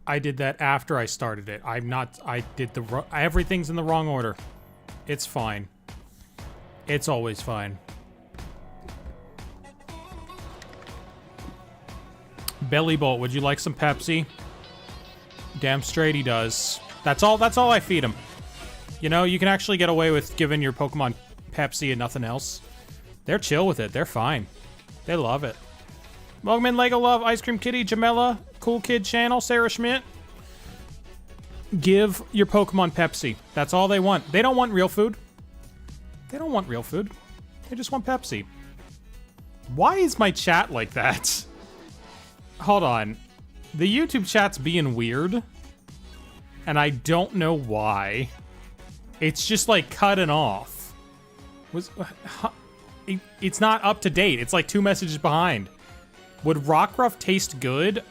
I did that after I started it. I did everything's in the wrong order. It's fine. It's always fine. Belly Bolt, would you like some Pepsi? Damn straight he does. That's all I feed him. You know, you can actually get away with giving your Pokemon Pepsi and nothing else. They're chill with it. They're fine. They love it. Mogman, Lego Love, Ice Cream Kitty, Jamela, Cool Kid Channel, Sarah Schmidt. Give your Pokemon Pepsi. That's all they want. They don't want real food. They don't want real food. They just want Pepsi. Why is my chat like that? Hold on. The YouTube chat's being weird. And I don't know why. It's just like cutting off. It's not up to date. It's like 2 messages behind. Would Rockruff taste good?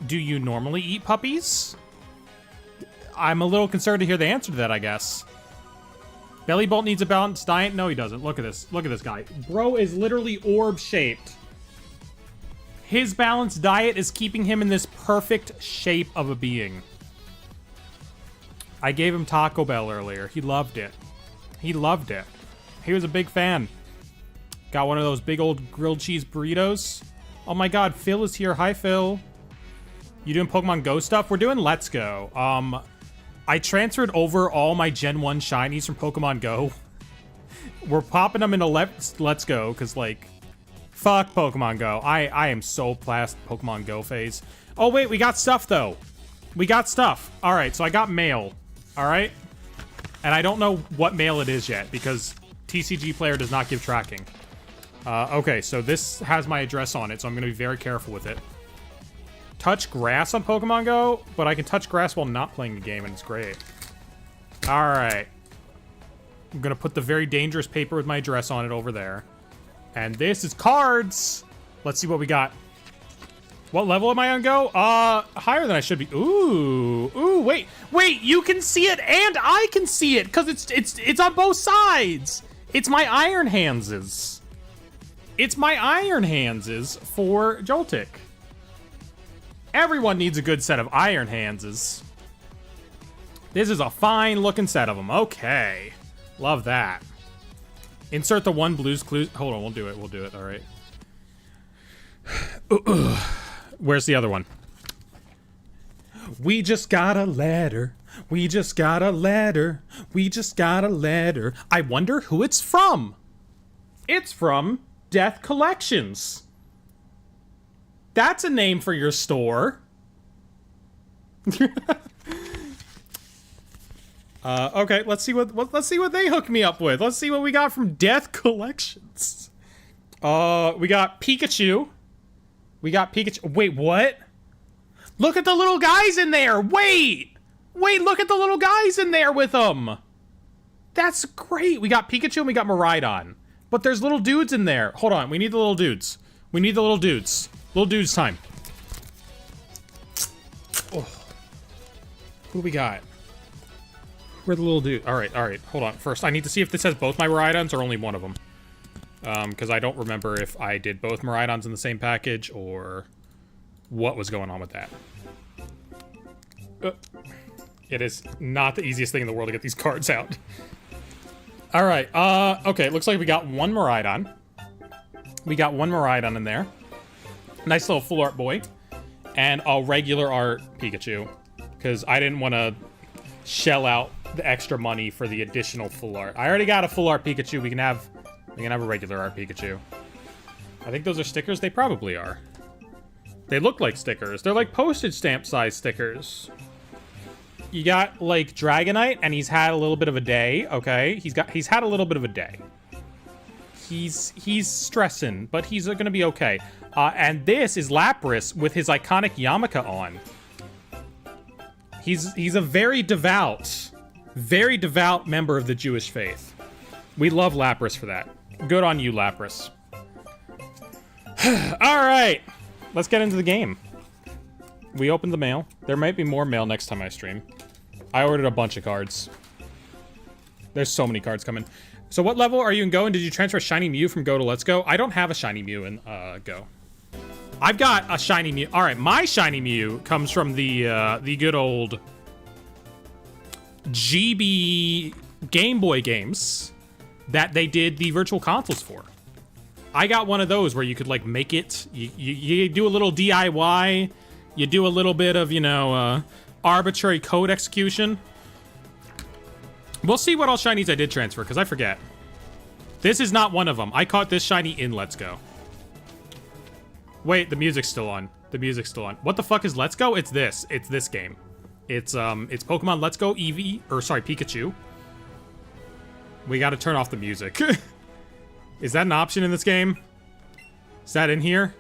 Do you normally eat puppies? I'm a little concerned to hear the answer to that, I guess. Belly Bolt needs a balanced diet? No, he doesn't. Look at this. Look at this guy. Bro is literally orb-shaped. His balanced diet is keeping him in this perfect shape of a being. I gave him Taco Bell earlier. He loved it. He loved it. He was a big fan. Got one of those big old grilled cheese burritos. Oh my god, Phil is here. Hi, Phil. You doing Pokemon Go stuff? We're doing Let's Go. I transferred over all my Gen 1 shinies from Pokemon Go. We're popping them into Let's Go, because, like, fuck Pokemon Go. I am so past Pokemon Go phase. Oh, wait, we got stuff, though. We got stuff. All right, so I got mail. All right? And I don't know what mail it is yet, because TCG Player does not give tracking. Okay, so this has my address on it, so I'm going to be very careful with it. Touch grass on Pokemon Go, but I can touch grass while not playing the game, and it's great. All right. I'm going to put the very dangerous paper with my address on it over there. And this is cards. Let's see what we got. What level am I on Go? Higher than I should be. Ooh, wait, you can see it and I can see it because it's on both sides. It's my Iron Handses. It's my Iron Handses for Joltik. Everyone needs a good set of Iron Handses. This is a fine looking set of them. Okay. Love that. Insert the one Blue's Clues. Hold on, we'll do it. We'll do it. All right. Where's the other one? We just got a letter. We just got a letter. We just got a letter. I wonder who it's from. It's from Death Collections. That's a name for your store. Okay, let's see what they hook me up with. Let's see what we got from Death Collections. We got Pikachu. Wait, what? Look at the little guys in there. Wait, look at the little guys in there with them. That's great. We got Pikachu and we got Miraidon. But there's little dudes in there. Hold on, we need the little dudes. Little dudes time. Oh. Who do we got? Where are the little dudes? All right. Hold on. First, I need to see if this has both my Miraidons or only one of them. Because I don't remember if I did both Miraidons in the same package or what was going on with that. It is not the easiest thing in the world to get these cards out. All right. Okay. Looks like we got one Miraidon. We got one Miraidon in there. Nice little full art boy. And a regular art Pikachu. Because I didn't want to shell out the extra money for the additional full art. I already got a full art Pikachu. We can have a regular art Pikachu. I think those are stickers. They probably are. They look like stickers. They're like postage stamp size stickers. You got like Dragonite, and he's had a little bit of a day. Okay, he's had a little bit of a day. He's stressing, but he's gonna be okay. And this is Lapras with his iconic yarmulke on. He's a very devout member of the Jewish faith. We love Lapras for that. Good on you, Lapras. All right, let's get into the game. We opened the mail. There might be more mail next time I stream. I ordered a bunch of cards. There's so many cards coming. So what level are you in Go, and did you transfer Shiny Mew from Go to Let's Go? I don't have a Shiny Mew in Go. I've got a shiny Mew. All right, my shiny Mew comes from the good old GB Game Boy games that they did the virtual consoles for. I got one of those where you could like make it. You do a little DIY. You do a little bit of, you know, arbitrary code execution. We'll see what all shinies I did transfer, because I forget. This is not one of them. I caught this shiny in Let's Go. Wait, the music's still on. The music's still on. What the fuck is Let's Go? It's this. It's this game. It's Pokemon Let's Go Eevee, or sorry, Pikachu. We gotta turn off the music. Is that an option in this game? Is that in here?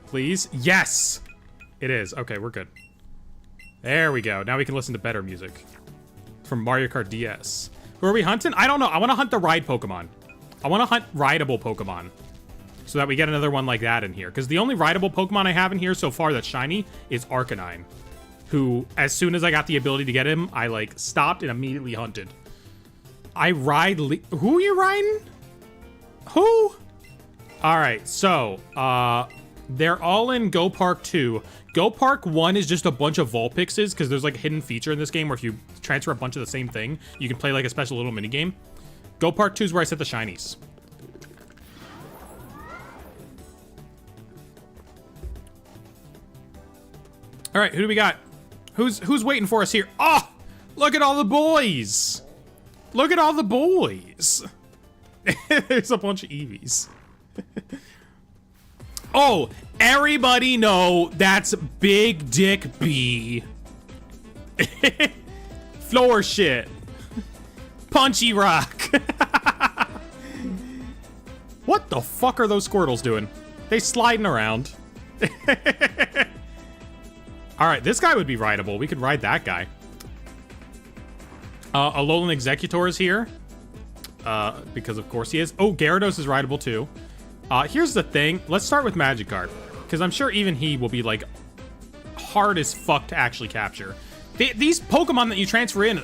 Please? Yes! It is. Okay, we're good. There we go. Now we can listen to better music. From Mario Kart DS. Who are we hunting? I don't know. I want to hunt the ride Pokemon. I want to hunt rideable Pokemon. So that we get another one like that in here. Because the only rideable Pokemon I have in here so far that's shiny is Arcanine. Who, as soon as I got the ability to get him, I, like, stopped and immediately hunted. I ride... Who are you riding? Who? Alright, so, they're all in Go Park 2. Go Park 1 is just a bunch of Vulpixes, because there's, like, a hidden feature in this game where if you transfer a bunch of the same thing, you can play, like, a special little minigame. Go Park 2 is where I set the shinies. Alright, who do we got? Who's waiting for us here? Oh! Look at all the boys! Look at all the boys! There's a bunch of Eevees. Oh, everybody know that's Big Dick B. Floor shit. Punchy Rock. What the fuck are those Squirtles doing? They sliding around. Alright, this guy would be rideable. We could ride that guy. Alolan Executor is here. Because of course he is. Oh, Gyarados is rideable too. Here's the thing. Let's start with Magikarp. Because I'm sure even he will be, like, hard as fuck to actually capture. These Pokemon that you transfer in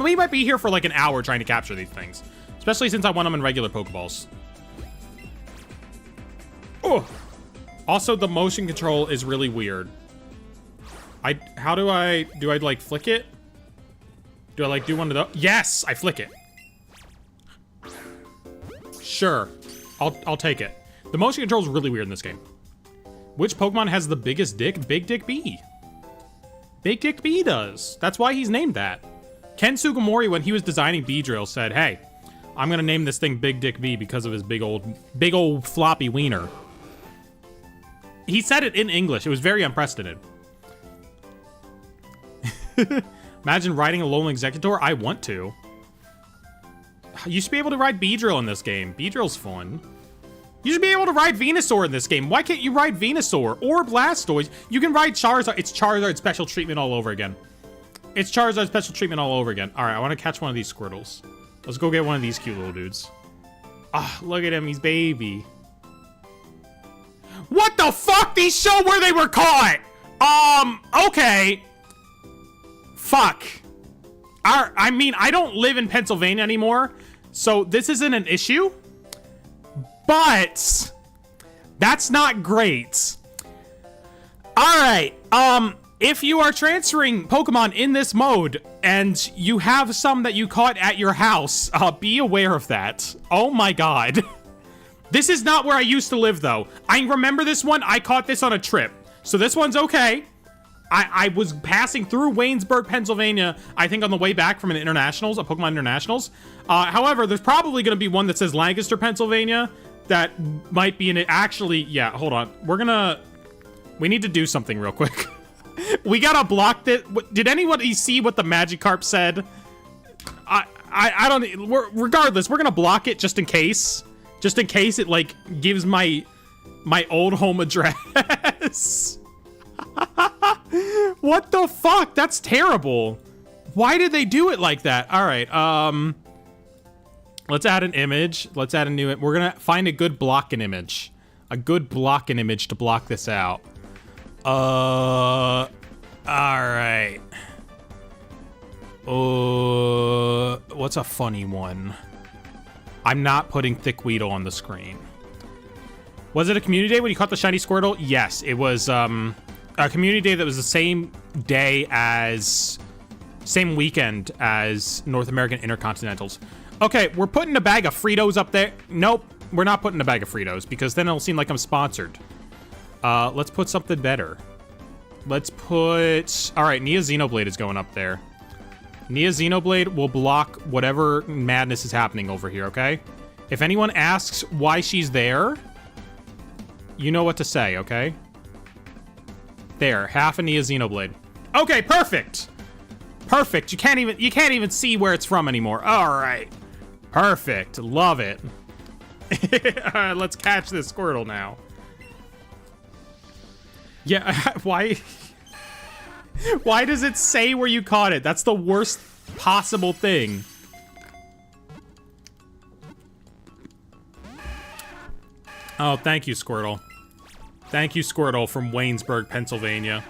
we might be here for, like, an hour trying to capture these things. Especially since I want them in regular Pokeballs. Oh! Also, the motion control is really weird. Do I, like, flick it? Do I, like, do one of those? Yes! I flick it. Sure. I'll take it. The motion control is really weird in this game. Which Pokemon has the biggest dick? Big Dick B. Big Dick B does. That's why he's named that. Ken Sugimori, when he was designing Beedrill, said, hey, I'm gonna name this thing Big Dick B because of his big old floppy wiener. He said it in English. It was very unprecedented. Imagine riding a Alolan Executor. I want to. You should be able to ride Beedrill in this game. Beedrill's fun. You should be able to ride Venusaur in this game. Why can't you ride Venusaur or Blastoise? You can ride Charizard. It's Charizard special treatment all over again. It's Charizard special treatment all over again. All right, I want to catch one of these Squirtles. Let's go get one of these cute little dudes. Ah, look at him. He's baby. What the fuck? These show where they were caught. Okay. Fuck. I mean, I don't live in Pennsylvania anymore, so this isn't an issue. But that's not great. All right. If you are transferring Pokemon in this mode and you have some that you caught at your house, be aware of that. Oh my god. This is not where I used to live, though. I remember this one. I caught this on a trip. So this one's okay. I was passing through Waynesburg, Pennsylvania, I think on the way back from a Pokemon Internationals. However, there's probably going to be one that says Lancaster, Pennsylvania. That might be in it. Actually, yeah, hold on. We need to do something real quick. We gotta block this. Did anybody see what the Magikarp said? I don't, regardless, we're gonna block it just in case. Just in case it, like, gives my old home address. What the fuck? That's terrible. Why did they do it like that? All right, let's add an image. Let's add a new, we're gonna find a good blocking image. A good blocking image to block this out. All right. What's a funny one? I'm not putting Thick Weedle on the screen. Was it a community day when you caught the shiny Squirtle? Yes, it was a community day that was the same day as, same weekend as North American Intercontinentals. Okay, we're putting a bag of Fritos up there. Nope, we're not putting a bag of Fritos because then it'll seem like I'm sponsored. Let's put something better. Let's put... All right, Nia Xenoblade is going up there. Nia Xenoblade will block whatever madness is happening over here, okay? If anyone asks why she's there, you know what to say, okay? There, half a Nia Xenoblade. Okay, perfect. Perfect. You can't even see where it's from anymore. All right. Perfect. Love it. All right, let's catch this Squirtle now. Yeah, why does it say where you caught it? That's the worst possible thing. Oh, thank you, Squirtle. Thank you, Squirtle from Waynesburg, Pennsylvania.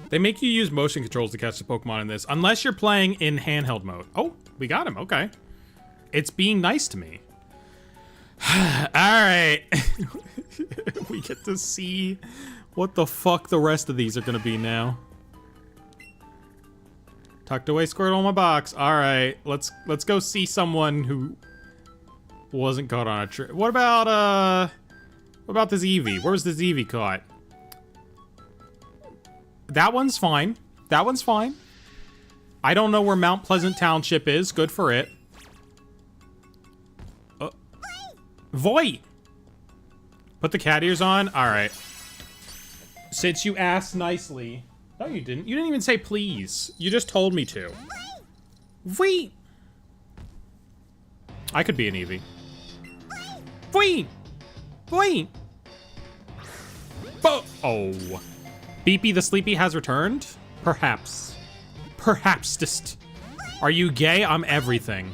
They make you use motion controls to catch the Pokemon in this, unless you're playing in handheld mode. Oh, we got him. Okay. It's being nice to me. All right. We get to see what the fuck the rest of these are gonna be now. Tucked away Squirtle in my box. All right, let's go see someone who wasn't caught on a trip. What about this Eevee? Where was this Eevee caught? That one's fine. That one's fine. I don't know where Mount Pleasant Township is. Good for it. Voight! Put the cat ears on? Alright. Since you asked nicely... No, you didn't. You didn't even say please. You just told me to. Voight! I could be an Eevee. Voight! Voight! Oh. Beepy the Sleepy has returned? Perhaps. Perhaps just... Are you gay? I'm everything.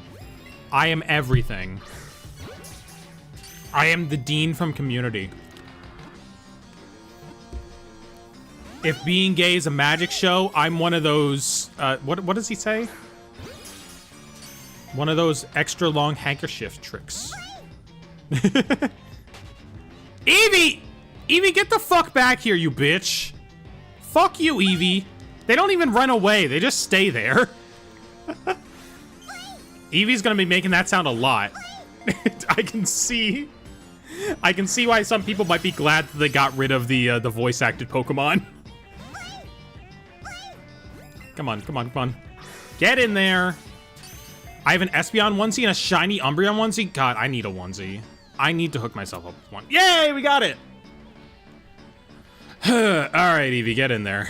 I am everything. I am the dean from Community. If being gay is a magic show, I'm one of those, what does he say? One of those extra long handkerchief tricks. Eevee! Eevee, get the fuck back here, you bitch. Fuck you, Eevee. They don't even run away, they just stay there. Eevee's gonna be making that sound a lot. I can see why some people might be glad that they got rid of the voice-acted Pokemon. Come on, come on, come on. Get in there. I have an Espeon onesie and a shiny Umbreon onesie. God, I need a onesie. I need to hook myself up with one. Yay, we got it. All right, Eevee, get in there.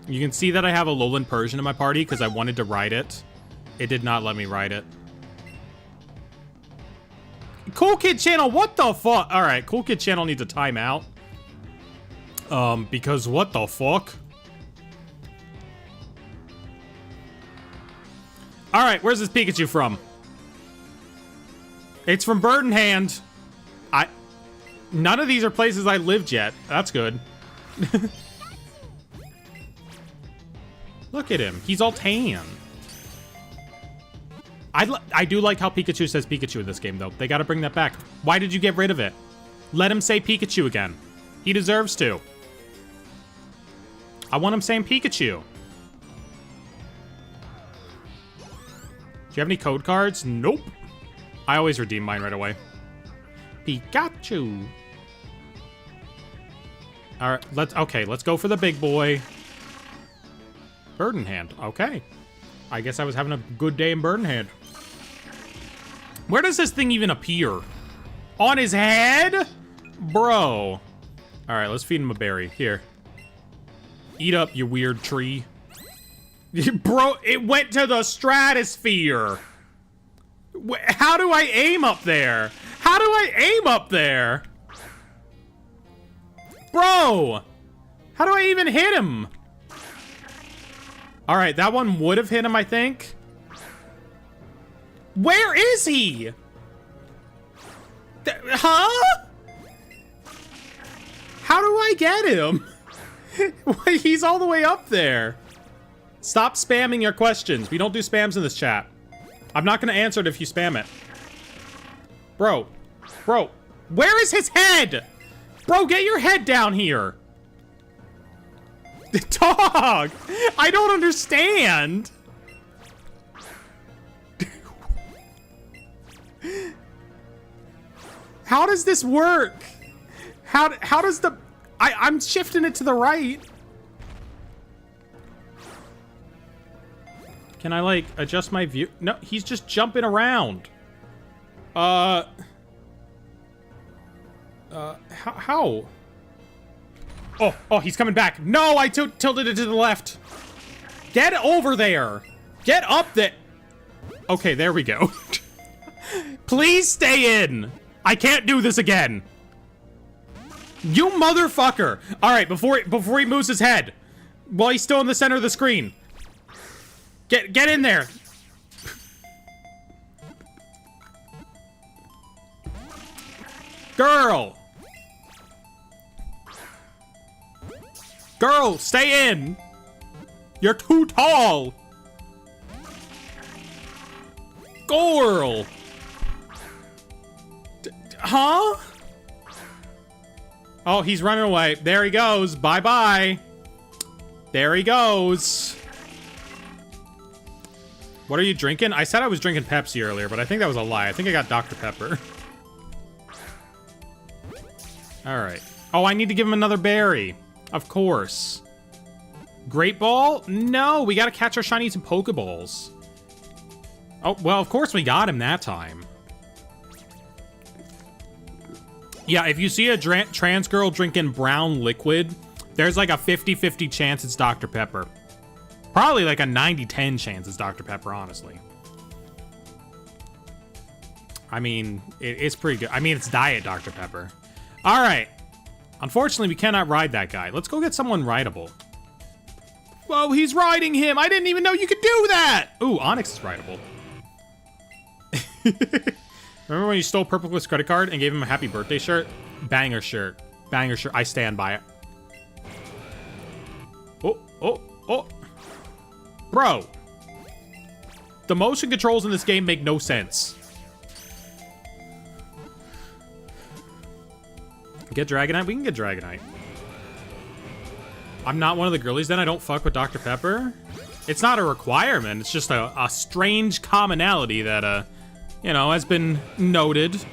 You can see that I have a Lowland Persian in my party because I wanted to ride it. It did not let me ride it. Cool Kid Channel, what the fuck? All right, Cool Kid Channel needs a timeout. Because what the fuck? All right, where's this Pikachu from? It's from Bird in Hand. None of these are places I lived yet. That's good. Look at him. He's all tan. I do like how Pikachu says Pikachu in this game, though. They gotta bring that back. Why did you get rid of it? Let him say Pikachu again. He deserves to. I want him saying Pikachu. Do you have any code cards? Nope. I always redeem mine right away. Pikachu. All right, let's go for the big boy. Bird in Hand. Okay. I guess I was having a good day in Bird in Hand. Where does this thing even appear? On his head? Bro. All right, let's feed him a berry. Here. Eat up, you weird tree. Bro, it went to the stratosphere. How do I aim up there? How do I aim up there? Bro! How do I even hit him? All right, that one would have hit him, I think. Where is he? Huh? How do I get him? He's all the way up there. Stop spamming your questions. We don't do spams in this chat. I'm not gonna answer it if you spam it. Bro, where is his head? Bro, get your head down here. Dog, I don't understand. How does this work? How does the... I'm shifting it to the right. Can I, like, adjust my view? No, he's just jumping around. How? Oh, he's coming back. No, I tilted it to the left. Get over there. Get up there. Okay, there we go. Please stay in. I can't do this again. You motherfucker. All right, before he moves his head, while he's still in the center of the screen. Get in there. Girl, stay in. You're too tall. Girl. Huh? Oh, he's running away. There he goes. Bye-bye. There he goes. What are you drinking? I said I was drinking Pepsi earlier, but I think that was a lie. I think I got Dr. Pepper. All right. Oh, I need to give him another berry. Of course. Great Ball? No, we gotta catch our shinies in Pokeballs. Oh, well, of course we got him that time. Yeah, if you see a trans girl drinking brown liquid, there's like a 50-50 chance it's Dr. Pepper. Probably like a 90-10 chance it's Dr. Pepper, honestly. I mean, it's pretty good. I mean, it's Diet Dr. Pepper. All right. Unfortunately, we cannot ride that guy. Let's go get someone rideable. Whoa, he's riding him. I didn't even know you could do that. Ooh, Onyx is rideable. Remember when you stole Purple Cliff's credit card and gave him a happy birthday shirt? Banger shirt. Banger shirt. I stand by it. Oh. Bro. The motion controls in this game make no sense. Get Dragonite? We can get Dragonite. I'm not one of the girlies then. I don't fuck with Dr. Pepper. It's not a requirement. It's just a strange commonality that, you know, has been noted,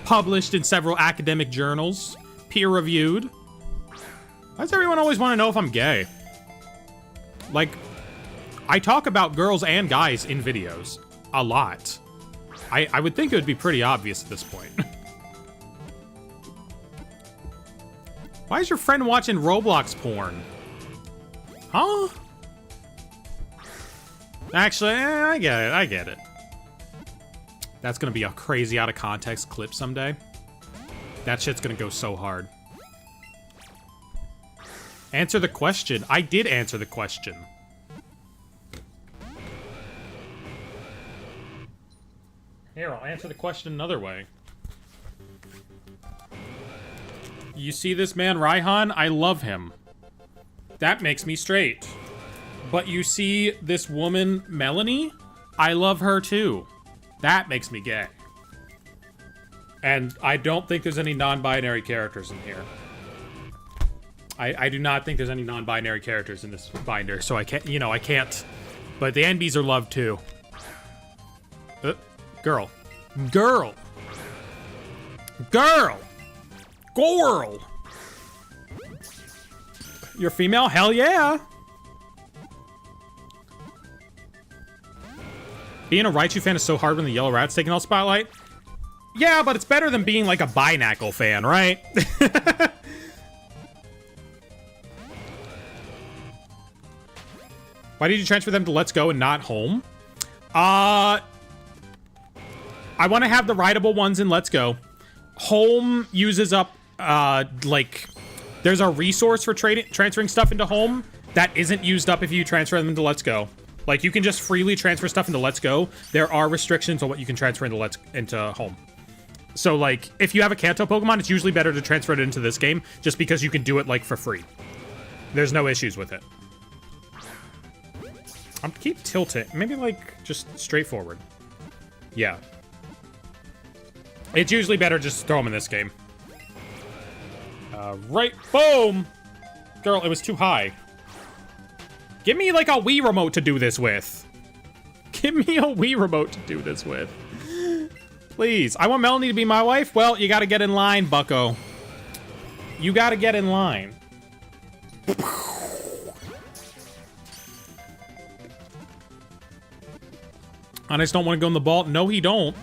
published in several academic journals, peer-reviewed. Why does everyone always want to know if I'm gay? Like, I talk about girls and guys in videos a lot. I would think it would be pretty obvious at this point. Why is your friend watching Roblox porn? Huh? Actually, I get it. That's gonna be a crazy out of context clip someday. That shit's gonna go so hard. Answer the question. I did answer the question. Here, I'll answer the question another way. You see this man, Raihan? I love him. That makes me straight. But you see this woman, Melanie? I love her too. That makes me gay. And I don't think there's any non-binary characters in here. I do not think there's any non-binary characters in this binder, so I can't, I can't. But the NBs are loved too. Girl. Girl! You're female? Hell yeah! Being a Raichu fan is so hard when the yellow rat's taking all spotlight. Yeah, but it's better than being like a Binacle fan, right? Why did you transfer them to Let's Go and not Home? I want to have the rideable ones in Let's Go. Home uses up, like, there's a resource for transferring stuff into Home that isn't used up if you transfer them into Let's Go. Like, you can just freely transfer stuff into Let's Go. There are restrictions on what you can transfer into Home. So, like, if you have a Kanto Pokemon, it's usually better to transfer it into this game just because you can do it, like, for free. There's no issues with it. I'm keep tilting. Maybe, like, just straightforward. Yeah. It's usually better just to throw them in this game. Right. Boom! Girl, it was too high. Give me, like, a Wii remote to do this with. Give me a Wii remote to do this with. Please. I want Melanie to be my wife? Well, you gotta get in line, bucko. You gotta get in line. I just don't want to go in the ball. No, he don't.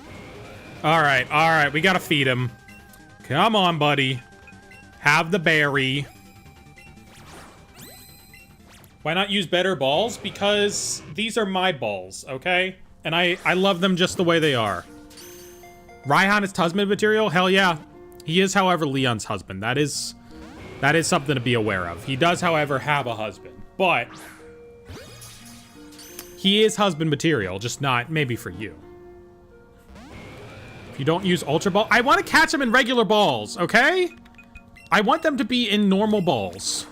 Alright, we gotta feed him. Come on, buddy. Have the berry. Why not use better balls? Because these are my balls, okay? And I love them just the way they are. Raihan is husband material? Hell yeah. He is, however, Leon's husband. That is something to be aware of. He does, however, have a husband. But he is husband material, just not maybe for you. If you don't use Ultra Ball... I want to catch them in regular balls, okay? I want them to be in normal balls.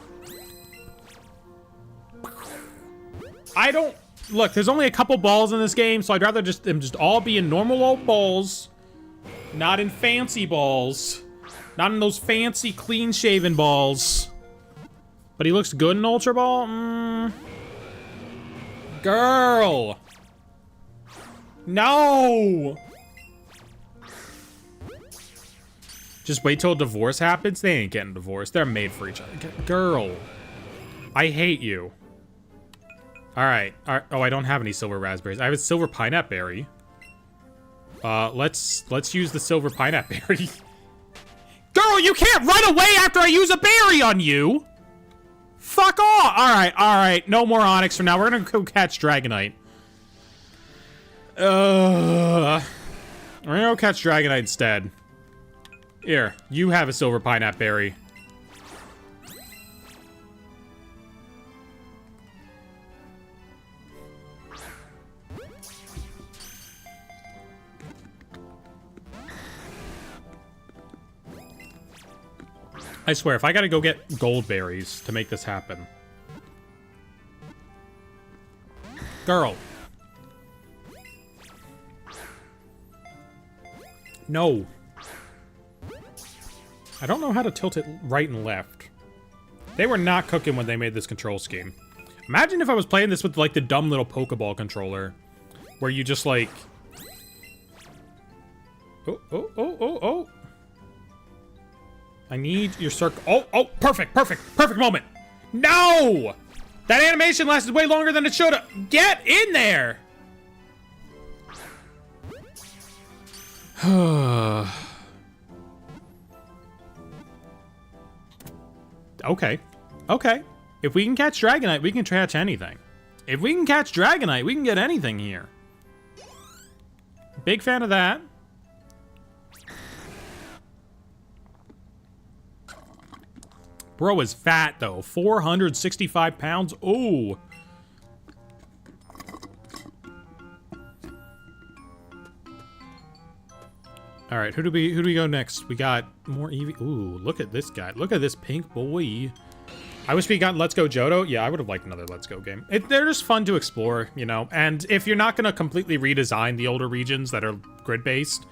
I don't... Look, there's only a couple balls in this game, so I'd rather them just all be in normal old balls. Not in fancy balls. Not in those fancy, clean-shaven balls. But he looks good in Ultra Ball? Girl! No! Just wait till a divorce happens? They ain't getting divorced. They're made for each other. Girl. I hate you. Alright. Oh, I don't have any silver raspberries. I have a silver pineapple berry. Let's use the silver pineapple berry. Girl, you can't run away after I use a berry on you! Fuck off! Alright. No more Onyx for now. We're gonna go catch Dragonite. We're gonna go catch Dragonite instead. Here, you have a silver pineapple berry. I swear, if I gotta go get gold berries to make this happen. Girl. No. I don't know how to tilt it right and left. They were not cooking when they made this control scheme. Imagine if I was playing this with, like, the dumb little Pokeball controller. Where you just, like... Oh. I need your circle. Oh, perfect moment. No! That animation lasted way longer than it should have. Get in there! Okay. If we can catch Dragonite, we can catch anything. If we can catch Dragonite, we can get anything here. Big fan of that. Bro is fat, though. 465 pounds. Ooh. All right, who do we go next? We got more Eevee. Ooh, look at this guy. Look at this pink boy. I wish we got Let's Go Johto. Yeah, I would have liked another Let's Go game. They're just fun to explore, you know? And if you're not going to completely redesign the older regions that are grid-based,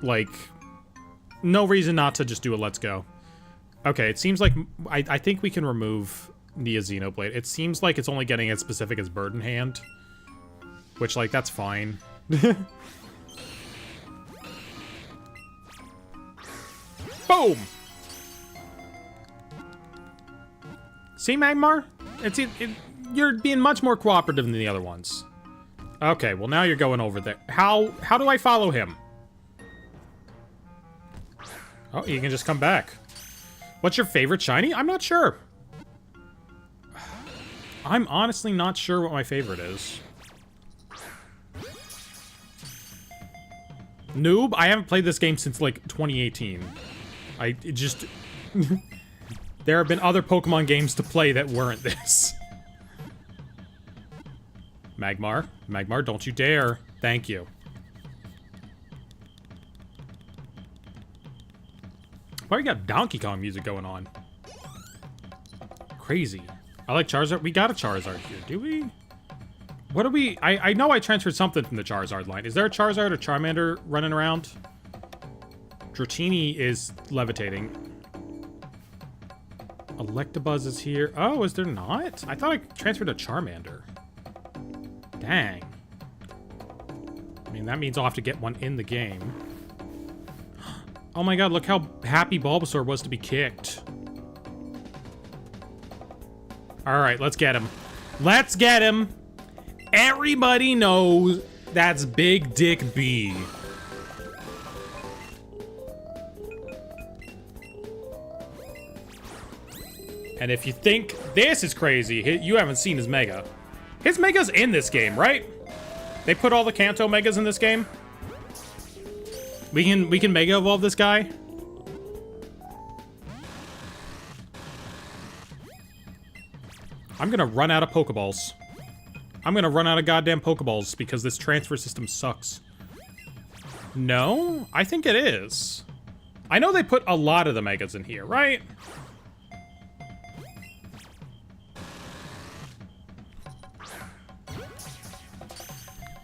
like, no reason not to just do a Let's Go. Okay, it seems like... I think we can remove Nia Xenoblade. It seems like it's only getting as specific as Bird in Hand. Which, like, that's fine. Boom! See, Magmar? You're being much more cooperative than the other ones. Okay, well now you're going over there. How do I follow him? Oh, you can just come back. What's your favorite shiny? I'm not sure. I'm honestly not sure what my favorite is. Noob? I haven't played this game since, like, 2018. There have been other Pokemon games to play that weren't this. Magmar? Magmar, don't you dare. Thank you. Why you got Donkey Kong music going on? Crazy. I like Charizard. We got a Charizard here, do we? What do we... I know I transferred something from the Charizard line. Is there a Charizard or Charmander running around? Dratini is levitating. Electabuzz is here. Oh, is there not? I thought I transferred a Charmander. Dang. I mean, that means I'll have to get one in the game. Oh my god, look how happy Bulbasaur was to be kicked. Alright, let's get him. Let's get him! Everybody knows that's Big Dick B. And if you think this is crazy, you haven't seen his Mega. His Mega's in this game, right? They put all the Kanto Megas in this game? We can Mega Evolve this guy? I'm gonna run out of Pokeballs. I'm gonna run out of goddamn Pokeballs because this transfer system sucks. No? I think it is. I know they put a lot of the Megas in here, right?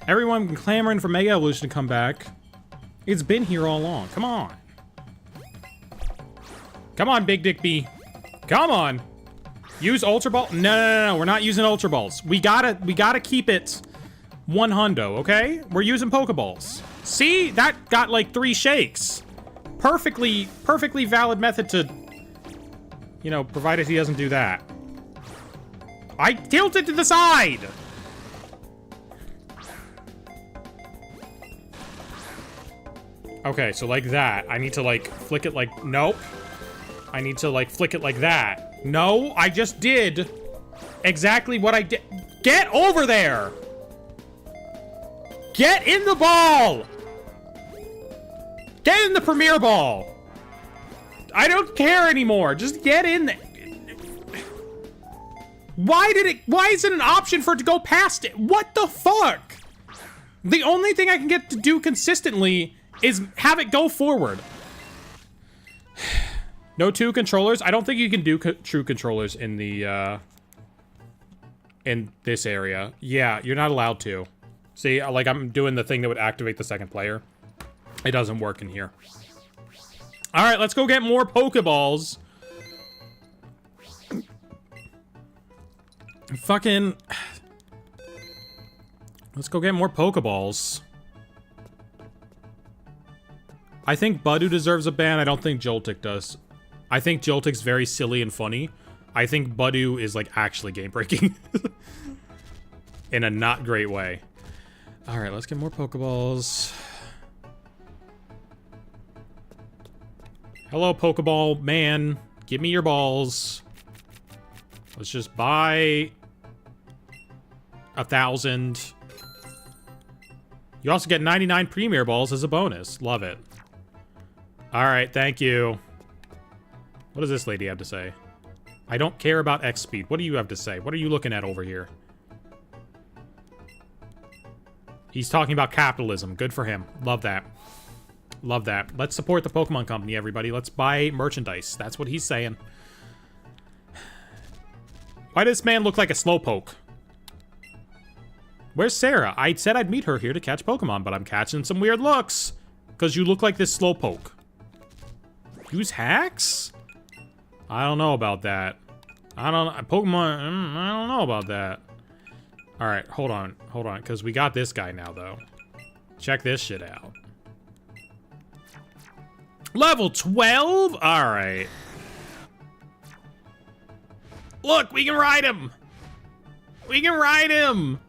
Everyone clamoring for Mega Evolution to come back. It's been here all along. Come on. Come on, Big Dick B. Come on. Use Ultra Ball. No. We're not using Ultra Balls. We gotta keep it 100, okay? We're using Pokeballs. See? That got like 3 shakes. Perfectly valid method to, you know, provided he doesn't do that. I tilted to the side. Okay, so like that. I need to, like, flick it like... Nope. I need to, like, flick it like that. No, I just did exactly what I did. Get over there! Get in the ball! Get in the Premier Ball! I don't care anymore. Just get in there. Why is it an option for it to go past it? What the fuck? The only thing I can get to do consistently is have it go forward. No 2 controllers? I don't think you can do true controllers in the, in this area. Yeah, you're not allowed to. See, like, I'm doing the thing that would activate the second player. It doesn't work in here. Alright, let's go get more Pokeballs. Fucking... Let's go get more Pokeballs. I think Budu deserves a ban. I don't think Joltik does. I think Joltik's very silly and funny. I think Budu is, like, actually game-breaking. In a not great way. Alright, let's get more Pokeballs. Hello, Pokeball man. Give me your balls. Let's just buy 1,000. You also get 99 Premier Balls as a bonus. Love it. Alright, thank you. What does this lady have to say? I don't care about X speed. What do you have to say? What are you looking at over here? He's talking about capitalism. Good for him. Love that. Love that. Let's support the Pokemon Company, everybody. Let's buy merchandise. That's what he's saying. Why does this man look like a Slowpoke? Where's Sarah? I said I'd meet her here to catch Pokemon, but I'm catching some weird looks. Because you look like this Slowpoke. Use hacks? I don't know about that. I don't know about that. Alright, hold on, because we got this guy now, though. Check this shit out. Level 12? Alright. Look, we can ride him! We can ride him!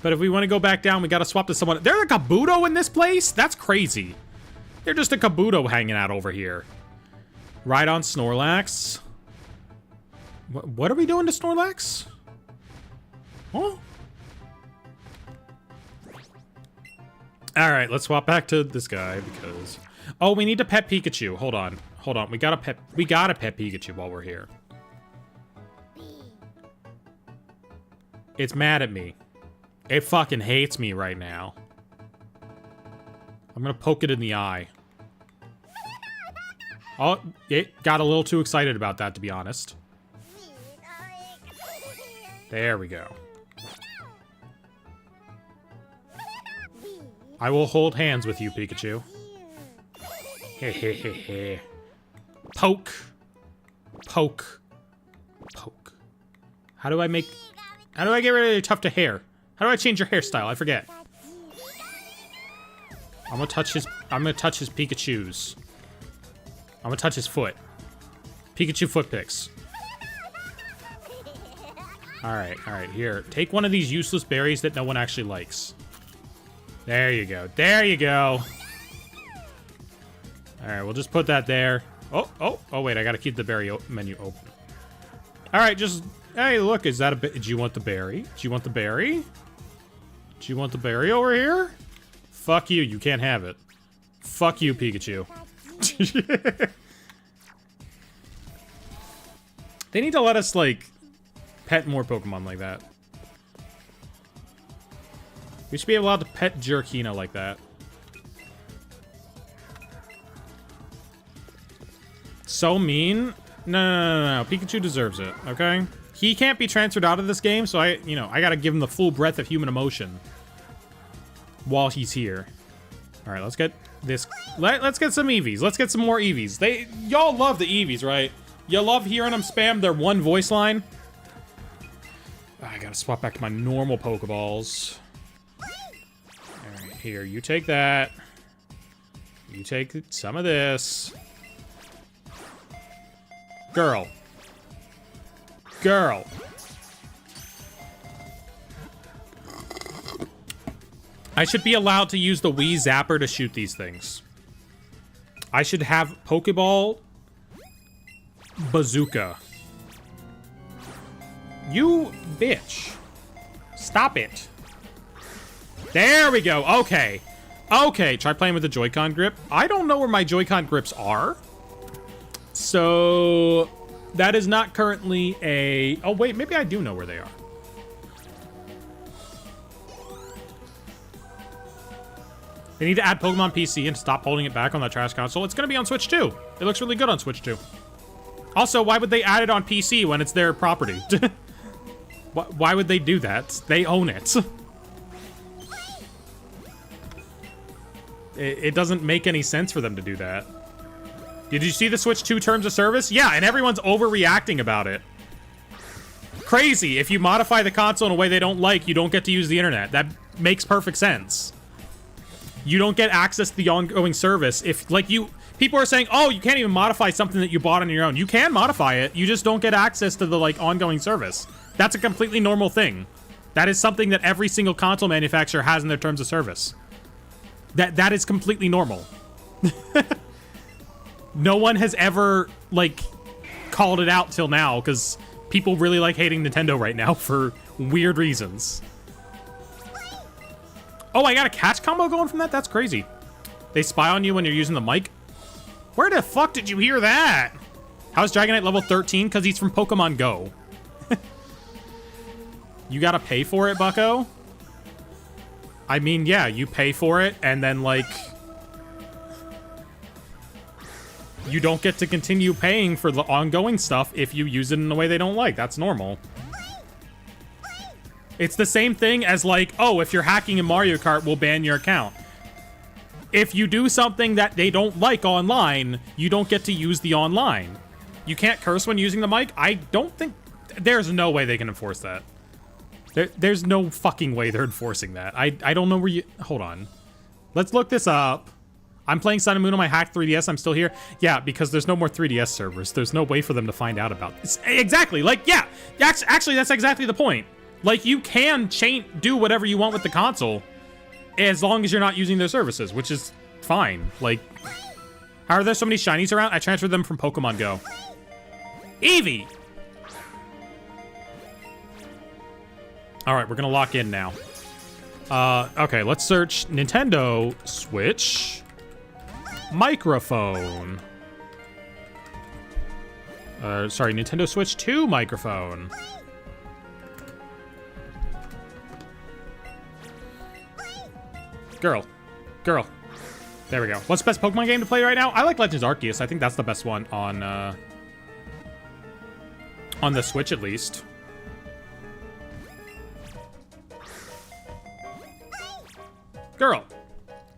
But if we want to go back down, we gotta swap to someone. There's a Kabuto in this place? That's crazy. They're just a Kabuto hanging out over here. Ride on Snorlax. What are we doing to Snorlax? Huh? Alright, let's swap back to this guy because... Oh, we need to pet Pikachu. Hold on. Hold on. We gotta pet Pikachu while we're here. It's mad at me. It fucking hates me right now. I'm gonna poke it in the eye. Oh, it got a little too excited about that, to be honest. There we go. I will hold hands with you, Pikachu. Hehehehe. Poke. Poke. Poke. How do I get rid of your tuft of hair? How do I change your hairstyle? I forget. I'm gonna touch his Pikachu's. I'm gonna touch his foot. Pikachu foot picks. Alright, here. Take one of these useless berries that no one actually likes. There you go. There you go. Alright, we'll just put that there. Oh, wait, I gotta keep the berry menu open. Alright, just... Hey, look, is that a bit... Do you want the berry? Do you want the berry? Do you want the berry over here? Fuck you, you can't have it. Fuck you, Pikachu. They need to let us, like, pet more Pokemon like that. We should be allowed to pet Jerkina like that. So mean? No. Pikachu deserves it, okay? He can't be transferred out of this game, so I gotta give him the full breadth of human emotion while he's here. All right, let's get this. Let's get some Eevees. Let's get some more Eevees. Y'all love the Eevees, right? You love hearing them spam their one voice line. I gotta swap back to my normal Pokeballs. All right, here, you take that. You take some of this. Girl. I should be allowed to use the Wii Zapper to shoot these things. I should have Pokeball Bazooka. You bitch. Stop it. There we go. Okay. Try playing with the Joy-Con grip. I don't know where my Joy-Con grips are. So that is not currently a... Oh, wait, maybe I do know where they are. They need to add Pokemon PC and stop holding it back on the trash console. It's going to be on Switch too. It looks really good on Switch too. Also, why would they add it on PC when it's their property? Why would they do that? They own it. It doesn't make any sense for them to do that. Did you see the Switch 2 terms of service? Yeah, and everyone's overreacting about it. Crazy. If you modify the console in a way they don't like, you don't get to use the internet. That makes perfect sense. You don't get access to the ongoing service if, like, people are saying, oh, you can't even modify something that you bought on your own. You can modify it. You just don't get access to the, like, ongoing service. That's a completely normal thing. That is something that every single console manufacturer has in their terms of service. That is completely normal. No one has ever, like, called it out till now, because people really like hating Nintendo right now for weird reasons. Oh, I got a catch combo going from that? That's crazy. They spy on you when you're using the mic? Where the fuck did you hear that? How's Dragonite level 13? Because he's from Pokemon Go. You gotta pay for it, bucko? I mean, yeah, you pay for it, and then, like... You don't get to continue paying for the ongoing stuff if you use it in a way they don't like. That's normal. It's the same thing as, like, oh, if you're hacking in Mario Kart, we'll ban your account. If you do something that they don't like online, you don't get to use the online. You can't curse when using the mic? I don't think... There's no way they can enforce that. There's no fucking way they're enforcing that. I don't know where you... Hold on. Let's look this up. I'm playing Sun and Moon on my hacked 3DS. I'm still here. Yeah, because there's no more 3DS servers. There's no way for them to find out about this. Exactly. Like, yeah. Actually, that's exactly the point. Like, you can do whatever you want with the console as long as you're not using their services, which is fine. Like, how are there so many shinies around? I transferred them from Pokemon Go. Eevee! All right, we're gonna lock in now. Okay, let's search Nintendo Switch microphone. Sorry, Nintendo Switch 2 microphone. Girl. There we go. What's the best Pokemon game to play right now? I like Legends Arceus. I think that's the best one on the Switch, at least. Girl,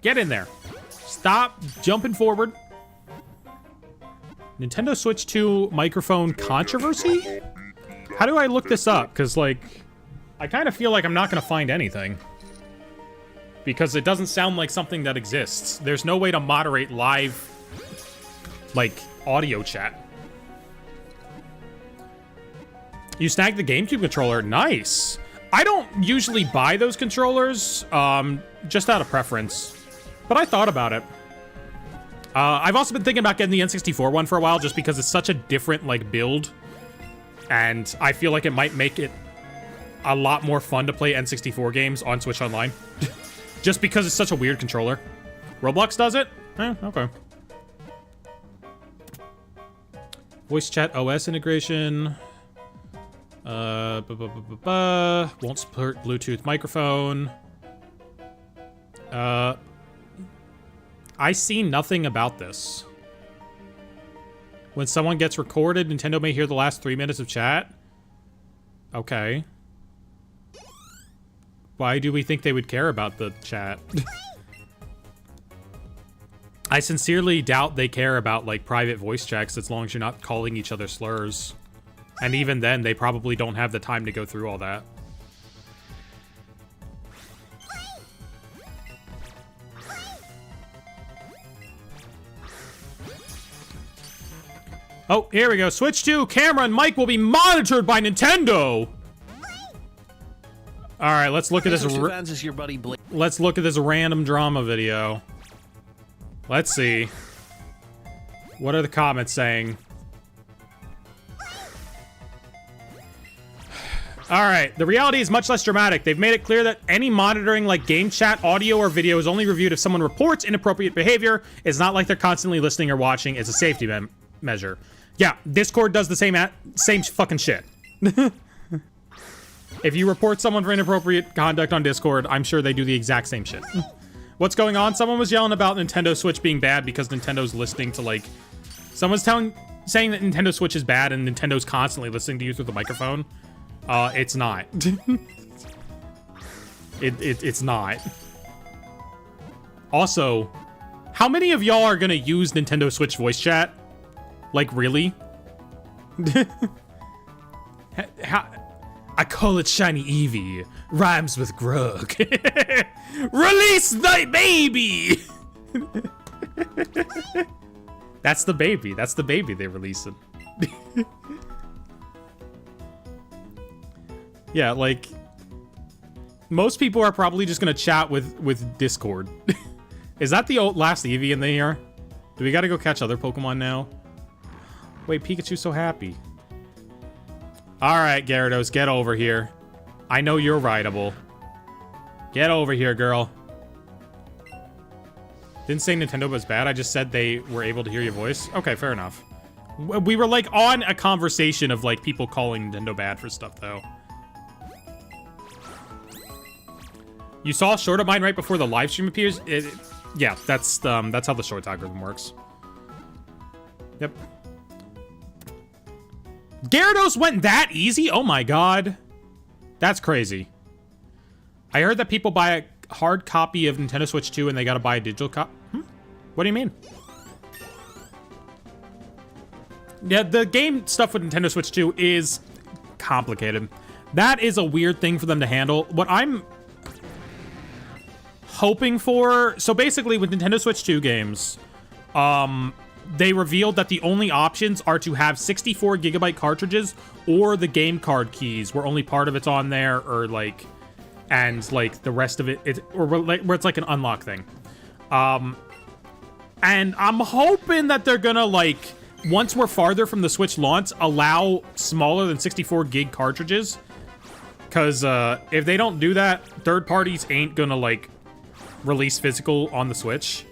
get in there. Stop jumping forward. Nintendo Switch 2 microphone controversy? How do I look this up? Because, like, I kind of feel like I'm not going to find anything. Because it doesn't sound like something that exists. There's no way to moderate live, like, audio chat. You snagged the GameCube controller. Nice. I don't usually buy those controllers, just out of preference. But I thought about it. I've also been thinking about getting the N64 one for a while, just because it's such a different, like, build. And I feel like it might make it a lot more fun to play N64 games on Switch Online. Just because it's such a weird controller. Roblox does it? Okay. Voice chat OS integration. Won't support Bluetooth microphone. I see nothing about this. When someone gets recorded, Nintendo may hear the last 3 minutes of chat. Okay. Why do we think they would care about the chat? I sincerely doubt they care about, like, private voice checks as long as you're not calling each other slurs. And even then, they probably don't have the time to go through all that. Oh, here we go. Switch 2, camera and mic will be monitored by Nintendo! Alright, let's look at this. Let's look at this random drama video. Let's see. What are the comments saying? Alright, the reality is much less dramatic. They've made it clear that any monitoring like game chat, audio, or video is only reviewed if someone reports inappropriate behavior. It's not like they're constantly listening or watching. It's a safety measure. Yeah, Discord does the same fucking shit. If you report someone for inappropriate conduct on Discord, I'm sure they do the exact same shit. What's going on? Someone was yelling about Nintendo Switch being bad because Nintendo's listening to, like... Someone's saying that Nintendo Switch is bad and Nintendo's constantly listening to you through the microphone. It's not. It's not. Also, how many of y'all are gonna use Nintendo Switch voice chat? Like, really? I call it Shiny Eevee. Rhymes with Grug. Release the baby! That's the baby. That's the baby they're releasing. Yeah, like... Most people are probably just gonna chat with Discord. Is that the last Eevee in there? Do we gotta go catch other Pokemon now? Wait, Pikachu's so happy. Alright, Gyarados, get over here. I know you're rideable. Get over here, girl. Didn't say Nintendo was bad, I just said they were able to hear your voice. Okay, fair enough. We were, like, on a conversation of, like, people calling Nintendo bad for stuff, though. You saw Short of Mine right before the live stream appears? Yeah, that's how the Shorts algorithm works. Yep. Gyarados went that easy? Oh my god. That's crazy. I heard that people buy a hard copy of Nintendo Switch 2 and they gotta buy a digital copy. What do you mean? Yeah, the game stuff with Nintendo Switch 2 is complicated. That is a weird thing for them to handle. What I'm hoping for... So basically with Nintendo Switch 2 games, they revealed that the only options are to have 64GB cartridges or the game card keys, where only part of it's on there, or like, and like the rest of it, or where it's like an unlock thing. And I'm hoping that they're gonna, like, once we're farther from the Switch launch, allow smaller than 64GB cartridges. Because if they don't do that, third parties ain't gonna, like, release physical on the Switch.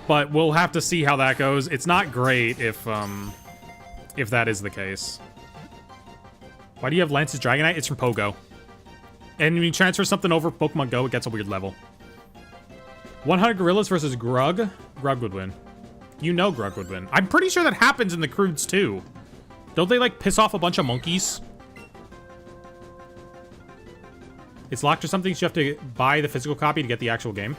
But we'll have to see how that goes. It's not great if that is the case. Why do you have Lance's Dragonite? It's from Pogo. And when you transfer something over Pokemon Go, it gets a weird level. 100 gorillas versus Grug? Grug would win. You know Grug would win. I'm pretty sure that happens in the Croods too. Don't they, like, piss off a bunch of monkeys? It's locked or something, so you have to buy the physical copy to get the actual game.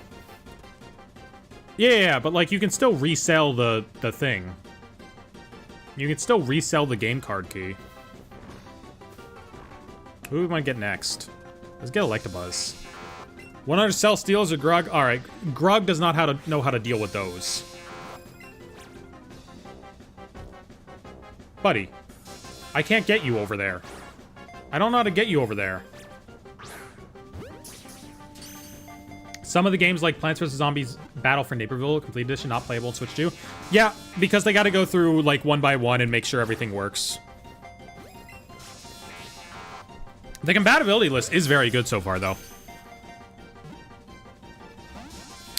Yeah, but like you can still resell the thing. You can still resell the game card key. Who do we want to get next? Let's get Electabuzz. 100 Cell Steals or Grug? Alright, Grug does not know how to deal with those. Buddy, I can't get you over there. I don't know how to get you over there. Some of the games like Plants vs. Zombies Battle for Neighborville Complete Edition not playable on Switch 2. Yeah, because they got to go through like one by one and make sure everything works. The compatibility list is very good so far, though.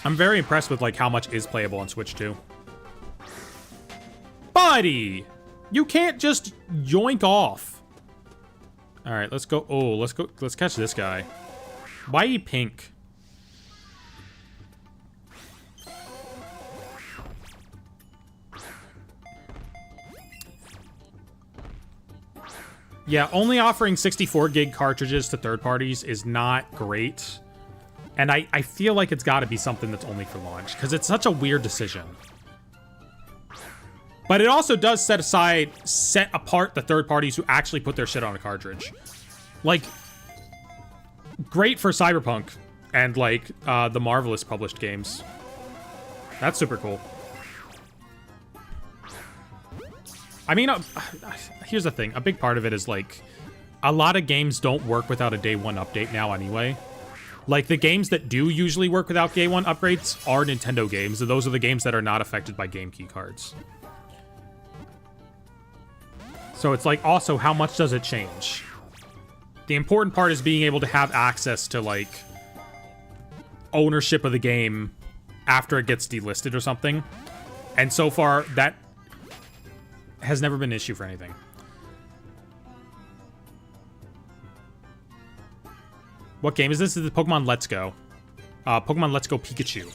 I'm very impressed with like how much is playable on Switch 2. Buddy, you can't just yoink off. All right, let's go. Oh, let's go. Let's catch this guy. Why he pink? Yeah, only offering 64 gig cartridges to third parties is not great. And I feel like it's got to be something that's only for launch, because it's such a weird decision. But it also does set apart the third parties who actually put their shit on a cartridge. Like, great for Cyberpunk and, like, the Marvelous published games. That's super cool. I mean, here's the thing. A big part of it is, like, a lot of games don't work without a day one update now anyway. Like, the games that do usually work without day one upgrades are Nintendo games, and those are the games that are not affected by game key cards. So it's like, also, how much does it change? The important part is being able to have access to, like, ownership of the game after it gets delisted or something. And so far, that has never been an issue for anything. What game is this? This is the Pokemon Let's Go. Pokemon Let's Go Pikachu.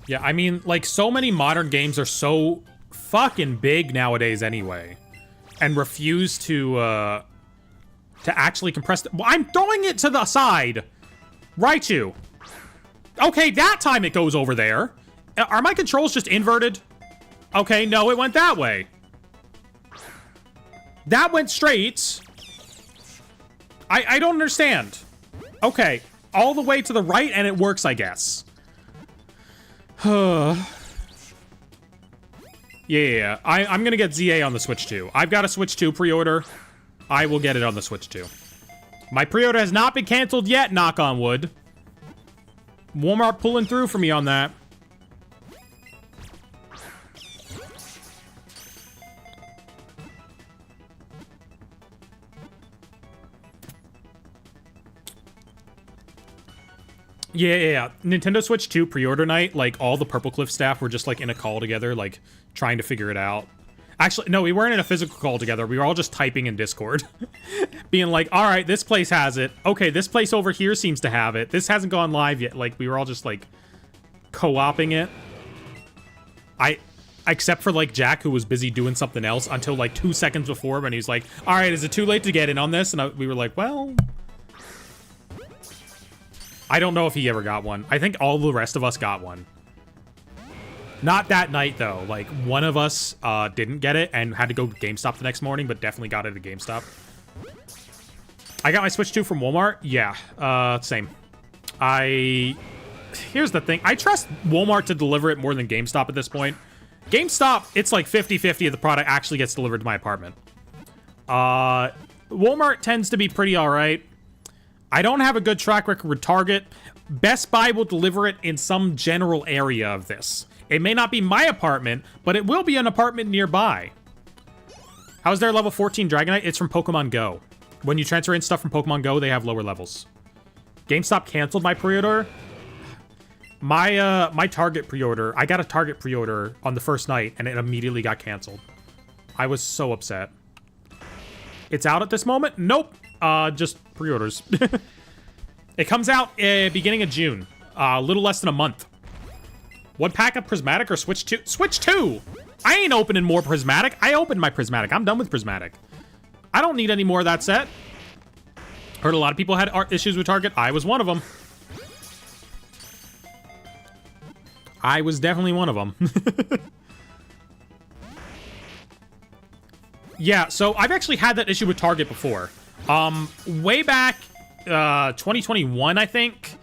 Yeah, I mean, like, so many modern games are so fucking big nowadays anyway. And refuse to actually compress... Well, I'm throwing it to the side! Raichu! Okay, that time it goes over there. Are my controls just inverted? Okay, no, it went that way. That went straight. I don't understand. Okay, all the way to the right and it works, I guess. Yeah, I'm gonna get ZA on the Switch 2. I've got a Switch 2 pre-order. I will get it on the Switch 2. My pre-order has not been canceled yet, knock on wood. Walmart pulling through for me on that. Yeah. Nintendo Switch 2 pre-order night, like, all the Purple Cliff staff were just, like, in a call together, like, trying to figure it out. Actually, no, we weren't in a physical call together. We were all just typing in Discord. Being like, all right, this place has it. Okay, this place over here seems to have it. This hasn't gone live yet. Like, we were all just, like, co-oping it. Except for, like, Jack, who was busy doing something else until, like, 2 seconds before when he was like, all right, is it too late to get in on this? And we were like, well... I don't know if he ever got one. I think all the rest of us got one. Not that night, though. Like, one of us didn't get it and had to go to GameStop the next morning, but definitely got it at GameStop. I got my Switch 2 from Walmart. Yeah, same. Here's the thing. I trust Walmart to deliver it more than GameStop at this point. GameStop, it's like 50-50 of the product actually gets delivered to my apartment. Walmart tends to be pretty all right. I don't have a good track record with Target. Best Buy will deliver it in some general area of this. It may not be my apartment, but it will be an apartment nearby. How's their level 14 Dragonite? It's from Pokemon Go. When you transfer in stuff from Pokemon Go, they have lower levels. GameStop canceled my pre-order. My Target pre-order, I got a Target pre-order on the first night, and it immediately got canceled. I was so upset. It's out at this moment? Nope. Just pre-orders. It comes out beginning of June. A little less than a month. One pack of Prismatic or Switch 2? Switch 2! I ain't opening more Prismatic. I opened my Prismatic. I'm done with Prismatic. I don't need any more of that set. Heard a lot of people had issues with Target. I was one of them. I was definitely one of them. Yeah, so I've actually had that issue with Target before. Way back 2021, I think,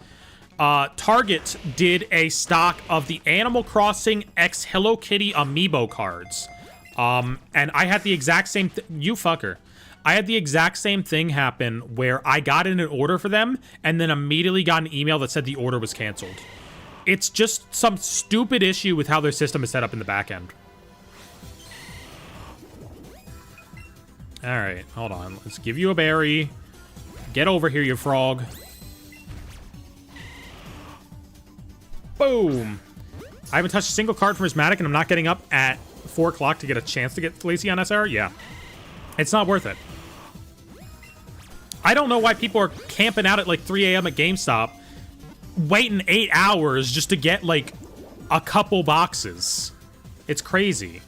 Target did a stock of the Animal Crossing X Hello Kitty Amiibo cards. And I had the exact same you fucker. I had the exact same thing happen where I got in an order for them and then immediately got an email that said the order was canceled. It's just some stupid issue with how their system is set up in the back end. All right, hold on. Let's give you a berry. Get over here, you frog. Boom. I haven't touched a single card from Prismatic, and I'm not getting up at 4 o'clock to get a chance to get Lacey on SR? Yeah. It's not worth it. I don't know why people are camping out at like 3 a.m. at GameStop, waiting 8 hours just to get like a couple boxes. It's crazy.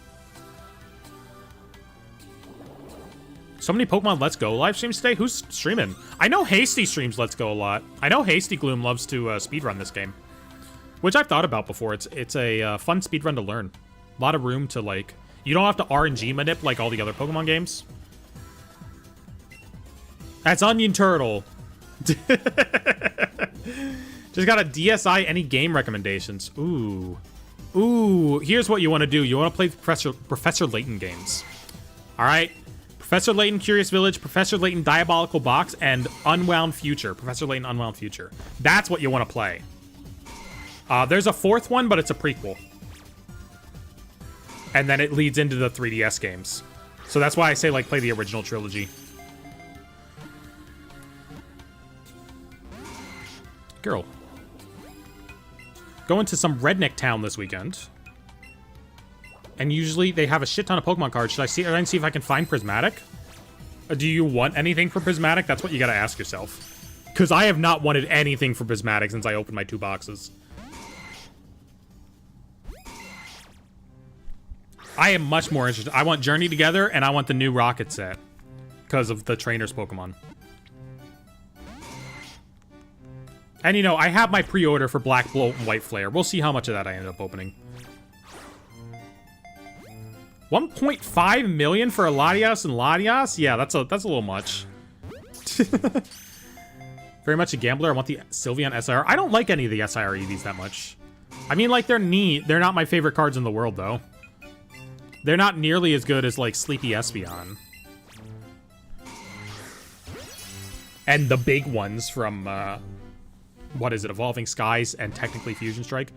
So many Pokemon Let's Go live streams today. Who's streaming? I know Hasty streams Let's Go a lot. I know Hasty Gloom loves to speedrun this game, which I've thought about before. It's a fun speedrun to learn. A lot of room to, like, you don't have to RNG manip like all the other Pokemon games. That's Onion Turtle. Just got a DSi any game recommendations. Ooh. Ooh, here's what you want to do. You want to play Professor Layton games. All right? Professor Layton Curious Village, Professor Layton Diabolical Box, and Unwound Future. Professor Layton Unwound Future. That's what you want to play. There's a fourth one, but it's a prequel. And then it leads into the 3DS games. So that's why I say, like, play the original trilogy. Girl. Going to some redneck town this weekend. And usually they have a shit ton of Pokemon cards. Should I see and see if I can find Prismatic? Do you want anything for Prismatic? That's what you gotta ask yourself. Because I have not wanted anything for Prismatic since I opened my 2 boxes. I am much more interested. I want Journey Together, and I want the new Rocket set. Because of the Trainers Pokemon. And, you know, I have my pre-order for Black Bloat and White Flare. We'll see how much of that I end up opening. 1.5 million for a Latias and Latias? Yeah, that's a little much. Very much a gambler. I want the Sylveon SIR. I don't like any of the SIR EVs that much. I mean, like, they're neat. They're not my favorite cards in the world, though. They're not nearly as good as, like, Sleepy Espeon. And the big ones from, what is it? Evolving Skies and technically Fusion Strike.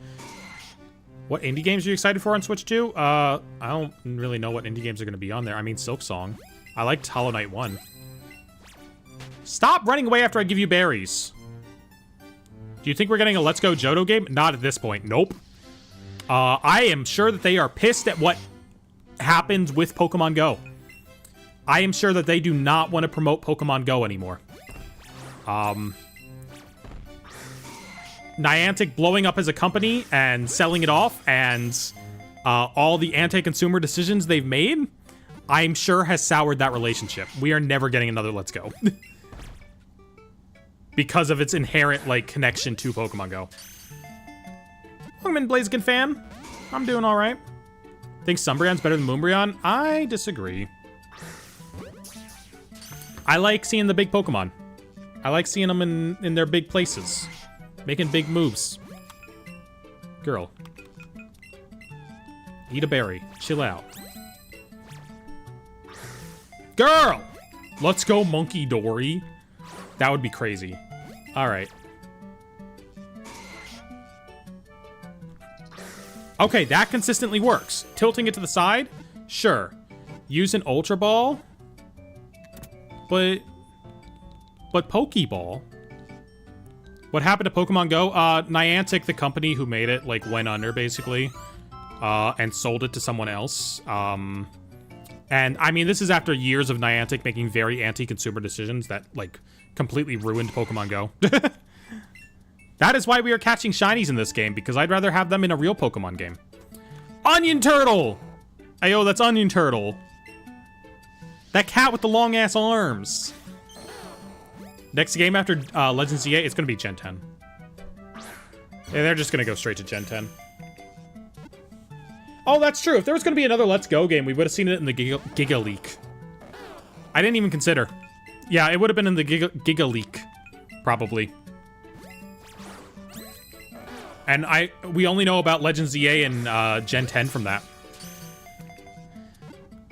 What indie games are you excited for on Switch 2? I don't really know what indie games are going to be on there. I mean, Silksong. I liked Hollow Knight 1. Stop running away after I give you berries. Do you think we're getting a Let's Go Johto game? Not at this point. Nope. I am sure that they are pissed at what happens with Pokemon Go. I am sure that they do not want to promote Pokemon Go anymore. Niantic blowing up as a company and selling it off, and all the anti-consumer decisions they've made, I'm sure has soured that relationship. We are never getting another Let's Go. Because of its inherent, like, connection to Pokemon Go. Welcome in, Blaziken fan. I'm doing all right. Think Umbreon's better than Moonbreon? I disagree. I like seeing the big Pokemon. I like seeing them in their big places. Making big moves. Girl. Eat a berry. Chill out. Girl! Let's go, Monkey Dory. That would be crazy. Alright. Okay, that consistently works. Tilting it to the side? Sure. Use an Ultra Ball? But Pokeball? What happened to Pokemon Go? Niantic, the company who made it, like, went under, basically. And sold it to someone else. And, I mean, this is after years of Niantic making very anti-consumer decisions that, like, completely ruined Pokemon Go. That is why we are catching shinies in this game, because I'd rather have them in a real Pokemon game. Onion Turtle! Ayo, that's Onion Turtle. That cat with the long-ass arms. Next game after Legends ZA, it's gonna be Gen 10. Yeah, they're just gonna go straight to Gen 10. Oh, that's true. If there was gonna be another Let's Go game, we would have seen it in the Giga Leak. I didn't even consider. Yeah, it would have been in the Giga Leak, probably. And we only know about Legends ZA and Gen 10 from that.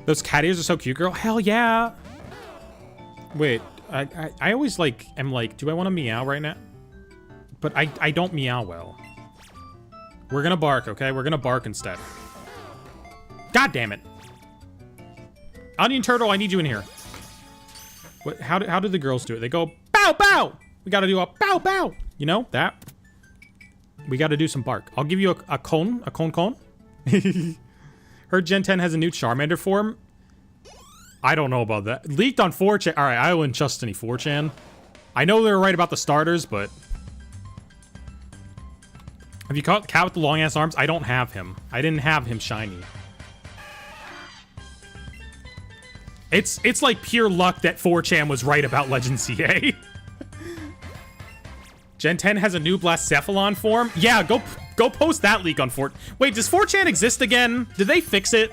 Those cat ears are so cute, girl. Hell yeah. Wait, I always am like, do I want to meow right now? But I don't meow well. We're gonna bark, okay? We're gonna bark instead. God damn it. Onion Turtle, I need you in here. What? How do the girls do it? They go, bow, bow. We gotta do a bow, bow. You know, that. We gotta do some bark. I'll give you a cone. Her Gen 10 has a new Charmander form. I don't know about that. Leaked on 4chan. All right, I wouldn't trust any 4chan. I know they were right about the starters, but... Have you caught Cat with the long-ass arms? I don't have him. I didn't have him shiny. It's like pure luck that 4chan was right about Legend CA. Gen 10 has a new Blacephalon form? Yeah, go post that leak on 4... Wait, does 4chan exist again? Did they fix it?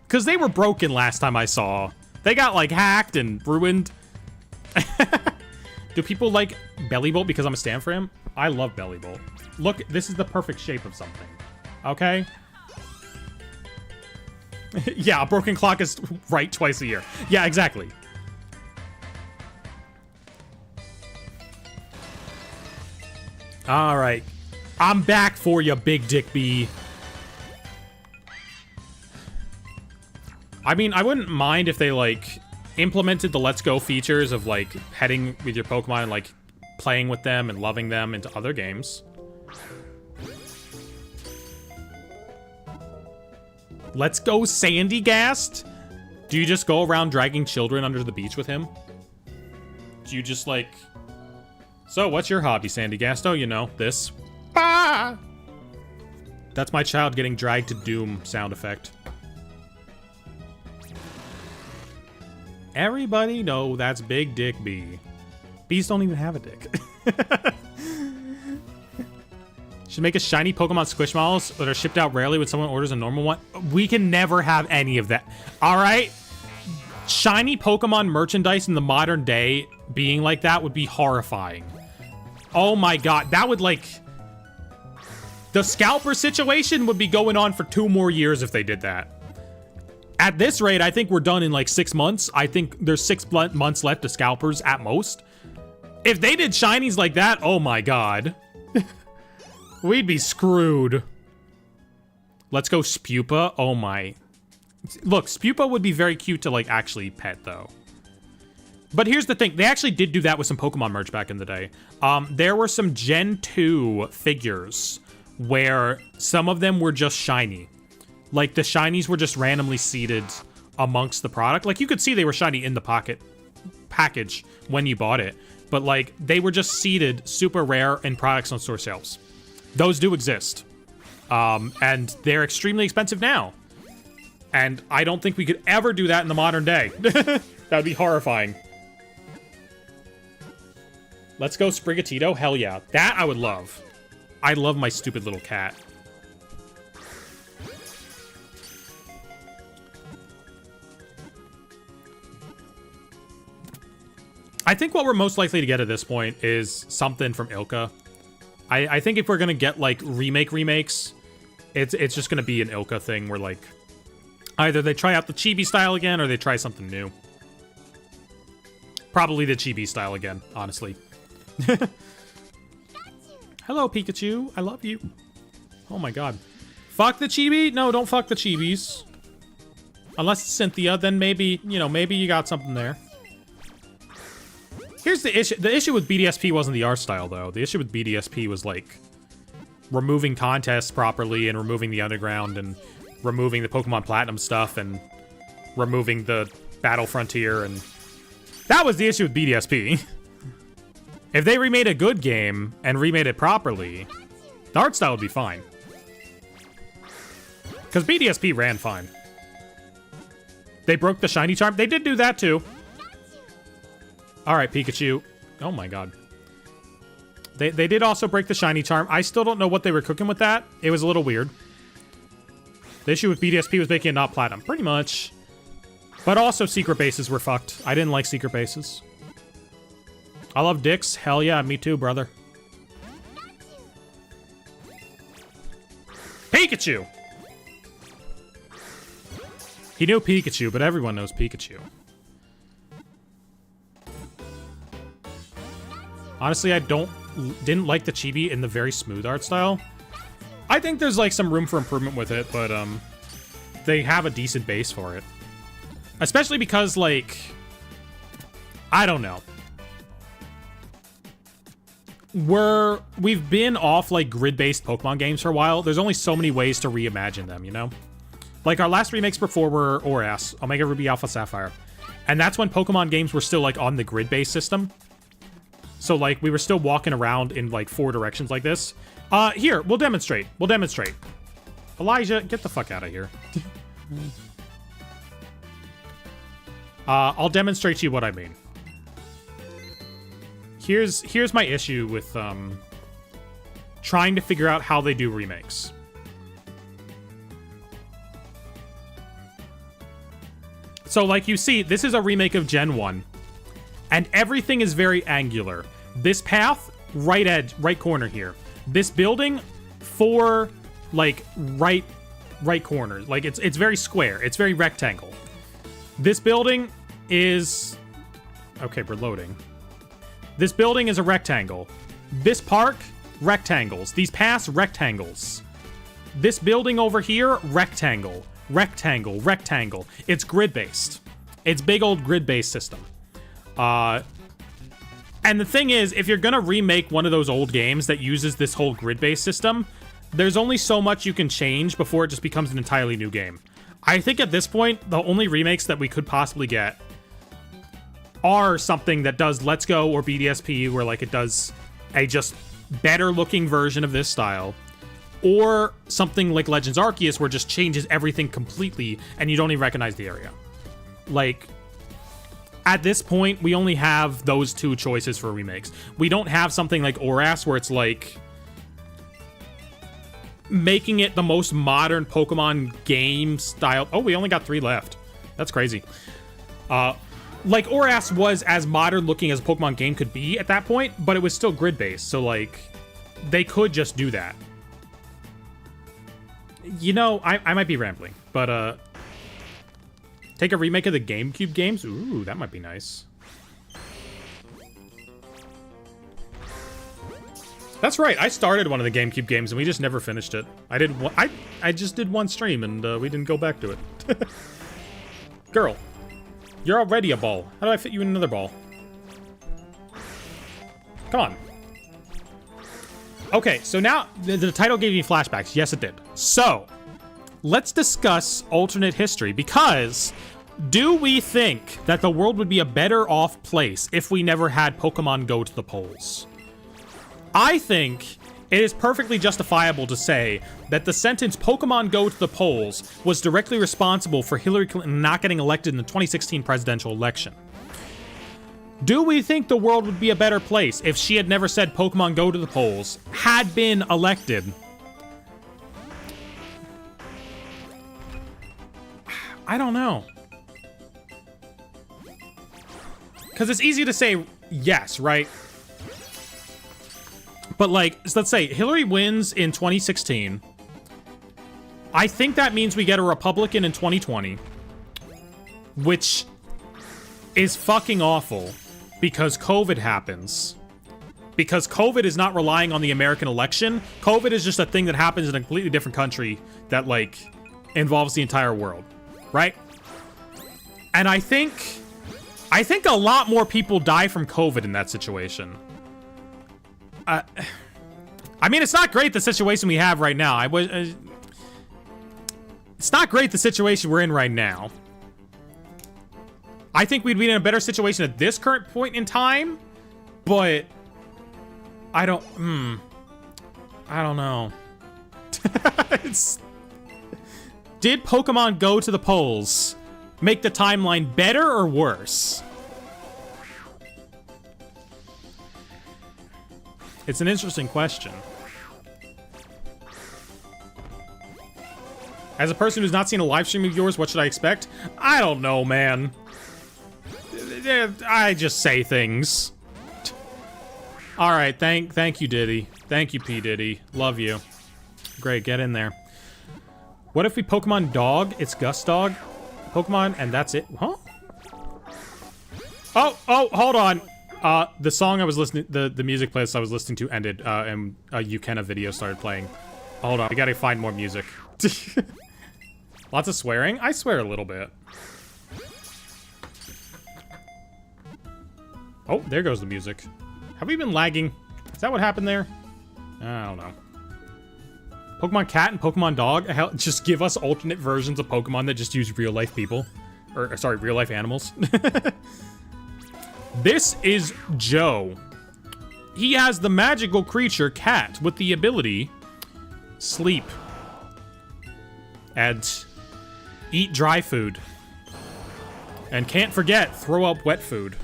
Because they were broken last time I saw. They got, like, hacked and ruined. Do people like Bellybolt because I'm a stan for him? I love Bellybolt. Look, this is the perfect shape of something. Okay? Yeah, a broken clock is right twice a year. Yeah, exactly. All right. I'm back for you, Big Dick B. I mean, I wouldn't mind if they, like, implemented the Let's Go features of, like, heading with your Pokemon and, like, playing with them and loving them into other games. Let's Go Sandygast? Do you just go around dragging children under the beach with him? Do you just, like... So, what's your hobby, Sandygast? Oh, you know, this. Ah! That's my child getting dragged to doom sound effect. Everybody know that's Big Dick B. Bees don't even have a dick. Should make a shiny Pokemon Squishmallows that are shipped out rarely when someone orders a normal one. We can never have any of that. All right? Shiny Pokemon merchandise in the modern day being like that would be horrifying. Oh my god. That would, like... The scalper situation would be going on for 2 more years if they did that. At this rate, I think we're done in, like, 6 months. I think there's 6 months left to scalpers at most. If they did shinies like that, oh my god. We'd be screwed. Let's go Spupa. Oh my. Look, Spupa would be very cute to, like, actually pet, though. But here's the thing. They actually did do that with some Pokemon merch back in the day. There were some Gen 2 figures where some of them were just shiny. Like, the shinies were just randomly seeded amongst the product. Like, you could see they were shiny in the package when you bought it. But, like, they were just seeded super rare in products on store shelves. Those do exist. And they're extremely expensive now. And I don't think we could ever do that in the modern day. That would be horrifying. Let's go Sprigatito. Hell yeah. That I would love. I love my stupid little cat. I think what we're most likely to get at this point is something from Ilka. I think if we're gonna get, like, remakes, it's just gonna be an Ilka thing where, like, either they try out the chibi style again or they try something new. Probably the chibi style again, honestly. Hello, Pikachu. I love you. Oh my god. Fuck the chibi? No, don't fuck the chibis. Unless it's Cynthia, then maybe, you know, maybe you got something there. Here's the issue. The issue with BDSP wasn't the art style, though. The issue with BDSP was, like, removing contests properly and removing the underground and removing the Pokemon Platinum stuff and removing the Battle Frontier, and that was the issue with BDSP. If they remade a good game and remade it properly, the art style would be fine. Because BDSP ran fine. They broke the shiny charm. They did do that too. All right, Pikachu. Oh my god. They did also break the shiny charm. I still don't know what they were cooking with that. It was a little weird. The issue with BDSP was making it not platinum. Pretty much. But also secret bases were fucked. I didn't like secret bases. I love dicks. Hell yeah, me too, brother. Pikachu! He knew Pikachu, but everyone knows Pikachu. Honestly, I didn't like the chibi in the very smooth art style. I think there's like some room for improvement with it, but they have a decent base for it. Especially because like, I don't know. We've been off like grid-based Pokemon games for a while. There's only so many ways to reimagine them, you know? Like our last remakes before were ORAS, Omega Ruby Alpha Sapphire. And that's when Pokemon games were still like on the grid-based system. So like we were still walking around in like 4 directions like this. Here, we'll demonstrate. We'll demonstrate. Elijah, get the fuck out of here. I'll demonstrate to you what I mean. Here's my issue with trying to figure out how they do remakes. So like you see, this is a remake of Gen 1. And everything is very angular. This path, right edge, right corner here. This building, 4 like right corners. Like it's very square. It's very rectangle. This building is okay, we're loading. This building is a rectangle. This park, rectangles. These paths, rectangles. This building over here, rectangle. Rectangle, rectangle. It's grid-based. It's big old grid-based system. And the thing is, if you're gonna remake one of those old games that uses this whole grid-based system, there's only so much you can change before it just becomes an entirely new game. I think at this point, the only remakes that we could possibly get are something that does Let's Go or BDSP, where like it does a just better looking version of this style, or something like Legends Arceus, where it just changes everything completely and you don't even recognize the area. Like, at this point, we only have those 2 choices for remakes. We don't have something like ORAS, where it's like making it the most modern Pokemon game style. Oh, we only got 3 left. That's crazy. Like, ORAS was as modern looking as a Pokemon game could be at that point, but it was still grid-based, so, like, they could just do that. You know, I might be rambling, but, take a remake of the GameCube games? Ooh, that might be nice. That's right, I started one of the GameCube games, and we just never finished it. I just did 1 stream, and, we didn't go back to it. Girl. You're already a ball. How do I fit you in another ball? Come on. Okay, so now the title gave me flashbacks. Yes, it did. So, let's discuss alternate history, because do we think that the world would be a better off place if we never had Pokemon go to the polls? I think it is perfectly justifiable to say that the sentence Pokemon go to the polls was directly responsible for Hillary Clinton not getting elected in the 2016 presidential election. Do we think the world would be a better place if she had never said Pokemon go to the polls, had been elected? I don't know. Because it's easy to say yes, right? But like, let's say Hillary wins in 2016. I think that means we get a Republican in 2020, which is fucking awful because COVID happens. Because COVID is not relying on the American election. COVID is just a thing that happens in a completely different country that like involves the entire world, right? And I think a lot more people die from COVID in that situation. I mean, it's not great the situation we have right now. It's not great the situation we're in right now. I think we'd be in a better situation at this current point in time, but I don't know. Did Pokemon Go to the polls make the timeline better or worse? It's an interesting question. As a person who's not seen a live stream of yours, what should I expect? I don't know, man. I just say things. All right, thank you, Diddy. Thank you, P. Diddy. Love you. Great, get in there. What if we Pokemon Dog? It's Gus Dog. Pokemon, and that's it. Huh? Oh, hold on. The song I was listening, the music playlist I was listening to ended, and a Ukena video started playing. Hold on, we gotta find more music. Lots of swearing? I swear a little bit. Oh, there goes the music. Have we been lagging? Is that what happened there? I don't know. Pokemon Cat and Pokemon Dog? Hell, just give us alternate versions of Pokemon that just use real-life people. Or, sorry, real-life animals. This is Joe. He has the magical creature Cat with the ability sleep and eat dry food. And can't forget, throw up wet food.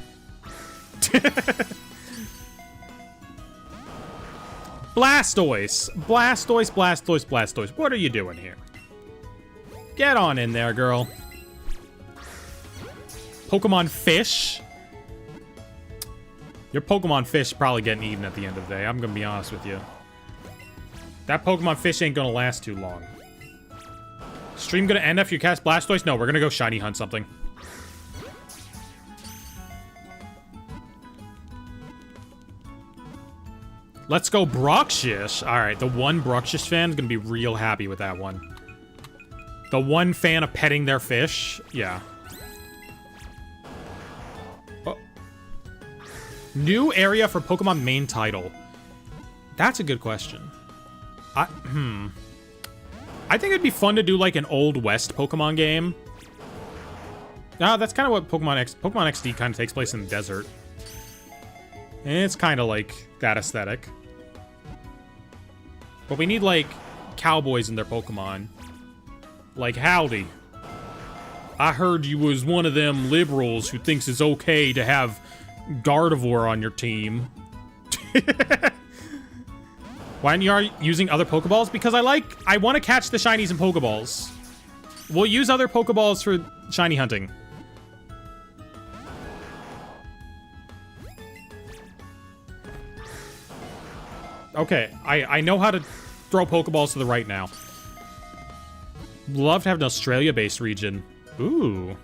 Blastoise. Blastoise, Blastoise, Blastoise. What are you doing here? Get on in there, girl. Pokemon Fish. Your Pokemon Fish probably getting eaten at the end of the day. I'm gonna be honest with you. That Pokemon Fish ain't gonna last too long. Stream gonna end after you cast Blastoise? No, we're gonna go shiny hunt something. Let's go Bruxish. Alright, the one Bruxish fan is gonna be real happy with that one. The one fan of petting their fish? Yeah. Oh. New area for Pokemon main title. That's a good question. I think it'd be fun to do like an Old West Pokemon game. That's kind of what Pokemon XD kind of takes place in the desert. And it's kind of like that aesthetic. But we need like cowboys in their Pokemon. Like, howdy. I heard you was one of them liberals who thinks it's okay to have Gardevoir on your team. Why aren't you using other Pokeballs? Because I want to catch the shinies in Pokeballs. We'll use other Pokeballs for shiny hunting. Okay, I know how to throw Pokeballs to the right now. Love to have an Australia-based region. Ooh.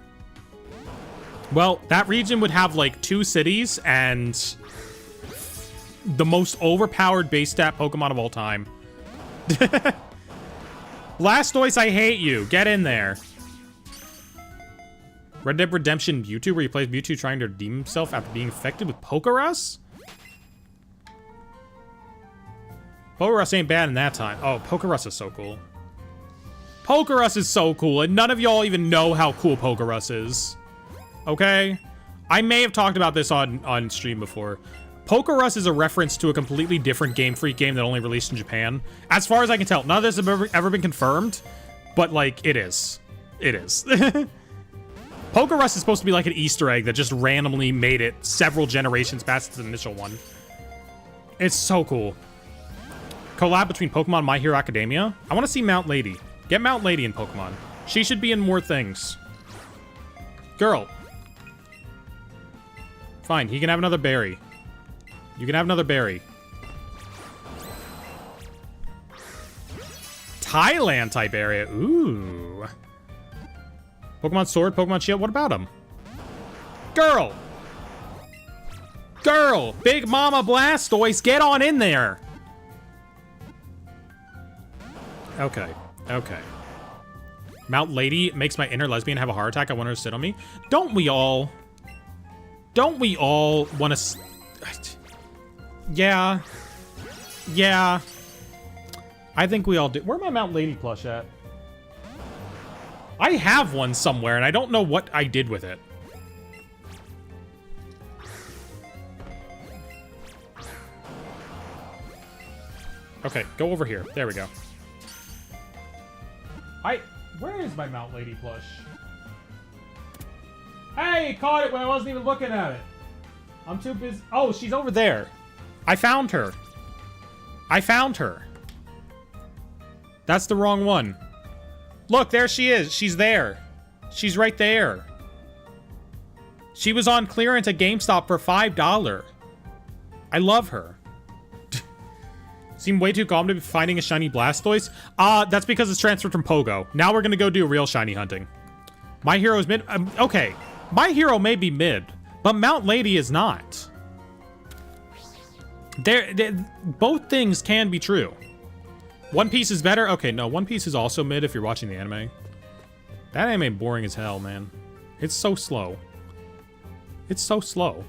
Well, that region would have like 2 cities and the most overpowered base stat Pokemon of all time. Blastoise, I hate you. Get in there. Red Dead Redemption Mewtwo, where you play Mewtwo trying to redeem himself after being infected with Pokerus? Pokerus ain't bad in that time. Oh, Pokerus is so cool. Pokerus is so cool, and none of y'all even know how cool Pokerus is. Okay? I may have talked about this on stream before. Pokerus is a reference to a completely different Game Freak game that only released in Japan. As far as I can tell, none of this has ever been confirmed, but, like, it is. It is. Pokerus is supposed to be like an Easter egg that just randomly made it several generations past its initial one. It's so cool. Collab between Pokemon and My Hero Academia? I want to see Mount Lady. Get Mount Lady in Pokemon. She should be in more things. Girl. Fine, he can have another berry. You can have another berry. Thailand type area. Ooh. Pokemon Sword, Pokemon Shield. What about him? Girl. Girl. Big Mama Blastoise. Get on in there. Okay. Okay. Mount Lady makes my inner lesbian have a heart attack. I want her to sit on me. Don't we all? Don't we all want to... Yeah. Yeah. I think we all do. Where's my Mount Lady plush at? I have one somewhere, and I don't know what I did with it. Okay, go over here. There we go. Where is my Mount Lady plush? Hey, caught it when I wasn't even looking at it. I'm too busy. Oh, she's over there. I found her. I found her. That's the wrong one. Look, there she is. She's there. She's right there. She was on clearance at GameStop for $5. I love her. Seem way too calm to be finding a shiny Blastoise. That's because it's transferred from Pogo. Now we're gonna go do real shiny hunting. My hero is mid. Okay, my hero may be mid, but Mount Lady is not. Both things can be true. One Piece is better. Okay, no, One Piece is also mid if you're watching the anime. That anime boring as hell, man. It's so slow. It's so slow.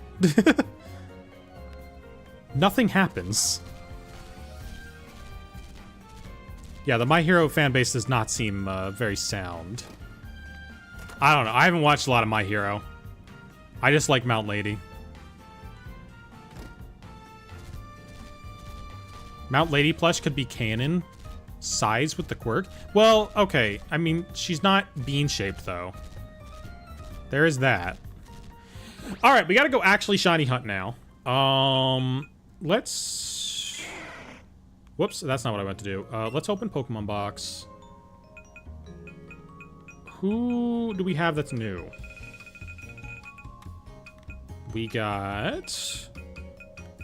Nothing happens. Yeah, the My Hero fan base does not seem very sound. I don't know. I haven't watched a lot of My Hero. I just like Mount Lady. Mount Lady plush could be canon size with the quirk. Well, okay. I mean, she's not bean-shaped, though. There is that. All right, we gotta go actually shiny hunt now. Let's... Whoops, that's not what I meant to do. Let's open Pokemon box. Who do we have that's new? We got...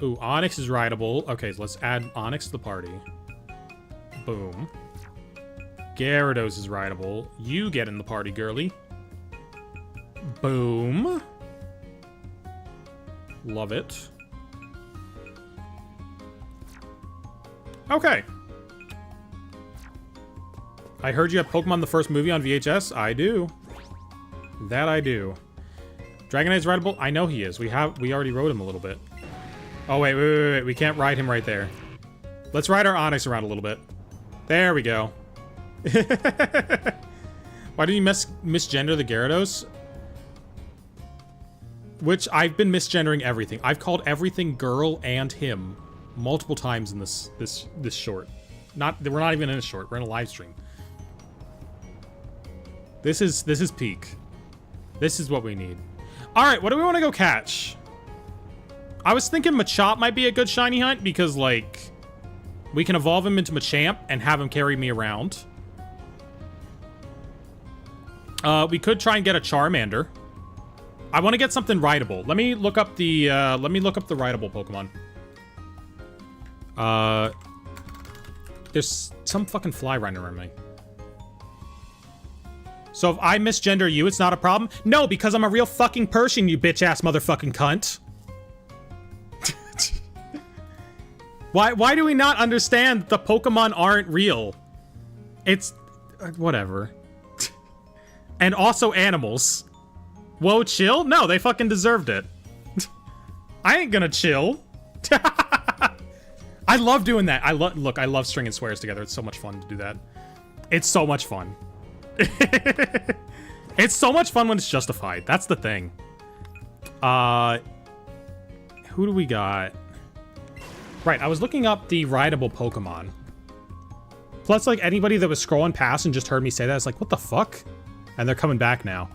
Ooh, Onix is rideable. Okay, so let's add Onix to the party. Boom. Gyarados is rideable. You get in the party, girly. Boom. Love it. Okay. I heard you have Pokemon the first movie on VHS. I do. That I do. Dragonite's rideable. I know he is. We already rode him a little bit. Oh, wait. We can't ride him right there. Let's ride our Onix around a little bit. There we go. Why did you misgender the Gyarados? Which I've been misgendering everything. I've called everything girl and him multiple times in this short. We're not even in a short. We're in a live stream. This is peak. This is what we need. All right, what do we want to go catch? I was thinking Machop might be a good shiny hunt because, like, we can evolve him into Machamp and have him carry me around. We could try and get a Charmander. I want to get something rideable. Let me look up the rideable Pokemon. There's some fucking fly running around me. So if I misgender you, it's not a problem? No, because I'm a real fucking person, you bitch-ass motherfucking cunt. Why do we not understand the Pokemon aren't real? It's... whatever. And also animals. Whoa, chill? No, they fucking deserved it. I ain't gonna chill. I love doing that. Look, I love stringing swears together. It's so much fun to do that. It's so much fun. It's so much fun when it's justified. That's the thing. Who do we got? Right, I was looking up the rideable Pokemon. Plus, like, anybody that was scrolling past and just heard me say that is like, what the fuck? And they're coming back now.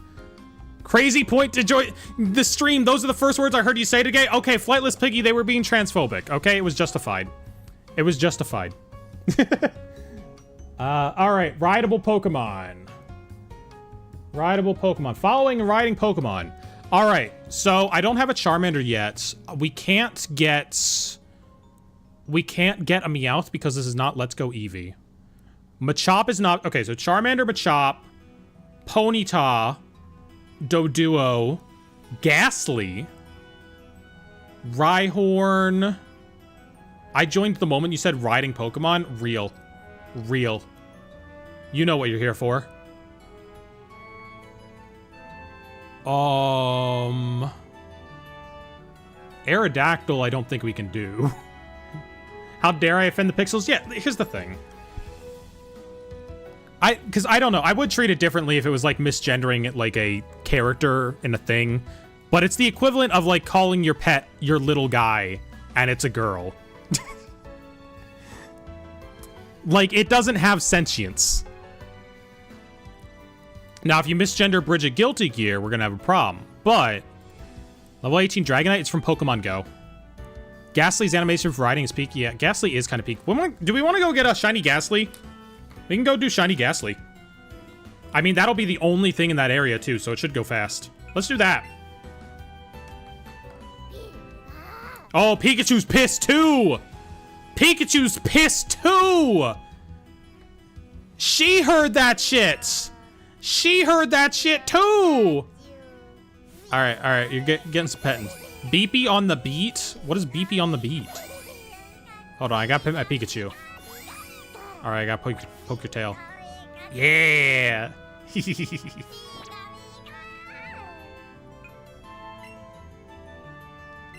Crazy point to join the stream. Those are the first words I heard you say today. Okay, Flightless Piggy, they were being transphobic. Okay, it was justified. It was justified. All right, rideable Pokemon. Rideable Pokemon. Following and riding Pokemon. All right, so I don't have a Charmander yet. We can't get a Meowth because this is not Let's Go Eevee. Machop is not... Okay, so Charmander, Machop, Ponyta, Doduo, Ghastly, Rhyhorn. I joined the moment you said riding Pokemon. Real. Real. You know what you're here for. Aerodactyl, I don't think we can do. How dare I offend the pixels? Yeah, here's the thing. Because I don't know. I would treat it differently if it was like misgendering it like a character in a thing. But it's the equivalent of like calling your pet your little guy and it's a girl. Like, it doesn't have sentience. Now, if you misgender Bridget Guilty Gear, we're going to have a problem. But level 18 Dragonite is from Pokemon Go. Ghastly's animation for riding is peak. Yeah, Ghastly is kind of peak. Do we want to go get a shiny Ghastly? We can go do shiny Ghastly. I mean, that'll be the only thing in that area, too, so it should go fast. Let's do that. Oh, Pikachu's pissed, too! Pikachu's pissed, too! She heard that shit! She heard that shit, too! Alright, you're getting some petting. Beepy on the beat? What is Beepy on the beat? Hold on, I gotta pet my Pikachu. Alright, I gotta poke your tail. Yeah!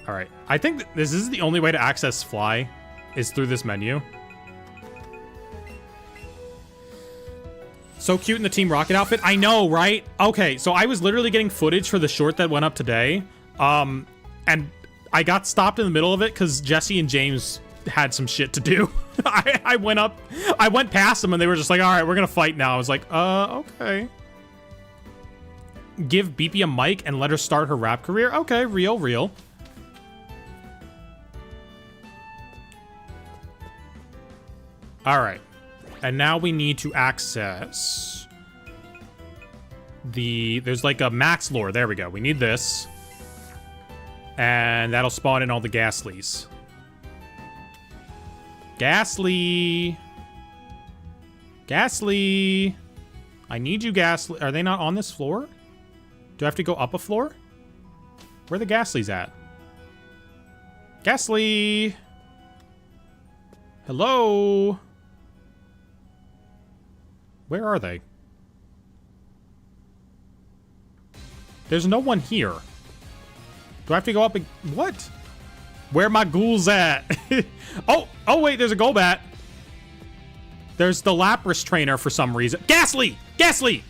Alright, I think this is the only way to access Fly, is through this menu. So cute in the Team Rocket outfit. I know, right? Okay, so I was literally getting footage for the short that went up today. And I got stopped in the middle of it because Jesse and James had some shit to do. I went past them and they were just like, all right, we're gonna fight now. I was like, okay. Give Beepy a mic and let her start her rap career? Okay, real. All right. And now we need to access there's like a max lore. There we go. We need this. And that'll spawn in all the Ghastlys. Ghastly. Ghastly. I need you, Ghastly. Are they not on this floor? Do I have to go up a floor? Where are the Ghastlys at? Ghastly. Hello. Where are they? There's no one here. Do I have to go up and... What? Where my ghouls at? oh, wait, there's a Golbat. There's the Lapras trainer for some reason. Ghastly! Ghastly!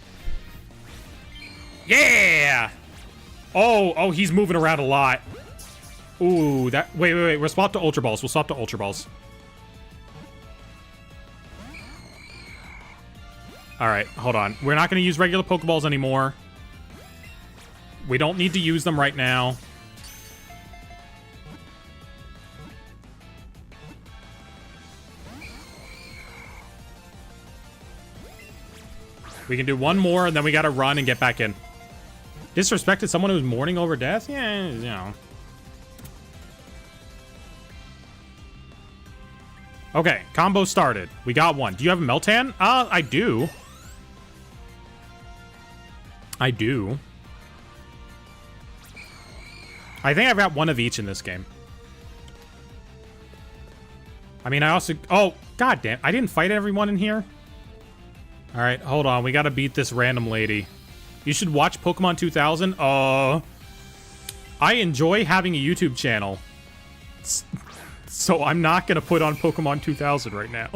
Yeah! Oh, he's moving around a lot. Ooh, that... Wait. We'll swap to Ultra Balls. Alright, hold on. We're not going to use regular Pokeballs anymore. We don't need to use them right now. We can do one more, and then we gotta run and get back in. Disrespected someone who's mourning over death? Yeah, you know. Okay, combo started. We got one. Do you have a Meltan? I do. I think I've got one of each in this game. I mean, I also... Oh, goddamn. I didn't fight everyone in here. All right, hold on. We got to beat this random lady. You should watch Pokemon 2000. I enjoy having a YouTube channel. So I'm not going to put on Pokemon 2000 right now.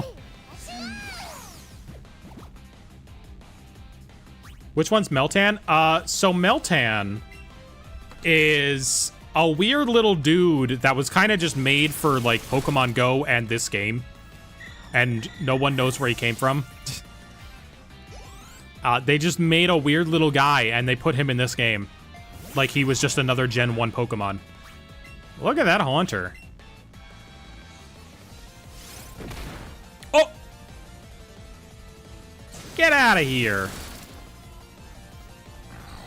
Which one's Meltan? So Meltan is a weird little dude that was kind of just made for, like, Pokemon Go and this game. And no one knows where he came from. They just made a weird little guy and they put him in this game. Like he was just another Gen 1 Pokemon. Look at that Haunter. Oh! Get out of here.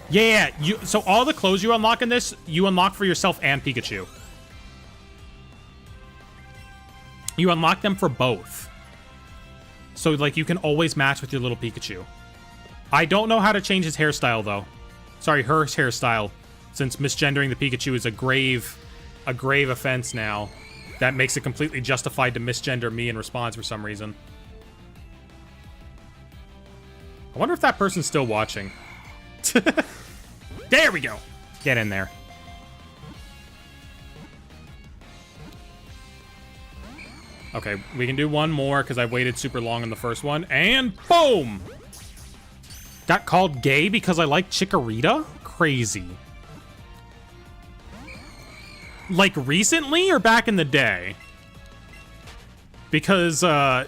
Yeah, so all the clothes you unlock in this, you unlock for yourself and Pikachu. You unlock them for both. So, like, you can always match with your little Pikachu. I don't know how to change his hairstyle, though. Sorry, her hairstyle. Since misgendering the Pikachu is a grave offense now. That makes it completely justified to misgender me in response for some reason. I wonder if that person's still watching. There we go. Get in there. Okay, we can do one more because I waited super long on the first one. And boom! Got called gay because I like Chikorita? Crazy. Like recently or back in the day? Because, Oh,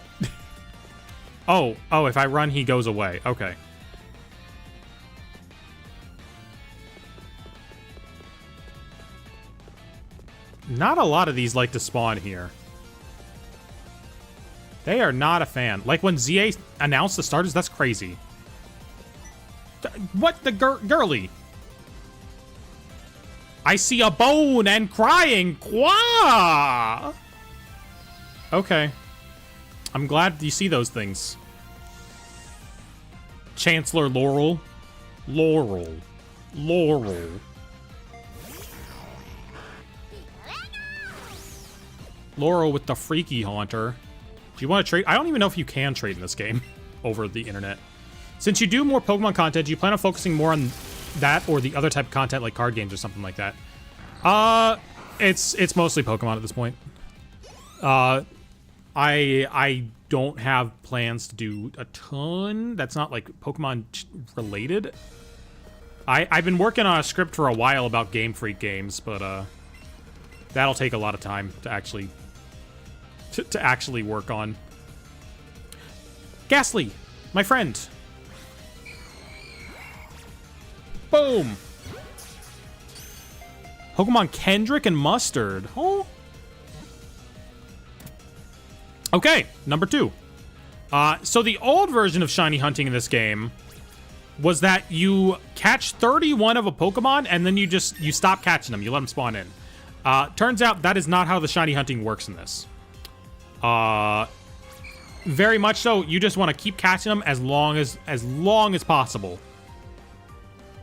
if I run, he goes away. Okay. Not a lot of these like to spawn here. They are not a fan. Like when ZA announced the starters, that's crazy. What the girly? I see a bone and crying. Qua! Okay. I'm glad you see those things. Chancellor Laurel. Laurel. Laurel with the freaky haunter. Do you want to trade? I don't even know if you can trade in this game over the internet. Since you do more Pokemon content, do you plan on focusing more on that or the other type of content like card games or something like that? It's mostly Pokemon at this point. I don't have plans to do a ton that's not like Pokemon related. I've been working on a script for a while about Game Freak games, but that'll take a lot of time to actually work on. Ghastly, my friend. Boom. Pokemon Kendrick and Mustard. Oh. Okay, number 2. So the old version of shiny hunting in this game was that you catch 31 of a Pokemon and then you stop catching them. You let them spawn in. Turns out that is not how the shiny hunting works in this. Very much so. You just want to keep catching them as long as possible.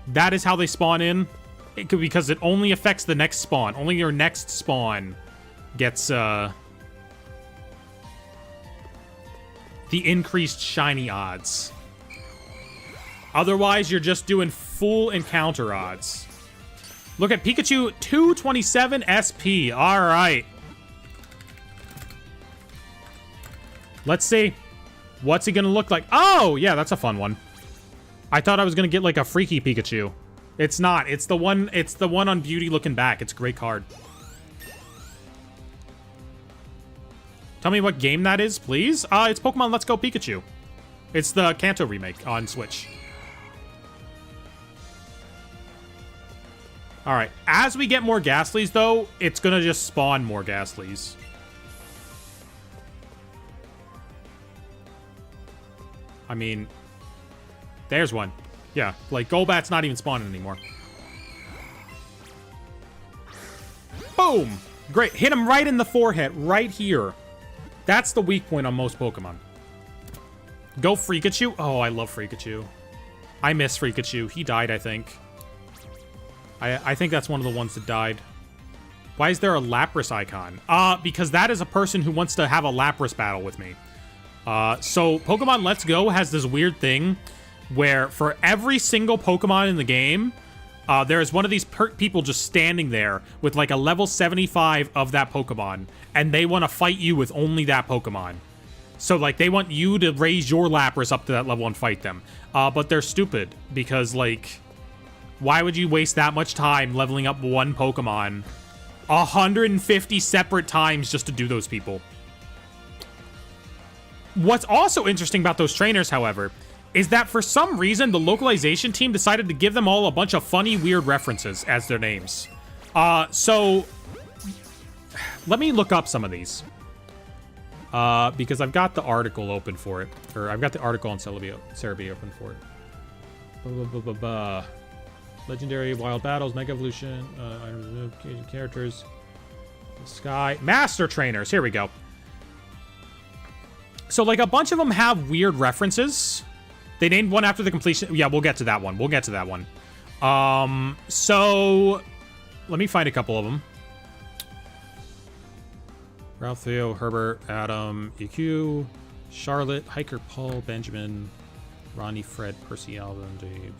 That is how they spawn in. Because it only affects the next spawn. Only your next spawn gets the increased shiny odds. Otherwise, you're just doing full encounter odds. Look at Pikachu, 227 SP. All right. Let's see. What's he gonna look like? Oh, yeah, that's a fun one. I thought I was gonna get like a freaky Pikachu. It's not. It's the one on Beauty looking back. It's a great card. Tell me what game that is, please. It's Pokemon Let's Go Pikachu. It's the Kanto remake on Switch. All right. As we get more Ghastlies, though, it's gonna just spawn more Ghastlies. I mean, there's one. Yeah, like Golbat's not even spawning anymore. Boom! Great. Hit him right in the forehead, right here. That's the weak point on most Pokemon. Go Freakachu. Oh, I love Freakachu. I miss Freakachu. He died, I think. I think that's one of the ones that died. Why is there a Lapras icon? Because that is a person who wants to have a Lapras battle with me. So Pokemon Let's Go has this weird thing where for every single Pokemon in the game, there is one of these people just standing there with like a level 75 of that Pokemon, and they want to fight you with only that Pokemon. So like they want you to raise your Lapras up to that level and fight them. But they're stupid because like, why would you waste that much time leveling up one Pokemon 150 separate times just to do those people? What's also interesting about those trainers, however, is that for some reason, the localization team decided to give them all a bunch of funny, weird references as their names. So let me look up some of these. Because I've got the article open for it. Or I've got the article on Cerebi open for it. Legendary Wild Battles, Mega Evolution, characters, Sky, Master Trainers. Here we go. So, like, a bunch of them have weird references. They named one after the completion. Yeah, we'll get to that one. We'll get to that one. So, let me find a couple of them. Ralph, Theo, Herbert, Adam, EQ, Charlotte, Hiker, Paul, Benjamin, Ronnie, Fred, Percy, Alvin, Dave,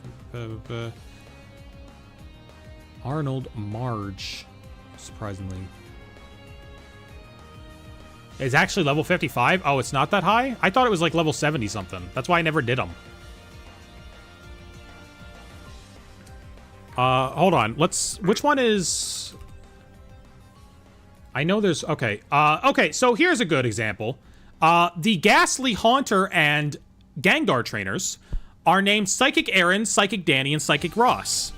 Arnold, Marge, surprisingly. It's actually level 55? Oh, it's not that high? I thought it was like level 70 something. That's why I never did them. Hold on. Which one is... I know there's... Okay. Okay, so here's a good example. The Ghastly Haunter and Gengar trainers are named Psychic Aaron, Psychic Danny, and Psychic Ross.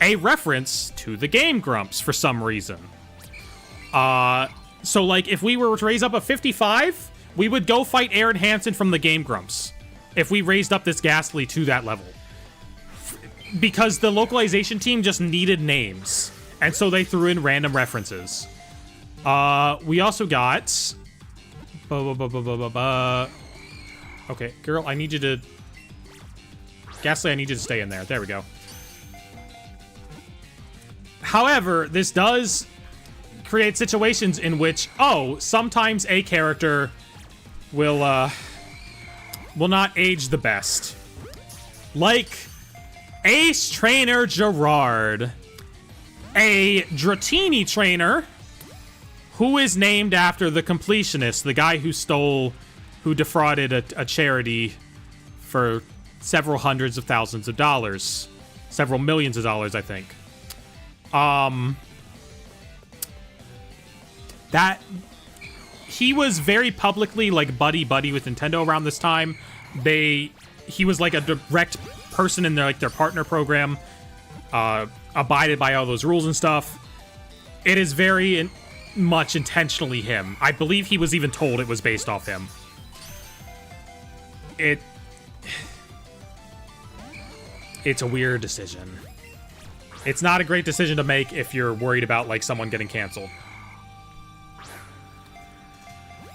A reference to the Game Grumps for some reason. So, like, if we were to raise up a 55, we would go fight Aaron Hansen from the Game Grumps. If we raised up this Ghastly to that level. Because the localization team just needed names. And so they threw in random references. We also got... Okay, girl, I need you to... Ghastly, I need you to stay in there. There we go. However, this does create situations in which, sometimes a character will not age the best. Like Ace Trainer Gerard, a Dratini trainer who is named after the completionist, the guy who defrauded a charity for several hundreds of thousands of dollars, several millions of dollars, I think. That he was very publicly like buddy with Nintendo around this time. He was like a direct person in their partner program, abided by all those rules and stuff. It is very much intentionally him. I believe he was even told it was based off him. It's a weird decision. It's not a great decision to make if you're worried about like someone getting canceled.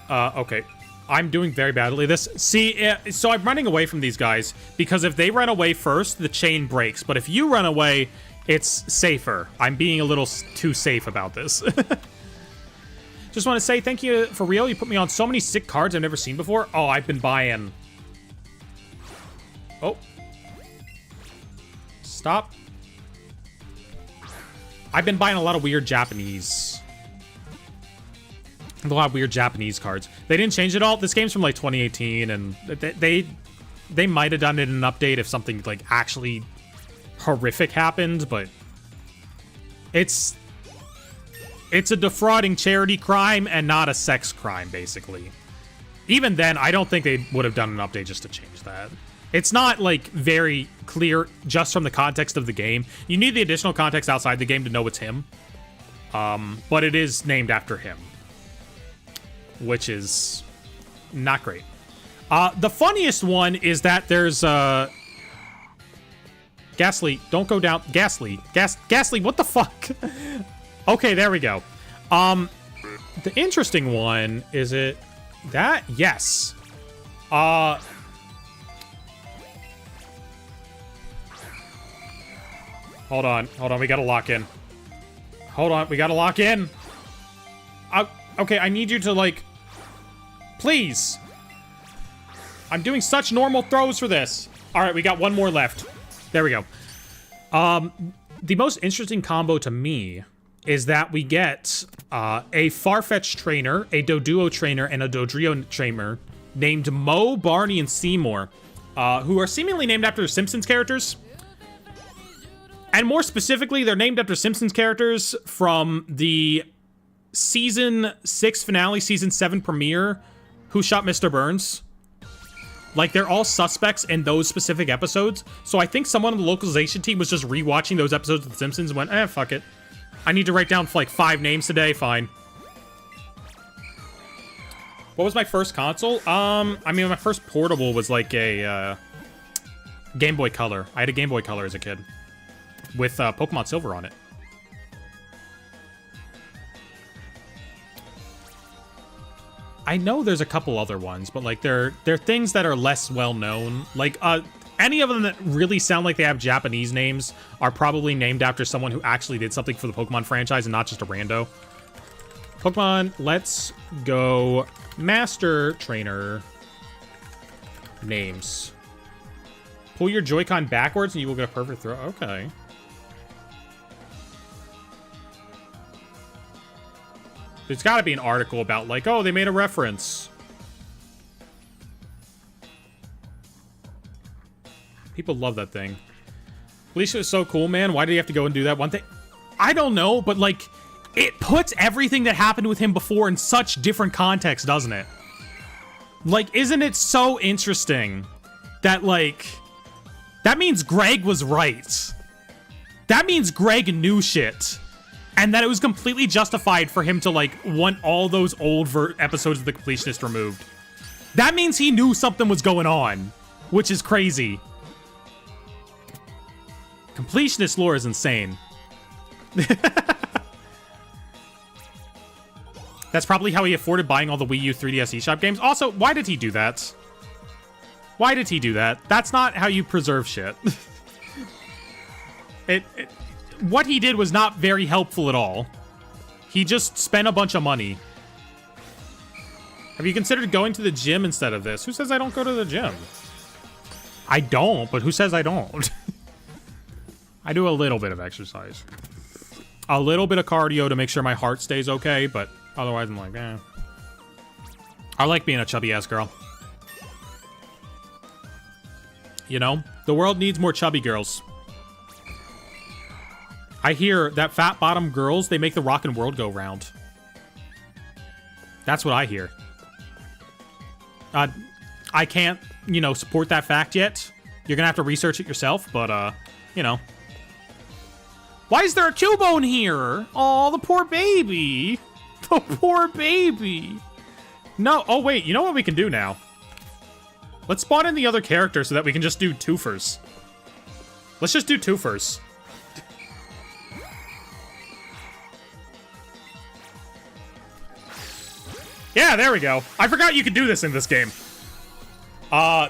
Okay. I'm doing very badly this. See, so I'm running away from these guys because if they run away first, the chain breaks. But if you run away, it's safer. I'm being a little too safe about this. Just want to say thank you for real. You put me on so many sick cards I've never seen before. Oh, I've been buying... Oh. Stop. I've been buying a lot of weird Japanese... A lot of weird Japanese cards. They didn't change it all. This game's from like 2018, and they might have done it in an update if something like actually horrific happened, but it's a defrauding charity crime and not a sex crime, basically. Even then, I don't think they would have done an update just to change that. It's not like very clear just from the context of the game. You need the additional context outside the game to know it's him. But it is named after him, which is not great. The funniest one is that there's Ghastly, don't go down. Ghastly, what the fuck? Okay, there we go. The interesting one, is it that? Yes. Hold on, we gotta lock in. We gotta lock in. Okay, I need you to, like... Please! I'm doing such normal throws for this. Alright, we got one more left. There we go. The most interesting combo to me is that we get a Farfetch trainer, a Doduo trainer, and a Dodrio trainer named Mo, Barney, and Seymour, who are seemingly named after Simpsons characters. And more specifically, they're named after Simpsons characters from the Season 6 finale, Season 7 premiere, Who Shot Mr. Burns. Like, they're all suspects in those specific episodes. So I think someone on the localization team was just rewatching those episodes of The Simpsons and went, fuck it. I need to write down, like, 5 names today. Fine. What was my first console? I mean, my first portable was, like, a, Game Boy Color. I had a Game Boy Color as a kid. With, Pokemon Silver on it. I know there's a couple other ones, but like they're things that are less well known. Like any of them that really sound like they have Japanese names are probably named after someone who actually did something for the Pokemon franchise and not just a rando. Pokemon, let's go Master Trainer names. Pull your Joy-Con backwards and you will get a perfect throw. Okay. There's got to be an article about, like, oh, they made a reference. People love that thing. Alicia is so cool, man. Why did he have to go and do that one thing? I don't know, but, like, it puts everything that happened with him before in such different context, doesn't it? Like, isn't it so interesting that, like, that means Greg was right. That means Greg knew shit. And that it was completely justified for him to, like, want all those old episodes of The Completionist removed. That means he knew something was going on, which is crazy. Completionist lore is insane. That's probably how he afforded buying all the Wii U 3DS eShop games. Also, why did he do that? Why did he do that? That's not how you preserve shit. What he did was not very helpful at all. He just spent a bunch of money. Have you considered going to the gym instead of this? Who says I don't go to the gym? I don't, but who says I don't? I do a little bit of exercise. A little bit of cardio to make sure my heart stays okay, but otherwise I'm like, eh. I like being a chubby-ass girl. You know? The world needs more chubby girls. I hear that fat bottom girls, they make the rockin' world go round. That's what I hear. I can't, you know, support that fact yet. You're gonna have to research it yourself, but, you know. Why is there a Cubone here? Oh, the poor baby. The poor baby. No, oh wait, you know what we can do now? Let's spawn in the other character so that we can just do twofers. Let's just do twofers. Yeah, there we go. I forgot you could do this in this game.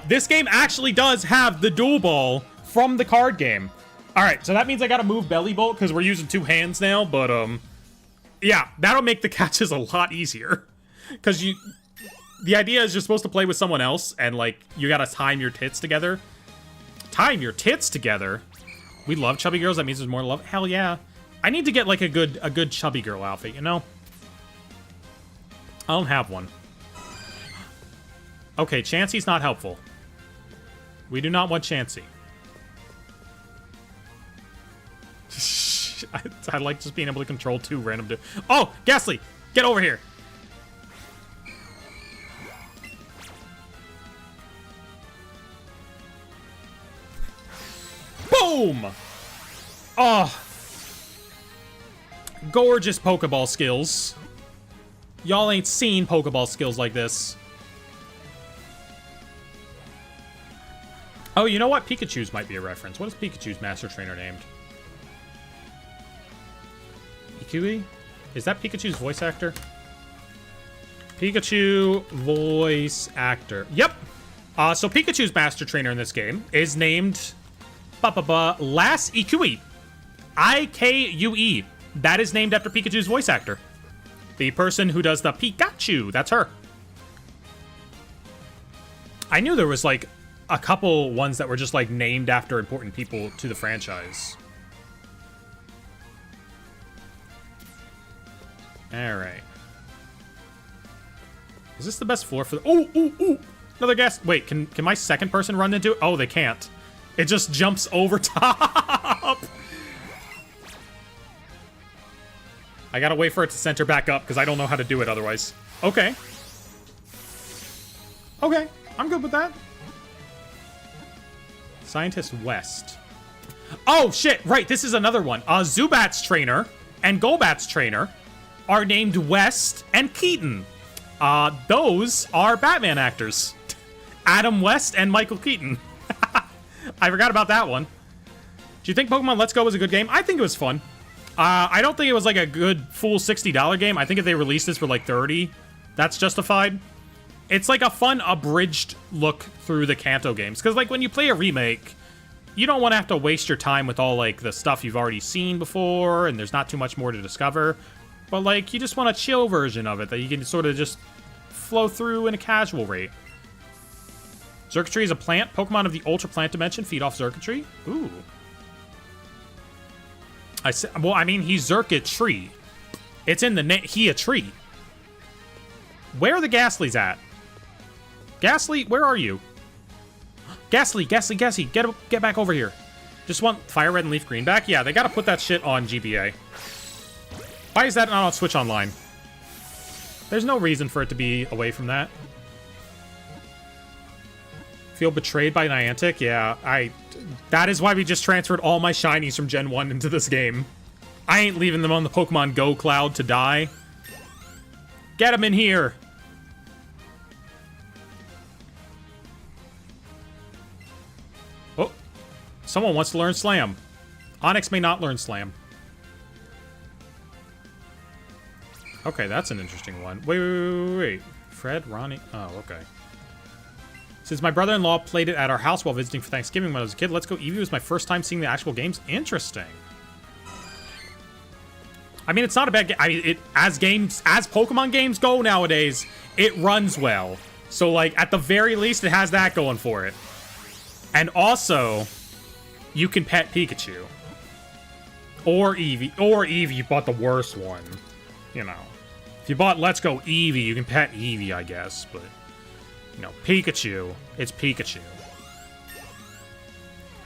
This game actually does have the dual ball from the card game. Alright, so that means I gotta move Belly Bolt because we're using two hands now, but, yeah, that'll make the catches a lot easier. Because the idea is you're supposed to play with someone else, and, like, you gotta time your tits together. Time your tits together? We love chubby girls, that means there's more love? Hell yeah. I need to get, like, a good chubby girl outfit, you know? I don't have one. Okay, Chansey's not helpful. We do not want Chansey. I like just being able to control two random... Oh! Ghastly! Get over here! Boom! Oh! Gorgeous Pokeball skills. Y'all ain't seen Pokeball skills like this. Oh, you know what? Pikachu's might be a reference. What is Pikachu's Master Trainer named? Ikui? Is that Pikachu's voice actor? Pikachu voice actor. Yep. So Pikachu's Master Trainer in this game is named Las Ikui. I-K-U-E. That is named after Pikachu's voice actor. The person who does the Pikachu. That's her. I knew there was, like, a couple ones that were just, like, named after important people to the franchise. Alright. Is this the best floor for the... Oh, ooh, ooh! Another gas... Wait, can my second person run into it? Oh, they can't. It just jumps over top! I gotta wait for it to center back up, because I don't know how to do it otherwise. Okay. Okay, I'm good with that. Scientist West. Oh, shit! Right, this is another one. Zubat's trainer and Golbat's trainer are named West and Keaton. Those are Batman actors. Adam West and Michael Keaton. I forgot about that one. Do you think Pokemon Let's Go was a good game? I think it was fun. I don't think it was like a good full $60 game. I think if they released this for like $30, that's justified. It's like a fun abridged look through the Kanto games. Because like when you play a remake, you don't want to have to waste your time with all like the stuff you've already seen before, and there's not too much more to discover. But like you just want a chill version of it that you can sort of just flow through in a casual rate. Xurkitree is a plant. Pokemon of the Ultra Plant Dimension feed off Xurkitree. Ooh. Well, I mean, he's Xurkitree. It's in the name. He a tree. Where are the Ghastlies at? Ghastly, where are you? Ghastly, Ghastly, Ghastly, get back over here. Just want Fire Red and Leaf Green back? Yeah, they gotta put that shit on GBA. Why is that not on Switch Online? There's no reason for it to be away from that. Feel betrayed by Niantic? Yeah, that is why we just transferred all my shinies from Gen 1 into this game. I ain't leaving them on the Pokemon Go cloud to die. Get them in here. Oh, someone wants to learn Slam. Onyx may not learn Slam. Okay, that's an interesting one. Wait. Fred, Ronnie. Oh, okay. Since my brother-in-law played it at our house while visiting for Thanksgiving when I was a kid, Let's Go Eevee was my first time seeing the actual games. Interesting. I mean, it's not a bad game. I mean, as Pokemon games go nowadays, it runs well. So, like, at the very least, it has that going for it. And also, you can pet Pikachu. Or Eevee. Or Eevee, you bought the worst one. You know. If you bought Let's Go Eevee, you can pet Eevee, I guess. But, you know, Pikachu. It's Pikachu.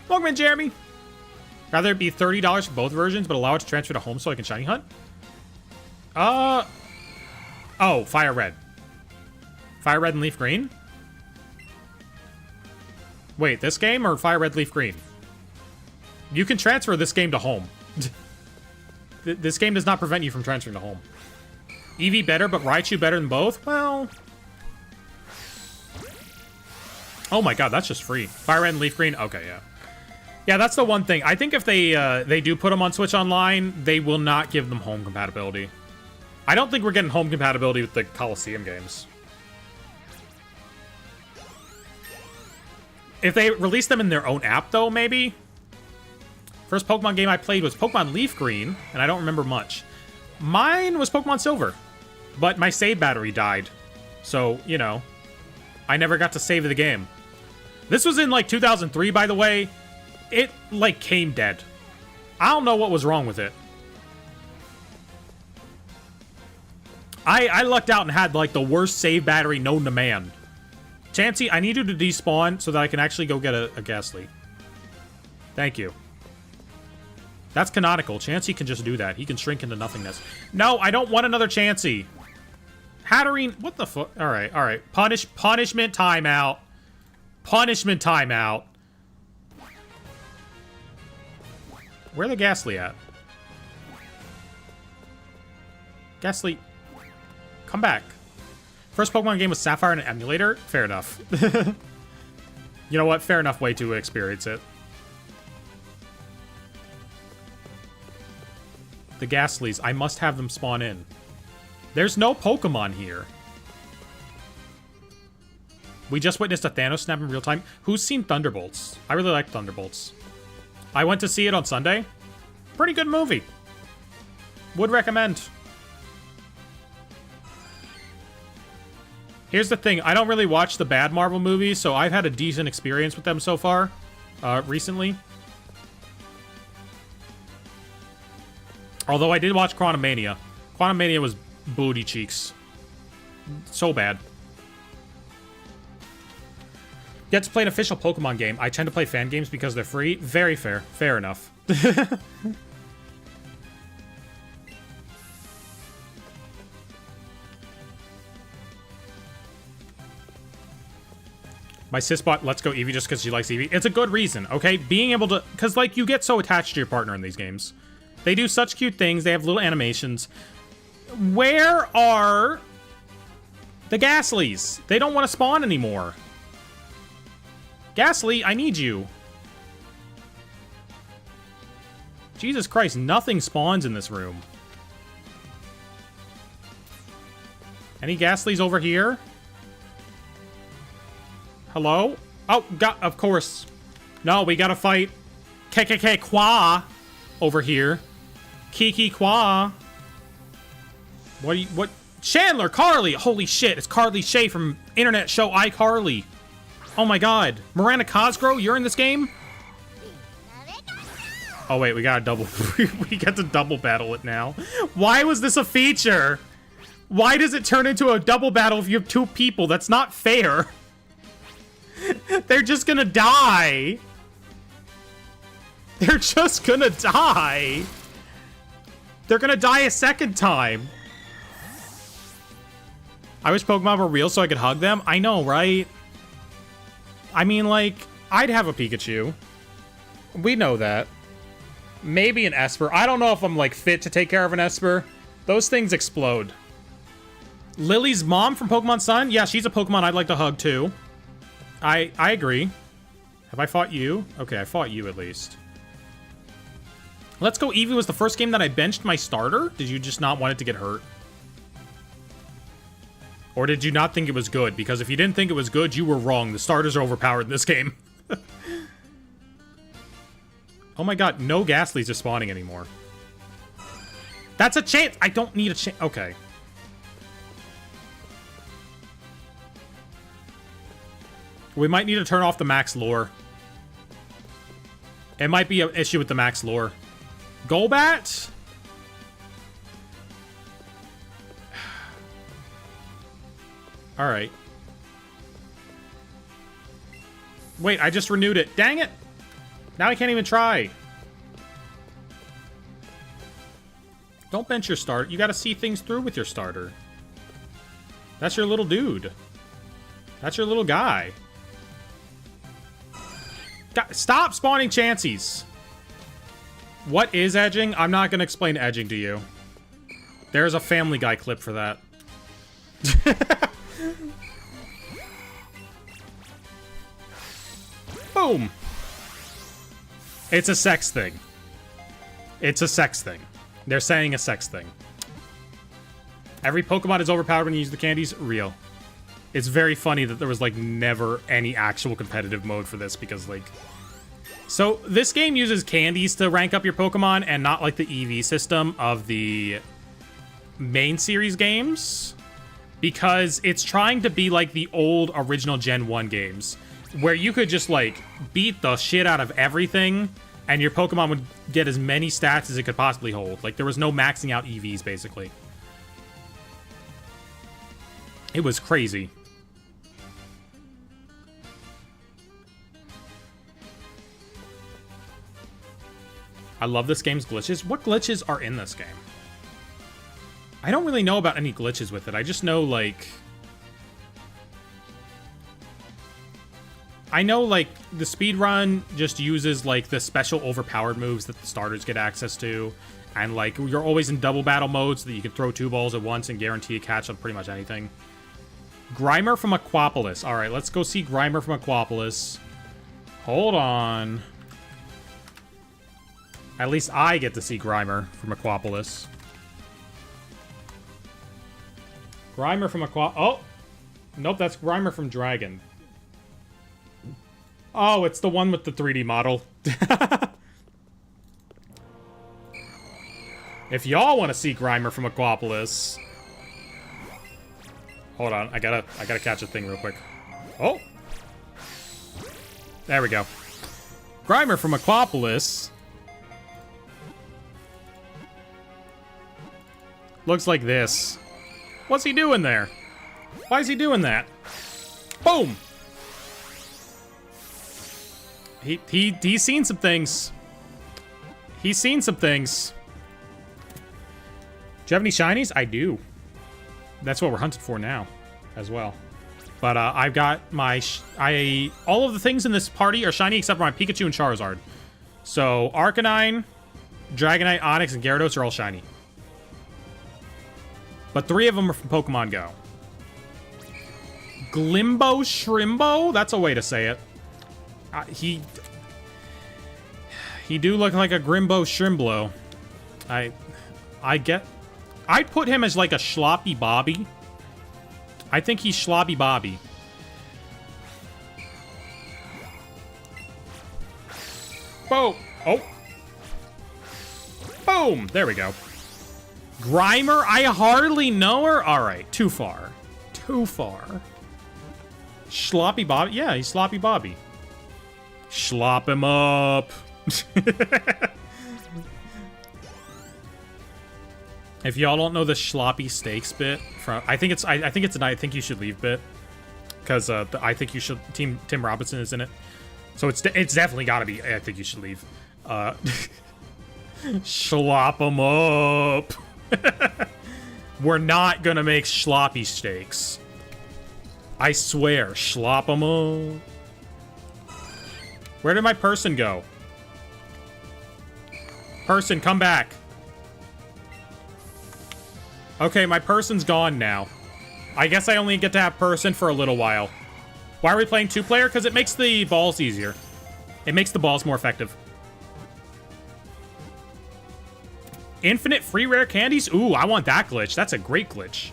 Welcome in, Jeremy. Rather it be $30 for both versions, but allow it to transfer to home so I can shiny hunt? Oh, Fire Red. Fire Red and Leaf Green? Wait, this game or Fire Red, Leaf Green? You can transfer this game to home. This game does not prevent you from transferring to home. Eevee better, but Raichu better than both? Well... Oh my god, that's just free. Fire Red and Leaf Green? Okay, yeah. Yeah, that's the one thing. I think if they do put them on Switch Online, they will not give them home compatibility. I don't think we're getting home compatibility with the Coliseum games. If they release them in their own app, though, maybe? First Pokemon game I played was Pokemon Leaf Green, and I don't remember much. Mine was Pokemon Silver, but my save battery died. So, you know, I never got to save the game. This was in, like, 2003, by the way. It, like, came dead. I don't know what was wrong with it. I lucked out and had, like, the worst save battery known to man. Chansey, I need you to despawn so that I can actually go get a Ghastly. Thank you. That's canonical. Chansey can just do that. He can shrink into nothingness. No, I don't want another Chansey. Hatterene, what the fuck? Alright, alright. Punishment timeout. Punishment timeout. Where the Ghastly at? Ghastly, come back. First Pokemon game was Sapphire and an emulator? Fair enough. You know what? Fair enough way to experience it. The Ghastlys, I must have them spawn in. There's no Pokemon here. We just witnessed a Thanos snap in real time. Who's seen Thunderbolts? I really like Thunderbolts. I went to see it on Sunday. Pretty good movie. Would recommend. Here's the thing. I don't really watch the bad Marvel movies, so I've had a decent experience with them so far, recently. Although I did watch Quantumania. Quantumania was booty cheeks. So bad. Get to play an official Pokemon game. I tend to play fan games because they're free. Very fair. Fair enough. My sis bought Let's Go Eevee just because she likes Eevee. It's a good reason, okay? Being able to... Because, like, you get so attached to your partner in these games. They do such cute things. They have little animations. Where are the Ghastlys? They don't want to spawn anymore. Ghastly, I need you. Jesus Christ, nothing spawns in this room. Any Ghastlys over here? Hello? Oh, God, of course. No, we gotta fight KKK Qua over here. Kiki Qua. What? Chandler, Carly. Holy shit, it's Carly Shay from internet show iCarly. Oh my god. Miranda Cosgrove, you're in this game? Oh wait, we got a double. We get to double battle it now. Why was this a feature? Why does it turn into a double battle if you have two people? That's not fair. They're just gonna die. They're just gonna die. They're gonna die a second time. I wish Pokemon were real so I could hug them. I know, right? I mean, like, I'd have a Pikachu. We know that. Maybe an Esper. I don't know if I'm, like, fit to take care of an Esper. Those things explode. Lily's mom from Pokemon Sun? Yeah, she's a Pokemon I'd like to hug, too. I agree. Have I fought you? Okay, I fought you, at least. Let's Go Eevee was the first game that I benched my starter? Did you just not want it to get hurt? Or did you not think it was good? Because if you didn't think it was good, you were wrong. The starters are overpowered in this game. Oh my god, no Ghastlies are spawning anymore. That's a chance! I don't need a chance. Okay. We might need to turn off the max lore. It might be an issue with the max lore. Golbat? Alright. Wait, I just renewed it. Dang it! Now I can't even try. Don't bench your start. You gotta see things through with your starter. That's your little dude. That's your little guy. Stop spawning Chanseys. What is edging? I'm not gonna explain edging to you. There's a Family Guy clip for that. Boom. It's a sex thing. It's a sex thing. They're saying a sex thing. Every Pokemon is overpowered when you use the candies. Real. It's very funny that there was, like, never any actual competitive mode for this because, like... So, this game uses candies to rank up your Pokemon and not, like, the EV system of the main series games. Because it's trying to be like the old original Gen 1 games. Where you could just, like, beat the shit out of everything and your Pokemon would get as many stats as it could possibly hold. Like, there was no maxing out EVs, basically. It was crazy. I love this game's glitches. What glitches are in this game? I don't really know about any glitches with it. I just know, like... I know, like, the speedrun just uses, like, the special overpowered moves that the starters get access to. And, like, you're always in double battle mode so that you can throw 2 balls at once and guarantee a catch on pretty much anything. Grimer from Aquapolis. Alright, let's go see Grimer from Aquapolis. Hold on. At least I get to see Grimer from Aquapolis. Grimer from Oh! Nope, that's Grimer from Dragon. Oh, it's the one with the 3D model. If y'all want to see Grimer from Aquapolis... Hold on, I gotta catch a thing real quick. Oh! There we go. Grimer from Aquapolis... looks like this. What's he doing there? Why is he doing that? Boom! He's seen some things. He's seen some things. Do you have any shinies? I do. That's what we're hunting for now, as well. But I've got my... all of the things in this party are shiny except for my Pikachu and Charizard. So, Arcanine, Dragonite, Onix, and Gyarados are all shiny. But 3 of them are from Pokemon Go. Glimbo Shrimbo? That's a way to say it. He do look like a Grimbo Shrimblo. I'd put him as like a Schloppy Bobby. I think he's Sloppy Bobby. Boom! Oh! Boom! There we go. Grimer? I hardly know her? Alright, too far. Too far. Sloppy Bobby? Yeah, he's Sloppy Bobby. Slop him up. If y'all don't know the sloppy steaks bit from, I think it's an I think you should leave bit, because I think you should Tim Robinson is in it, so it's definitely got to be I think you should leave. Slop him up. We're not gonna make sloppy steaks. I swear, slop him up. Where did my person go? Person, come back. Okay, my person's gone now. I guess I only get to have person for a little while. Why are we playing 2-player? Because it makes the balls easier. It makes the balls more effective. Infinite free rare candies? Ooh, I want that glitch. That's a great glitch.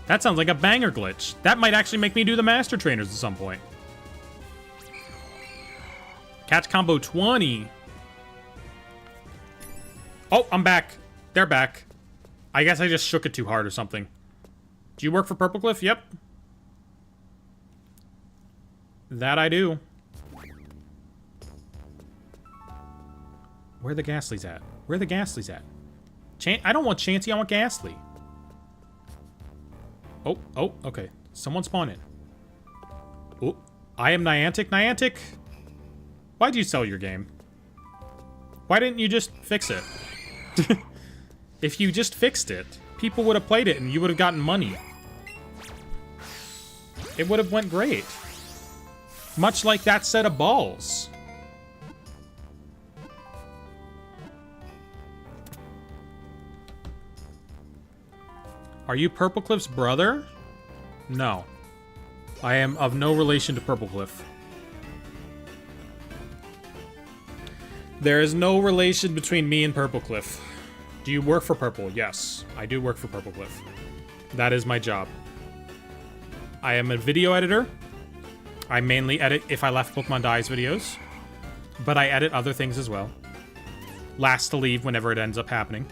That sounds like a banger glitch. That might actually make me do the Master Trainers at some point. Catch combo 20. Oh, I'm back. They're back. I guess I just shook it too hard or something. Do you work for Purple Cliff? Yep. That I do. Where are the Ghastlies at? Where are the Ghastlies at? I don't want Chansey, I want Ghastly. Oh, okay. Someone spawn in. Oh, I am Niantic. Niantic, why'd you sell your game? Why didn't you just fix it? If you just fixed it, people would have played it and you would have gotten money. It would have went great. Much like that set of balls. Are you Purple Cliff's brother? No. I am of no relation to Purple Cliff. There is no relation between me and Purple Cliff. Do you work for Purple? Yes, I do work for Purple Cliff. That is my job. I am a video editor. I mainly edit If I Left Pokemon Dies videos. But I edit other things as well. Last to leave whenever it ends up happening.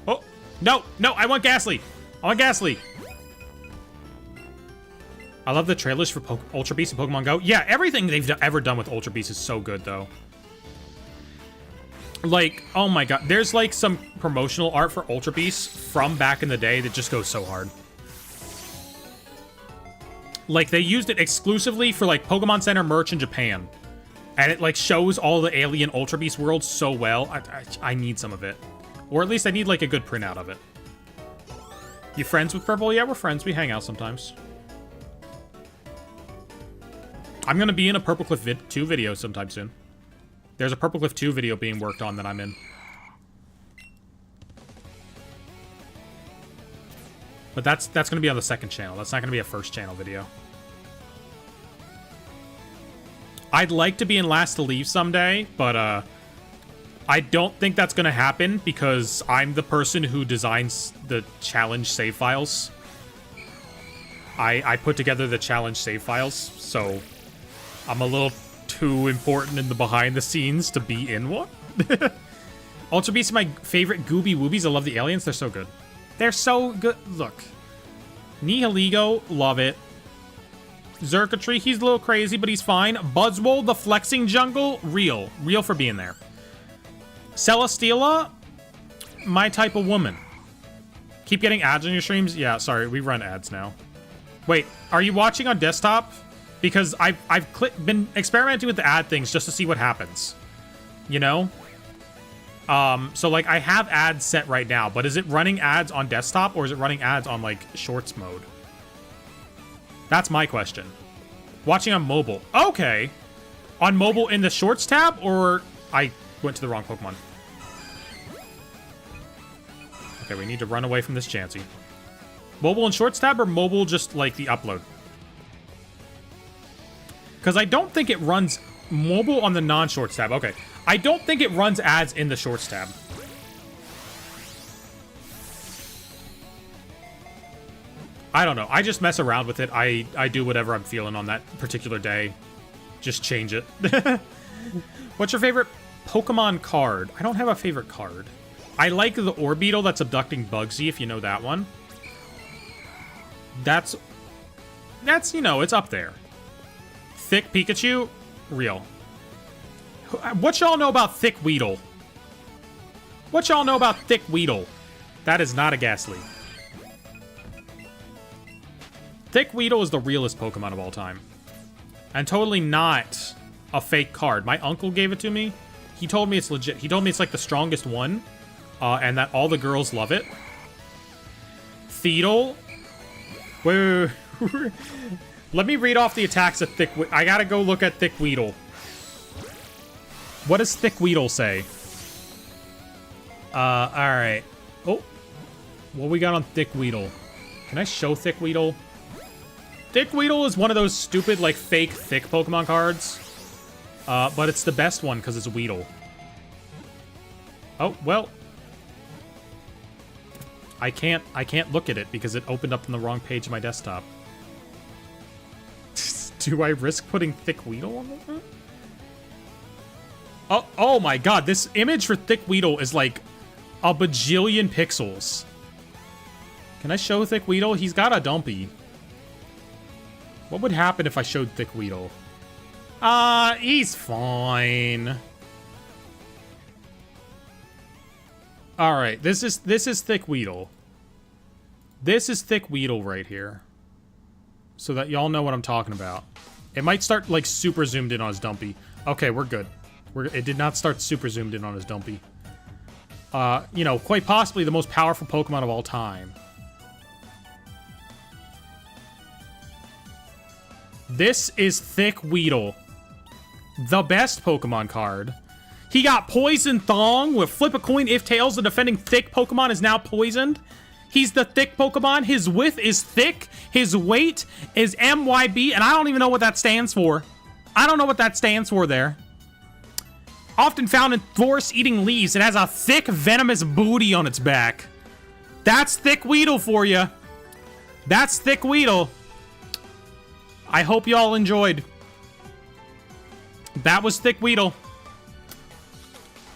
Oh, no, I want Ghastly. I want Ghastly. I love the trailers for Ultra Beast and Pokemon Go. Yeah, everything they've ever done with Ultra Beast is so good, though. Like, oh my god. There's, like, some promotional art for Ultra Beast from back in the day that just goes so hard. Like, they used it exclusively for, like, Pokemon Center merch in Japan. And it, like, shows all the alien Ultra Beast worlds so well. I need some of it. Or at least I need, like, a good printout of it. You friends with Purple? Yeah, we're friends. We hang out sometimes. I'm gonna be in a Purple Cliff 2 video sometime soon. There's a Purple Cliff 2 video being worked on that I'm in. But that's gonna be on the second channel. That's not gonna be a first channel video. I'd like to be in Last to Leave someday, but I don't think that's gonna happen because I'm the person who designs the challenge save files. I put together the challenge save files, so I'm a little too important in the behind the scenes to be in one. Ultra Beast are my favorite Gooby Woobies. I love the aliens. They're so good. They're so good. Look. Nihiligo, love it. Zerkatree, he's a little crazy, but he's fine. Buzzwole, the flexing jungle, real. Real for being there. Celesteela, my type of woman. Keep getting ads on your streams? Yeah, sorry, we run ads now. Wait, are you watching on desktop? Because I've been experimenting with the ad things just to see what happens. You know? So, like, I have ads set right now, but is it running ads on desktop or is it running ads on, like, shorts mode? That's my question. Watching on mobile. Okay. On mobile in the shorts tab, or I went to the wrong Pokemon. Okay, we need to run away from this Chansey. Mobile and shorts tab, or mobile just, like, the upload? Because I don't think it runs mobile on the non-shorts tab. Okay. I don't think it runs ads in the shorts tab. I don't know. I just mess around with it. I do whatever I'm feeling on that particular day. Just change it. What's your favorite Pokemon card? I don't have a favorite card. I like the Orbeetle that's abducting Bugsy, if you know that one. That's, you know, it's up there. Thick Pikachu? Real. What y'all know about Thick Weedle? What y'all know about Thick Weedle? That is not a Ghastly. Thick Weedle is the realest Pokemon of all time. And totally not a fake card. My uncle gave it to me. He told me it's legit. He told me it's like the strongest one. And that all the girls love it. Theedle. Wait. Let me read off the attacks of Thick Weedle. I gotta go look at Thick Weedle. What does Thick Weedle say? Alright. Oh. What we got on Thick Weedle? Can I show Thick Weedle? Thick Weedle is one of those stupid, like, fake thick Pokemon cards. But it's the best one because it's Weedle. Oh, well. I can't look at it because it opened up on the wrong page of my desktop. Do I risk putting Thick Weedle on the... Oh my god, this image for Thick Weedle is like a bajillion pixels. Can I show Thick Weedle? He's got a dumpy. What would happen if I showed Thick Weedle? He's fine. Alright, this is Thick Weedle. This is Thick Weedle right here. So that y'all know what I'm talking about. It might start, like, super zoomed in on his dumpy. Okay, we're good. It did not start super zoomed in on his dumpy. You know, quite possibly the most powerful Pokemon of all time. This is Thick Weedle. The best Pokemon card. He got Poison Thong with flip a coin if tails. The defending thick Pokemon is now poisoned. He's the thick Pokemon. His width is thick. His weight is MYB. And I don't even know what that stands for. I don't know what that stands for there. Often found in forests eating leaves. It has a thick, venomous booty on its back. That's Thick Weedle for you. That's Thick Weedle. I hope y'all enjoyed. That was Thick Weedle.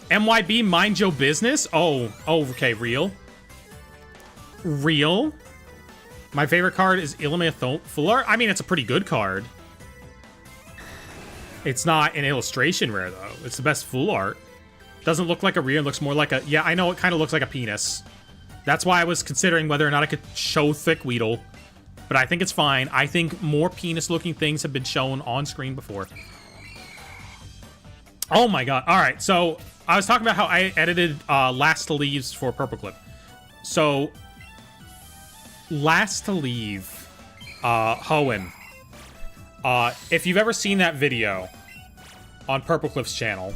MYB, mind your business? Oh, okay, real. Real? My favorite card is Illuminae Full Art. I mean, it's a pretty good card. It's not an illustration rare, though. It's the best full art. Doesn't look like a rear. It looks more like a... Yeah, I know it kind of looks like a penis. That's why I was considering whether or not I could show Thick Weedle. But I think it's fine. I think more penis-looking things have been shown on screen before. Oh my god. All right, so I was talking about how I edited Last to Leaves for Purple Clip. So, Last to Leave, Hoenn. If you've ever seen that video on Purple Cliff's channel,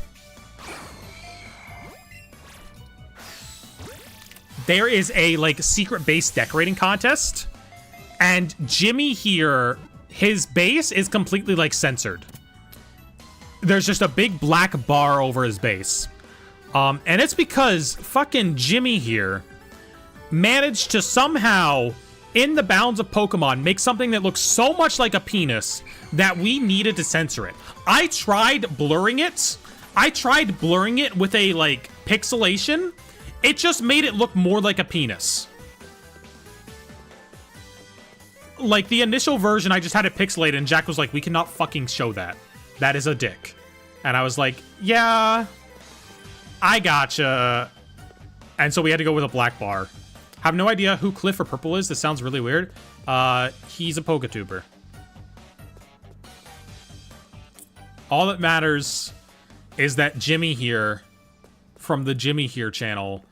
there is a, like, secret base decorating contest, and Jimmy here, his base is completely, like, censored. There's just a big black bar over his base. And it's because fucking Jimmy here managed to somehow, in the bounds of Pokemon, make something that looks so much like a penis that we needed to censor it. I tried blurring it. I tried blurring it with a, like, pixelation. It just made it look more like a penis. Like, the initial version, I just had it pixelated, and Jack was like, we cannot fucking show that. That is a dick. And I was like, yeah, I gotcha. And so we had to go with a black bar. Have no idea who Cliff or Purple is. This sounds really weird. He's a Poketuber. All that matters is that Jimmy here, from the Jimmy Here channel,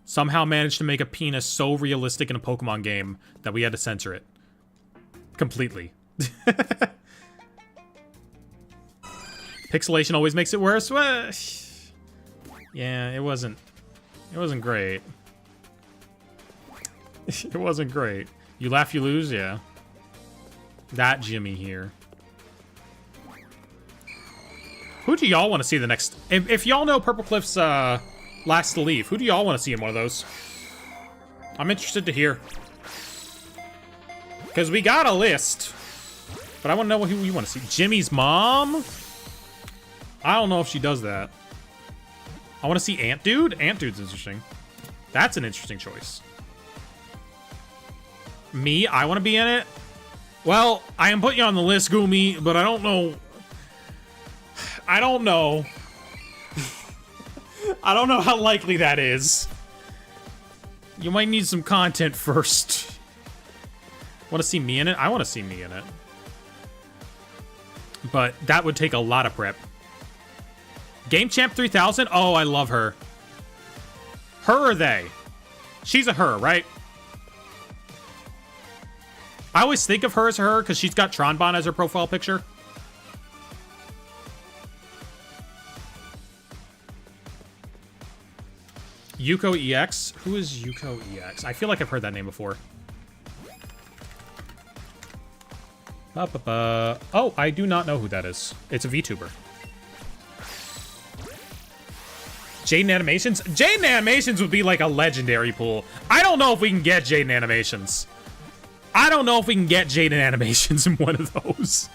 somehow managed to make a penis so realistic in a Pokemon game that we had to censor it. Completely. Pixelation always makes it worse. Well, yeah, it wasn't great. It wasn't great. You laugh, you lose, yeah. That Jimmy here. Who do y'all want to see the next... If y'all know Purple Cliff's Last to Leave, who do y'all want to see in one of those? I'm interested to hear. Because we got a list. But I want to know who you want to see. Jimmy's mom? I don't know if she does that. I want to see Ant Dude? Ant Dude's interesting. That's an interesting choice. Me? I want to be in it? Well, I am putting you on the list, Goomy, but I don't know. I don't know. I don't know how likely that is. You might need some content first. Want to see me in it? I want to see me in it. But that would take a lot of prep. Game Champ 3000? Oh, I love her. Her or they? She's a her, right? I always think of her as her because she's got Tronbon as her profile picture. Yuko EX? Who is Yuko EX? I feel like I've heard that name before. Oh, I do not know who that is. It's a VTuber. Jaden Animations? Jaden Animations would be like a legendary pool. I don't know if we can get Jaden Animations. I don't know if we can get Jaden Animations in one of those.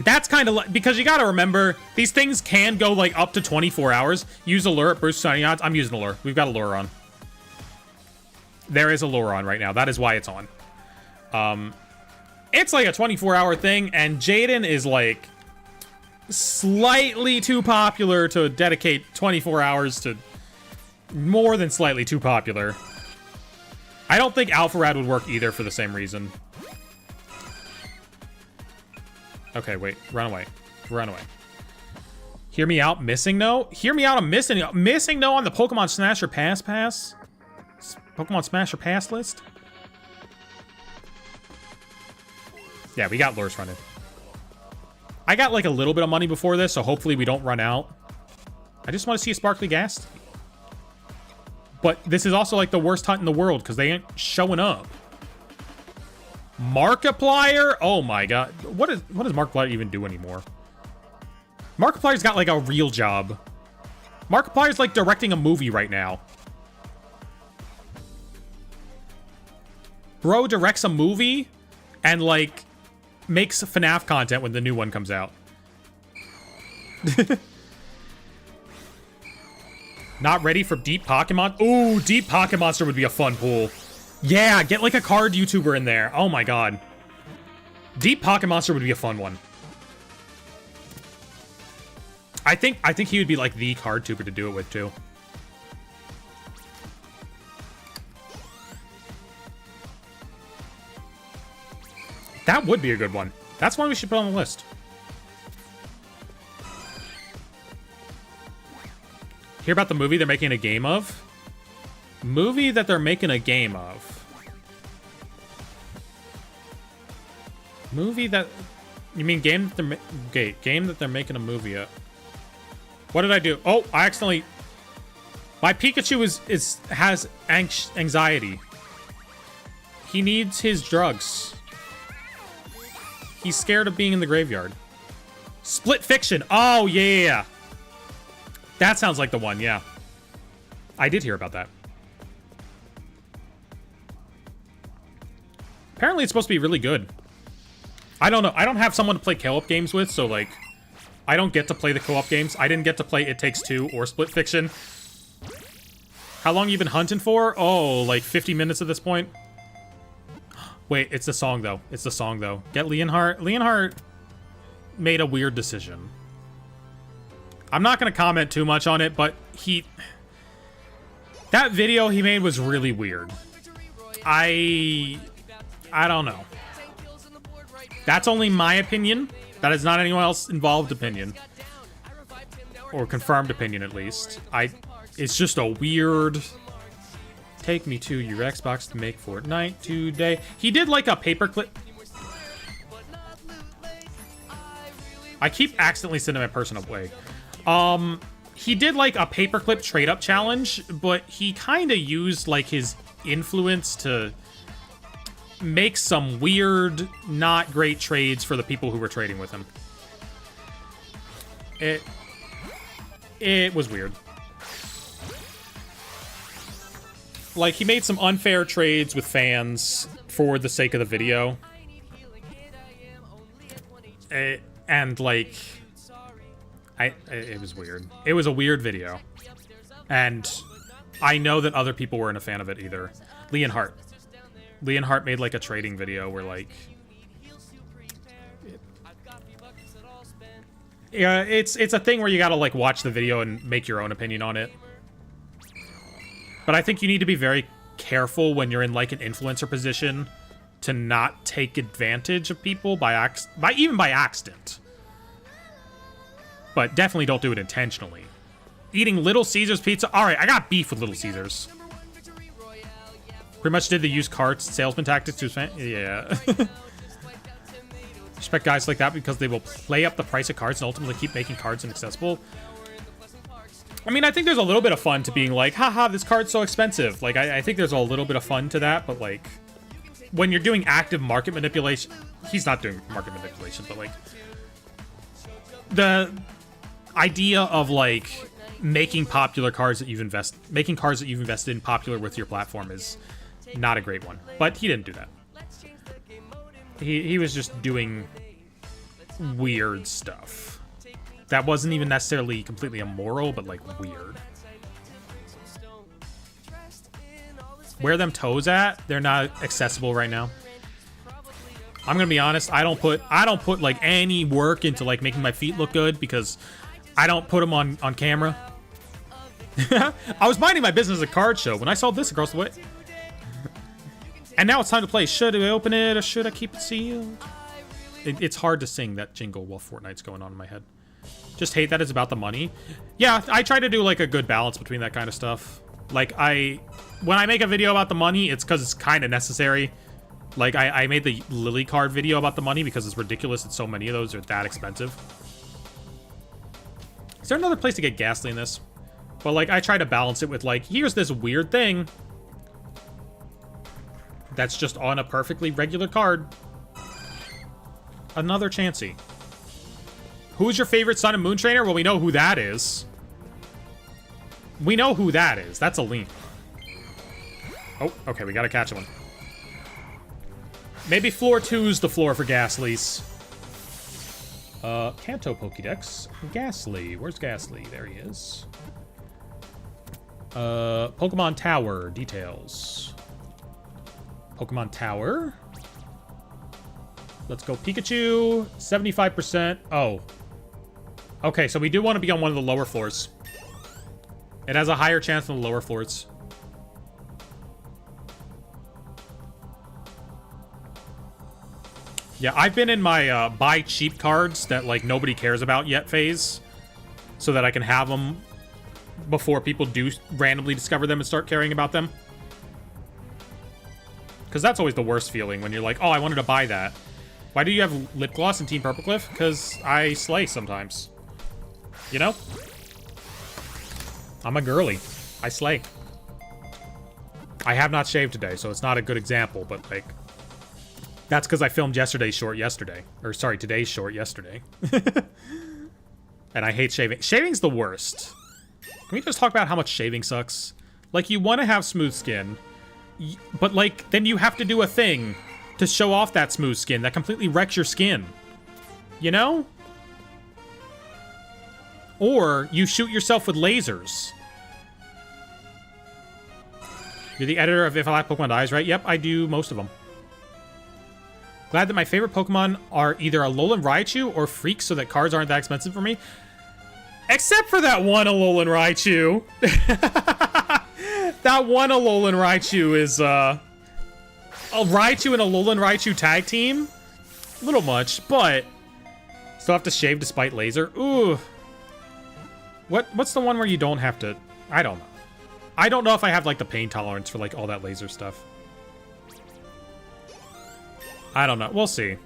That's kind of like, because you got to remember, these things can go like up to 24 hours. Use Allure, boost signing odds. I'm using Allure. We've got Allure on. There is Allure on right now. That is why it's on. It's like a 24-hour thing, and Jaden is like slightly too popular to dedicate 24 hours to. More than slightly too popular. I don't think Alpha Rad would work either for the same reason. Okay, wait. Run away. Run away. Hear me out, Missing No? Hear me out, I'm Missing No on the Pokemon Smasher Pass. Pokemon Smasher Pass list? Yeah, we got lures running. I got like a little bit of money before this, so hopefully we don't run out. I just want to see a Sparkly Ghast. But this is also like the worst hunt in the world because they ain't showing up. Markiplier? Oh my god. What does Markiplier even do anymore? Markiplier's got like a real job. Markiplier's like directing a movie right now. Bro directs a movie and like makes FNAF content when the new one comes out. Not ready for Deep Pokémon? Ooh, Deep Pocket Monster would be a fun pool. Yeah, get like a card YouTuber in there. Oh my god. Deep Pocket Monster would be a fun one. I think he would be like the card tuber to do it with too. That would be a good one. That's one we should put on the list. Hear about the movie they're making a game of? Movie that they're making a game of. Movie that... You mean game that they're... Okay, game that they're making a movie of. What did I do? Oh, I accidentally... My Pikachu has anxiety. He needs his drugs. He's scared of being in the graveyard. Split Fiction. Oh, yeah. That sounds like the one, yeah. I did hear about that. Apparently it's supposed to be really good. I don't know. I don't have someone to play co-op games with, so like... I don't get to play the co-op games. I didn't get to play It Takes Two or Split Fiction. How long you been hunting for? Oh, like 50 minutes at this point. Wait, it's the song, though. It's the song, though. Get Leonhardt. Leonhardt made a weird decision. I'm not going to comment too much on it, but that video he made was really weird. I don't know. That's only my opinion. That is not anyone else involved opinion. Or confirmed opinion, at least. It's just a weird... Take me to your Xbox to make Fortnite today. He did like a paperclip. I keep accidentally sending my person away. He did like a paperclip trade up challenge, but he kind of used like his influence to make some weird, not great trades for the people who were trading with him. It was weird. Like, he made some unfair trades with fans for the sake of the video. And, like... it was weird. It was a weird video. And I know that other people weren't a fan of it either. Leonhardt. Leonhardt made, like, a trading video where, like... Yeah, it's a thing where you gotta, like, watch the video and make your own opinion on it. But I think you need to be very careful when you're in, like, an influencer position to not take advantage of people even by accident. But definitely don't do it intentionally. Eating Little Caesars pizza? Alright, I got beef with Little Caesars. Pretty much did the used carts salesman tactics to his fan. Yeah. Respect guys like that because they will play up the price of cards and ultimately keep making cards inaccessible. I mean, I think there's a little bit of fun to being like, haha, this card's so expensive. Like, I think there's a little bit of fun to that, but like, when you're doing active market manipulation, he's not doing market manipulation, but like, the idea of like making popular cards that making cards that you've invested in popular with your platform is not a great one. But he didn't do that. He was just doing weird stuff. That wasn't even necessarily completely immoral, but like weird. Where are them toes at? They're not accessible right now. I'm gonna be honest, I don't put like any work into like making my feet look good because I don't put them on camera. I was minding my business at a card show when I saw this across the way. And now it's time to play. Should I open it or should I keep it sealed? It's hard to sing that jingle while Fortnite's going on in my head. Just hate that it's about the money. Yeah, I try to do like a good balance between that kind of stuff. Like when I make a video about the money, it's because it's kind of necessary. Like I made the Lily card video about the money because it's ridiculous that so many of those are that expensive. Is there another place to get Ghastly in this? But like I try to balance it with like, here's this weird thing that's just on a perfectly regular card. Another Chansey. Who's your favorite Sun and Moon trainer? Well, we know who that is. We know who that is. That's a Lean. Oh, okay, we gotta catch one. Maybe floor 2's the floor for Ghastlies. Kanto Pokédex. Ghastly. Where's Ghastly? There he is. Pokemon Tower. Details. Pokemon Tower. Let's go Pikachu. 75%. Oh. Okay, so we do want to be on one of the lower floors. It has a higher chance than the lower floors. Yeah, I've been in my buy cheap cards that like nobody cares about yet phase, so that I can have them before people do randomly discover them and start caring about them. Because that's always the worst feeling when you're like, oh, I wanted to buy that. Why do you have lip gloss in Team Purple Cliff? Because I slay sometimes. You know? I'm a girly. I slay. I have not shaved today, so it's not a good example, but like... That's because I filmed yesterday's short yesterday. Or sorry, today's short yesterday. And I hate shaving. Shaving's the worst. Can we just talk about how much shaving sucks? Like, you want to have smooth skin, but like, then you have to do a thing to show off that smooth skin that completely wrecks your skin. You know? Or you shoot yourself with lasers. You're the editor of If I Like Pokemon Dies, right? Yep, I do most of them. Glad that my favorite Pokemon are either Alolan Raichu or Freak so that cards aren't that expensive for me. Except for that one Alolan Raichu. That one Alolan Raichu is, a Raichu and Alolan Raichu tag team? A little much, but still have to shave despite laser. Ooh. What's the one where you don't have to... I don't know. I don't know if I have, like, the pain tolerance for, like, all that laser stuff. I don't know. We'll see.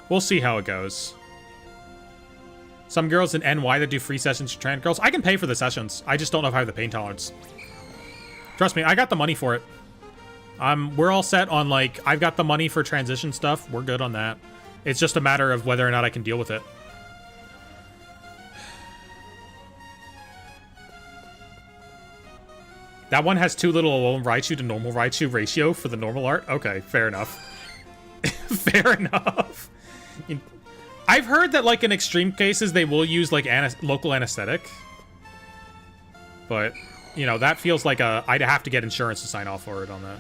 We'll see how it goes. Some girls in NY that do free sessions for trans girls. I can pay for the sessions. I just don't know if I have the pain tolerance. Trust me, I got the money for it. We're all set on, like, I've got the money for transition stuff. We're good on that. It's just a matter of whether or not I can deal with it. That one has too little Alolan Raichu to normal Raichu ratio for the normal art? Okay, fair enough. Fair enough. I've heard that, like, in extreme cases, they will use, like, local anesthetic. But, you know, that feels like I'd have to get insurance to sign off for it on that.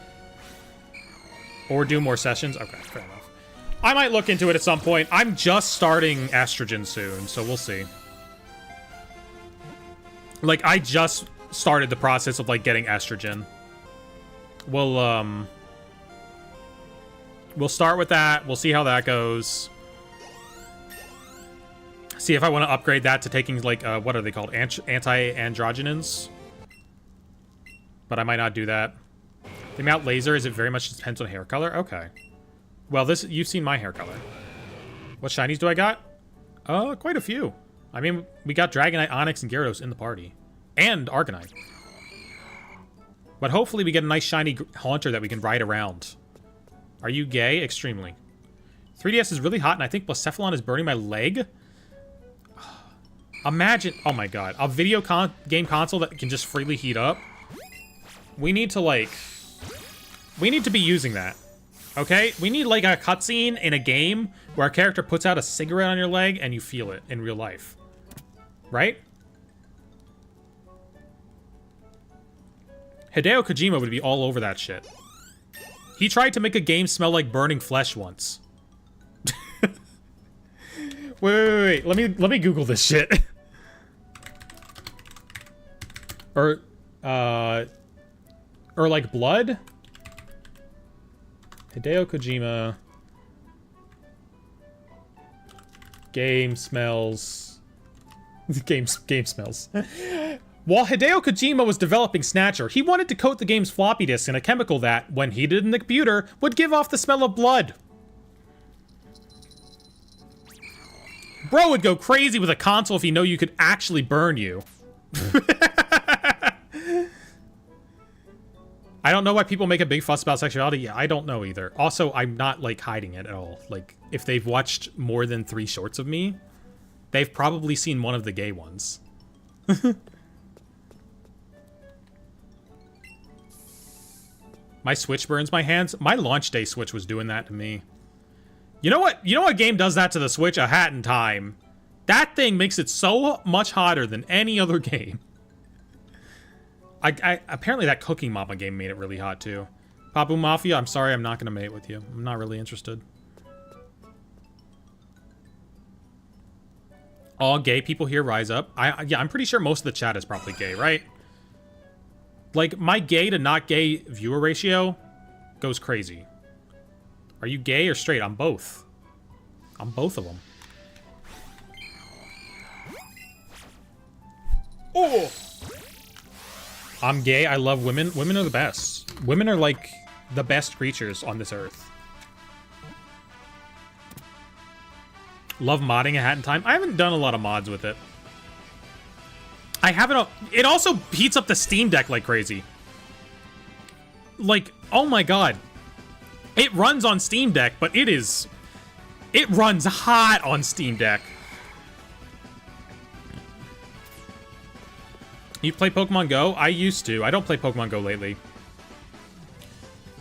Or do more sessions. Okay, fair enough. I might look into it at some point. I'm just starting estrogen soon, so we'll see. Like, I just started the process of, like, getting estrogen. We'll start with that. We'll see how that goes. See if I want to upgrade that to taking, like, what are they called? Anti-androgenins. But I might not do that. The amount laser, is it very much depends on hair color? Okay. Well, you've seen my hair color. What shinies do I got? Quite a few. I mean, we got Dragonite, Onix, and Gyarados in the party. And Arcanine. But hopefully we get a nice shiny Haunter that we can ride around. Are you gay? Extremely. 3DS is really hot, and I think Blacephalon is burning my leg. Imagine... Oh my god. A video game console that can just freely heat up. We need to, like... We need to be using that. Okay? We need, like, a cutscene in a game where a character puts out a cigarette on your leg and you feel it in real life. Right? Hideo Kojima would be all over that shit. He tried to make a game smell like burning flesh once. wait. Let me Google this shit. or like blood? Hideo Kojima. Game smells. Game smells. While Hideo Kojima was developing Snatcher, he wanted to coat the game's floppy disk in a chemical that, when heated in the computer, would give off the smell of blood. Bro would go crazy with a console if he knew you could actually burn you. I don't know why people make a big fuss about sexuality. Yeah, I don't know either. Also, I'm not, like, hiding it at all. Like, if they've watched more than 3 shorts of me, they've probably seen one of the gay ones. My Switch burns my hands. My launch day Switch was doing that to me. You know what? You know what game does that to the Switch? A Hat in Time. That thing makes it so much hotter than any other game. Apparently that Cooking Mama game made it really hot too. Papu Mafia, I'm sorry, I'm not gonna mate with you. I'm not really interested. All gay people here rise up. Yeah, I'm pretty sure most of the chat is probably gay, right? Like, my gay to not gay viewer ratio goes crazy. Are you gay or straight? I'm both. I'm both of them. Oh! I'm gay. I love women. Women are the best. Women are, like, the best creatures on this earth. Love modding A Hat in Time. I haven't done a lot of mods with it. I haven't... It also heats up the Steam Deck like crazy. Like, oh my god. It runs on Steam Deck, but it is... It runs hot on Steam Deck. You play Pokemon Go? I used to. I don't play Pokemon Go lately.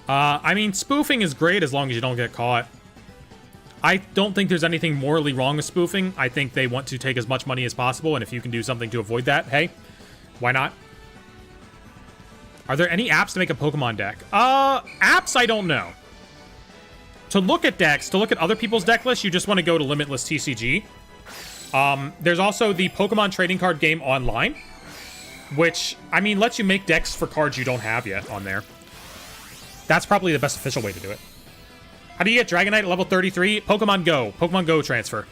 I mean, spoofing is great as long as you don't get caught. I don't think there's anything morally wrong with spoofing. I think they want to take as much money as possible, and if you can do something to avoid that, hey, why not? Are there any apps to make a Pokemon deck? Apps, I don't know. To look at decks, to look at other people's deck lists, you just want to go to Limitless TCG. There's also the Pokemon trading card game online, which, I mean, lets you make decks for cards you don't have yet on there. That's probably the best official way to do it. How do you get Dragonite at level 33? Pokemon Go. Pokemon Go transfer.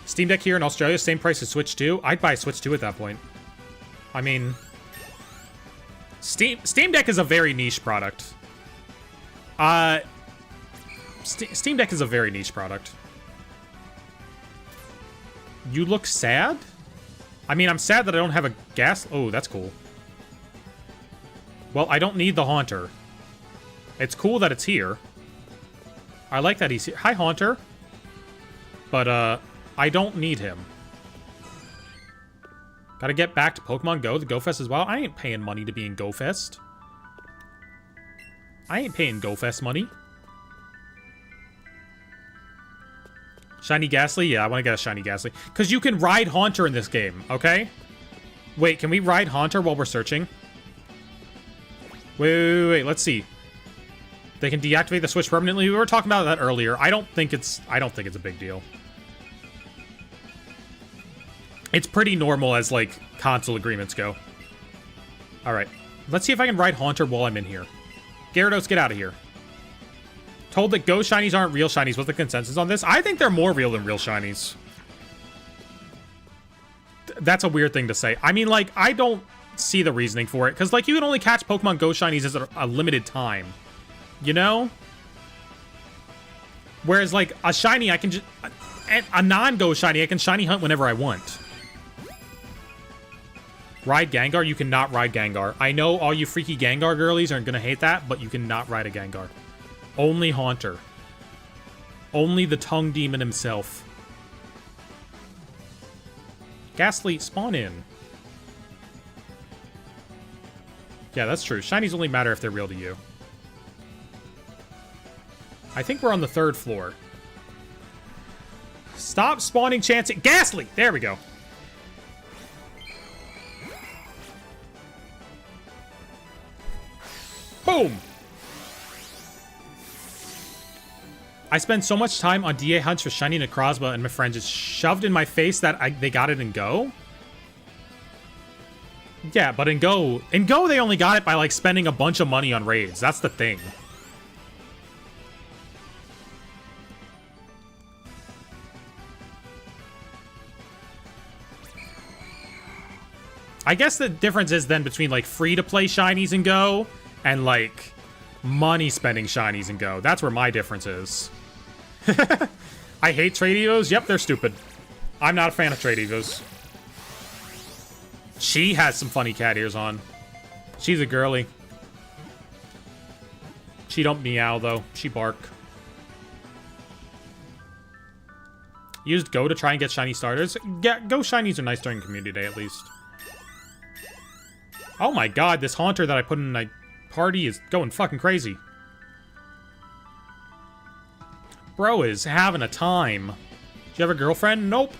Steam Deck here in Australia, same price as Switch 2. I'd buy Switch 2 at that point. I mean... Steam Deck is a very niche product. Steam Deck is a very niche product. You look sad? I mean, I'm sad that I don't have a gas... Oh, that's cool. Well, I don't need the Haunter. It's cool that it's here. I like that he's here. Hi, Haunter. But, I don't need him. Gotta get back to Pokemon Go, the Go Fest as well. I ain't paying money to be in Go Fest. I ain't paying Go Fest money. Shiny Ghastly? Yeah, I want to get a Shiny Ghastly. Because you can ride Haunter in this game, okay? Wait, can we ride Haunter while we're searching? Wait, let's see. They can deactivate the Switch permanently. We were talking about that earlier. I don't think it's a big deal. It's pretty normal as, like, console agreements go. Alright. Let's see if I can ride Haunter while I'm in here. Gyarados, get out of here. Told that Go Shinies aren't real Shinies. What's the consensus on this? I think they're more real than real Shinies. That's a weird thing to say. I mean, like, I don't see the reasoning for it. Because, like, you can only catch Pokemon Go Shinies as a limited time. You know? Whereas, like, a shiny, I can just... A non-go shiny, I can shiny hunt whenever I want. Ride Gengar? You cannot ride Gengar. I know all you freaky Gengar girlies are gonna hate that, but you cannot ride a Gengar. Only Haunter. Only the Tongue Demon himself. Ghastly, spawn in. Yeah, that's true. Shinies only matter if they're real to you. I think we're on the 3rd floor. Stop spawning chancing. Ghastly! There we go. Boom! I spend so much time on DA hunts for shiny Necrozma, and my friend just shoved in my face that they got it in Go. Yeah, but in Go they only got it by, like, spending a bunch of money on raids. That's the thing. I guess the difference is then between, like, free-to-play shinies in Go and, like, money-spending shinies in Go. That's where my difference is. I hate trade evos. Yep, they're stupid. I'm not a fan of trade evos. She has some funny cat ears on. She's a girly. She don't meow, though. She bark. Used Go to try and get shiny starters. Yeah, Go shinies are nice during community day, at least. Oh my god, this Haunter that I put in my party is going fucking crazy. Bro is having a time. Do you have a girlfriend? Nope.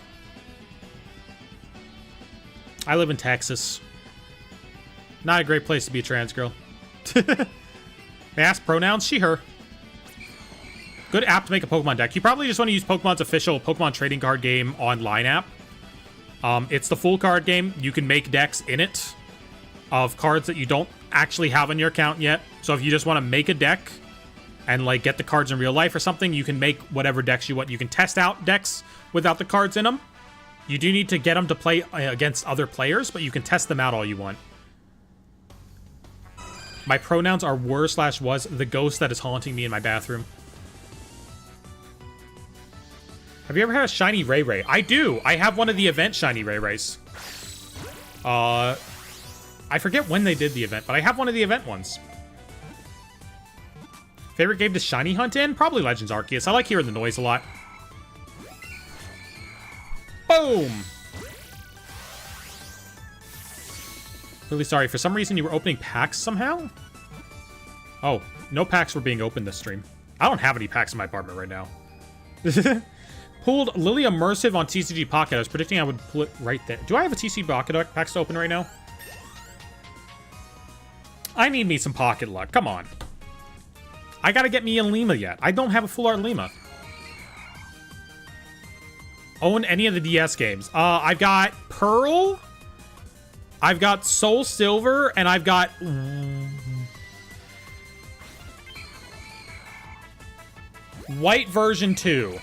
I live in Texas. Not a great place to be a trans girl. May I ask pronouns? She, her. Good app to make a Pokemon deck. You probably just want to use Pokemon's official Pokemon trading card game online app. It's the full card game. You can make decks in it of cards that you don't actually have on your account yet. So if you just want to make a deck and, like, get the cards in real life or something, you can make whatever decks you want. You can test out decks without the cards in them. You do need to get them to play against other players, but you can test them out all you want. My pronouns are were/was the ghost that is haunting me in my bathroom. Have you ever had a shiny Ray Ray? I do. I have one of the event shiny Ray Rays. I forget when they did the event, but I have one of the event ones. Favorite game to shiny hunt in? Probably Legends Arceus. I like hearing the noise a lot. Boom! Really sorry. For some reason, you were opening packs somehow? Oh, no packs were being opened this stream. I don't have any packs in my apartment right now. Pulled Lily Immersive on TCG Pocket. I was predicting I would pull it right there. Do I have a TCG Pocket packs to open right now? I need me some Pocket luck. Come on. I gotta get me a Lima yet. I don't have a full art Lima. Own any of the DS games. I've got Pearl. I've got Soul Silver. And I've got... White version 2.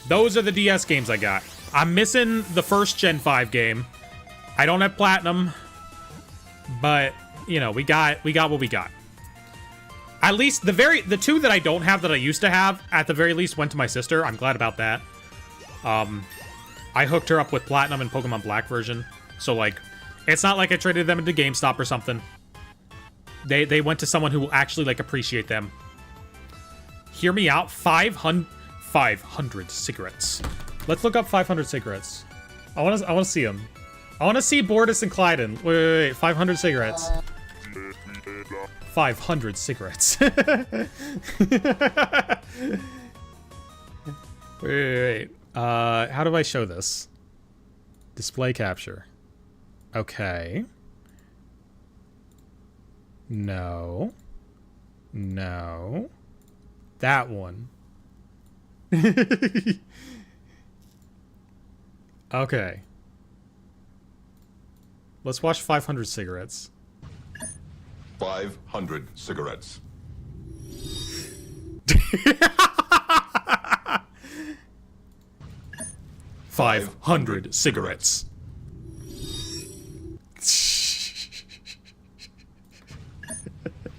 Those are the DS games I got. I'm missing the first Gen 5 game. I don't have Platinum. But, you know, we got what we got. At least the two that I don't have that I used to have, at the very least, went to my sister. I'm glad about that. I hooked her up with Platinum and Pokemon Black version. So, like, it's not like I traded them into GameStop or something. They went to someone who will actually, like, appreciate them. Hear me out. 500 cigarettes. Let's look up 500 cigarettes. I want to see them. I want to see Bortus and Clyden. Wait. 500 cigarettes. 500 cigarettes. wait. How do I show this? Display capture. Okay. No. That one. Okay. Let's watch 500 cigarettes. 500 cigarettes. $500 cigarettes.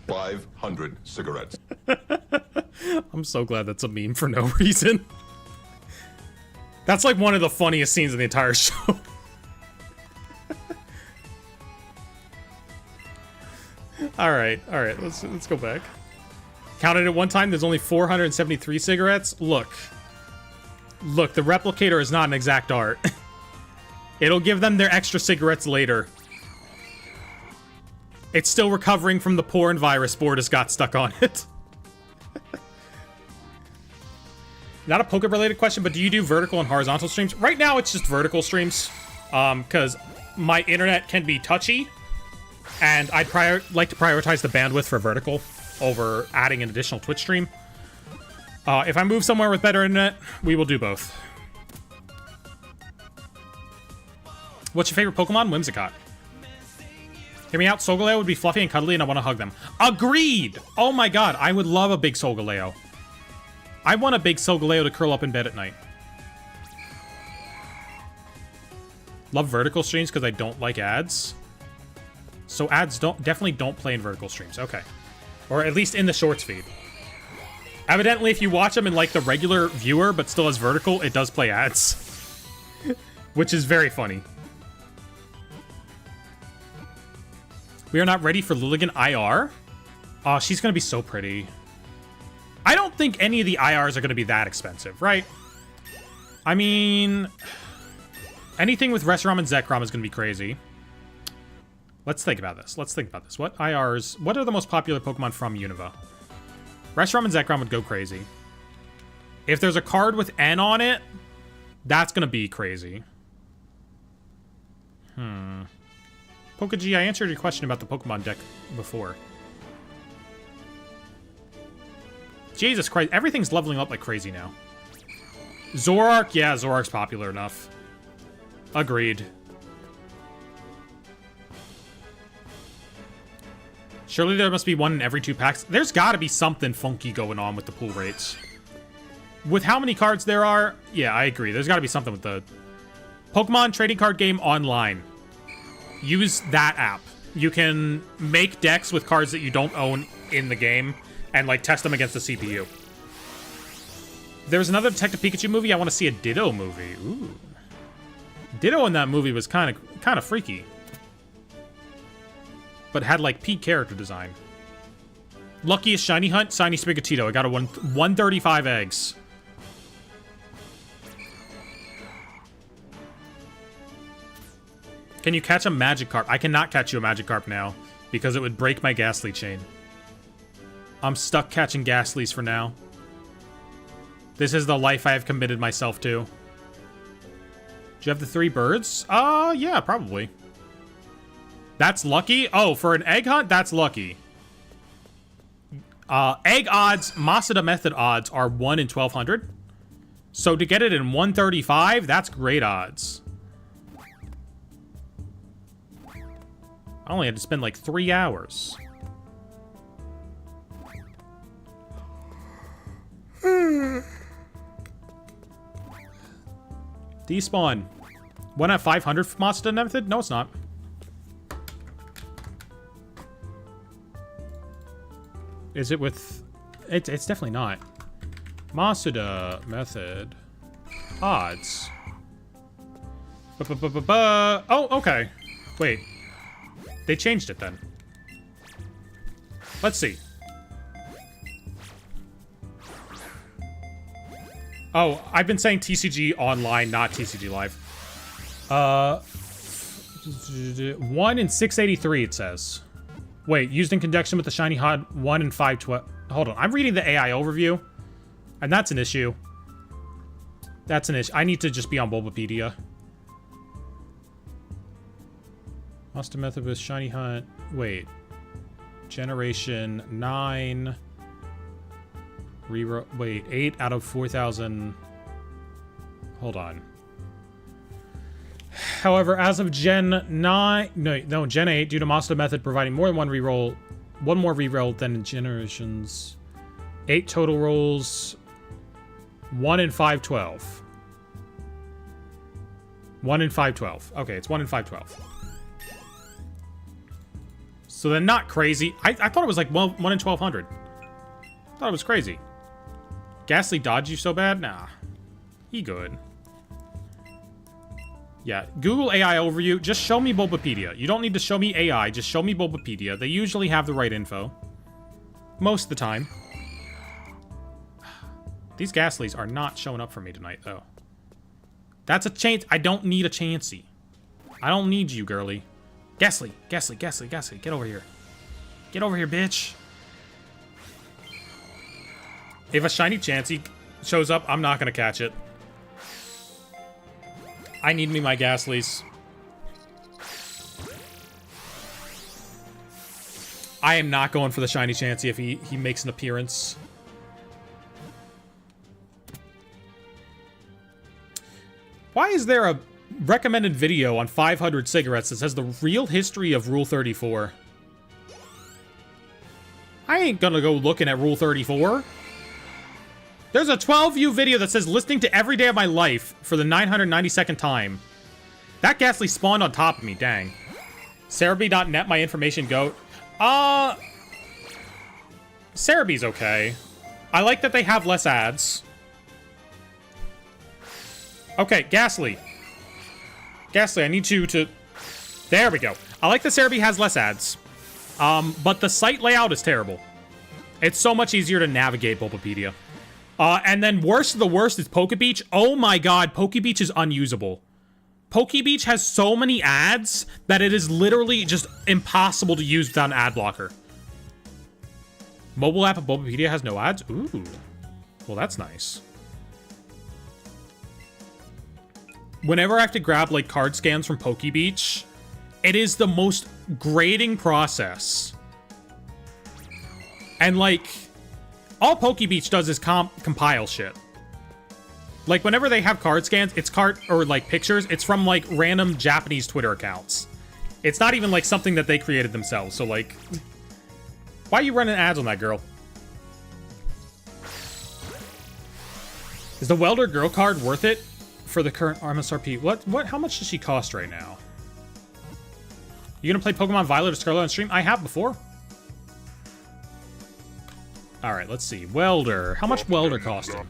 500 cigarettes. I'm so glad that's a meme for no reason. That's like one of the funniest scenes in the entire show. Alright, let's go back. Counted at one time, there's only 473 cigarettes. Look, the replicator is not an exact art. It'll give them their extra cigarettes later. It's still recovering from the porn virus Bortus got stuck on it. Not a Poke-related question, but do you do vertical and horizontal streams? Right now, it's just vertical streams. Because my internet can be touchy. And I'd like to prioritize the bandwidth for vertical over adding an additional Twitch stream. If I move somewhere with better internet, we will do both. What's your favorite Pokemon? Whimsicott. Hear me out. Solgaleo would be fluffy and cuddly, and I want to hug them. Agreed! Oh my god, I would love a big Solgaleo. I want a big Solgaleo to curl up in bed at night. Love vertical streams because I don't like ads. So ads definitely don't play in vertical streams. Okay. Or at least in the shorts feed. Evidently, if you watch them in like the regular viewer, but still has vertical, it does play ads. Which is very funny. We are not ready for Lilligan IR. Oh, she's going to be so pretty. I don't think any of the IRs are going to be that expensive, right? I mean, anything with Reshiram and Zekrom is going to be crazy. Let's think about this. What IRs... What are the most popular Pokemon from Unova? Reshiram and Zekrom would go crazy. If there's a card with N on it, that's going to be crazy. PokeG, I answered your question about the Pokemon deck before. Jesus Christ, everything's leveling up like crazy now. Zoroark? Yeah, Zoroark's popular enough. Agreed. Surely there must be one in every 2 packs. There's got to be something funky going on with the pool rates. With how many cards there are, yeah, I agree. There's got to be something with the Pokemon trading card game online. Use that app. You can make decks with cards that you don't own in the game and like test them against the CPU. There's another Detective Pikachu movie. I want to see a Ditto movie. Ooh. Ditto in that movie was kind of freaky. But had like peak character design. Luckiest shiny hunt, Shiny Sprigatito. I got a 135 eggs. Can you catch a Magikarp? I cannot catch you a Magikarp now because it would break my Ghastly chain. I'm stuck catching Ghastlies for now. This is the life I have committed myself to. Do you have the 3 birds? Yeah, probably. That's lucky? Oh, for an egg hunt, that's lucky. Egg odds, Masada method odds are 1 in 1,200. So to get it in 135, that's great odds. I only had to spend like 3 hours. Despawn. 1 out of 500 for Masada method? No, it's not. Is it with... It's definitely not. Masada method. Odds. Oh, okay. Wait. They changed it then. Let's see. Oh, I've been saying TCG online, not TCG live. 1 in 683, it says. Wait, used in conjunction with the shiny hot 1 in 512. Hold on, I'm reading the AI overview, and that's an issue. That's an issue. I need to just be on Bulbapedia. Master method with shiny hunt. Wait. Generation 9. Reroll. Wait, 8 out of 4,000. Hold on. However, as of Gen 9, no, Gen 8, due to Master method providing more than one reroll, one more reroll than in Generations, 8 total rolls, 1 in 512. 1 in 512. Okay, it's 1 in 512. So then not crazy. I thought it was like 1 in 1,200. I thought it was crazy. Ghastly dodged you so bad? Nah. He good. Yeah, Google AI overview. Just show me Bulbapedia. You don't need to show me AI. Just show me Bulbapedia. They usually have the right info. Most of the time. These Ghastlies are not showing up for me tonight, though. That's a chance. I don't need a Chansey. I don't need you, girly. Ghastly, Ghastly, Ghastly, Ghastly. Get over here. Get over here, bitch. If a shiny Chansey shows up, I'm not going to catch it. I need me my Ghastlies. I am not going for the shiny Chansey if he makes an appearance. Why is there a recommended video on 500 cigarettes that says the real history of Rule 34? I ain't gonna go looking at Rule 34. There's a 12-view video that says listening to Every Day of My Life for the 992nd time. That Ghastly spawned on top of me, dang. Cerebi.net, my information goat. Cerebi's okay. I like that they have less ads. Okay, Ghastly. Ghastly, I need you to... There we go. I like that Cerebi has less ads. But the site layout is terrible. It's so much easier to navigate Bulbapedia. And then worst of the worst is Pokebeach. Oh my god, Pokebeach is unusable. Pokebeach has so many ads that it is literally just impossible to use without an ad blocker. Mobile app of Bulbapedia has no ads? Ooh. Well, that's nice. Whenever I have to grab, like, card scans from Pokebeach, it is the most grating process. And, like, all Pokebeach does is compile shit. Like, whenever they have card scans, it's pictures, it's from, like, random Japanese Twitter accounts. It's not even, like, something that they created themselves, so, like... Why are you running ads on that girl? Is the Welder Girl card worth it for the current MSRP? How much does she cost right now? You gonna play Pokemon Violet or Scarlet on stream? I have before. Alright, let's see. Welder. How much Welder costing?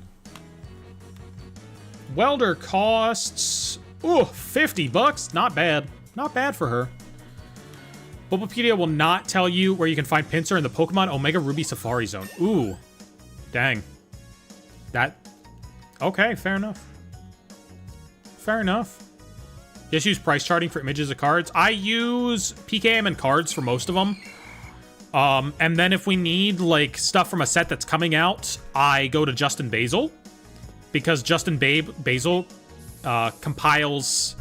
Welder costs... Ooh, 50 bucks. Not bad. Not bad for her. Bulbapedia will not tell you where you can find Pinsir in the Pokemon Omega Ruby Safari Zone. Ooh. Dang. That... Okay, fair enough. Fair enough. Just use price charting for images of cards. I use PKM and cards for most of them. And then if we need, like, stuff from a set that's coming out, I go to Justin Basil. Because Justin Basil compiles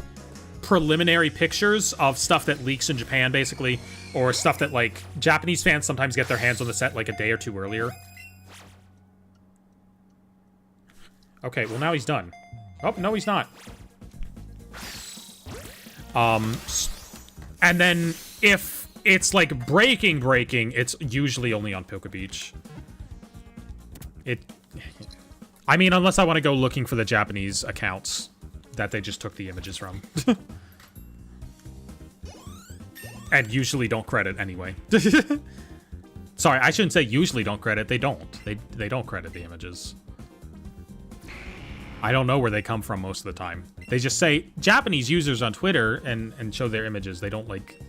preliminary pictures of stuff that leaks in Japan, basically. Or stuff that, like, Japanese fans sometimes get their hands on the set, like, a day or two earlier. Okay, well, now he's done. Oh, no, he's not. And then if it's, like, breaking, it's usually only on Pokebeach. I mean, unless I want to go looking for the Japanese accounts that they just took the images from. And usually don't credit anyway. Sorry, I shouldn't say usually don't credit. They don't. They don't credit the images. I don't know where they come from most of the time. They just say Japanese users on Twitter and show their images. They don't, like...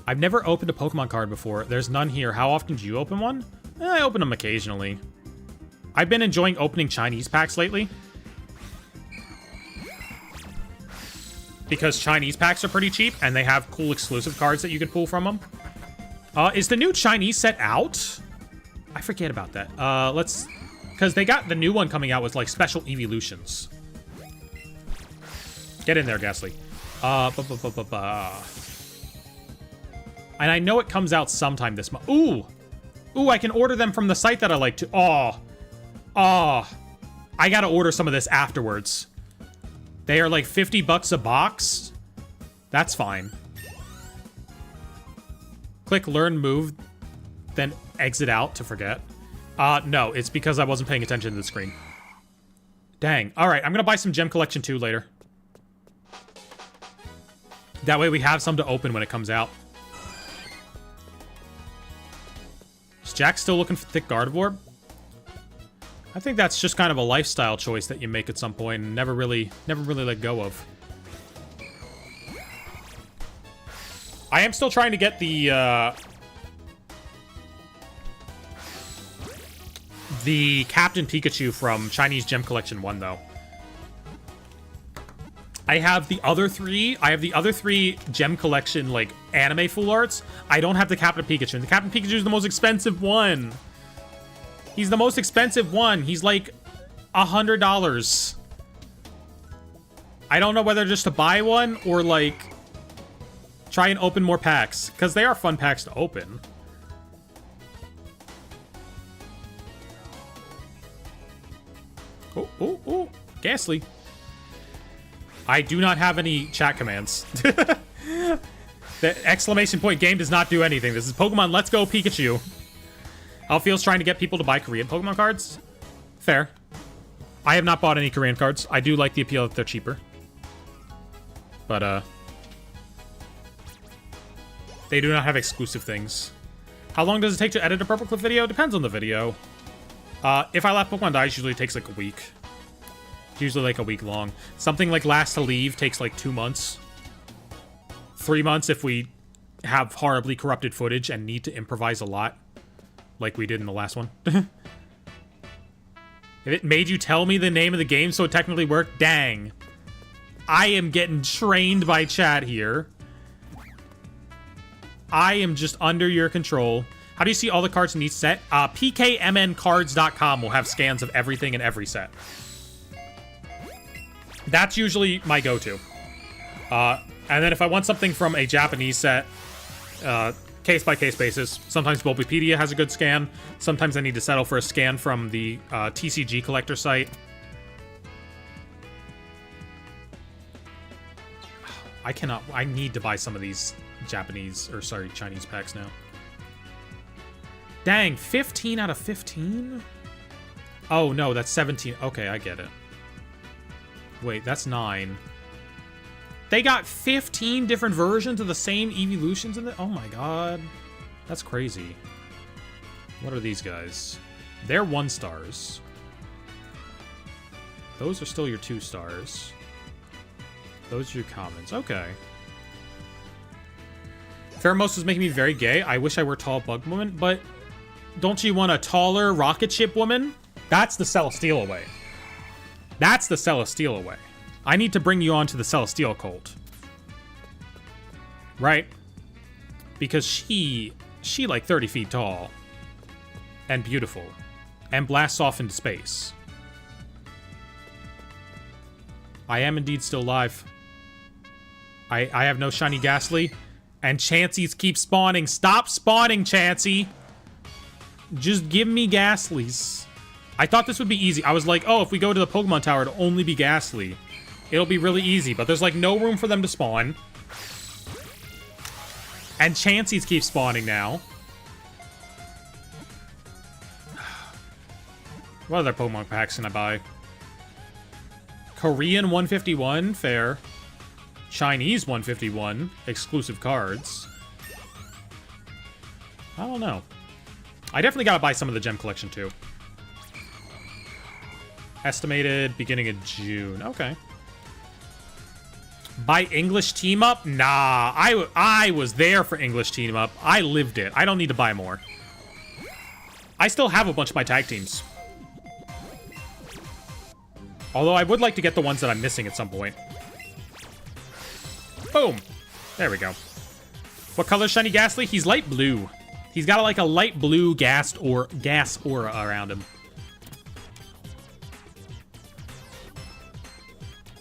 I've never opened a Pokemon card before. There's none here. How often do you open one? I open them occasionally. I've been enjoying opening Chinese packs lately. Because Chinese packs are pretty cheap, and they have cool exclusive cards that you can pull from them. Is the new Chinese set out? I forget about that. Because they got the new one coming out with, like, special evolutions. Get in there, Ghastly. And I know it comes out sometime this month. Ooh! Ooh, I can order them from the site that I like to. I gotta order some of this afterwards. They are like 50 bucks a box. That's fine. Click learn move, then exit out to forget. No, it's because I wasn't paying attention to the screen. Dang. Alright, I'm gonna buy some Gem Collection 2 later. That way we have some to open when it comes out. Just Jack still looking for thick Gardevoir? I think that's just kind of a lifestyle choice that you make at some point and never really let go of. I am still trying to get the Captain Pikachu from Chinese Gem Collection 1, though. I have the other three. I have the other three Gem Collection, like, anime full arts. I don't have the Captain Pikachu. And the Captain Pikachu is the most expensive one. He's the most expensive one. He's like $100. I don't know whether just to buy one or, like, try and open more packs. Because they are fun packs to open. Oh, Ghastly. I do not have any chat commands. The exclamation point game does not do anything. This is Pokemon Let's Go Pikachu. Alfield's trying to get people to buy Korean Pokemon cards. Fair. I have not bought any Korean cards. I do like the appeal that they're cheaper. But, they do not have exclusive things. How long does it take to edit a Purple Cliff video? Depends on the video. If I let Pokemon die, it usually takes like a week. Usually like a week long. Something like Last to Leave takes like 2 months. 3 months if we have horribly corrupted footage and need to improvise a lot. Like we did in the last one. If it made you tell me the name of the game so it technically worked, dang. I am getting trained by chat here. I am just under your control. How do you see all the cards in each set? PKMNcards.com will have scans of everything in every set. That's usually my go-to. And then if I want something from a Japanese set, case-by-case basis. Sometimes Bulbapedia has a good scan. Sometimes I need to settle for a scan from the TCG collector site. I need to buy some of these Chinese packs now. Dang, 15 out of 15? Oh, no, that's 17. Okay, I get it. Wait, that's 9. They got 15 different versions of the same evolutions in it? Oh my god. That's crazy. What are these guys? They're 1 stars. Those are still your 2 stars. Those are your commons. Okay. Pheromos is making me very gay. I wish I were a tall bug woman, but don't you want a taller rocket ship woman? That's the Celesteela way. That's the Celesteela way. I need to bring you on to the Celesteela cult. Right? Because she like 30 feet tall. And beautiful. And blasts off into space. I am indeed still live. I have no shiny Ghastly. And Chanseys keep spawning. Stop spawning, Chansey! Just give me Ghastlies. I thought this would be easy. I was like, oh, if we go to the Pokemon Tower, it'll only be Ghastly. It'll be really easy, but there's like no room for them to spawn. And Chanseys keep spawning now. What other Pokemon packs can I buy? Korean 151, fair. Chinese 151, exclusive cards. I don't know. I definitely gotta buy some of the gem collection too. Estimated beginning of June. Okay. Buy English Team Up? Nah, I was there for English Team Up. I lived it. I don't need to buy more. I still have a bunch of my tag teams. Although I would like to get the ones that I'm missing at some point. Boom. There we go. What color is Shiny Ghastly? He's light blue. He's got like a light blue gas aura around him.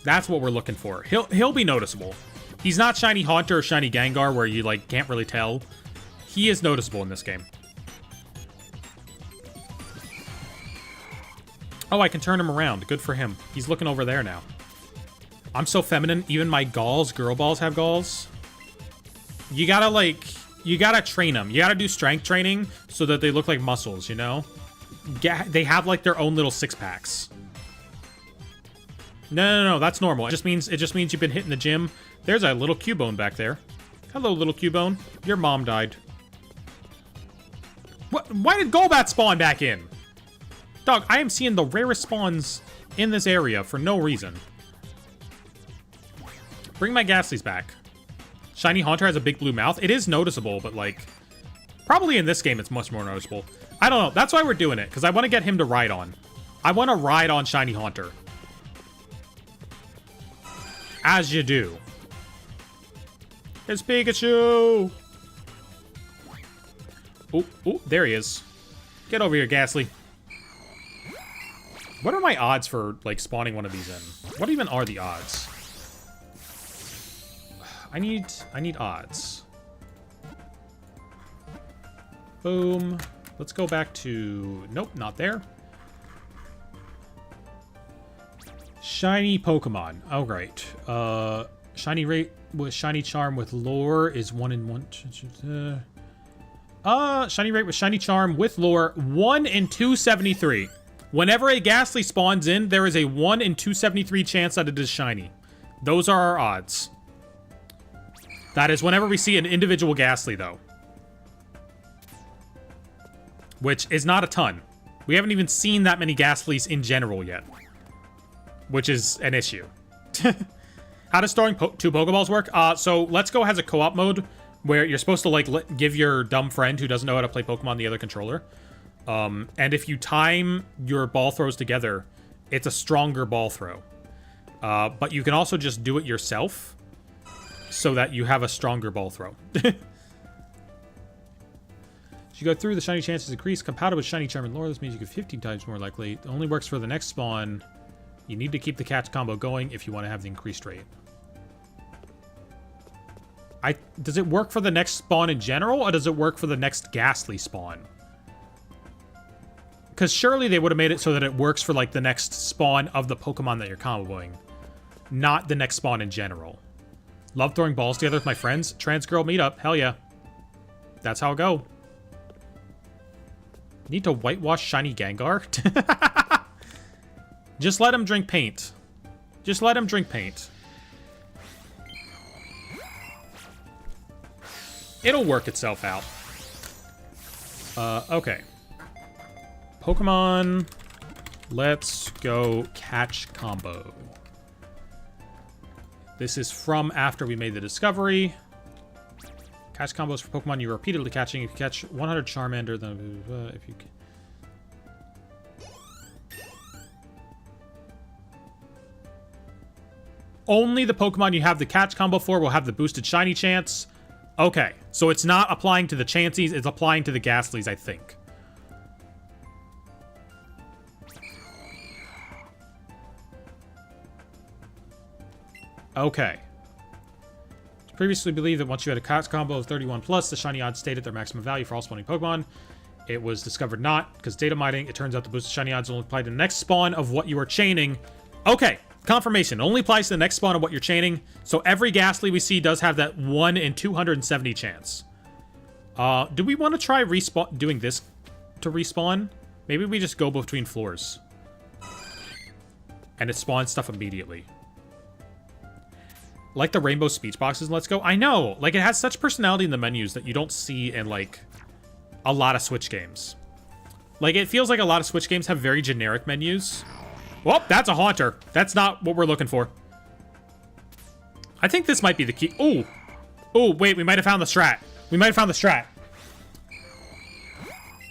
That's what we're looking for. He'll be noticeable. He's not Shiny Haunter or Shiny Gengar where you like can't really tell. He is noticeable in this game. Oh, I can turn him around. Good for him. He's looking over there now. I'm so feminine. Even my galls, girl balls have galls. You gotta train them. You gotta do strength training so that they look like muscles, you know? They have like their own little 6-packs. No, that's normal. It just means you've been hitting the gym. There's a little Cubone back there. Hello, little Cubone. Your mom died. What? Why did Golbat spawn back in? Dog, I am seeing the rarest spawns in this area for no reason. Bring my Ghastlies back. Shiny Haunter has a big blue mouth. It is noticeable, but like... Probably in this game it's much more noticeable. I don't know. That's why we're doing it, because I want to get him to ride on. I want to ride on Shiny Haunter. As you do. It's Pikachu! Oh, there he is. Get over here, Ghastly. What are my odds for, like, spawning one of these in? What even are the odds? I need odds. Boom. Let's go back to... Nope, not there. Shiny Pokemon. Oh, right. Shiny rate with Shiny Charm with Lure is 1 in 1... Shiny rate with Shiny Charm with Lure, 1 in 273. Whenever a Ghastly spawns in, there is a 1 in 273 chance that it is shiny. Those are our odds. That is whenever we see an individual Ghastly, though. Which is not a ton. We haven't even seen that many Ghastlies in general yet. Which is an issue. How does storing 2 Pokeballs work? So Let's Go has a co-op mode where you're supposed to, like, give your dumb friend who doesn't know how to play Pokemon the other controller. And if you time your ball throws together, it's a stronger ball throw. But you can also just do it yourself so that you have a stronger ball throw. As you go through, the shiny chances increase. Compatible with Shiny Charm and Lure, this means you get 15 times more likely. It only works for the next spawn. You need to keep the catch combo going if you want to have the increased rate. Does it work for the next spawn in general, or does it work for the next Ghastly spawn? Because surely they would have made it so that it works for, like, the next spawn of the Pokemon that you're comboing. Not the next spawn in general. Love throwing balls together with my friends. Trans girl meetup. Hell yeah. That's how it go. Need to whitewash Shiny Gengar? Just let him drink paint. Just let him drink paint. It'll work itself out. Okay. Pokemon, let's go catch combo. This is from after we made the discovery. Catch combos for Pokemon you're repeatedly catching. If you catch 100 Charmander, then if you... Only the Pokemon you have the catch combo for will have the boosted shiny chance. Okay, so it's not applying to the Chanseys, it's applying to the Ghastlies, I think. Okay. It's previously believed that once you had a catch combo of 31 plus, the shiny odds stayed at their maximum value for all spawning Pokemon. It was discovered not, because data mining, it turns out the boosted shiny odds only apply to the next spawn of what you are chaining. Okay, confirmation. It only applies to the next spawn of what you're chaining, so every Ghastly we see does have that 1 in 270 chance. Do we want to try doing this to respawn? Maybe we just go between floors. And it spawns stuff immediately. Like the rainbow speech boxes in Let's Go. I know! Like, it has such personality in the menus that you don't see in, like, a lot of Switch games. Like, it feels like a lot of Switch games have very generic menus. Well, that's a Haunter. That's not what we're looking for. I think this might be the key. Ooh! Ooh, wait, we might have found the strat. We might have found the strat.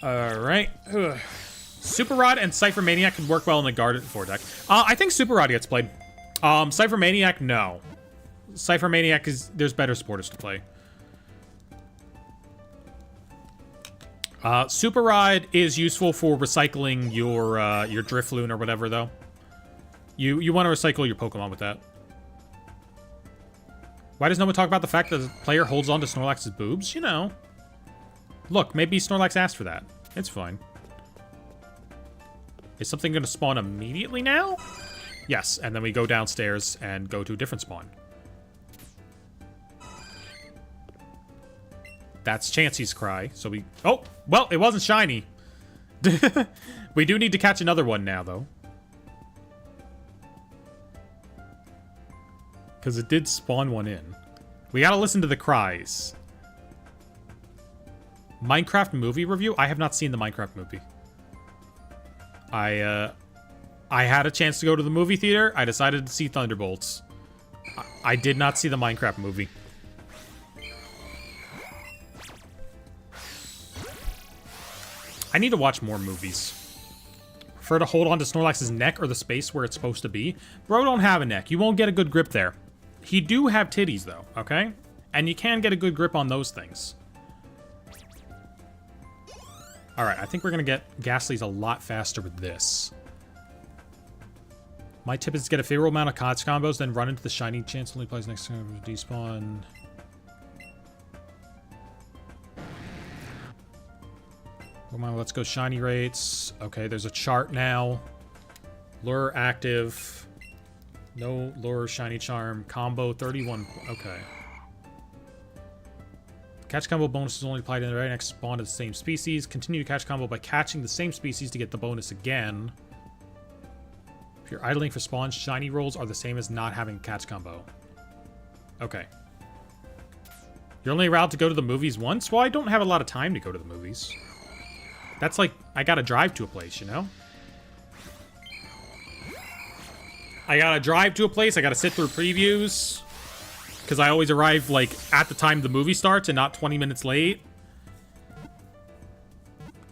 Alright. Super Rod and Cypher Maniac could work well in the Garden 4 deck. I think Super Rod gets played. Cypher Maniac, no. Cypher Maniac is... There's better supporters to play. Super Rod is useful for recycling your Drifloon or whatever, though. You want to recycle your Pokemon with that. Why does no one talk about the fact that the player holds on to Snorlax's boobs? You know. Look, maybe Snorlax asked for that. It's fine. Is something going to spawn immediately now? Yes, and then we go downstairs and go to a different spawn. That's Chansey's cry, so we... Oh, well, it wasn't shiny. We do need to catch another one now, though. Because it did spawn one in. We gotta listen to the cries. Minecraft movie review? I have not seen the Minecraft movie. I had a chance to go to the movie theater. I decided to see Thunderbolts. I did not see the Minecraft movie. I need to watch more movies. Prefer to hold on to Snorlax's neck or the space where it's supposed to be. Bro don't have a neck. You won't get a good grip there. He do have titties, though, okay? And you can get a good grip on those things. Alright, I think we're going to get Ghastlies a lot faster with this. My tip is to get a favorable amount of catch combos, then run into the shiny chance only plays next time to despawn. Come on, let's go shiny rates. Okay, there's a chart now. Lure active. No lure, shiny charm. Combo 31. Okay. Catch combo bonus is only applied in the right next spawn to the same species. Continue to catch combo by catching the same species to get the bonus again. If you're idling for spawns, shiny rolls are the same as not having catch combo. Okay. You're only allowed to go to the movies once? Well, I don't have a lot of time to go to the movies. That's like, I gotta drive to a place, you know? I gotta drive to a place, I gotta sit through previews. Because I always arrive, like, at the time the movie starts and not 20 minutes late.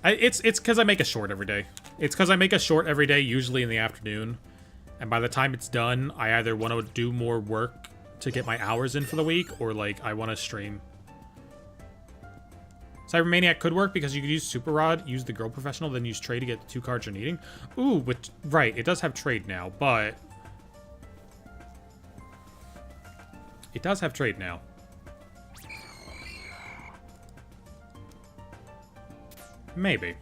It's because I make a short every day. It's because I make a short every day, usually in the afternoon. And by the time it's done, I either want to do more work to get my hours in for the week, or, like, I want to stream. Cybermaniac could work because you could use Super Rod, use the Girl Professional, then use Trade to get the 2 cards you're needing. Ooh, which, right, it does have Trade now, but... It does have Trade now. Maybe.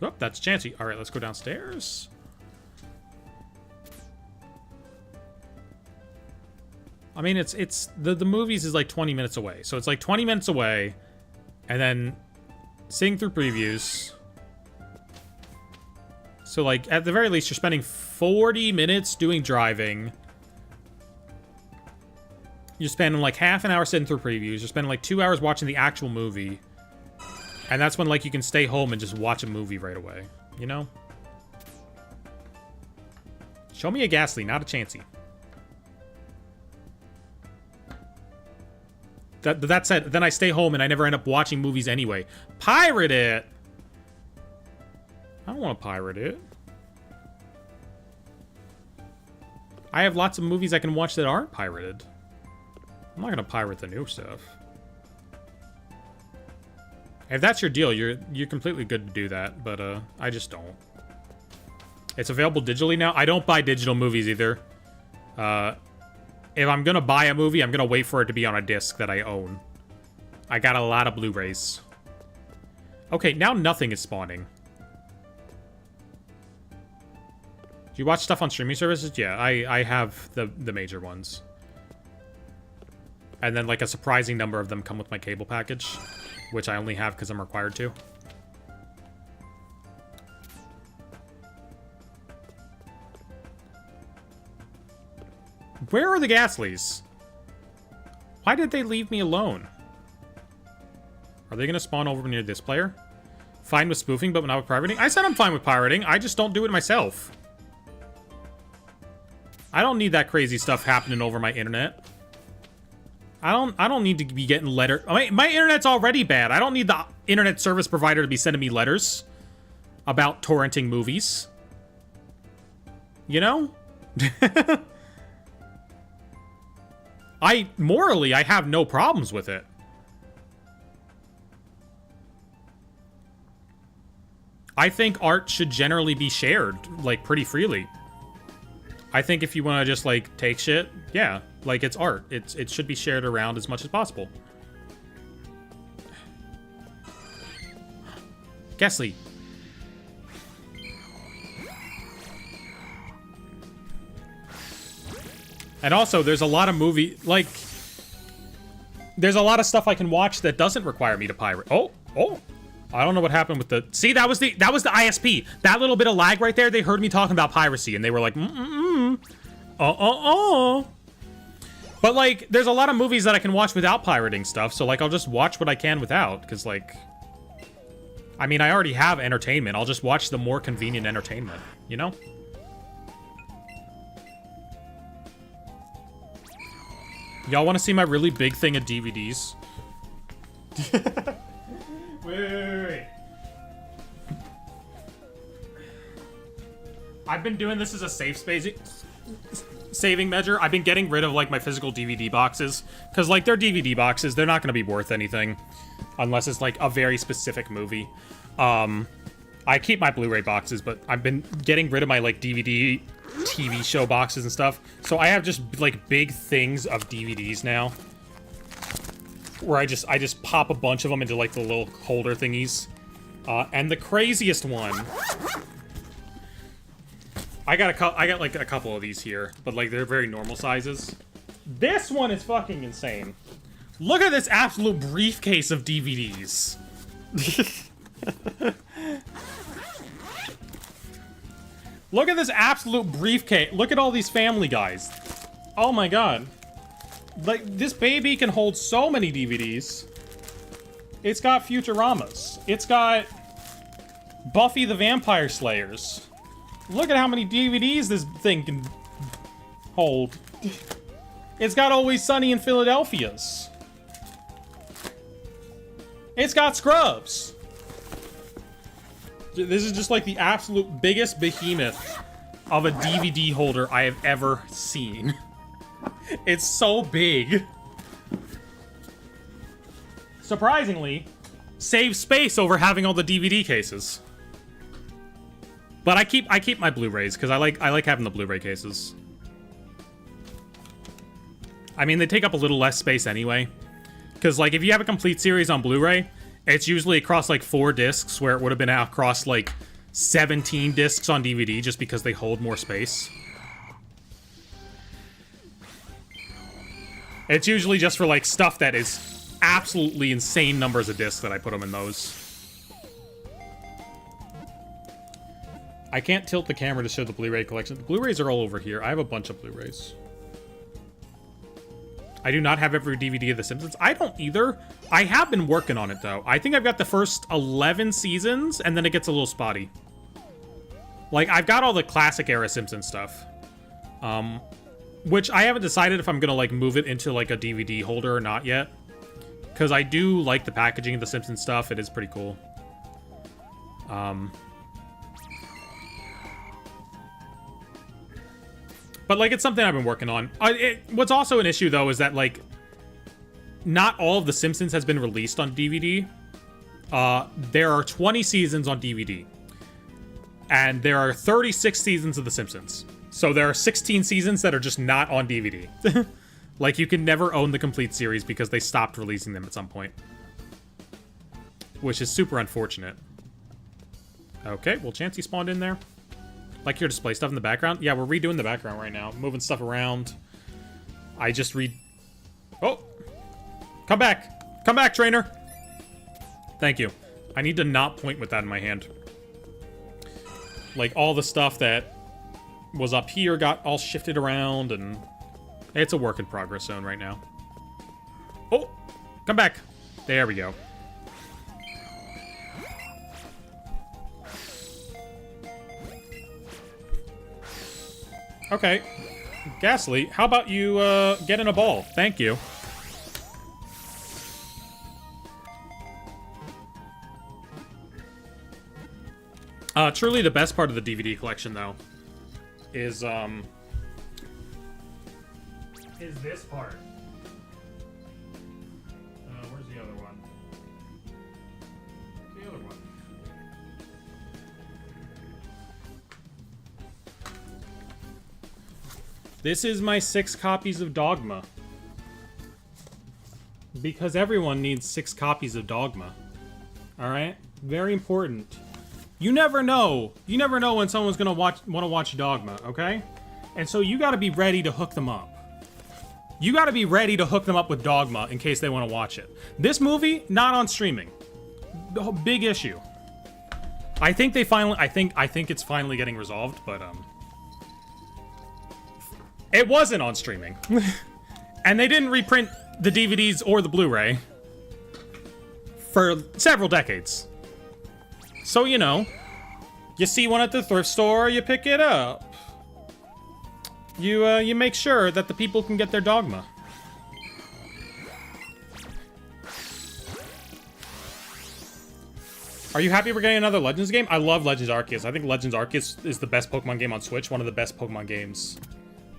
Oh, that's Chansey. Alright, let's go downstairs. I mean, it's the movies is like 20 minutes away. So it's like 20 minutes away, and then sitting through previews. So, like, at the very least, you're spending 40 minutes doing driving. You're spending, like, half an hour sitting through previews. You're spending, like, 2 hours watching the actual movie. And that's when, like, you can stay home and just watch a movie right away. You know? Show me a Ghastly, not a Chansey. That said, then I stay home and I never end up watching movies anyway. Pirate it! I don't want to pirate it. I have lots of movies I can watch that aren't pirated. I'm not going to pirate the new stuff. If that's your deal, you're completely good to do that, but I just don't. It's available digitally now. I don't buy digital movies either. If I'm going to buy a movie, I'm going to wait for it to be on a disc that I own. I got a lot of Blu-rays. Okay, now nothing is spawning. Do you watch stuff on streaming services? Yeah, I have the major ones. And then, like, a surprising number of them come with my cable package, which I only have because I'm required to. Where are the Ghastlies? Why did they leave me alone? Are they going to spawn over near this player? Fine with spoofing, but not with pirating? I said I'm fine with pirating. I just don't do it myself. I don't need that crazy stuff happening over my internet. I don't need to be getting letters. My internet's already bad. I don't need the internet service provider to be sending me letters about torrenting movies. You know? Morally, I have no problems with it. I think art should generally be shared, like, pretty freely. I think if you want to just, like, take shit, yeah, like, it's art. It should be shared around as much as possible. Ghastly. And also, there's a lot of like, there's a lot of stuff I can watch that doesn't require me to pirate. Oh. I don't know what happened with the... See, that was the ISP. That little bit of lag right there, they heard me talking about piracy, and they were like, But, like, there's a lot of movies that I can watch without pirating stuff, so, like, I'll just watch what I can without, because, like... I mean, I already have entertainment. I'll just watch the more convenient entertainment, you know? Y'all want to see my really big thing of DVDs? Wait. I've been doing this as a saving measure. I've been getting rid of, like, my physical DVD boxes. Because, like, they're DVD boxes. They're not going to be worth anything. Unless it's, like, a very specific movie. I keep my Blu-ray boxes, but I've been getting rid of my, like, DVD TV show boxes and stuff. So I have just, like, big things of DVDs now. Where I just pop a bunch of them into, like, the little holder thingies. And the craziest one... I got like a couple of these here, but like they're very normal sizes. This one is fucking insane. Look at this absolute briefcase of DVDs. Look at this absolute briefcase. Look at all these Family Guys. Oh my god. Like, this baby can hold so many DVDs. It's got Futuramas. It's got Buffy the Vampire Slayers. Look at how many DVDs this thing can hold. It's got Always Sunny in Philadelphia's. It's got Scrubs. This is just like the absolute biggest behemoth of a DVD holder I have ever seen. It's so big. Surprisingly, saves space over having all the DVD cases. But I keep my Blu-rays because I like having the Blu-ray cases. I mean, they take up a little less space anyway. Because, like, if you have a complete series on Blu-ray, it's usually across, like, 4 discs, where it would have been across, like, 17 discs on DVD just because they hold more space. It's usually just for, like, stuff that is absolutely insane numbers of discs that I put them in those. I can't tilt the camera to show the Blu-ray collection. The Blu-rays are all over here. I have a bunch of Blu-rays. I do not have every DVD of The Simpsons. I don't either. I have been working on it, though. I think I've got the first 11 seasons, and then it gets a little spotty. Like, I've got all the classic-era Simpsons stuff. Which I haven't decided if I'm gonna, like, move it into, like, a DVD holder or not yet. Because I do like the packaging of The Simpsons stuff. It is pretty cool. But, like, it's something I've been working on. What's also an issue, though, is that, like, not all of The Simpsons has been released on DVD. There are 20 seasons on DVD. And there are 36 seasons of The Simpsons. So there are 16 seasons that are just not on DVD. Like, you can never own the complete series because they stopped releasing them at some point. Which is super unfortunate. Okay, well, Chansey spawned in there. Like your display stuff in the background? Yeah, we're redoing the background right now. Moving stuff around. I just Oh! Come back! Come back, trainer! Thank you. I need to not point with that in my hand. Like, all the stuff that was up here got all shifted around, and it's a work in progress zone right now. Oh! Come back! There we go. Okay. Ghastly, how about you, get in a ball? Thank you. Truly the best part of the DVD collection, though, is this part. Where's the other one? The other one. This is my 6 copies of Dogma. Because everyone needs 6 copies of Dogma. Alright? Very important. You never know. You never know when someone's gonna want to watch Dogma, okay? And so you gotta be ready to hook them up. You gotta be ready to hook them up with Dogma in case they want to watch it. This movie, not on streaming. Big issue. I think they finally... I think it's finally getting resolved, but, It wasn't on streaming. And they didn't reprint the DVDs or the Blu-ray for several decades. So, you know, you see one at the thrift store, you pick it up. You make sure that the people can get their Dogma. Are you happy we're getting another Legends game? I love Legends Arceus. I think Legends Arceus is the best Pokemon game on Switch. One of the best Pokemon games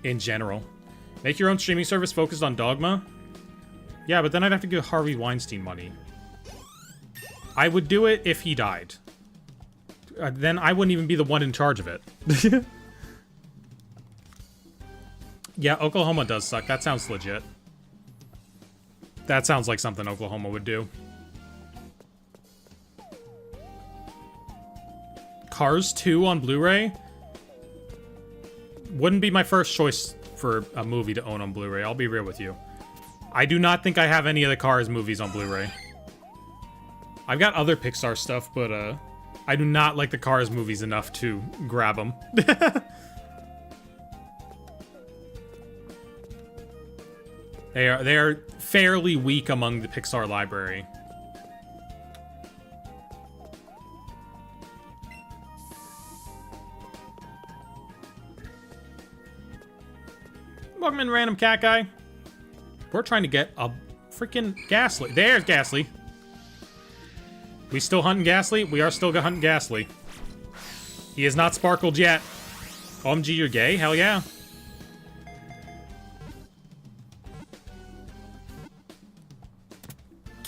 in general. Make your own streaming service focused on Dogma? Yeah, but then I'd have to give Harvey Weinstein money. I would do it if he died. Then I wouldn't even be the one in charge of it. Yeah, Oklahoma does suck. That sounds legit. That sounds like something Oklahoma would do. Cars 2 on Blu-ray? Wouldn't be my first choice for a movie to own on Blu-ray, I'll be real with you. I do not think I have any of the Cars movies on Blu-ray. I've got other Pixar stuff, but I do not like the Cars movies enough to grab them. They are fairly weak among the Pixar library. Welcome in, random cat guy. We're trying to get a freaking Ghastly. There's Ghastly. We still hunting Ghastly? We are still hunting Ghastly. He is not sparkled yet. OMG, you're gay? Hell yeah.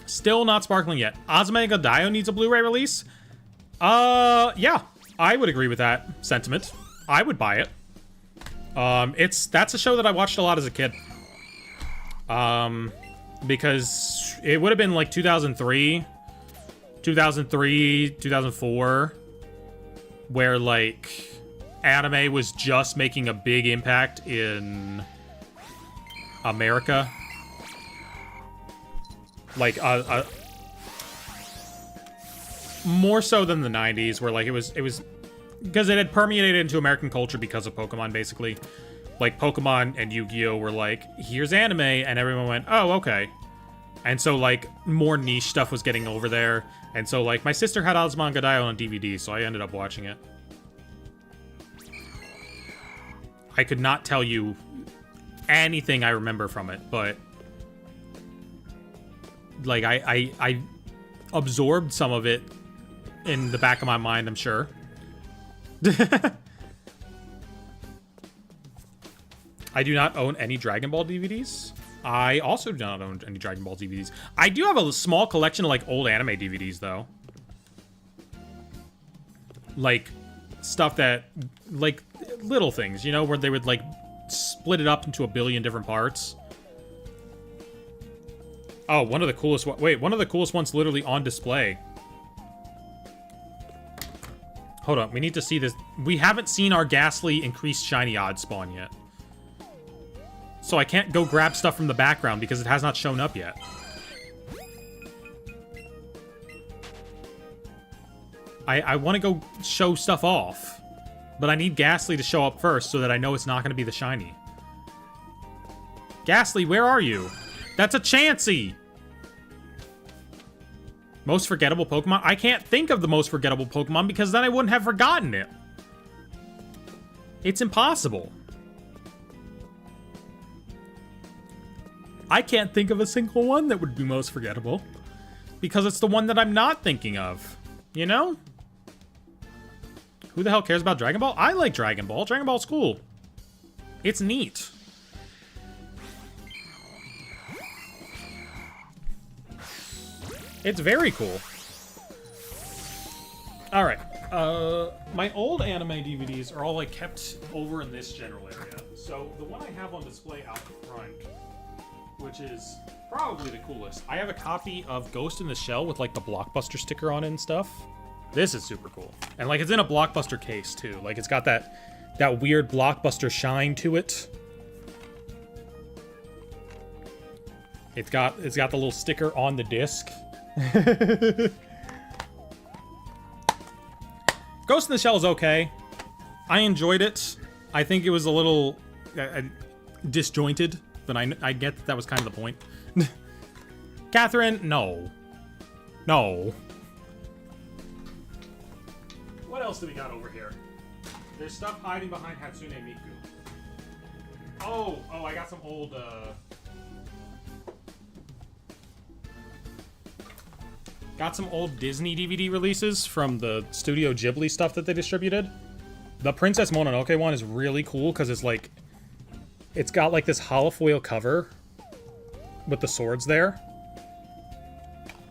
Still not sparkling yet. Azumega Daioh needs a Blu-ray release? Yeah. I would agree with that sentiment. I would buy it. That's a show that I watched a lot as a kid. Because it would have been like 2003, 2004, where like anime was just making a big impact in America. Like, more so than the 90s, where like it was because it had permeated into American culture because of Pokemon, basically. Like, Pokemon and Yu-Gi-Oh! Were like, here's anime, and everyone went, oh, okay. And so, like, more niche stuff was getting over there. And so, like, my sister had Azumanga Daioh on DVD, so I ended up watching it. I could not tell you anything I remember from it, but... like, I absorbed some of it in the back of my mind, I'm sure. I do not own any Dragon Ball DVDs. I also do not own any Dragon Ball DVDs. I do have a small collection of, like, old anime DVDs, though. Like, stuff that... like, little things, you know? Where they would, like, split it up into a billion different parts. Oh, one of the coolest... wait, one of the coolest ones literally on display. Hold on, we need to see this. We haven't seen our Ghastly increased shiny odds spawn yet. So I can't go grab stuff from the background because it has not shown up yet. I want to go show stuff off. But I need Ghastly to show up first so that I know it's not going to be the shiny. Ghastly, where are you? That's a Chansey! Most forgettable Pokemon? I can't think of the most forgettable Pokemon because then I wouldn't have forgotten it. It's impossible. I can't think of a single one that would be most forgettable. Because it's the one that I'm not thinking of. You know? Who the hell cares about Dragon Ball? I like Dragon Ball. Dragon Ball's cool. It's neat. It's very cool. Alright. My old anime DVDs are all, like, kept over in this general area. So, the one I have on display out the front, which is probably the coolest. I have a copy of Ghost in the Shell with, like, the Blockbuster sticker on it and stuff. This is super cool. And, like, it's in a Blockbuster case, too. Like, it's got that weird Blockbuster shine to it. It's got the little sticker on the disc. Ghost in the Shell is okay. I enjoyed it. I think it was a little disjointed but I get that was kind of the point. Catherine, no. No. What else do we got over here? There's stuff hiding behind Hatsune Miku. Oh, I got some old, got some old Disney DVD releases from the Studio Ghibli stuff that they distributed. The Princess Mononoke one is really cool because it's like, it's got like this holofoil cover with the swords there.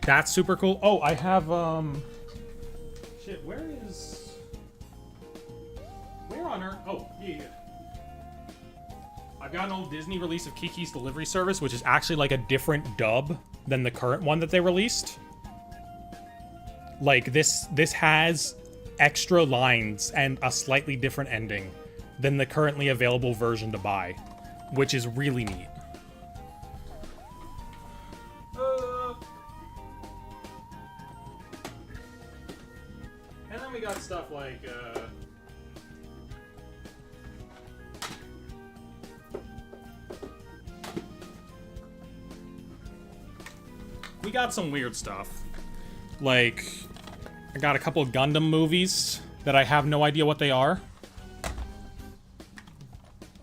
That's super cool. Oh, I have, shit, where on earth? Oh, yeah. I've got an old Disney release of Kiki's Delivery Service, which is actually like a different dub than the current one that they released. Like, this has extra lines and a slightly different ending than the currently available version to buy, which is really neat. And then we got stuff like, we got some weird stuff. Like, I got a couple of Gundam movies that I have no idea what they are.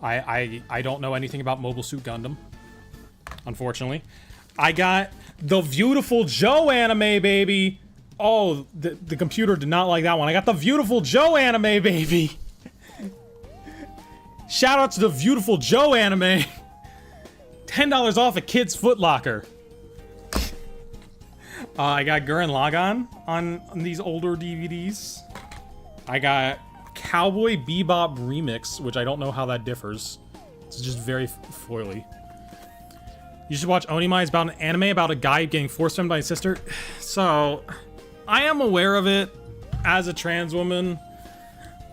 I don't know anything about Mobile Suit Gundam, unfortunately. I got the Beautiful Joe anime, baby. Oh, the computer did not like that one. I got the Beautiful Joe anime, baby. Shout out to the Beautiful Joe anime. $10 off at Kids Foot Locker. I got Gurren Lagann on these older DVDs. I got Cowboy Bebop Remix, which I don't know how that differs. It's just very foily. You should watch Onimai. It's about an anime about a guy getting force-femmed by his sister. So, I am aware of it as a trans woman.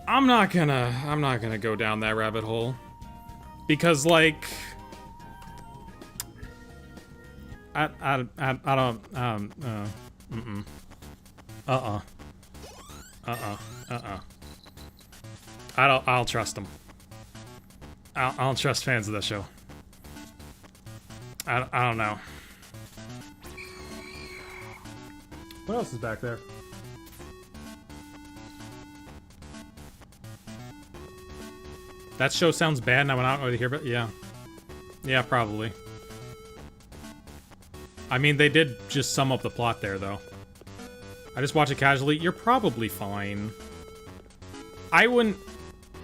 I'm not gonna go down that rabbit hole. Because, like, I don't, I don't trust them. I don't trust fans of the show. I don't know. What else is back there? That show sounds bad and I went out over here, but yeah. Yeah, probably. I mean, they did just sum up the plot there, though. I just watch it casually. You're probably fine. I wouldn't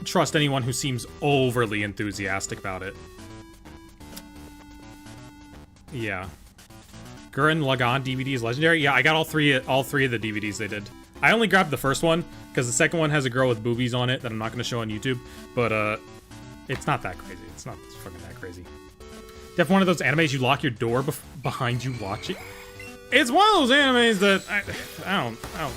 trust anyone who seems overly enthusiastic about it. Yeah. Gurren Lagann DVD is legendary. Yeah, I got all three of the DVDs they did. I only grabbed the first one because the second one has a girl with boobies on it that I'm not going to show on YouTube. But it's not that crazy. It's not fucking that crazy. Definitely one of those animes you lock your door behind you watching. It's one of those animes that I don't know.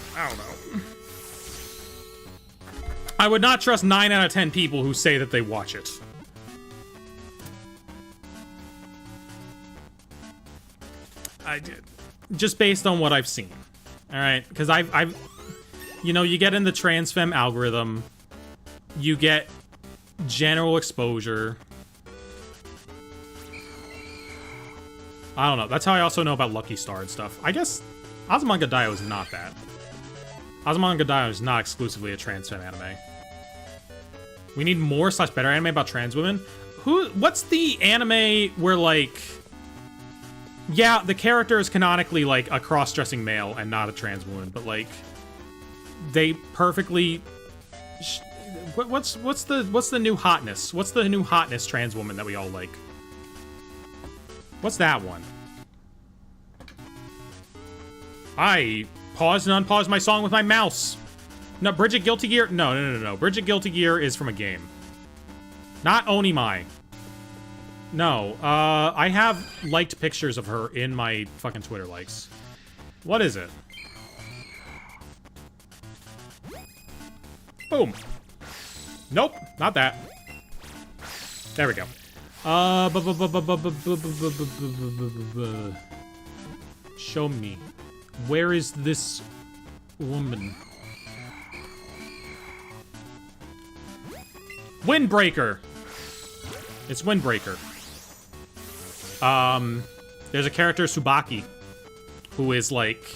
I would not trust 9 out of 10 people who say that they watch it. I did. Just based on what I've seen. Alright? Because I've... You know, you get in the trans femme algorithm. You get general exposure. I don't know. That's how I also know about Lucky Star and stuff. I guess Azumanga Daioh is not that. Azumanga Daioh is not exclusively a trans femme anime. We need more / better anime about trans women. What's the anime where, like... Yeah, the character is canonically, like, a cross-dressing male and not a trans woman, but, like... They perfectly... What's the new hotness? What's the new hotness trans woman that we all like? What's that one? I paused and unpaused my song with my mouse. No, Bridget Guilty Gear? No. Bridget Guilty Gear is from a game. Not Onimai. No, I have liked pictures of her in my fucking Twitter likes. What is it? Boom. Nope, not that. There we go. Show me. Where is this woman? Windbreaker! It's Windbreaker. There's a character, Tsubaki, who is like,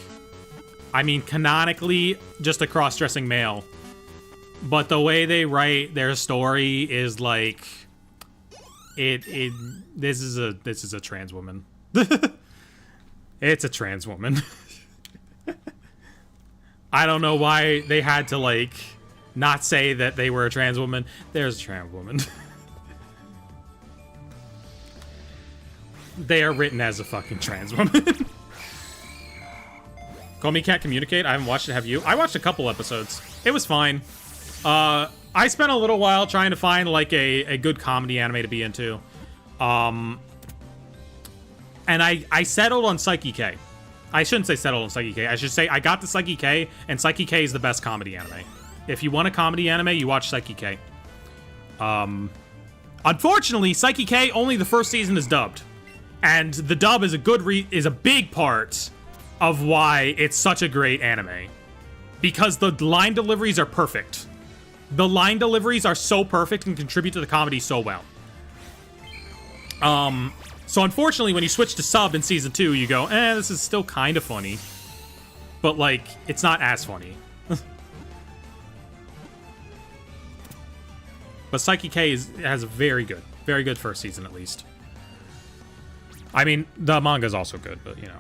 I mean, canonically just a cross-dressing male. But the way they write their story is like, this is a trans woman. It's a trans woman. I don't know why they had to like not say that they were a trans woman. There's a trans woman. They are written as a fucking trans woman. Call Me Can't Communicate. I haven't watched it. Have you? I watched a couple episodes. It was fine. I spent a little while trying to find like a good comedy anime to be into. And I settled on Psyche K. I shouldn't say settled on Psyche K. I should say I got to Psyche K, and Psyche K is the best comedy anime. If you want a comedy anime, you watch Psyche K. Unfortunately, Psyche K, only the first season is dubbed. And the dub is a big part of why it's such a great anime. Because the line deliveries are perfect. The line deliveries are so perfect and contribute to the comedy so well. So unfortunately, when you switch to sub in season 2, you go, this is still kind of funny. But, like, it's not as funny. But Psyche K has a very good first season, at least. I mean, the manga's also good, but, you know.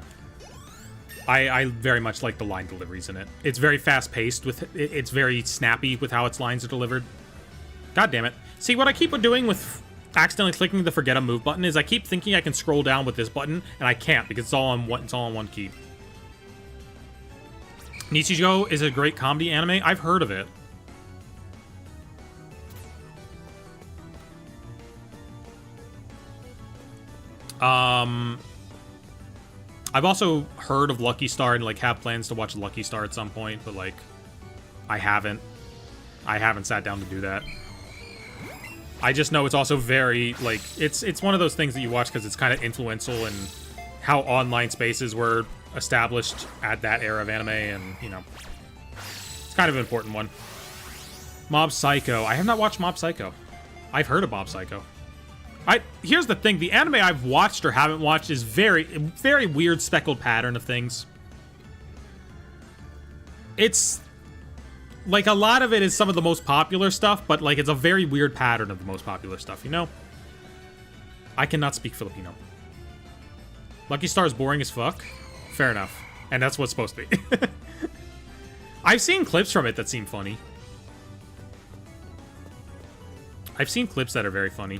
I very much like the line deliveries in it. It's very fast-paced. It's very snappy with how its lines are delivered. God damn it. See, what I keep doing with accidentally clicking the forget a move button is I keep thinking I can scroll down with this button, and I can't because it's all on one key. Nichijou is a great comedy anime. I've heard of it. I've also heard of Lucky Star and like have plans to watch Lucky Star at some point, but like I haven't sat down to do that. I just know it's also very, like, it's one of those things that you watch because it's kind of influential in how online spaces were established at that era of anime, and, you know, it's kind of an important one. Mob Psycho. I have not watched Mob Psycho. I've heard of Mob Psycho. Here's the thing. The anime I've watched or haven't watched is very weird speckled pattern of things. It's... like, a lot of it is some of the most popular stuff, but, like, it's a very weird pattern of the most popular stuff, you know? I cannot speak Filipino. Lucky Star is boring as fuck? Fair enough. And that's what's supposed to be. I've seen clips from it that seem funny. I've seen clips that are very funny.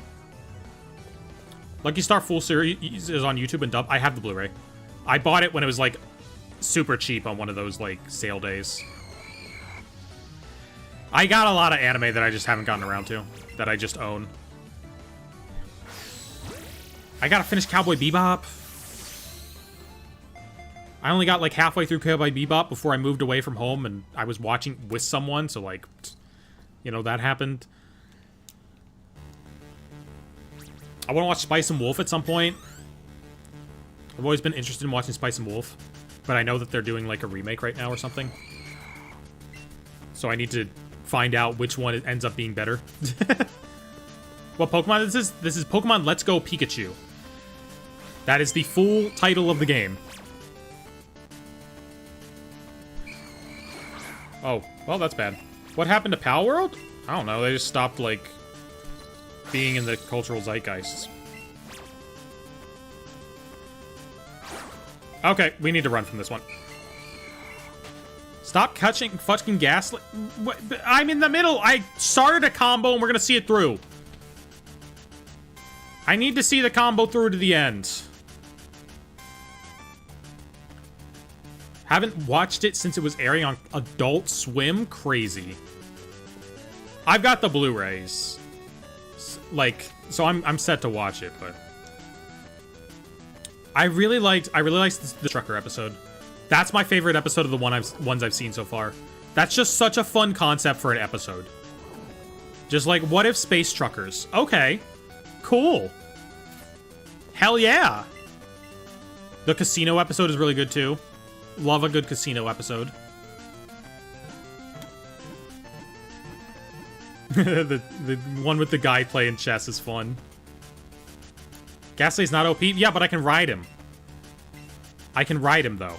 Lucky Star full series is on YouTube and dub. I have the Blu-ray. I bought it when it was, like, super cheap on one of those, like, sale days. I got a lot of anime that I just haven't gotten around to, that I just own. I gotta finish Cowboy Bebop. I only got like halfway through Cowboy Bebop before I moved away from home, and I was watching with someone, so like, you know, that happened. I want to watch Spice and Wolf at some point. I've always been interested in watching Spice and Wolf, but I know that they're doing like a remake right now or something. So I need to find out which one ends up being better. What Pokemon this is? This is Pokemon Let's Go Pikachu. That is the full title of the game. Oh, well, that's bad. What happened to Pal World? I don't know. They just stopped, like, being in the cultural zeitgeist. Okay, we need to run from this one. Stop catching fucking gas. I'm in the middle. I started a combo and we're gonna see it through. I need to see the combo through to the end. Haven't watched it since it was airing on Adult Swim. Crazy. I've got the Blu-rays. Like, so I'm set to watch it, but I really liked the trucker episode. That's my favorite episode of the ones I've seen so far. That's just such a fun concept for an episode. Just like, what if space truckers? Okay. Cool. Hell yeah. The casino episode is really good too. Love a good casino episode. the one with the guy playing chess is fun. Ghastly's not OP? Yeah, but I can ride him. I can ride him, though.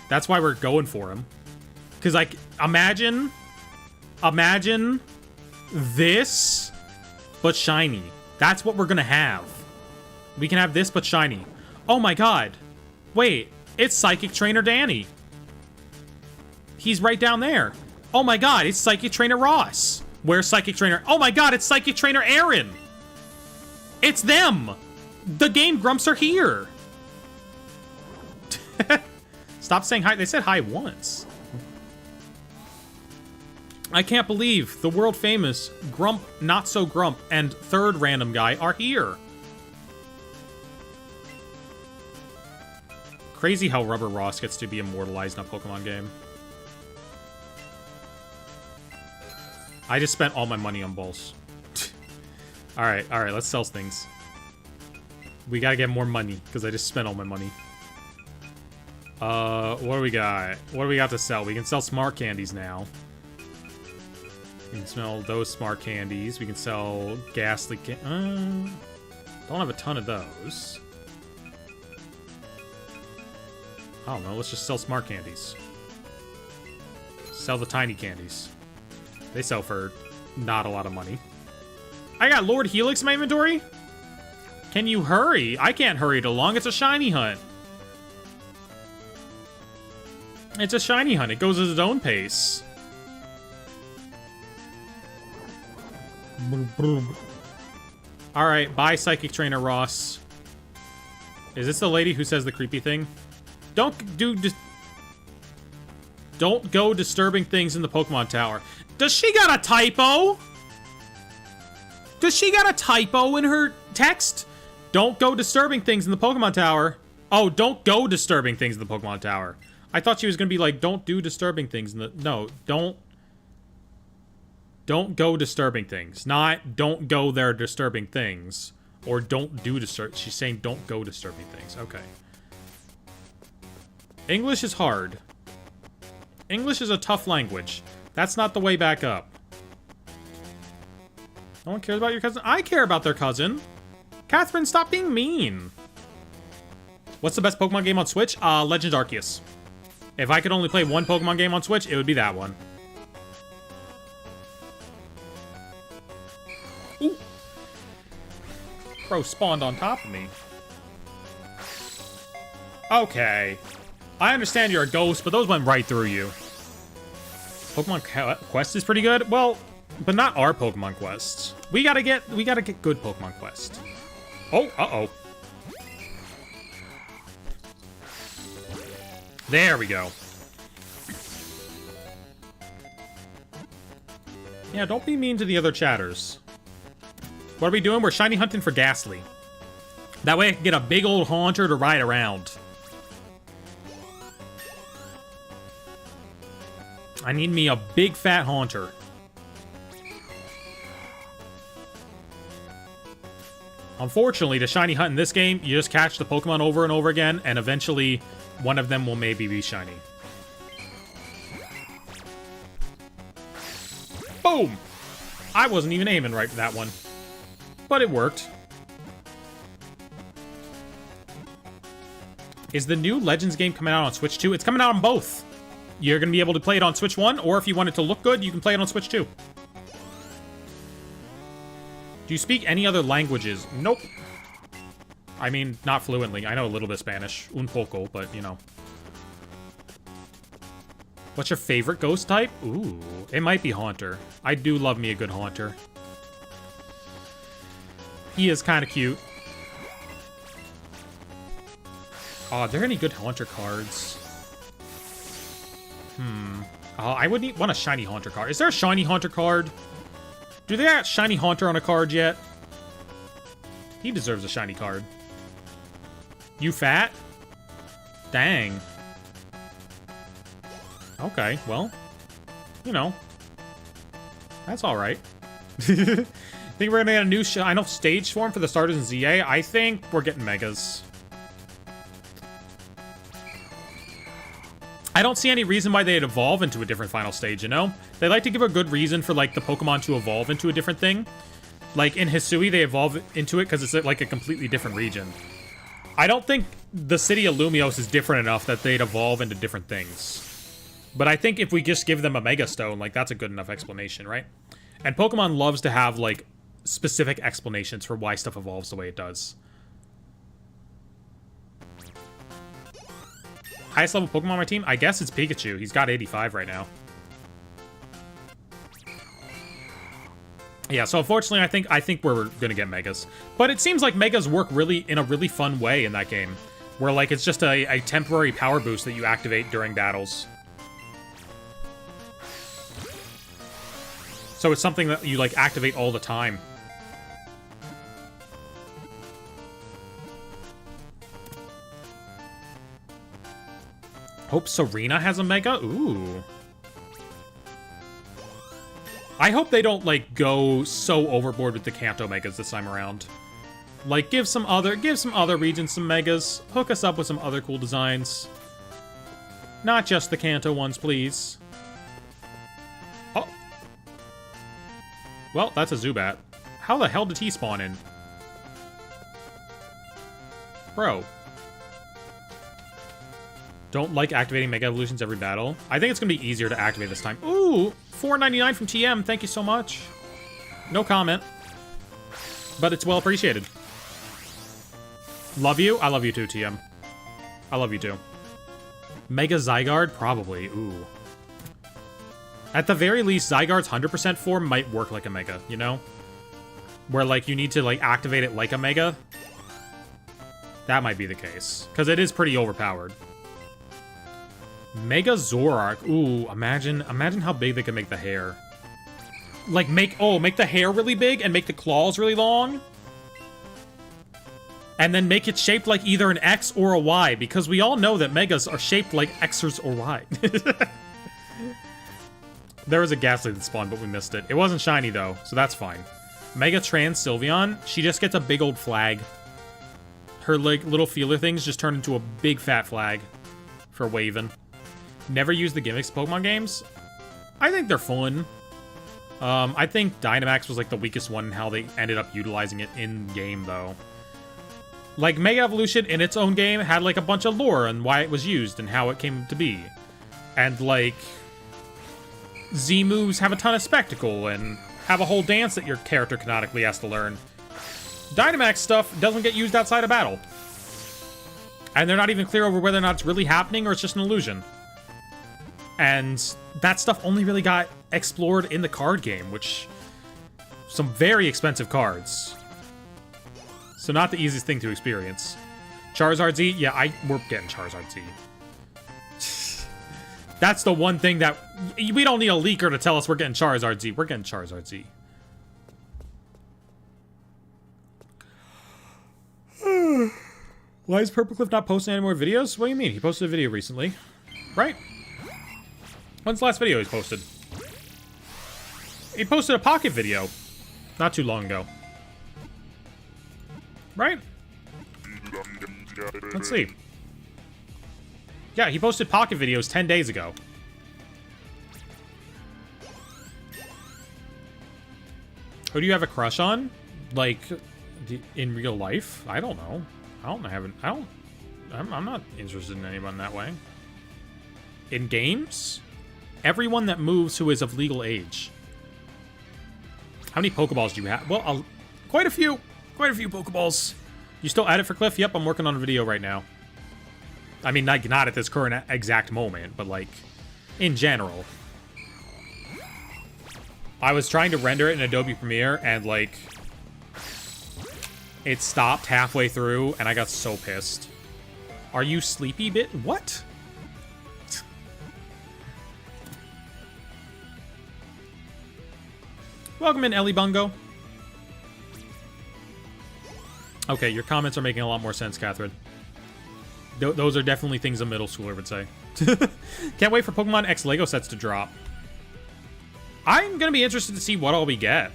That's why we're going for him. Because, like, imagine this, but shiny. That's what we're gonna have. We can have this, but shiny. Oh my god. Wait, it's Psychic Trainer Danny. He's right down there. Oh my god, it's Psychic Trainer Ross. Where's Psychic Trainer? Oh my god, it's Psychic Trainer Aaron. It's them. The Game Grumps are here. Stop saying hi. They said hi once. I can't believe the world famous Grump, Not So Grump, and third random guy are here. Crazy how Rubber Ross gets to be immortalized in a Pokemon game. I just spent all my money on balls. Alright, let's sell things. We gotta get more money, because I just spent all my money. What do we got? What do we got to sell? We can sell smart candies now. We can sell those smart candies. We can sell ghastly don't have a ton of those. I don't know, let's just sell smart candies. Sell the tiny candies. They sell for not a lot of money. I got Lord Helix in my inventory? Can you hurry? I can't hurry it along. It's a shiny hunt. It's a shiny hunt. It goes at its own pace. Alright, bye, Psychic Trainer Ross. Is this the lady who says the creepy thing? Don't go disturbing things in the Pokemon Tower. Does she got a typo? Does she got a typo in her text? Don't go disturbing things in the Pokemon Tower. Oh, don't go disturbing things in the Pokemon Tower. I thought she was gonna be like, don't do disturbing things in the... No, don't go disturbing things. Not, don't go there disturbing things. Or don't do disturb... She's saying don't go disturbing things. Okay. English is hard. English is a tough language. That's not the way back up. No one cares about your cousin? I care about their cousin. Catherine, stop being mean. What's the best Pokemon game on Switch? Legend Arceus. If I could only play one Pokemon game on Switch, it would be that one. Ooh. Bro spawned on top of me. Okay. I understand you're a ghost, but those went right through you. Pokemon Quest is pretty good. Well, but not our Pokemon Quests. We gotta get good Pokemon Quest. Oh, uh-oh. There we go. Yeah, don't be mean to the other chatters. What are we doing? We're shiny hunting for Ghastly. That way I can get a big old Haunter to ride around. I need me a big fat Haunter. Unfortunately, to shiny hunt in this game, you just catch the Pokemon over and over again, and eventually one of them will maybe be shiny. Boom! I wasn't even aiming right for that one. But it worked. Is the new Legends game coming out on Switch 2? It's coming out on both. You're going to be able to play it on Switch 1, or if you want it to look good, you can play it on Switch 2. Do you speak any other languages? Nope. I mean, not fluently. I know a little bit of Spanish. Un poco, but, you know. What's your favorite ghost type? Ooh, it might be Haunter. I do love me a good Haunter. He is kind of cute. Oh, are there any good Haunter cards? I would want a shiny Haunter card. Is there a shiny Haunter card? Do they have shiny Haunter on a card yet? He deserves a shiny card. You fat? Dang. Okay, well, you know, that's all right. Think we're gonna get a new stage form for the starters in ZA? I think we're getting Megas. I don't see any reason why they'd evolve into a different final stage, you know? They like to give a good reason for, like, the Pokemon to evolve into a different thing. Like, in Hisui, they evolve into it because it's, like, a completely different region. I don't think the city of Lumiose is different enough that they'd evolve into different things. But I think if we just give them a Mega Stone, like, that's a good enough explanation, right? And Pokemon loves to have, like, specific explanations for why stuff evolves the way it does. Highest level Pokemon on my team? I guess it's Pikachu. He's got 85 right now. Yeah, so unfortunately, I think we're gonna get Megas. But it seems like Megas work really in a really fun way in that game. Where, like, it's just a temporary power boost that you activate during battles. So it's something that you, like, activate all the time. Hope Serena has a Mega? Ooh. I hope they don't, like, go so overboard with the Kanto Megas this time around. Like, give some other regions some Megas. Hook us up with some other cool designs. Not just the Kanto ones, please. Oh. Well, that's a Zubat. How the hell did he spawn in? Bro. Don't like activating Mega Evolutions every battle. I think it's going to be easier to activate this time. Ooh, $4.99 from TM. Thank you so much. No comment. But it's well appreciated. Love you. I love you too, TM. I love you too. Mega Zygarde? Probably. Ooh. At the very least, Zygarde's 100% form might work like a Mega, you know? Where, like, you need to, like, activate it like a Mega. That might be the case. Because it is pretty overpowered. Mega Zoroark. Ooh, imagine how big they could make the hair. Like, make the hair really big and make the claws really long. And then make it shaped like either an X or a Y, because we all know that Megas are shaped like Xers or Y. There was a Ghastly that spawned, but we missed it. It wasn't shiny, though, so that's fine. Mega Trans Sylveon, she just gets a big old flag. Her, like, little feeler things just turn into a big fat flag for waving. Never use the gimmicks of Pokemon games? I think they're fun. I think Dynamax was, like, the weakest one in how they ended up utilizing it in-game, though. Like, Mega Evolution in its own game had, like, a bunch of lore and why it was used and how it came to be. And, like, Z moves have a ton of spectacle and have a whole dance that your character canonically has to learn. Dynamax stuff doesn't get used outside of battle. And they're not even clear over whether or not it's really happening or it's just an illusion. And that stuff only really got explored in the card game, which... some very expensive cards. So not the easiest thing to experience. Charizard Z? Yeah, we're getting Charizard Z. That's the one thing that... we don't need a leaker to tell us we're getting Charizard Z. We're getting Charizard Z. Why is Purplecliff not posting any more videos? What do you mean? He posted a video recently. Right? When's the last video he's posted? He posted a Pocket video. Not too long ago. Right? Let's see. Yeah, he posted Pocket videos 10 days ago. Who do you have a crush on? Like, in real life? I don't know. I'm not interested in anyone that way. In games? Everyone that moves who is of legal age. How many Pokeballs do you have? Well, quite a few. Quite a few Pokeballs. You still at it for Cliff? Yep, I'm working on a video right now. I mean, not at this current exact moment, but, like, in general. I was trying to render it in Adobe Premiere, and, like, it stopped halfway through, and I got so pissed. Are you sleepy, bit? What? Welcome in, Ellie Bungo. Okay, your comments are making a lot more sense, Catherine. Those are definitely things a middle schooler would say. Can't wait for Pokemon X Lego sets to drop. I'm gonna be interested to see what all we get.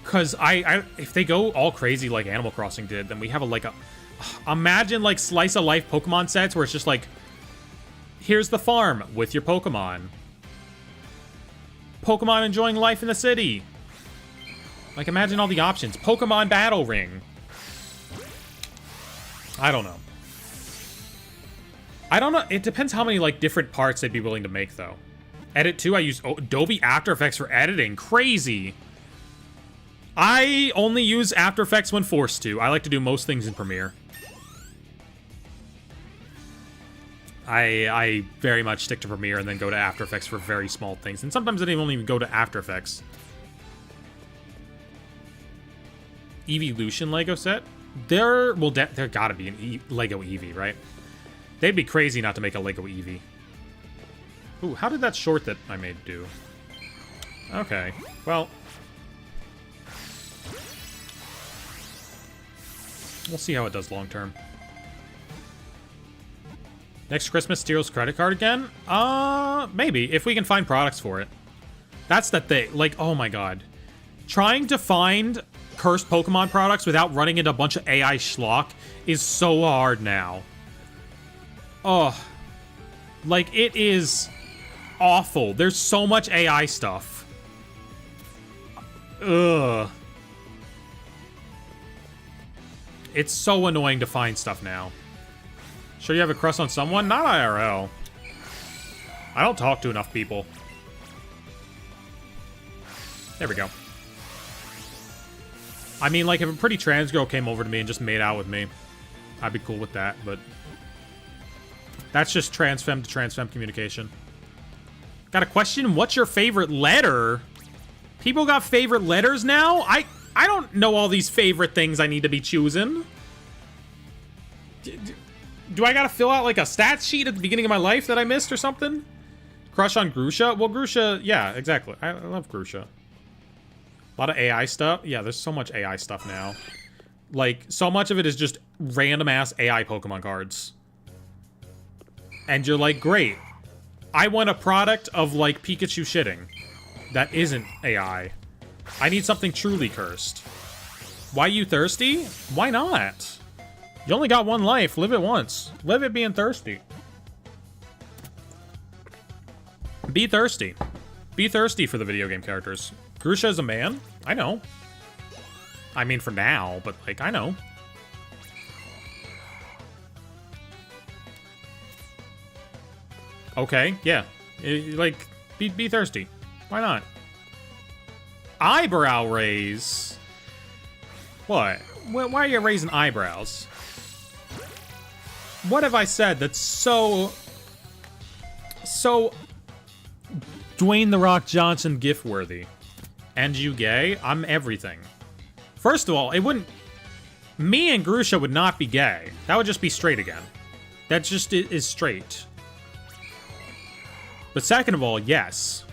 Cause if they go all crazy like Animal Crossing did, then we have imagine like slice of life Pokemon sets where it's just like, here's the farm with your Pokemon. Pokemon enjoying life in the city. Like, imagine all the options. Pokemon Battle Ring. I don't know. I don't know. It depends how many, like, different parts they'd be willing to make, though. Edit 2, I use Adobe After Effects for editing. Crazy. I only use After Effects when forced to. I like to do most things in Premiere. I very much stick to Premiere and then go to After Effects for very small things. And sometimes I don't even go to After Effects. Evolution Lego set? There gotta be an Lego Eevee, right? They'd be crazy not to make a Lego Eevee. Ooh, how did that short that I made do? Okay, well. We'll see how it does long term. Next Christmas, steals credit card again? Maybe, if we can find products for it. That's the thing. Like, oh my god. Trying to find cursed Pokemon products without running into a bunch of AI schlock is so hard now. Oh. Like, it is awful. There's so much AI stuff. Ugh. It's so annoying to find stuff now. Sure you have a crush on someone? Not IRL. I don't talk to enough people. There we go. I mean, like, if a pretty trans girl came over to me and just made out with me, I'd be cool with that, but that's just trans femme to trans femme communication. Got a question? What's your favorite letter? People got favorite letters now? I don't know all these favorite things I need to be choosing. Do I gotta fill out, like, a stats sheet at the beginning of my life that I missed or something? Crush on Grusha? Well, Grusha, yeah, exactly. I love Grusha. A lot of AI stuff. Yeah, there's so much AI stuff now. Like, so much of it is just random-ass AI Pokemon cards. And you're like, great. I want a product of, like, Pikachu shitting. That isn't AI. I need something truly cursed. Why you thirsty? Why not? You only got one life. Live it once. Live it being thirsty. Be thirsty. Be thirsty for the video game characters. Grusha is a man? I know. I mean, for now, but, like, I know. Okay, yeah. Like, be thirsty. Why not? Eyebrow raise? What? Why are you raising eyebrows? What have I said that's so Dwayne "The Rock" Johnson gift worthy? And you gay? I'm everything. First of all, it wouldn't... Me and Grusha would not be gay. That would just be straight again. That just is straight. But second of all, yes.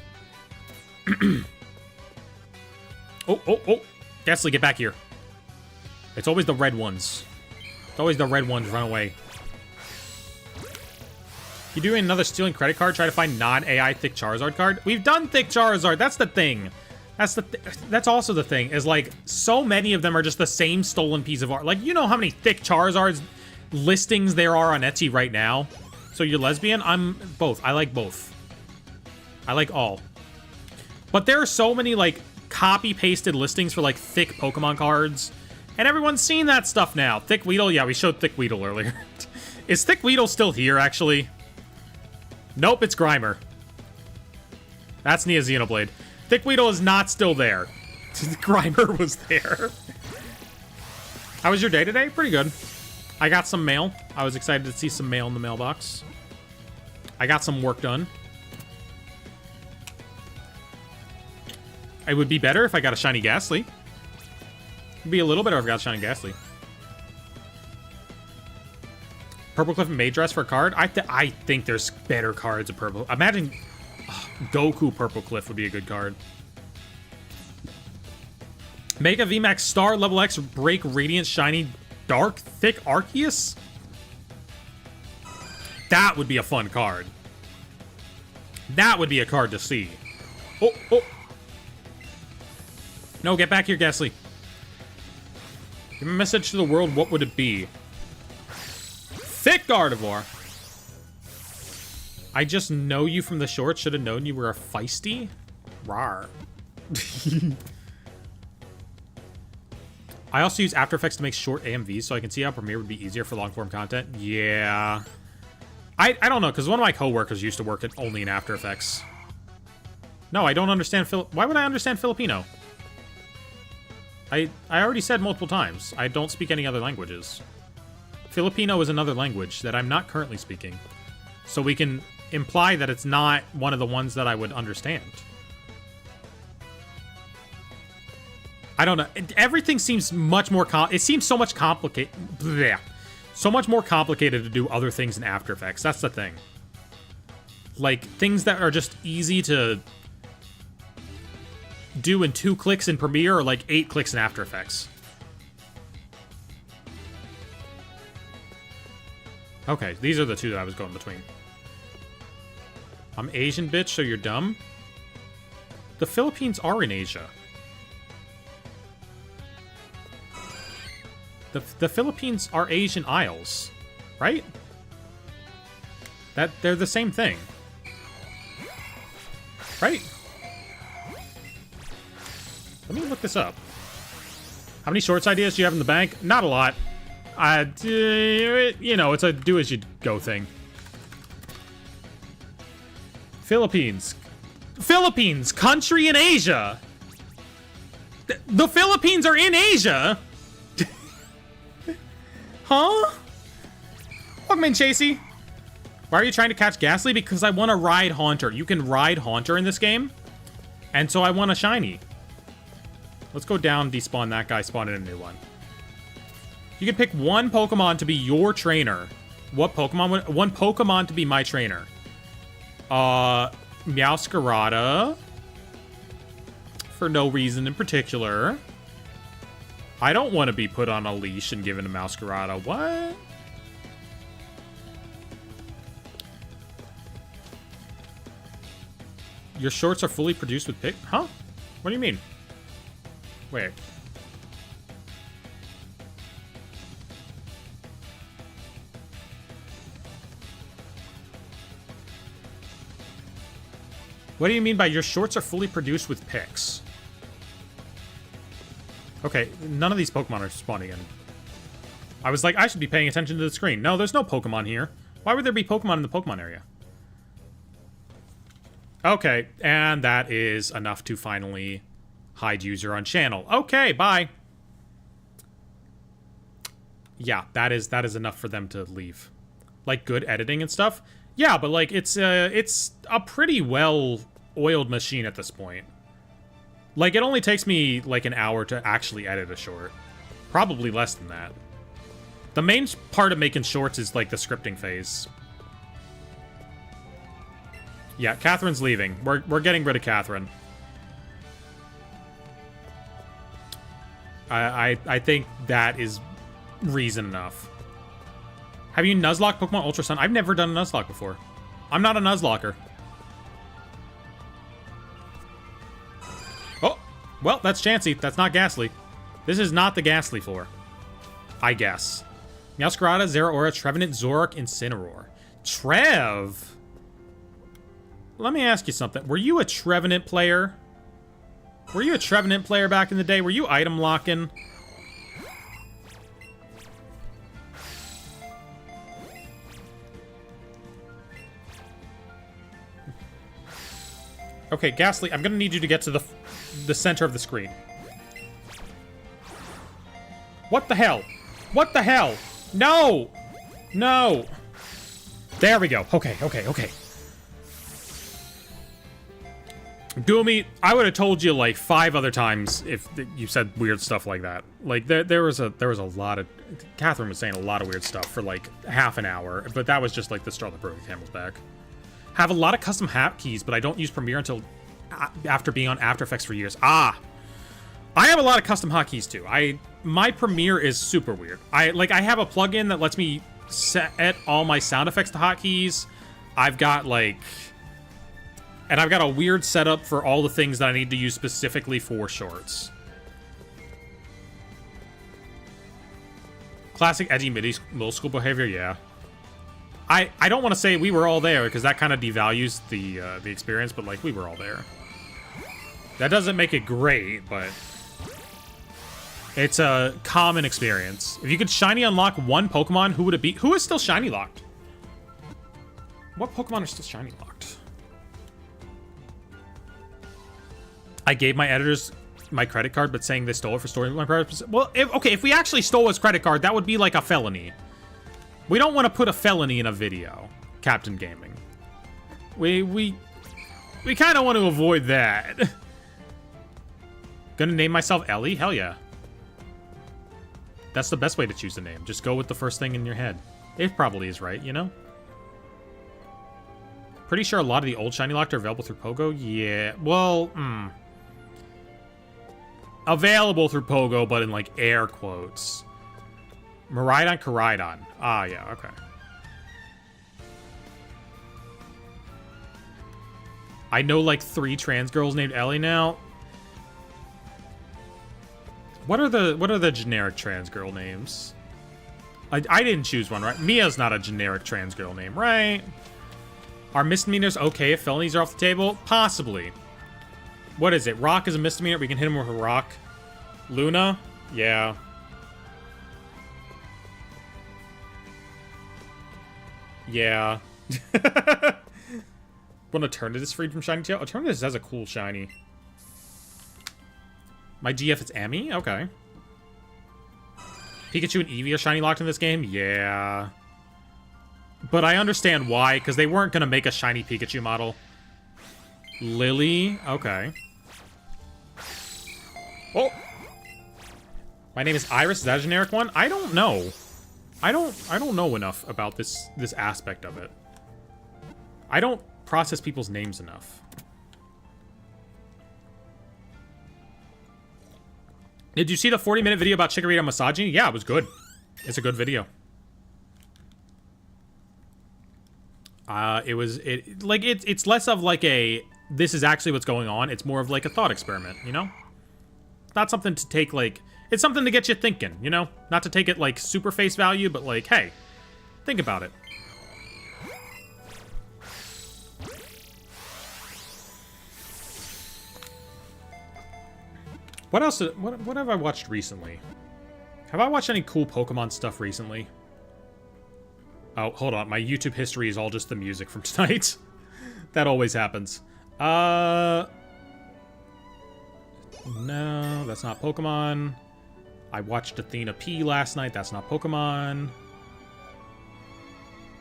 Oh. Ghastly, get back here. It's always the red ones. It's always the red ones. Run away. You doing another stealing credit card? Try to find non-AI thick Charizard card? We've done thick Charizard. That's the thing. That's also the thing, is like, so many of them are just the same stolen piece of art. Like, you know how many thick Charizards listings there are on Etsy right now? So you're lesbian? I'm both. I like both. I like all. But there are so many, like, copy-pasted listings for, like, thick Pokemon cards. And everyone's seen that stuff now. Thick Weedle? Yeah, we showed Thick Weedle earlier. Is Thick Weedle still here, actually? Nope, it's Grimer. That's Nia Xenoblade. Thick Weedle is not still there. Grimer was there. How was your day today? Pretty good. I got some mail. I was excited to see some mail in the mailbox. I got some work done. It would be better if I got a shiny Ghastly. It'd be a little better if I got a shiny Ghastly. Purple Cliff Maid Dress for a card? I think there's better cards of Purple. Imagine Goku Purple Cliff would be a good card. Make a VMAX Star Level X Break Radiant Shiny Dark Thick Arceus? That would be a fun card. That would be a card to see. Oh. No, get back here, Ghastly. Give a message to the world, what would it be? Thick Gardevoir. I just know you from the short. Should have known you were a feisty. Rawr. I also use After Effects to make short AMVs, so I can see how Premiere would be easier for long-form content. Yeah. I don't know, because one of my coworkers used to work only in After Effects. No, I don't understand why would I understand Filipino? I already said multiple times, I don't speak any other languages. Filipino is another language that I'm not currently speaking. So we can imply that it's not one of the ones that I would understand. I don't know. Everything seems much more it seems so much complicated. So much more complicated to do other things in After Effects. That's the thing. Like, things that are just easy to do in 2 clicks in Premiere or like 8 clicks in After Effects. Okay, these are the two that I was going between. I'm Asian, bitch, so you're dumb? The Philippines are in Asia. The Philippines are Asian Isles, right? They're the same thing. Right? Let me look this up. How many shorts ideas do you have in the bank? Not a lot. You know, it's a do-as-you-go thing. Philippines. Philippines! Country in Asia! The Philippines are in Asia? Huh? Welcome in, Chasey. Why are you trying to catch Ghastly? Because I want to ride Haunter. You can ride Haunter in this game. And so I want a shiny. Let's go down, despawn that guy, spawn in a new one. You can pick one Pokemon to be your trainer. What Pokemon? One Pokemon to be my trainer. Meowscarada. For no reason in particular. I don't want to be put on a leash and given a Meowscarada. What? Your shorts are fully produced with pick? Huh? What do you mean? Wait. What do you mean by your shorts are fully produced with picks? Okay, none of these Pokemon are spawning in. I was like, I should be paying attention to the screen. No, there's no Pokemon here. Why would there be Pokemon in the Pokemon area? Okay, and that is enough to finally hide user on channel. Okay, bye. Yeah, that is enough for them to leave. Like, good editing and stuff? Yeah, but like, it's a pretty well-oiled machine at this point. Like, it only takes me, like, an hour to actually edit a short. Probably less than that. The main part of making shorts is, like, the scripting phase. Yeah, Catherine's leaving. We're getting rid of Catherine. I think that is reason enough. Have you Nuzlocke Pokemon Ultra Sun? I've never done a Nuzlocke before. I'm not a Nuzlocker. Oh, well, that's Chansey. That's not Ghastly. This is not the Ghastly floor. I guess. Meowscarada, Zeraora, Trevenant, Zoroark, Incineroar. Trev? Let me ask you something. Were you a Trevenant player? Were you a Trevenant player back in the day? Were you item locking? Okay, Ghastly, I'm gonna need you to get to the center of the screen. What the hell? What the hell? No! No! There we go. Okay, okay, okay. Goomy, I would have told you like 5 other times if you said weird stuff like that. Like there was a lot of Catherine was saying a lot of weird stuff for like half an hour, but that was just like the straw that broke the camel's back. Have a lot of custom hotkeys, but I don't use Premiere until after being on After Effects for years. Ah, I have a lot of custom hotkeys too. My Premiere is super weird. I have a plugin that lets me set all my sound effects to hotkeys. I've got a weird setup for all the things that I need to use specifically for shorts. Classic edgy middle school behavior, yeah. I don't want to say we were all there, because that kind of devalues the experience, but, like, we were all there. That doesn't make it great, but... It's a common experience. If you could shiny unlock one Pokemon, who would it be? Who is still shiny locked? What Pokemon are still shiny locked? I gave my editors my credit card, but saying they stole it for storing my purpose. Well, if we actually stole his credit card, that would be like a felony. We don't want to put a felony in a video, Captain Gaming. We kind of want to avoid that. Gonna name myself Ellie? Hell yeah. That's the best way to choose a name. Just go with the first thing in your head. It probably is right, you know? Pretty sure a lot of the old shiny locked are available through Pogo. Yeah, well, available through Pogo, but in like air quotes. Miraidon, Koraidon. Ah, yeah, okay. I know like 3 trans girls named Ellie now. What are the generic trans girl names? I didn't choose one, right? Mia's not a generic trans girl name, right? Are misdemeanors okay if felonies are off the table? Possibly. What is it? Rock is a misdemeanor. We can hit him with a rock. Luna? Yeah. Yeah. When Eternatus freed from Shiny Tail? Eternatus has a cool shiny. My GF is Emmy? Okay. Pikachu and Eevee are shiny locked in this game? Yeah. But I understand why, because they weren't going to make a shiny Pikachu model. Lily? Okay. Oh! My name is Iris. Is that a generic one? I don't know. I don't know enough about this aspect of it. I don't process people's names enough. Did you see the 40-minute video about Chikorita misogyny? Yeah, it was good. It's a good video. It's less of like a, this is actually what's going on. It's more of like a thought experiment, you know? Not something to take like, it's something to get you thinking, you know? Not to take it like super face value, but like, hey, think about it. What else? What have I watched recently? Have I watched any cool Pokemon stuff recently? Oh, hold on. My YouTube history is all just the music from tonight. That always happens. No, that's not Pokemon. I watched Athena P last night. That's not Pokemon.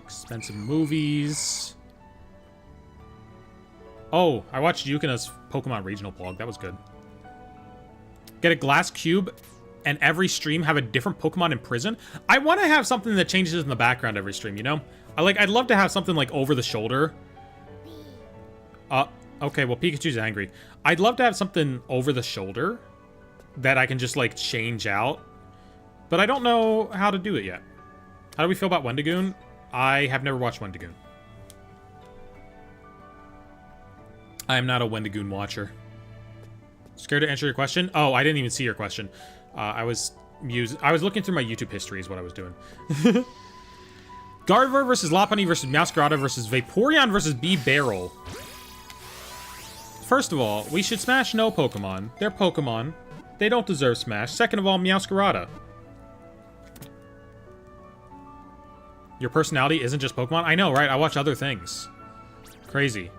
Expensive movies. Oh, I watched Yukina's Pokemon regional blog. That was good. Get a glass cube and every stream have a different Pokemon in prison. I want to have something that changes in the background every stream, you know? I'd love to have something like over the shoulder. Okay, well, Pikachu's angry. I'd love to have something over the shoulder that I can just like change out. But I don't know how to do it yet. How do we feel about Wendigoon? I have never watched Wendigoon. I am not a Wendigoon watcher. Scared to answer your question? Oh, I didn't even see your question. I was looking through my YouTube history is what I was doing. Gardevoir versus Lopunny versus Meowscarada versus Vaporeon versus B-Barrel. First of all, we should smash no Pokemon. They're Pokemon. They don't deserve smash. Second of all, Meowscarada. Your personality isn't just Pokemon? I know, right? I watch other things. Crazy.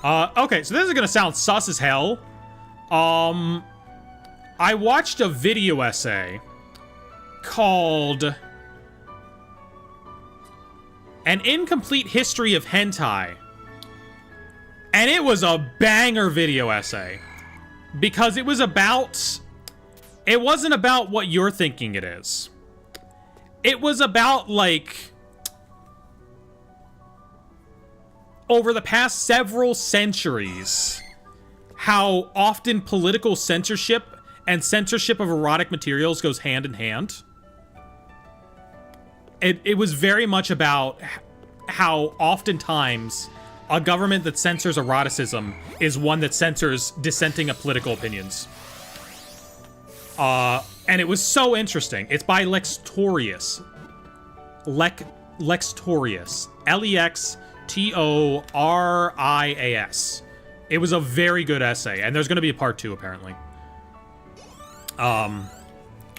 Okay, so this is gonna sound sus as hell. I watched a video essay called An Incomplete History of Hentai. And it was a banger video essay. Because it wasn't about what you're thinking it is. It was about, like, over the past several centuries, how often political censorship and censorship of erotic materials goes hand in hand. It was very much about how oftentimes a government that censors eroticism is one that censors dissenting political opinions. And it was so interesting. It's by Lextorius. Lextorius. Lextorias. It was a very good essay, and there's going to be a part 2, apparently.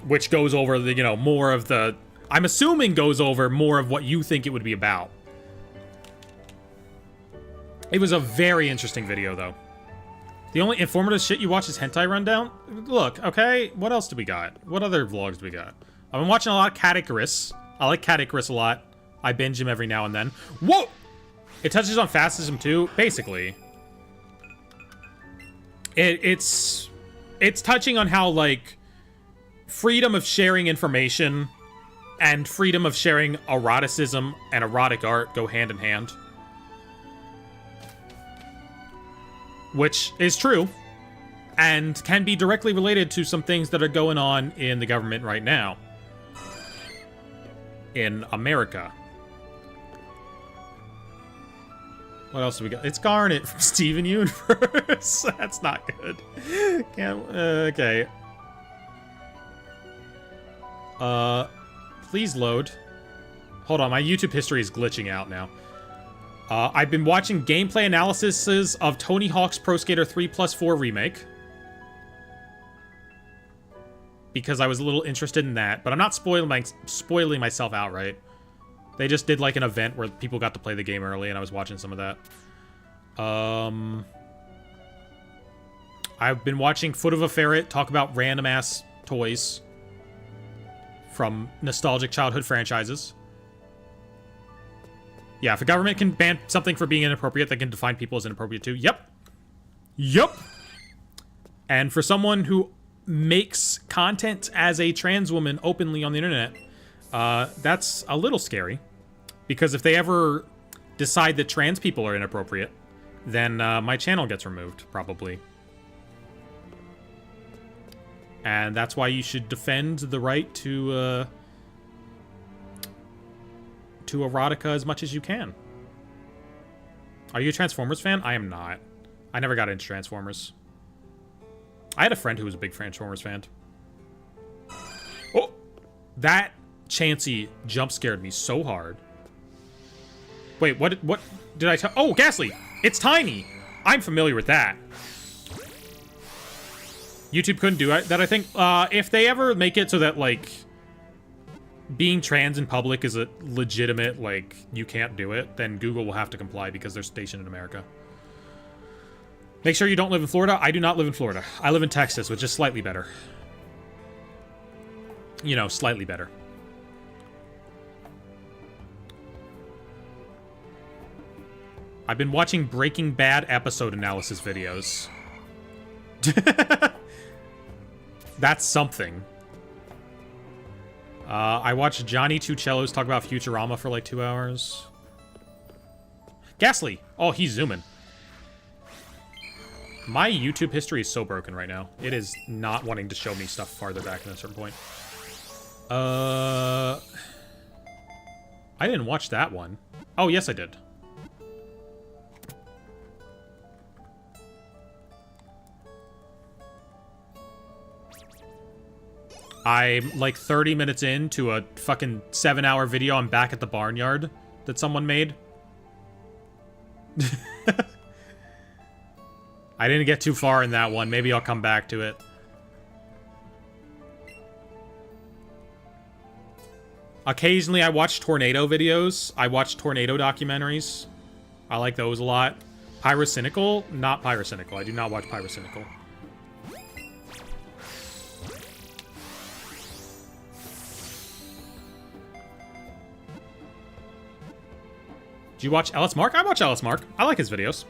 which goes over the, you know, more of the, I'm assuming goes over more of what you think it would be about. It was a very interesting video, though. The only informative shit you watch is Hentai Rundown? Look, okay, what else do we got? What other vlogs do we got? I've been watching a lot of Cat Icarus. I like Cat Icarus a lot. I binge him every now and then. Whoa! It touches on fascism, too, basically. It's touching on how, like, freedom of sharing information and freedom of sharing eroticism and erotic art go hand in hand. Which is true, and can be directly related to some things that are going on in the government right now. In America. What else do we got? It's Garnet from Steven Universe. That's not good. Okay. Please load. Hold on, my YouTube history is glitching out now. I've been watching gameplay analyses of Tony Hawk's Pro Skater 3+4 Remake. Because I was a little interested in that, but I'm not spoiling myself outright. They just did like an event where people got to play the game early, and I was watching some of that. I've been watching Foot of a Ferret talk about random-ass toys from nostalgic childhood franchises. Yeah, if a government can ban something for being inappropriate, they can define people as inappropriate too. Yep. Yep. And for someone who makes content as a trans woman openly on the internet, that's a little scary. Because if they ever decide that trans people are inappropriate, then my channel gets removed, probably. And that's why you should defend the right to erotica as much as you can. Are you a Transformers fan? I am not. I never got into Transformers. I had a friend who was a big Transformers fan. Oh! That Chansey jump scared me so hard. Wait, what did I tell? Oh, Ghastly! It's tiny! I'm familiar with that. YouTube couldn't do that, I think. If they ever make it so that, like, being trans in public is a legitimate, like, you can't do it, then Google will have to comply because they're stationed in America. Make sure you don't live in Florida. I do not live in Florida. I live in Texas, which is slightly better. You know, slightly better. I've been watching Breaking Bad episode analysis videos. That's something. I watched Johnny Two Cellos talk about Futurama for like 2 hours. Ghastly! Oh, he's zooming. My YouTube history is so broken right now. It is not wanting to show me stuff farther back at a certain point. I didn't watch that one. Oh, yes, I did. I'm like 30 minutes into a fucking 7-hour video. I'm back at the barnyard that someone made. I didn't get too far in that one. Maybe I'll come back to it. Occasionally I watch tornado videos. I watch tornado documentaries. I like those a lot. Pyrocynical? Not Pyrocynical. I do not watch Pyrocynical. Do you watch Ellis Mark? I watch Ellis Mark. I like his videos.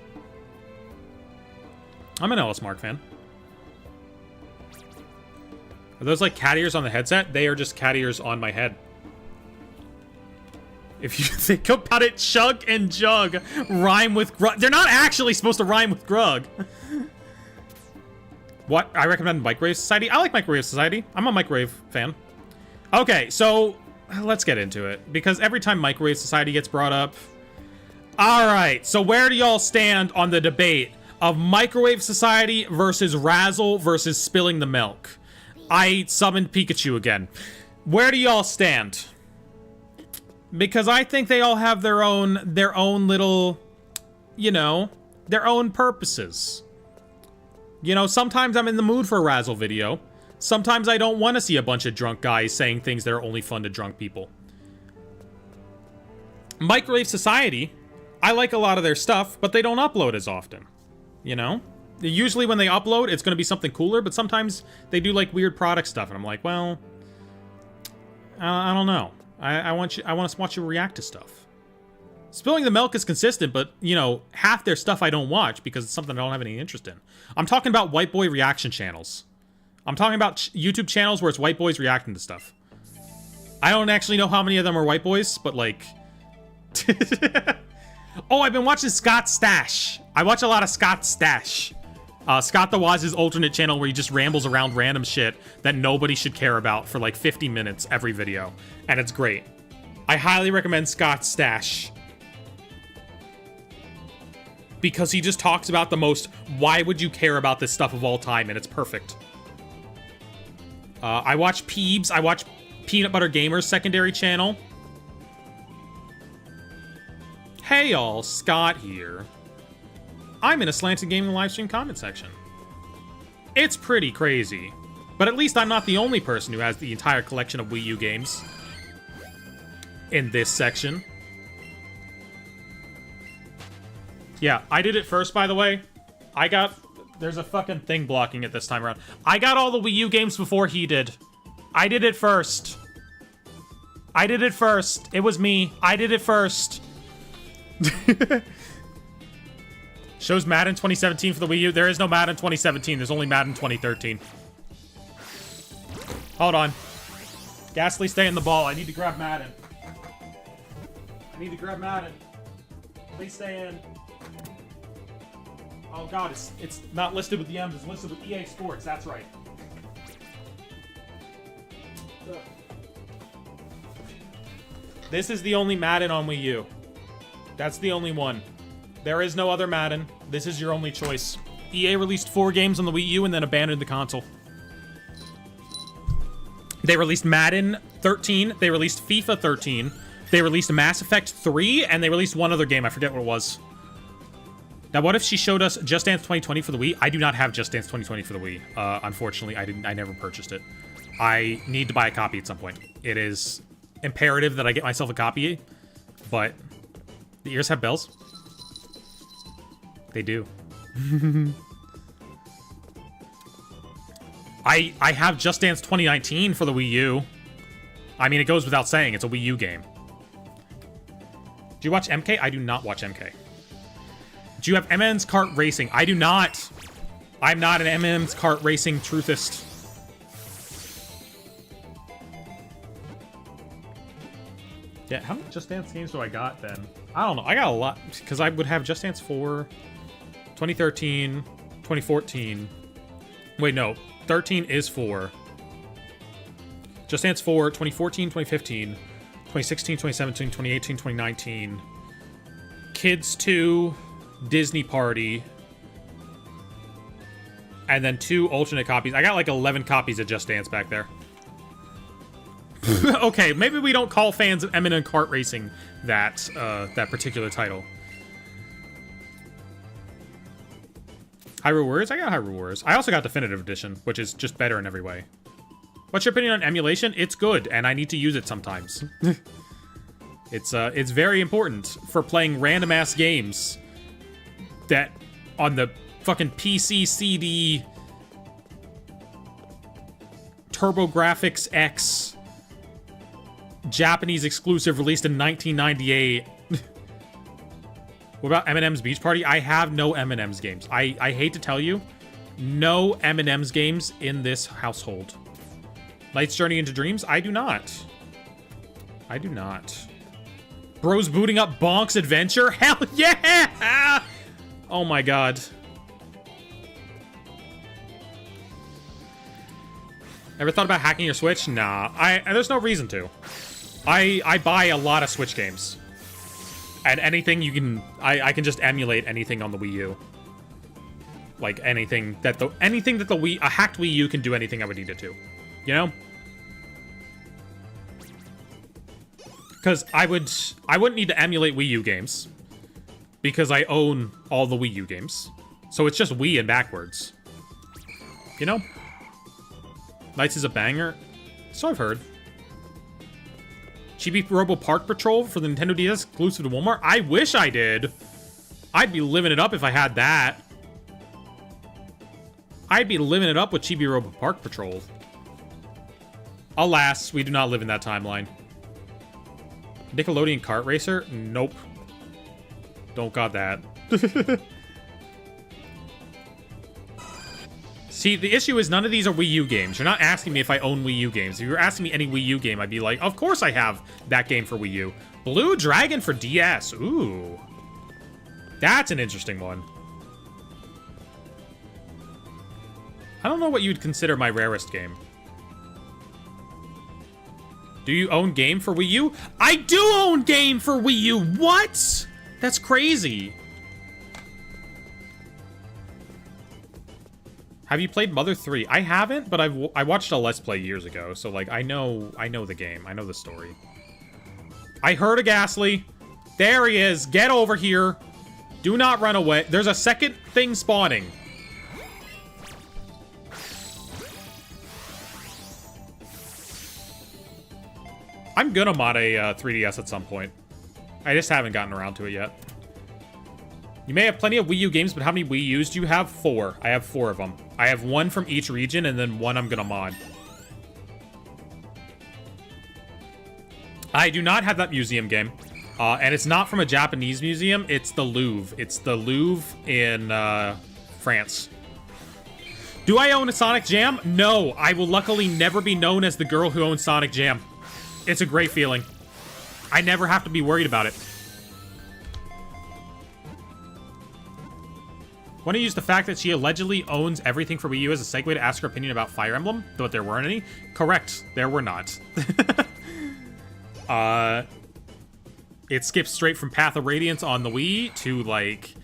I'm an Ellis Mark fan. Are those like cat ears on the headset? They are just cat ears on my head. If you think about it, chug and jug rhyme with grug. They're not actually supposed to rhyme with grug. What? I recommend Microwave Society. I like Microwave Society. I'm a Microwave fan. Okay, so let's get into it. Because every time Microwave Society gets brought up... Alright, so where do y'all stand on the debate of Microwave Society versus Razzle versus Spilling the Milk? I summoned Pikachu again. Where do y'all stand? Because I think they all have their own little, you know, their own purposes. You know, sometimes I'm in the mood for a Razzle video. Sometimes I don't want to see a bunch of drunk guys saying things that are only fun to drunk people. Microwave Society, I like a lot of their stuff, but they don't upload as often. You know? Usually when they upload, it's going to be something cooler, but sometimes they do like weird product stuff, and I'm like, well, I don't know. I want to watch you react to stuff. Spilling the Milk is consistent, but, you know, half their stuff I don't watch because it's something I don't have any interest in. I'm talking about white boy reaction channels. I'm talking about YouTube channels where it's white boys reacting to stuff. I don't actually know how many of them are white boys, but, like... Oh, I've been watching Scott Stash. I watch a lot of Scott Stash. Scott the Waz's alternate channel where he just rambles around random shit that nobody should care about for like 50 minutes every video. And it's great. I highly recommend Scott Stash. Because he just talks about the most why would you care about this stuff of all time, and it's perfect. I watch Peebs. I watch Peanut Butter Gamer's secondary channel. Hey y'all, Scott here. I'm in a Slanted Gaming livestream comment section. It's pretty crazy, but at least I'm not the only person who has the entire collection of Wii U games in this section. Yeah, I did it first, by the way. There's a fucking thing blocking it this time around. I got all the Wii U games before he did. I did it first. I did it first. It was me. I did it first. Shows Madden 2017 for the Wii U. There is no Madden 2017. There's only Madden 2013. Hold on. Ghastly, stay in the ball. I need to grab Madden. Please stay in. Oh god, it's not listed with the M's. It's listed with EA Sports. That's right. This is the only Madden on Wii U. That's the only one. There is no other Madden. This is your only choice. EA released 4 games on the Wii U and then abandoned the console. They released Madden 13. They released FIFA 13. They released Mass Effect 3, and they released one other game. I forget what it was. Now, what if she showed us Just Dance 2020 for the Wii? I do not have Just Dance 2020 for the Wii. Unfortunately, I never purchased it. I need to buy a copy at some point. It is imperative that I get myself a copy, but the ears have bells. They do. I have Just Dance 2019 for the Wii U. I mean, it goes without saying, it's a Wii U game. Do you watch MK? I do not watch MK. Do you have MM's Kart Racing? I do not. I'm not an MM's Kart Racing truthist. Yeah, how many Just Dance games do I got then? I don't know. I got a lot, because I would have Just Dance 4, 2013, 2014. Wait, no. 13 is 4. Just Dance 4, 2014, 2015, 2016, 2017, 2018, 2019. Kids 2, Disney Party. And then 2 alternate copies. I got like 11 copies of Just Dance back there. Okay, maybe we don't call fans of Eminent Kart Racing that particular title. Hyrule Warriors? I got Hyrule Warriors. I also got Definitive Edition, which is just better in every way. What's your opinion on emulation? It's good, and I need to use it sometimes. It's very important for playing random-ass games that on the fucking PC CD TurboGrafx X Japanese exclusive released in 1998. What about Eminem's Beach Party? I have no Eminem's games. I hate to tell you, no Eminem's games in this household. Light's Journey into Dreams? I do not. I do not. Bros booting up Bonk's Adventure? Hell yeah! Oh my god. Ever thought about hacking your Switch? Nah. There's no reason to. I buy a lot of Switch games. And anything you can... I can just emulate anything on the Wii U. Like, anything that the Wii... A hacked Wii U can do anything I would need it to. You know? Because I wouldn't need to emulate Wii U games. Because I own all the Wii U games. So it's just Wii and backwards. You know? Knights is a banger. So I've heard. Chibi Robo Park Patrol for the Nintendo DS exclusive to Walmart. I wish I did. I'd be living it up if I had that. I'd be living it up with Chibi Robo Park Patrol. Alas, we do not live in that timeline. Nickelodeon Kart Racer? Nope. Don't got that. See, the issue is none of these are Wii U games. You're not asking me if I own Wii U games. If you were asking me any Wii U game, I'd be like, of course I have that game for Wii U. Blue Dragon for DS. Ooh. That's an interesting one. I don't know what you'd consider my rarest game. Do you own Game for Wii U? I do own Game for Wii U! What? That's crazy. Have you played Mother 3? I haven't, but I watched a Let's Play years ago, so like I know the game. I know the story. I heard a Ghastly. There he is. Get over here. Do not run away. There's a second thing spawning. I'm gonna mod a 3DS at some point. I just haven't gotten around to it yet. You may have plenty of Wii U games, but how many Wii U's do you have? 4. I have 4 of them. I have 1 from each region, and then 1 I'm gonna mod. I do not have that museum game. And it's not from a Japanese museum, it's the Louvre. It's the Louvre in France. Do I own a Sonic Jam? No, I will luckily never be known as the girl who owns Sonic Jam. It's a great feeling. I never have to be worried about it. Want to use the fact that she allegedly owns everything for Wii U as a segue to ask her opinion about Fire Emblem? Though there weren't any? Correct, there were not. It skips straight from Path of Radiance on the Wii to, like,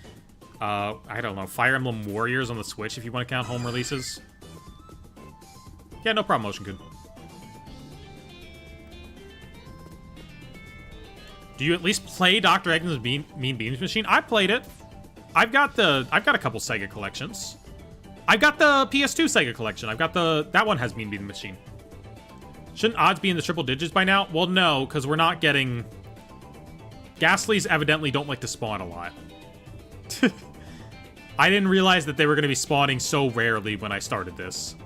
I don't know, Fire Emblem Warriors on the Switch, if you want to count home releases. Yeah, no problem, Motion Kun. Do you at least play Dr. Eggman's Mean Beans Machine? I played it. I've got a couple Sega collections. I've got the PS2 Sega collection. That one has Mean Bean Machine. Shouldn't odds be in the triple digits by now? Well, no, because we're not getting... Ghastlies evidently don't like to spawn a lot. I didn't realize that they were going to be spawning so rarely when I started this.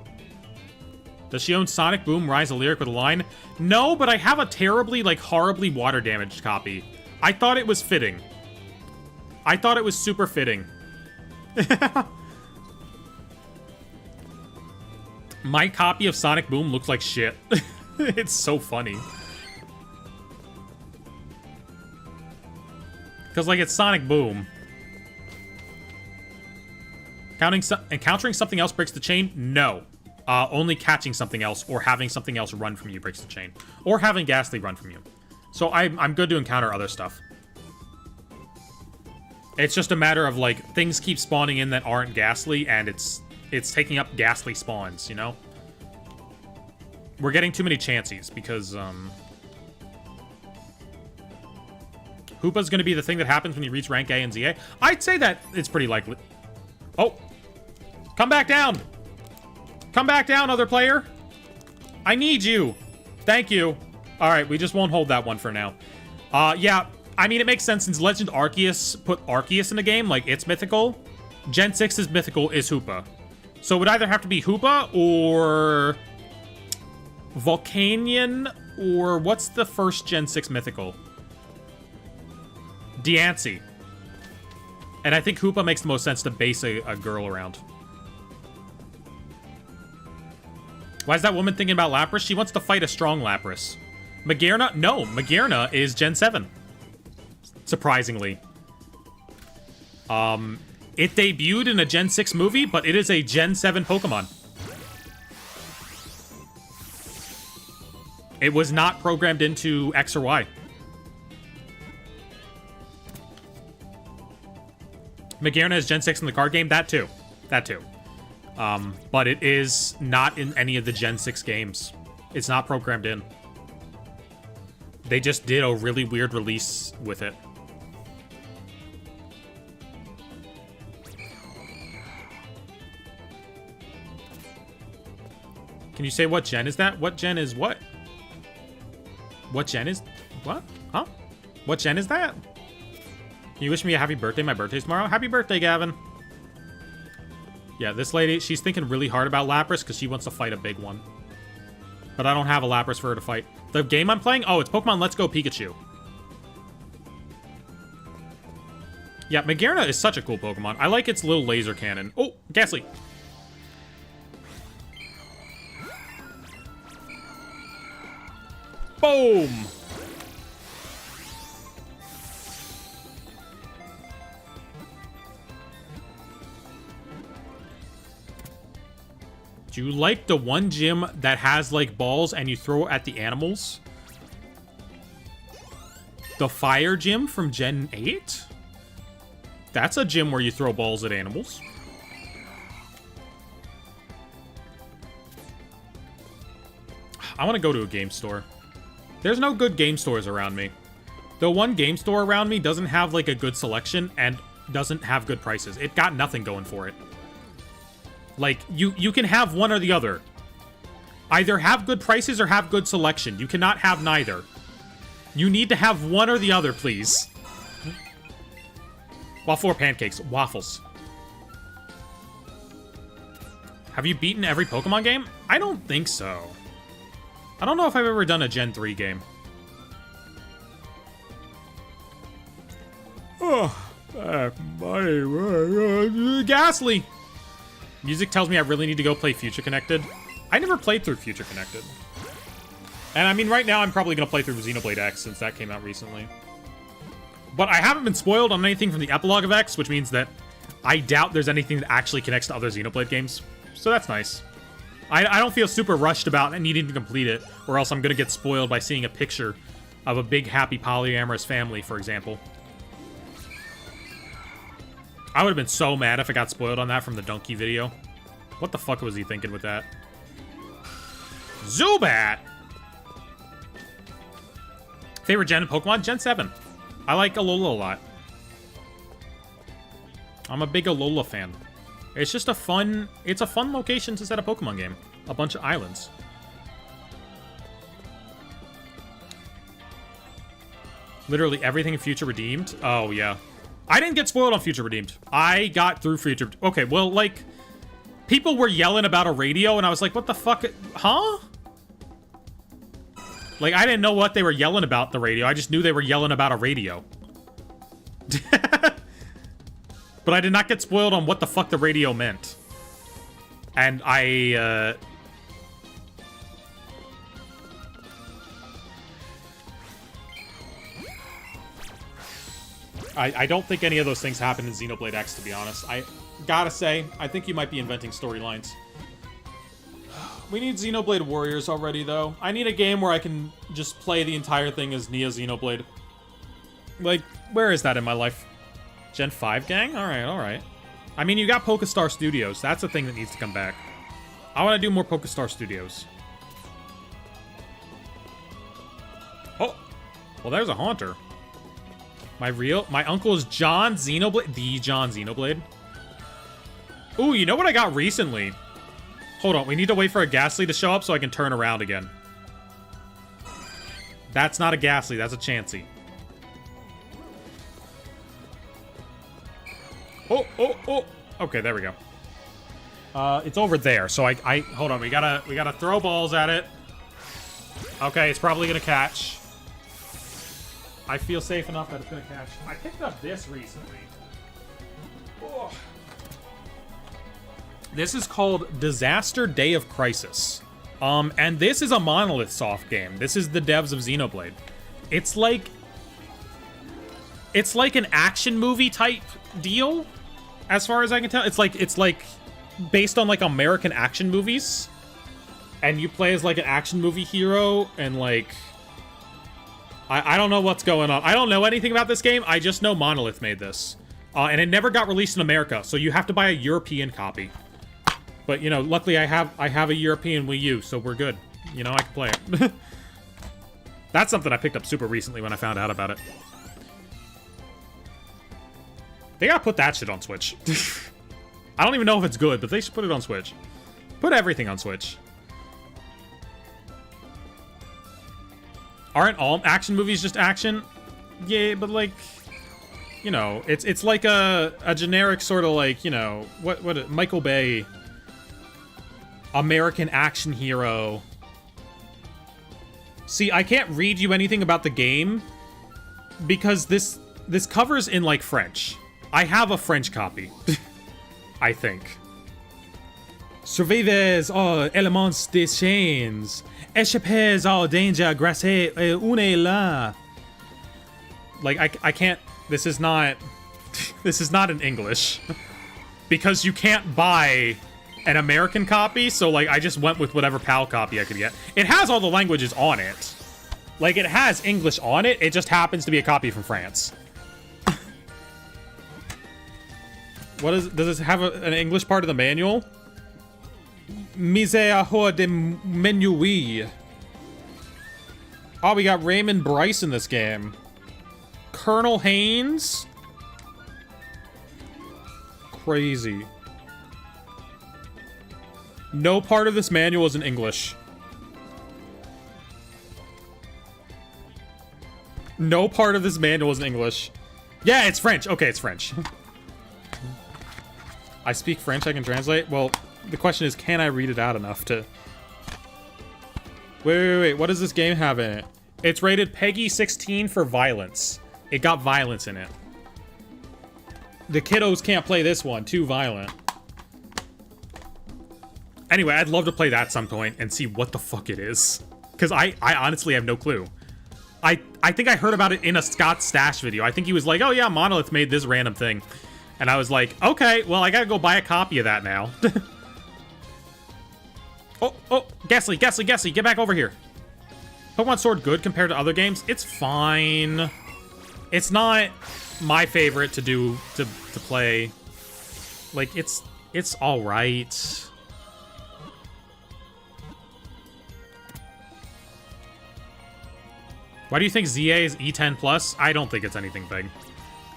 Does she own Sonic Boom Rise of Lyric with a line? No, but I have a terribly, like, horribly water damaged copy. I thought it was fitting. I thought it was super fitting. My copy of Sonic Boom looks like shit. It's so funny. Because, like, it's Sonic Boom. Encountering something else breaks the chain? No. Only catching something else or having something else run from you breaks the chain. Or having Ghastly run from you. So I'm good to encounter other stuff. It's just a matter of, like, things keep spawning in that aren't Ghastly, and it's taking up Ghastly spawns, you know? We're getting too many chances, because, Hoopa's gonna be the thing that happens when you reach rank A and ZA. I'd say that it's pretty likely. Oh! Come back down! Come back down, other player! I need you! Thank you. Alright, we just won't hold that one for now. Yeah, I mean, it makes sense since Legend Arceus put Arceus in the game, like, it's mythical. Gen 6's mythical is Hoopa. So it would either have to be Hoopa, or... Volcanion, or what's the first Gen 6 mythical? Diancie. And I think Hoopa makes the most sense to base a girl around. Why is that woman thinking about Lapras? She wants to fight a strong Lapras. Magearna? No, Magearna is Gen 7. Surprisingly. It debuted in a Gen 6 movie, but it is a Gen 7 Pokemon. It was not programmed into X or Y. Magearna is Gen 6 in the card game? That too. That too. But it is not in any of the Gen 6 games. It's not programmed in. They just did a really weird release with it. Can you say what gen is that? What gen is what? What gen is... What? Huh? What gen is that? Can you wish me a happy birthday? My birthday's tomorrow. Happy birthday, Gavin. Yeah, this lady, she's thinking really hard about Lapras because she wants to fight a big one. But I don't have a Lapras for her to fight. The game I'm playing? Oh, it's Pokemon Let's Go Pikachu. Yeah, Magearna is such a cool Pokemon. I like its little laser cannon. Oh, Ghastly. Boom! Do you like the one gym that has, like, balls and you throw at the animals? The fire gym from Gen 8? That's a gym where you throw balls at animals. I want to go to a game store. There's no good game stores around me. The one game store around me doesn't have, like, a good selection and doesn't have good prices. It got nothing going for it. Like, you can have one or the other. Either have good prices or have good selection. You cannot have neither. You need to have one or the other, please. Waffle or pancakes? Waffles. Have you beaten every Pokemon game? I don't think so. I don't know if I've ever done a Gen 3 game. Oh, Ghastly! Music tells me I really need to go play Future Connected. I never played through Future Connected. And I mean, right now I'm probably going to play through Xenoblade X since that came out recently. But I haven't been spoiled on anything from the epilogue of X, which means that I doubt there's anything that actually connects to other Xenoblade games. So that's nice. I don't feel super rushed about needing to complete it, or else I'm going to get spoiled by seeing a picture of a big, happy, polyamorous family, for example. I would have been so mad if I got spoiled on that from the Donkey video. What the fuck was he thinking with that? Zubat! Favorite gen in Pokemon? Gen 7. I like Alola a lot. I'm a big Alola fan. It's just a fun... It's a fun location to set a Pokemon game. A bunch of islands. Literally everything in Future Redeemed? Oh, yeah. I didn't get spoiled on Future Redeemed. I got through Future... Okay, well, like... People were yelling about a radio, and I was like, what the fuck? Huh? Like, I didn't know what they were yelling about the radio. I just knew they were yelling about a radio. But I did not get spoiled on what the fuck the radio meant. And I don't think any of those things happened in Xenoblade X, to be honest. I gotta say, I think you might be inventing storylines. We need Xenoblade Warriors already, though. I need a game where I can just play the entire thing as Neo Xenoblade. Like, where is that in my life? Gen 5 gang? Alright, alright. I mean, you got Pokestar Studios. That's a thing that needs to come back. I want to do more Pokestar Studios. Oh! Well, there's a Haunter. My uncle is John Xenoblade. The John Xenoblade. Ooh, you know what I got recently? Hold on, we need to wait for a Ghastly to show up so I can turn around again. That's not a Ghastly, that's a Chansey. Oh, oh, oh. Okay, there we go. It's over there, so I hold on, we gotta throw balls at it. Okay, it's probably gonna catch. I feel safe enough that it's gonna catch. I picked up this recently. Oh. This is called Disaster Day of Crisis. And this is a Monolith Soft game. This is the devs of Xenoblade. It's like an action movie type deal, as far as I can tell. It's like based on like American action movies. And you play as like an action movie hero, and like I don't know what's going on. I don't know anything about this game. I just know Monolith made this. And it never got released in America, so you have to buy a European copy. But, you know, luckily I have a European Wii U, so we're good. You know, I can play it. That's something I picked up super recently when I found out about it. They gotta put that shit on Switch. I don't even know if it's good, but they should put it on Switch. Put everything on Switch. Aren't all action movies just action? Yeah, but like, you know, it's like a generic sort of like, you know, what Michael Bay, American action hero. See, I can't read you anything about the game because this cover's in like French. I have a French copy, I think. Survivez aux éléments des chaînes. Échappez au danger grâce à une là. Like, I can't... This is not in English. Because you can't buy an American copy, so, like, I just went with whatever PAL copy I could get. It has all the languages on it. Like, it has English on it, it just happens to be a copy from France. Does this have an English part of the manual? Mise à jour de menu, oui. Oh, we got Raymond Bryce in this game. Colonel Haynes? Crazy. No part of this manual is in English. No part of this manual is in English. Yeah, it's French. Okay, it's French. I speak French, I can translate? Well, the question is, can I read it out enough to... Wait. What does this game have in it? It's rated Peggy 16 for violence. It got violence in it. The kiddos can't play this one. Too violent. Anyway, I'd love to play that some point and see what the fuck it is. Because I honestly have no clue. I think I heard about it in a Scott Stash video. I think he was like, oh yeah, Monolith made this random thing. And I was like, okay, well, I gotta go buy a copy of that now. Oh, Ghastly, get back over here. Pokemon Sword good compared to other games? It's fine. It's not my favorite to play. Like, it's alright. Why do you think ZA is E10 plus? I don't think it's anything big.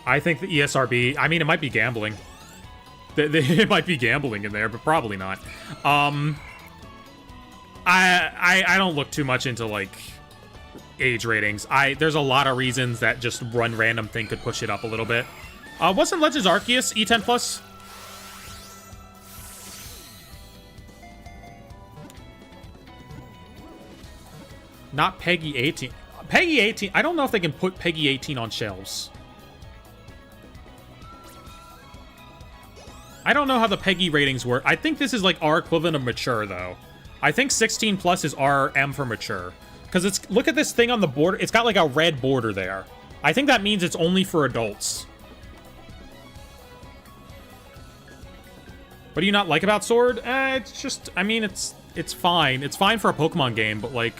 I think the ESRB, I mean, it might be gambling. It might be gambling in there, but probably not. I don't look too much into, like, age ratings. There's a lot of reasons that just one random thing could push it up a little bit. Wasn't Legends Arceus E10 plus? Not Peggy 18. Peggy 18, I don't know if they can put Peggy 18 on shelves. I don't know how the Peggy ratings work. I think this is like our equivalent of mature, though. I think 16 plus is RM for mature. Because it's, look at this thing on the border. It's got like a red border there. I think that means it's only for adults. What do you not like about Sword? It's just, I mean, it's fine. It's fine for a Pokemon game, but like...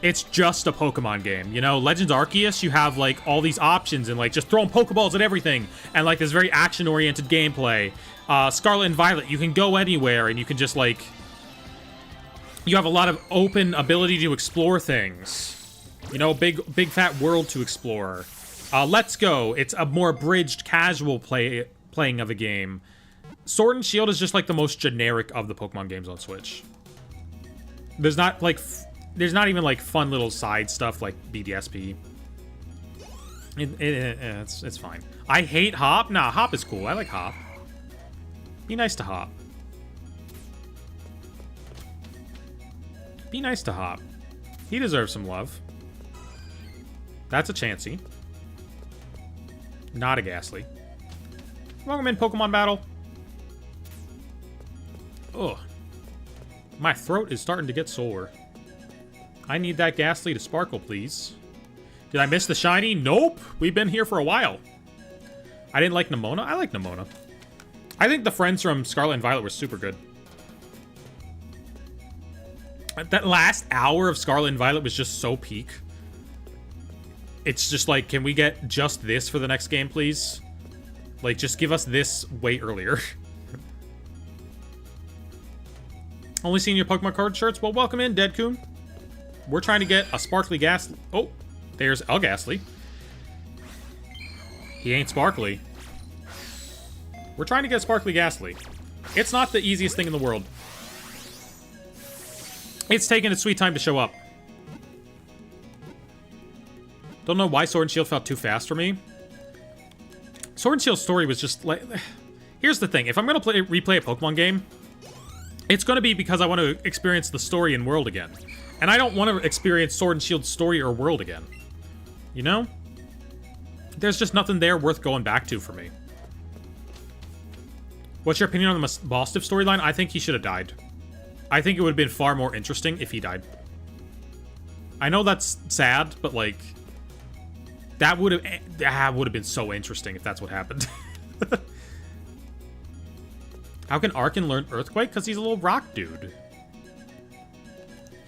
It's just a Pokemon game, you know? Legends Arceus, you have, like, all these options and, like, just throwing Pokeballs at everything. And, like, this very action-oriented gameplay. Scarlet and Violet, you can go anywhere and you can just, like... You have a lot of open ability to explore things. You know, big fat world to explore. Let's Go, it's a more abridged, casual playing of a game. Sword and Shield is just, like, the most generic of the Pokemon games on Switch. There's not, like... There's not even, like, fun little side stuff like BDSP. It's fine. I hate Hop? Nah, Hop is cool. I like Hop. Be nice to Hop. Be nice to Hop. He deserves some love. That's a Chansey. Not a Ghastly. Welcome in, Pokemon Battle. Ugh. My throat is starting to get sore. I need that Ghastly to sparkle, please. Did I miss the shiny? Nope. We've been here for a while. I didn't like Nemona. I like Nemona. I think the friends from Scarlet and Violet were super good. That last hour of Scarlet and Violet was just so peak. It's just like, can we get just this for the next game, please? Like, just give us this way earlier. Only seeing your Pokemon card shirts? Well, welcome in, Deadcoon. We're trying to get a sparkly Ghastly. Oh, there's a Ghastly. He ain't sparkly. We're trying to get a sparkly Ghastly. It's not the easiest thing in the world. It's taken its sweet time to show up. Don't know why Sword and Shield felt too fast for me. Sword and Shield's story was just like... Here's the thing. If I'm going to replay a Pokemon game, it's going to be because I want to experience the story and world again. And I don't want to experience Sword and Shield's story or world again. You know? There's just nothing there worth going back to for me. What's your opinion on the Bostif storyline? I think he should have died. I think it would have been far more interesting if he died. I know that's sad, but like... That would have been so interesting if that's what happened. How can Arkin learn Earthquake? Because he's a little rock dude.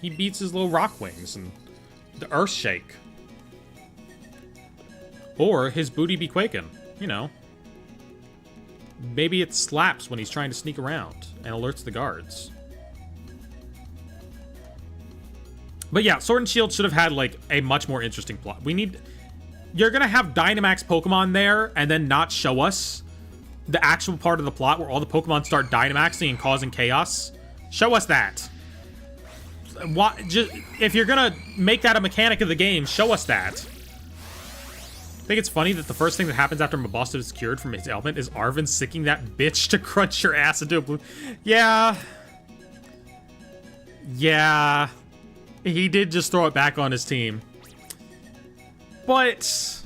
He beats his little rock wings and the Earth Shake. Or his booty be quaking, you know. Maybe it slaps when he's trying to sneak around and alerts the guards. But yeah, Sword and Shield should have had, like, a much more interesting plot. We need... You're gonna have Dynamax Pokemon there and then not show us the actual part of the plot where all the Pokemon start Dynamaxing and causing chaos. Show us that. If you're gonna make that a mechanic of the game, show us that. I think it's funny that the first thing that happens after Mabostif is cured from his ailment is Arven sicking that bitch to crunch your ass into a blue... Yeah. Yeah. He did just throw it back on his team. But...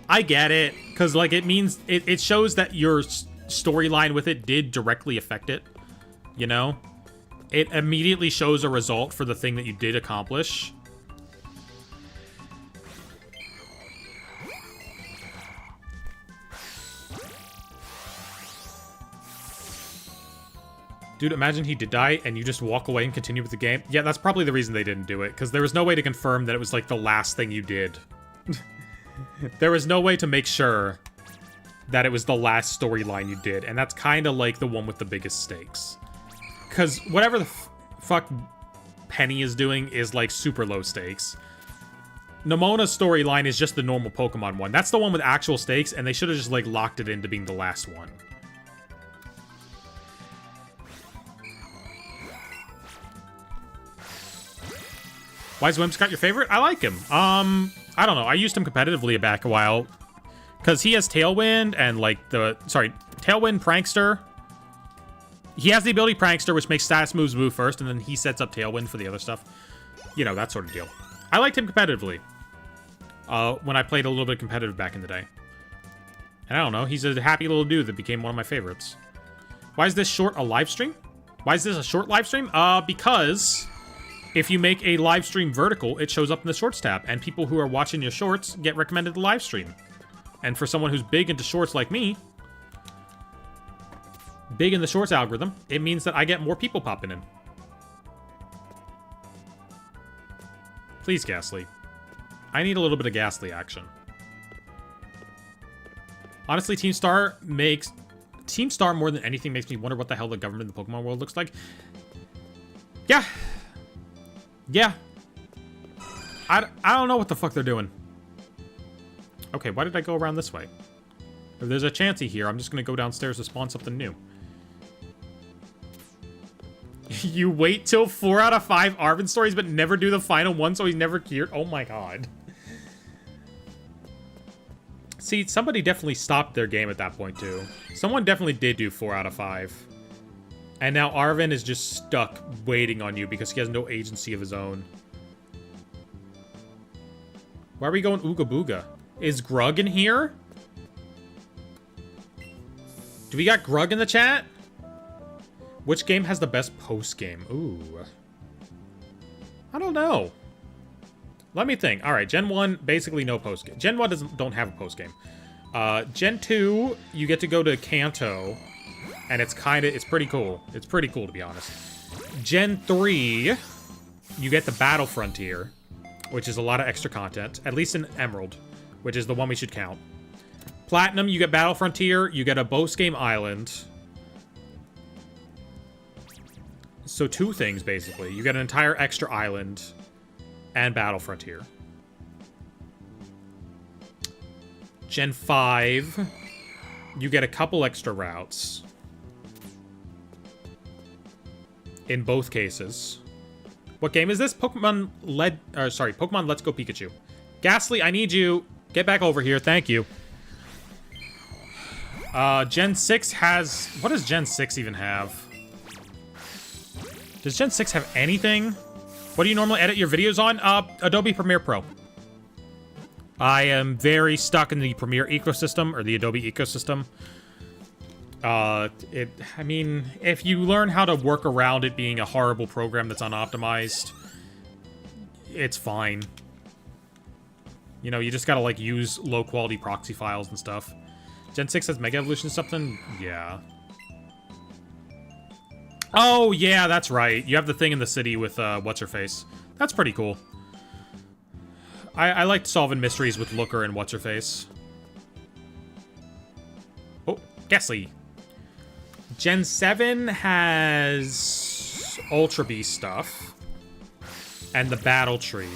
I get it. Because, like, it means... It shows that your storyline with it did directly affect it. You know? It immediately shows a result for the thing that you did accomplish. Dude, imagine he did die and you just walk away and continue with the game. Yeah, that's probably the reason they didn't do it, because there was no way to confirm that it was, like, the last thing you did. There was no way to make sure that it was the last storyline you did, and that's kind of like the one with the biggest stakes. Because whatever the fuck Penny is doing is, like, super low stakes. Nemona's storyline is just the normal Pokemon one. That's the one with actual stakes, and they should have just, like, locked it into being the last one. Why is Whimsicott your favorite? I like him. I don't know. I used him competitively back a while. Because he has Tailwind and, like, Tailwind, Prankster. He has the ability Prankster, which makes status moves move first, and then he sets up Tailwind for the other stuff. You know, that sort of deal. I liked him competitively. When I played a little bit competitive back in the day. And I don't know. He's a happy little dude that became one of my favorites. Why is this short a live stream? Why is this a short live stream? Because... if you make a live stream vertical, it shows up in the shorts tab, and people who are watching your shorts get recommended the live stream. And for someone who's big into shorts like me, big in the shorts algorithm, it means that I get more people popping in. Please, Ghastly. I need a little bit of Ghastly action. Honestly, Team Star more than anything makes me wonder what the hell the government in the Pokemon world looks like. Yeah. Yeah. I don't know what the fuck they're doing. Okay, why did I go around this way? If there's a Chansey here, I'm just gonna go downstairs to spawn something new. You wait till 4 out of 5 Arven stories, but never do the final one, so he's never cured? Oh my god. See, somebody definitely stopped their game at that point, too. Someone definitely did do 4 out of 5. And now Arven is just stuck waiting on you because he has no agency of his own. Why are we going Ooga Booga? Is Grug in here? Do we got Grug in the chat? Which game has the best post-game? Ooh. I don't know. Let me think. Alright, Gen 1, basically no post-game. Gen 1 don't have a post-game. Gen 2, you get to go to Kanto. And it's pretty cool. It's pretty cool, to be honest. Gen 3, you get the Battle Frontier, which is a lot of extra content. At least in Emerald, which is the one we should count. Platinum, you get Battle Frontier, you get a Boast Game Island. So 2 things, basically. You get an entire extra island and Battle Frontier. Gen 5, you get a couple extra routes. In both cases. What game is this? Pokemon Let's Go Pikachu. Ghastly, I need you. Get back over here. Thank you. Gen 6 has... What does Gen 6 even have? Does Gen 6 have anything? What do you normally edit your videos on? Adobe Premiere Pro. I am very stuck in the Premiere ecosystem, or the Adobe ecosystem. I mean, if you learn how to work around it being a horrible program that's unoptimized, it's fine. You know, you just gotta, like, use low-quality proxy files and stuff. Gen 6 has Mega Evolution something? Yeah. Oh, yeah, that's right. You have the thing in the city with, What's-Her-Face. That's pretty cool. I liked solving mysteries with Looker and What's-Her-Face. Oh, Ghastly. Gen 7 has Ultra Beast stuff. And the Battle Tree.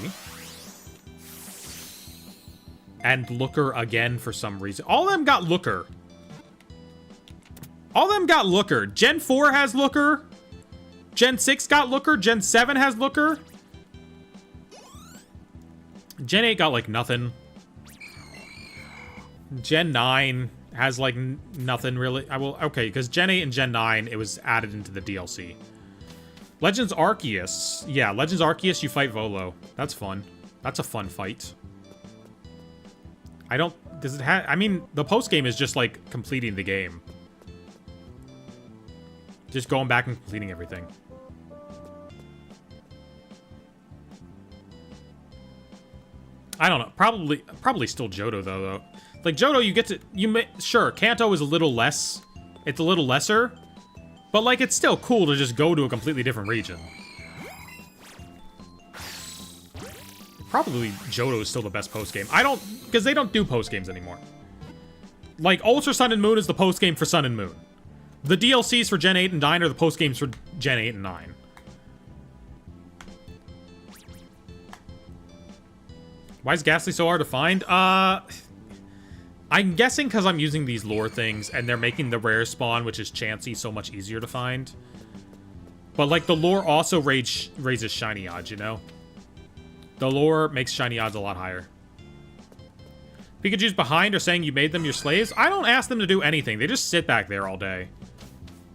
And Looker again for some reason. All of them got Looker. All of them got Looker. Gen 4 has Looker. Gen 6 got Looker. Gen 7 has Looker. Gen 8 got, like, nothing. Gen 9 has, like, nothing, really. Okay, because Gen 8 and Gen 9, it was added into the DLC. Legends Arceus. Yeah, Legends Arceus, you fight Volo. That's fun. That's a fun fight. Does it have... I mean, the post-game is just, like, completing the game. Just going back and completing everything. I don't know. Probably still Johto, though. Like, Johto, you get to... Sure, Kanto is a little less... It's a little lesser. But, like, it's still cool to just go to a completely different region. Probably Johto is still the best post-game. Because they don't do post-games anymore. Like, Ultra Sun and Moon is the post-game for Sun and Moon. The DLCs for Gen 8 and 9 are the post-games for Gen 8 and 9. Why is Ghastly so hard to find? I'm guessing because I'm using these lore things, and they're making the rare spawn, which is Chansey, so much easier to find. But, like, the lore also raises shiny odds, you know? The lore makes shiny odds a lot higher. Pikachu's behind or saying you made them your slaves? I don't ask them to do anything. They just sit back there all day.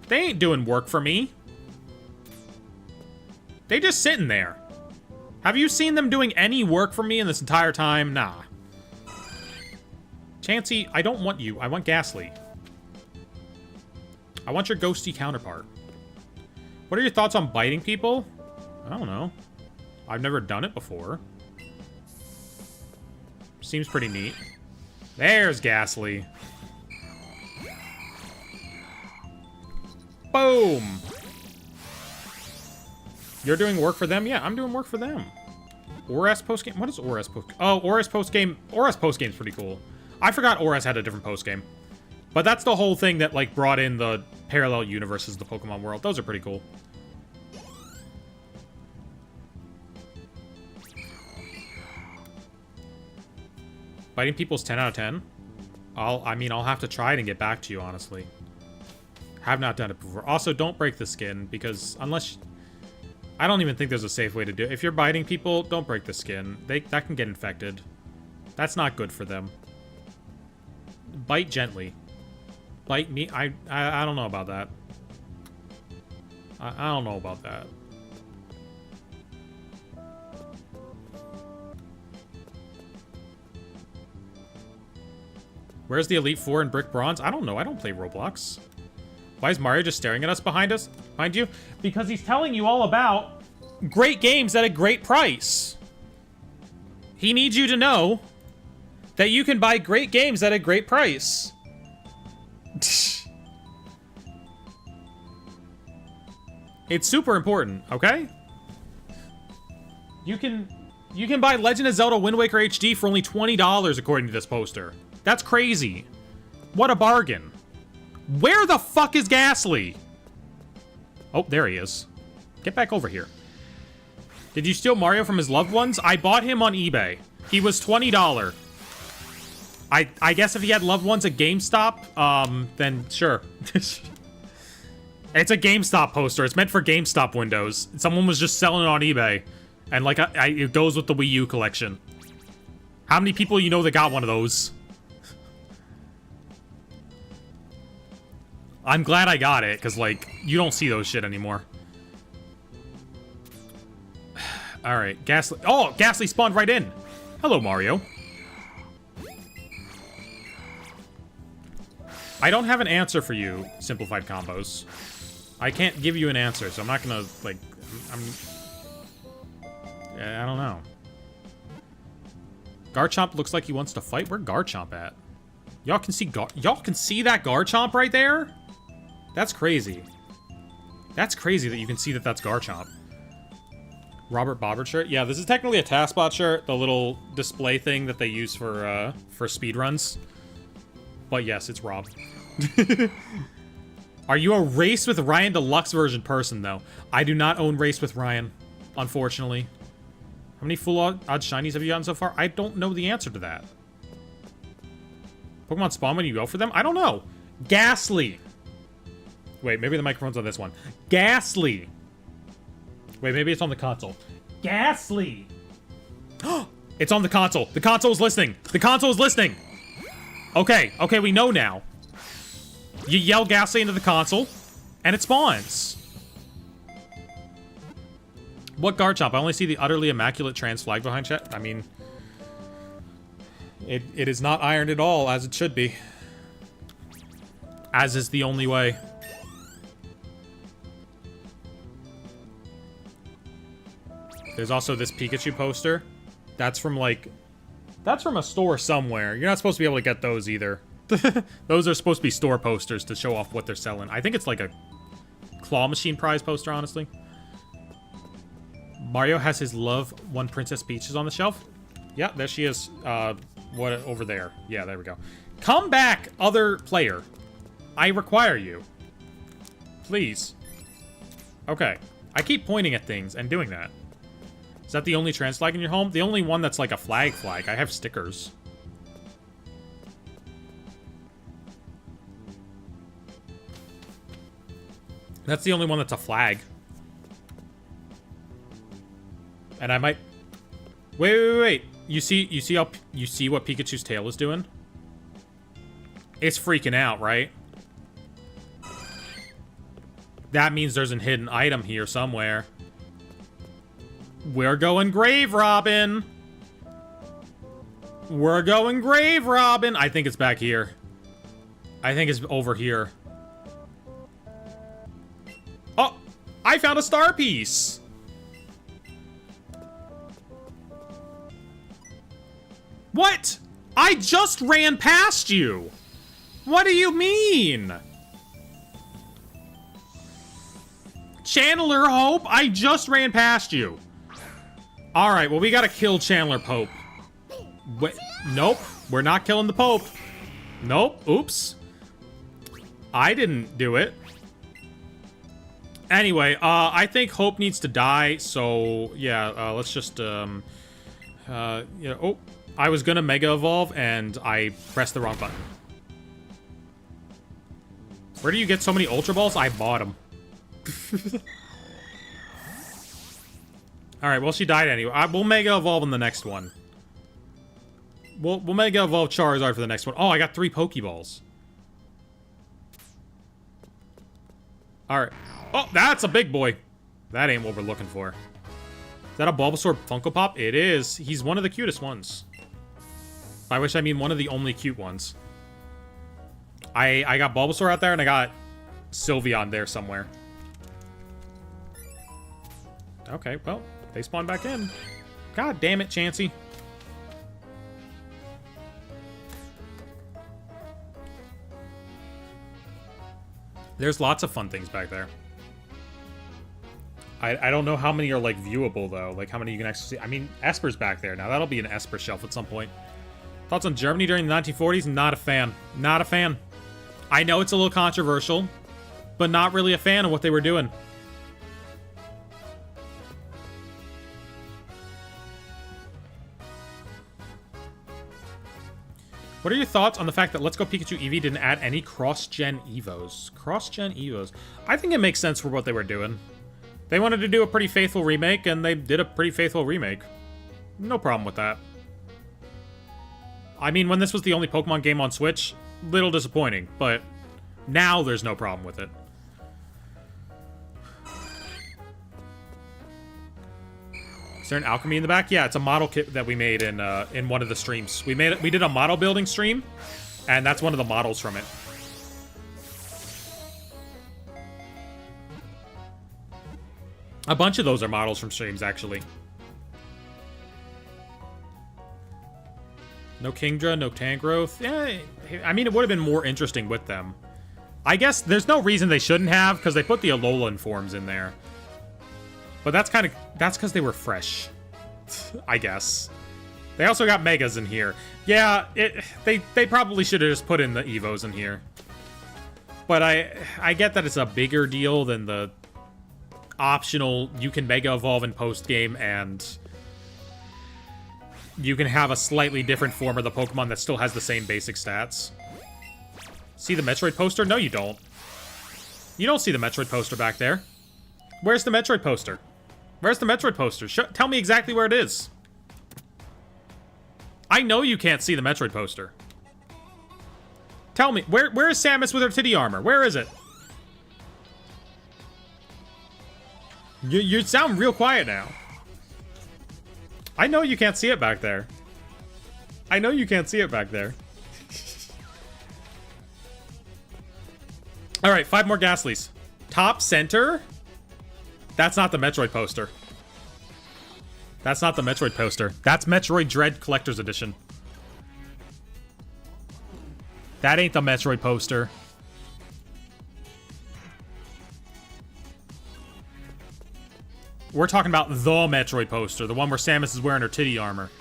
They ain't doing work for me. They just sitting there. Have you seen them doing any work for me in this entire time? Nah. Chansey, I don't want you. I want Ghastly. I want your ghosty counterpart. What are your thoughts on biting people? I don't know. I've never done it before. Seems pretty neat. There's Ghastly. Boom! You're doing work for them? Yeah, I'm doing work for them. Oras postgame? What is Oras postgame? Oh, Oras postgame. Oras postgame's pretty cool. I forgot Oras had a different postgame. But that's the whole thing that, like, brought in the parallel universes of the Pokemon world. Those are pretty cool. Biting people's 10 out of 10? I'll have to try it and get back to you, honestly. Have not done it before. Also, don't break the skin, because unless... I don't even think there's a safe way to do it. If you're biting people, don't break the skin. That can get infected. That's not good for them. Bite gently. Bite me? I don't know about that. I don't know about that. Where's the Elite Four in Brick Bronze? I don't know. I don't play Roblox. Why is Mario just staring at us behind you? Because he's telling you all about great games at a great price. He needs you to know that you can buy great games at a great price. It's super important, okay? You can buy Legend of Zelda Wind Waker HD for only $20 according to this poster. That's crazy. What a bargain. Where the fuck is Ghastly? Oh, there he is. Get back over here. Did you steal Mario from his loved ones? I bought him on eBay. He was $20. I guess if he had loved ones at GameStop, then sure. It's a GameStop poster. It's meant for GameStop windows. Someone was just selling it on eBay. And, like, it goes with the Wii U collection. How many people you know that got one of those? I'm glad I got it, because, like, you don't see those shit anymore. Alright, Ghastly. Oh, Ghastly spawned right in. Hello, Mario. I don't have an answer for you, Simplified Combos. I can't give you an answer, so I'm not gonna, like, I don't know. Garchomp looks like he wants to fight. Where Garchomp at? Y'all can see that Garchomp right there? That's crazy. That's crazy that you can see that that's Garchomp. Robert Bobbert shirt? Yeah, this is technically a TaskBot shirt, the little display thing that they use for speedruns. But yes, it's Rob. Are you a Race with Ryan Deluxe version person, though? I do not own Race with Ryan, unfortunately. How many full odd shinies have you gotten so far? I don't know the answer to that. Pokemon spawn when you go for them? I don't know. Ghastly. Wait, maybe the microphone's on this one. Ghastly. Wait, maybe it's on the console. Ghastly. It's on the console. The console is listening. The console is listening. Okay, okay, we know now. You yell Ghastly into the console, and it spawns. What Garchomp? I only see the utterly immaculate trans flag behind chat. I mean, it is not ironed at all, as it should be. As is the only way. There's also this Pikachu poster. That's from, like... That's from a store somewhere. You're not supposed to be able to get those either. Those are supposed to be store posters to show off what they're selling. I think it's like a claw machine prize poster, honestly. Mario has his love one Princess Peaches on the shelf. Yeah, there she is. What over there? Yeah, there we go. Come back, other player. I require you. Please. Okay. I keep pointing at things and doing that. Is that the only trans flag in your home? The only one that's like a flag. I have stickers. That's the only one that's a flag. And I might... Wait. You see what Pikachu's tail is doing? It's freaking out, right? That means there's a hidden item here somewhere. We're going Grave Robin. We're going Grave Robin. I think it's back here. I think it's over here. Oh, I found a star piece. What? I just ran past you. What do you mean? Chandler Hope, I just ran past you. All right, well, we gotta kill Chandler Pope. Wait, nope, we're not killing the Pope. Nope, oops. I didn't do it. Anyway, I think Hope needs to die, so yeah, let's just, yeah, oh, I was gonna Mega Evolve, and I pressed the wrong button. Where do you get so many Ultra Balls? I bought them. Alright, well, she died anyway. We'll Mega Evolve in the next one. We'll Mega Evolve Charizard for the next one. Oh, I got 3 Pokeballs. Alright. Oh, that's a big boy. That ain't what we're looking for. Is that a Bulbasaur Funko Pop? It is. He's one of the cutest ones. By which I mean one of the only cute ones. I got Bulbasaur out there, and I got Sylveon there somewhere. Okay, well, they spawned back in. God damn it, Chansey. There's lots of fun things back there. I don't know how many are, like, viewable, though. Like, how many you can actually see. I mean, Esper's back there. Now, that'll be an Esper shelf at some point. Thoughts on Germany during the 1940s? Not a fan. Not a fan. I know it's a little controversial, but not really a fan of what they were doing. What are your thoughts on the fact that Let's Go Pikachu Eevee didn't add any cross-gen Evos? Cross-gen Evos. I think it makes sense for what they were doing. They wanted to do a pretty faithful remake, and they did a pretty faithful remake. No problem with that. I mean, when this was the only Pokemon game on Switch, little disappointing, but now there's no problem with it. Is there an alchemy in the back? Yeah, it's a model kit that we made in one of the streams. We did a model building stream, and that's one of the models from it. A bunch of those are models from streams, actually. No Kingdra, no Tangrowth. Yeah, I mean, it would have been more interesting with them. I guess there's no reason they shouldn't have, because they put the Alolan forms in there. But that's because they were fresh, I guess. They also got Megas in here. Yeah, they probably should have just put in the Evos in here. But I get that it's a bigger deal than the optional, you can Mega Evolve in post-game, and you can have a slightly different form of the Pokemon that still has the same basic stats. See the Metroid poster? No, you don't. You don't see the Metroid poster back there. Where's the Metroid poster? Where's the Metroid poster? Tell me exactly where it is. I know you can't see the Metroid poster. Tell me, where is Samus with her titty armor? Where is it? You sound real quiet now. I know you can't see it back there. I know you can't see it back there. Alright, 5 more Ghastlies. Top center? That's not the Metroid poster. That's not the Metroid poster. That's Metroid Dread Collector's Edition. That ain't the Metroid poster. We're talking about the Metroid poster, the one where Samus is wearing her titty armor.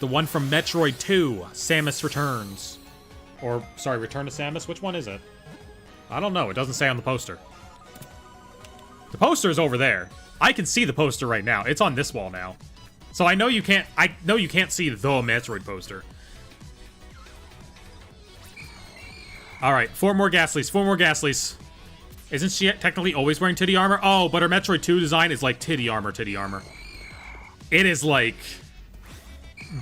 The one from Metroid 2, Samus Returns. Or, sorry, Return to Samus? Which one is it? I don't know. It doesn't say on the poster. The poster is over there. I can see the poster right now. It's on this wall now. So I know you can't see the Metroid poster. Alright, 4 more Ghastlies. 4 more Ghastlies. Isn't she technically always wearing titty armor? Oh, but her Metroid 2 design is like titty armor, titty armor. It is like...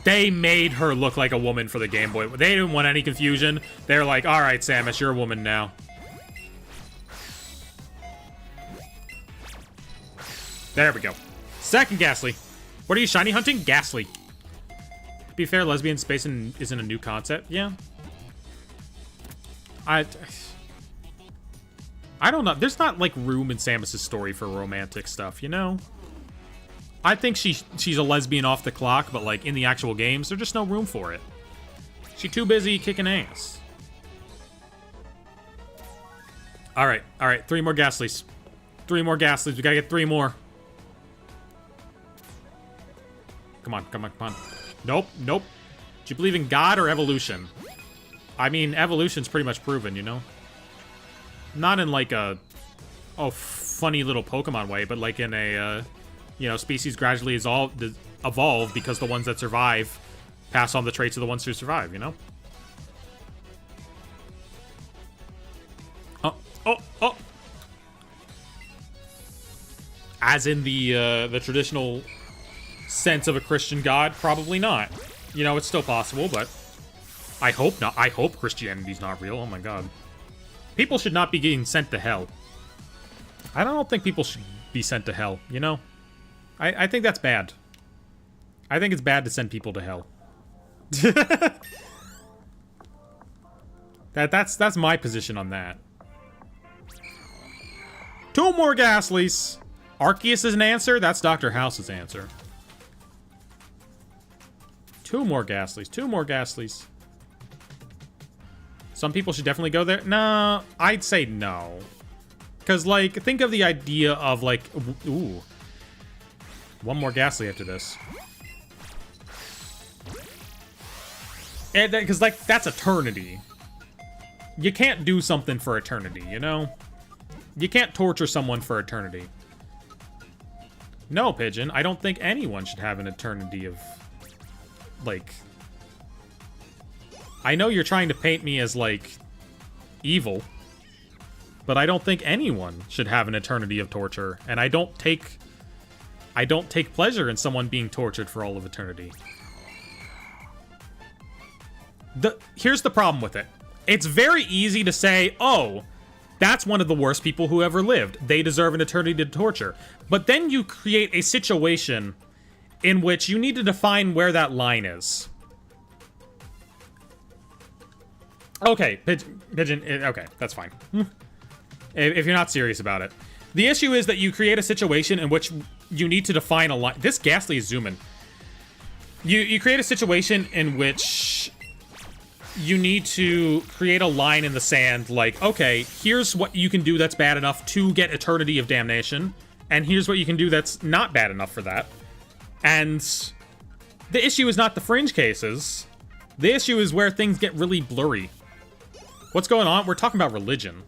They made her look like a woman for the Game Boy. They didn't want any confusion. They're like, alright, Samus, you're a woman now. There we go. Second Ghastly. What are you shiny hunting? Ghastly. To be fair, lesbian space isn't a new concept. Yeah. I don't know. There's not, like, room in Samus's story for romantic stuff, you know? I think she's a lesbian off the clock, but, like, in the actual games, there's just no room for it. She's too busy kicking ass. Alright, 3 more Ghastlies. 3 more Ghastlies. We gotta get 3 more. Come on. Nope. Do you believe in God or evolution? I mean, evolution's pretty much proven, you know? Not in, like, a funny little Pokemon way, but, like, in a, you know, species gradually evolve because the ones that survive pass on the traits of the ones who survive, you know? Oh. As in the traditional sense of a Christian God? Probably not. You know, it's still possible, but I hope not. I hope Christianity's not real. Oh my god. People should not be getting sent to hell. I don't think people should be sent to hell, you know? I think that's bad. I think it's bad to send people to hell. That's my position on that. 2 more Ghastlies. Arceus is an answer? That's Dr. House's answer. 2 more Ghastlies. 2 more Ghastlies. Some people should definitely go there. No, I'd say no. Because, like, think of the idea of, like... Ooh. 1 more Ghastly after this. Because, like, that's eternity. You can't do something for eternity, you know? You can't torture someone for eternity. No, Pigeon, I don't think anyone should have an eternity of, like... I know you're trying to paint me as, like, evil, but I don't think anyone should have an eternity of torture, and I don't take pleasure in someone being tortured for all of eternity. Here's the problem with it. It's very easy to say, oh, that's one of the worst people who ever lived. They deserve an eternity of torture. But then you create a situation in which you need to define where that line is. Okay, Pigeon, okay, that's fine. If you're not serious about it. The issue is that you create a situation in which you need to define a line. This Ghastly is zooming. You create a situation in which you need to create a line in the sand, like, okay, here's what you can do that's bad enough to get Eternity of Damnation, and here's what you can do that's not bad enough for that. And the issue is not the fringe cases. The issue is where things get really blurry. What's going on? We're talking about religion.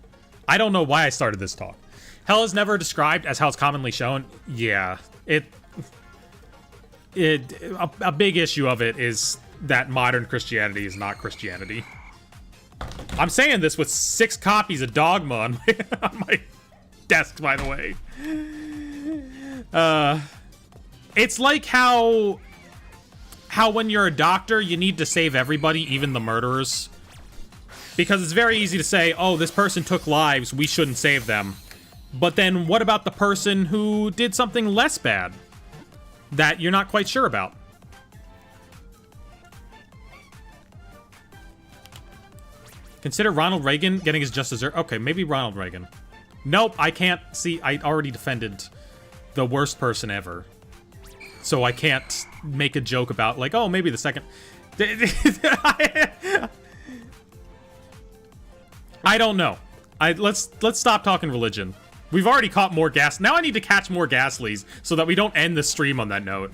I don't know why I started this talk. Hell is never described as how it's commonly shown. Yeah, a big issue of it is that modern Christianity is not Christianity. I'm saying this with 6 copies of Dogma on my desk, by the way. It's like how when you're a doctor, you need to save everybody, even the murderers. Because it's very easy to say, oh, this person took lives, we shouldn't save them. But then what about the person who did something less bad that you're not quite sure about? Consider Ronald Reagan getting his just desserts. Okay, maybe Ronald Reagan. Nope, I can't see. I already defended the worst person ever. So I can't make a joke about, like, oh, maybe the second... I don't know. Let's stop talking religion. We've already caught more gas. Now I need to catch more Ghastlies so that we don't end the stream on that note.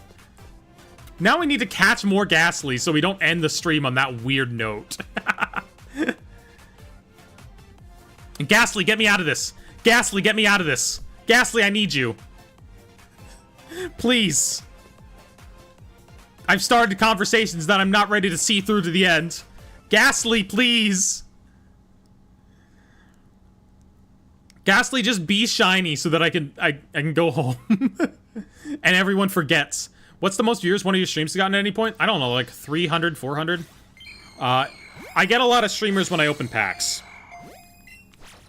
Now we need to catch more Ghastlies so we don't end the stream on that weird note. Ghastly, get me out of this. Ghastly, get me out of this. Ghastly, I need you. Please. I've started conversations that I'm not ready to see through to the end. Ghastly, please. Ghastly, just be shiny so that I can go home. And everyone forgets. What's the most viewers one of your streams has gotten at any point? I don't know, like 300, 400? I get a lot of streamers when I open packs.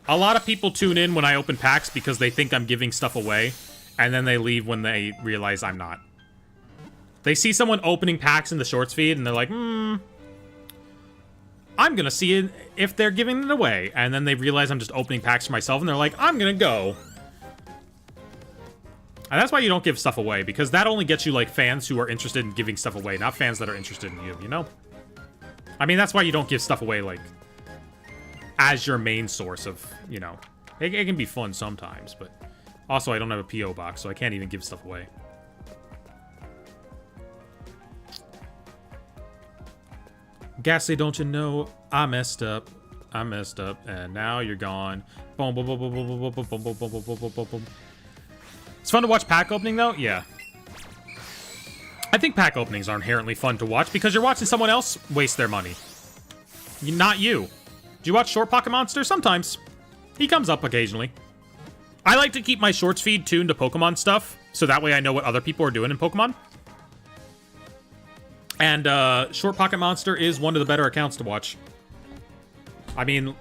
A lot of people tune in when I open packs because they think I'm giving stuff away, and then they leave when they realize I'm not. They see someone opening packs in the shorts feed, and they're like, I'm gonna see it if they're giving it away. And then they realize I'm just opening packs for myself, and they're like, I'm gonna go. And that's why you don't give stuff away, because that only gets you, like, fans who are interested in giving stuff away, not fans that are interested in you, you know? I mean, that's why you don't give stuff away, like, as your main source of, you know... It can be fun sometimes, but... Also, I don't have a P.O. box, so I can't even give stuff away. Ghastly, don't you know I messed up? I messed up, and now you're gone. Boom, boom, boom, boom, boom, boom, boom, boom, boom, boom, boom, boom, boom, boom. It's fun to watch pack opening, though? Yeah. I think pack openings are inherently fun to watch because you're watching someone else waste their money. Not you. Do you watch Short Pocket Monster? Sometimes. He comes up occasionally. I like to keep my shorts feed tuned to Pokemon stuff, so that way I know what other people are doing in Pokemon. And, Short Pocket Monster is one of the better accounts to watch. I mean,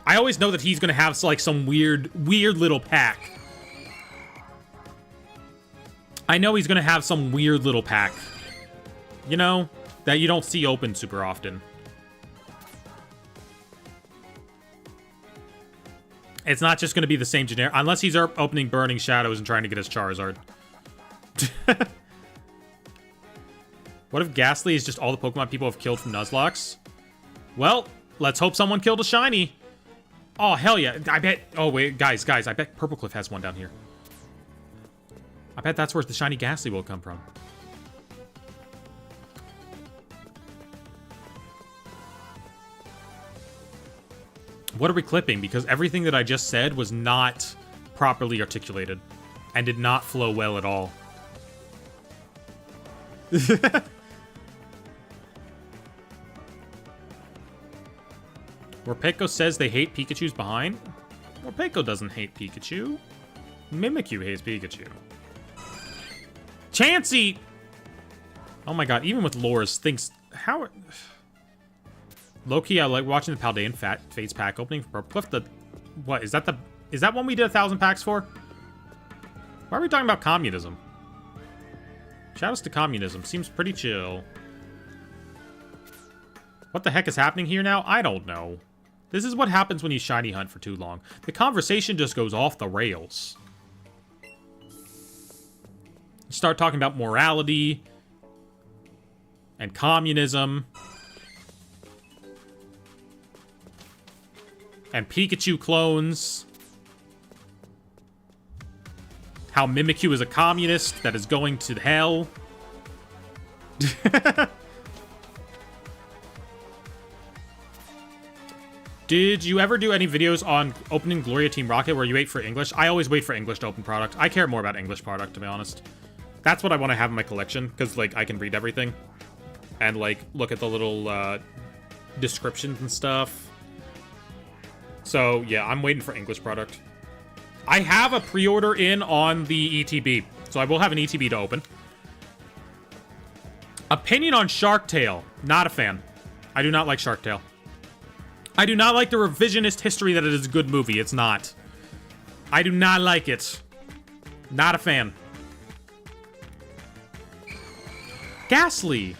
I always know that he's gonna have, like, some weird little pack. I know he's gonna have some weird little pack. You know? That you don't see open super often. It's not just gonna be the same generic... Unless he's opening Burning Shadows and trying to get his Charizard. What if Ghastly is just all the Pokemon people have killed from Nuzlocke? Well, let's hope someone killed a shiny. Oh, hell yeah. I bet... Oh, wait, guys, I bet Purple Cliff has one down here. I bet that's where the shiny Ghastly will come from. What are we clipping? Because everything that I just said was not properly articulated and did not flow well at all. Morpeko says they hate Pikachu's behind. Morpeko doesn't hate Pikachu. Mimikyu hates Pikachu. Chansey! Oh my god, even with lores, things... How... Low-key, I like watching the Paldean Fates pack opening for Purple Cliff. What, is that the... Is that one we did 1,000 packs for? Why are we talking about communism? Shoutouts to communism. Seems pretty chill. What the heck is happening here now? I don't know. This is what happens when you shiny hunt for too long. The conversation just goes off the rails. Start talking about morality and communism and Pikachu clones. How Mimikyu is a communist that is going to hell. Did you ever do any videos on opening Gloria Team Rocket where you wait for English? I always wait for English to open product. I care more about English product, to be honest. That's what I want to have in my collection, because, like, I can read everything. And, like, look at the little, descriptions and stuff. So, yeah, I'm waiting for English product. I have a pre-order in on the ETB, so I will have an ETB to open. Opinion on Shark Tale. Not a fan. I do not like Shark Tale. I do not like the revisionist history that it is a good movie. It's not. I do not like it. Not a fan. Ghastly.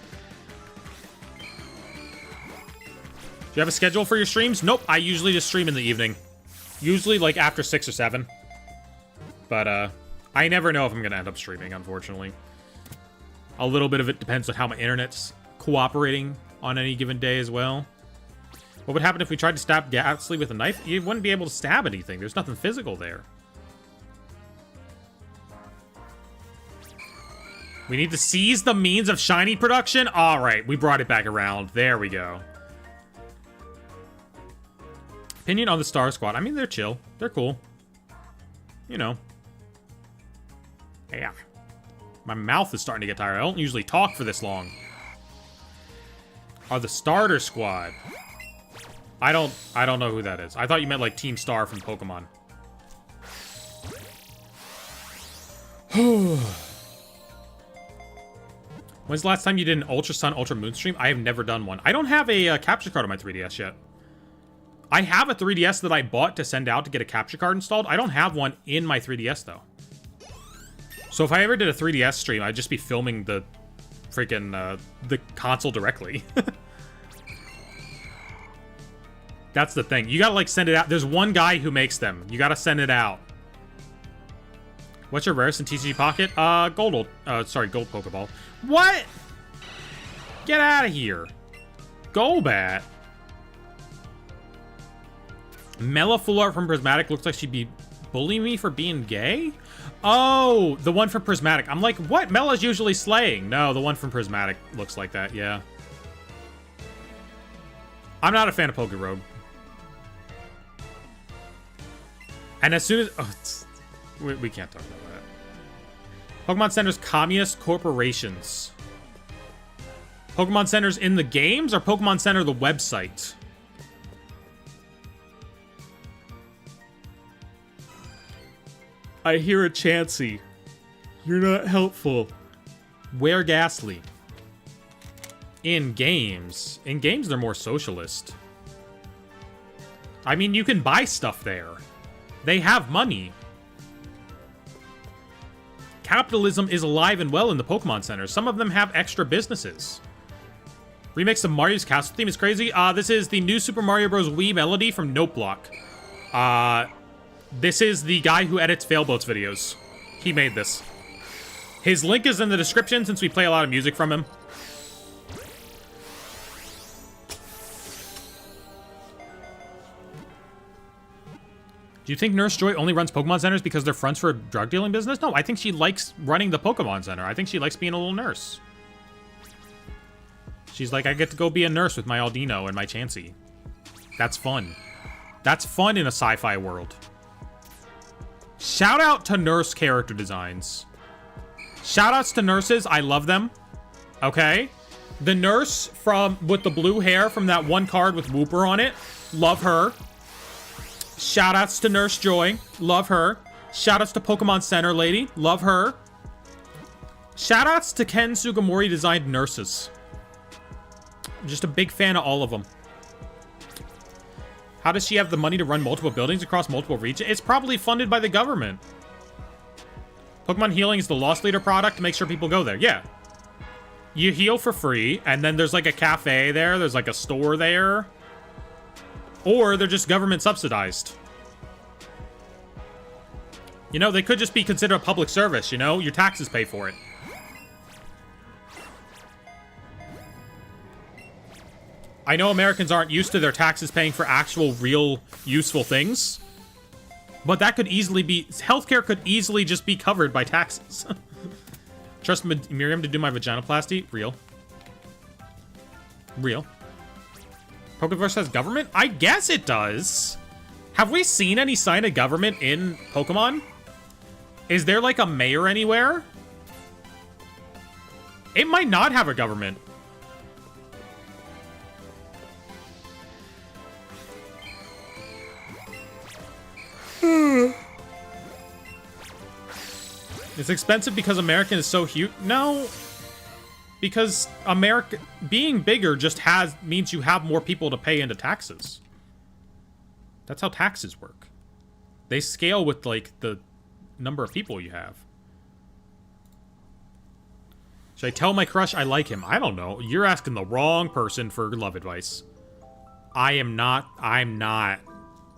Do you have a schedule for your streams? Nope. I usually just stream in the evening. Usually, like, after 6 or 7. But, I never know if I'm gonna end up streaming, unfortunately. A little bit of it depends on how my internet's cooperating on any given day as well. What would happen if we tried to stab Ghastly with a knife? You wouldn't be able to stab anything. There's nothing physical there. We need to seize the means of shiny production? Alright, we brought it back around. There we go. Opinion on the Star Squad. I mean, they're chill. They're cool. You know. Yeah. My mouth is starting to get tired. I don't usually talk for this long. Are the Starter Squad. I don't know who that is. I thought you meant like Team Star from Pokemon. When's the last time you did an Ultra Sun, Ultra Moon stream? I have never done one. I don't have a capture card on my 3DS yet. I have a 3DS that I bought to send out to get a capture card installed. I don't have one in my 3DS, though. So if I ever did a 3DS stream, I'd just be filming the freaking, the console directly. That's the thing. You gotta, like, send it out. There's one guy who makes them. You gotta send it out. What's your rarest in TCG Pocket? Gold Pokeball. What? Get out of here. Golbat. Mela Full Art from Prismatic looks like she'd be bullying me for being gay? Oh, the one from Prismatic. I'm like, what? Mela's usually slaying. No, the one from Prismatic looks like that, yeah. I'm not a fan of Pokerogue. And as soon as... Oh, we can't talk about that. Pokemon Center's communist corporations. Pokemon Center's in the games or Pokemon Center the website? I hear a Chansey. You're not helpful. Where Ghastly? In games. In games, they're more socialist. I mean, you can buy stuff there. They have money. Capitalism is alive and well in the Pokemon Center. Some of them have extra businesses. Remix of Mario's Castle theme is crazy. This is the new Super Mario Bros. Wii melody from Noteblock. This is the guy who edits Failboats videos. He made this. His link is in the description since we play a lot of music from him. Do you think Nurse Joy only runs Pokemon Centers because they're fronts for a drug dealing business? No, I think she likes running the Pokemon Center. I think she likes being a little nurse. She's like, I get to go be a nurse with my Aldino and my Chansey. That's fun. That's fun in a sci-fi world. Shout out to nurse character designs. Shout outs to nurses. I love them. Okay? The nurse with the blue hair from that one card with Whooper on it. Love her. Shoutouts to Nurse Joy. Love her. Shoutouts to Pokemon Center Lady. Love her. Shoutouts to Ken Sugimori designed nurses. I'm just a big fan of all of them. How does she have the money to run multiple buildings across multiple regions? It's probably funded by the government. Pokemon Healing is the Lost Leader product to make sure people go there. Yeah. You heal for free, and then there's like a cafe there. There's like a store there. Or they're just government subsidized. You know, they could just be considered a public service, you know? Your taxes pay for it. I know Americans aren't used to their taxes paying for actual, real, useful things. But that could easily be... Healthcare could easily just be covered by taxes. Trust Miriam to do my vaginoplasty? Real. Real. Pokeverse has government? I guess it does. Have we seen any sign of government in Pokemon? Is there like a mayor anywhere? It might not have a government. It's expensive because American is so huge. No, because America being bigger just means you have more people to pay into taxes. That's how taxes work. They scale with like the number of people you have. Should I tell my crush I like him? I don't know. You're asking the wrong person for love advice. I'm not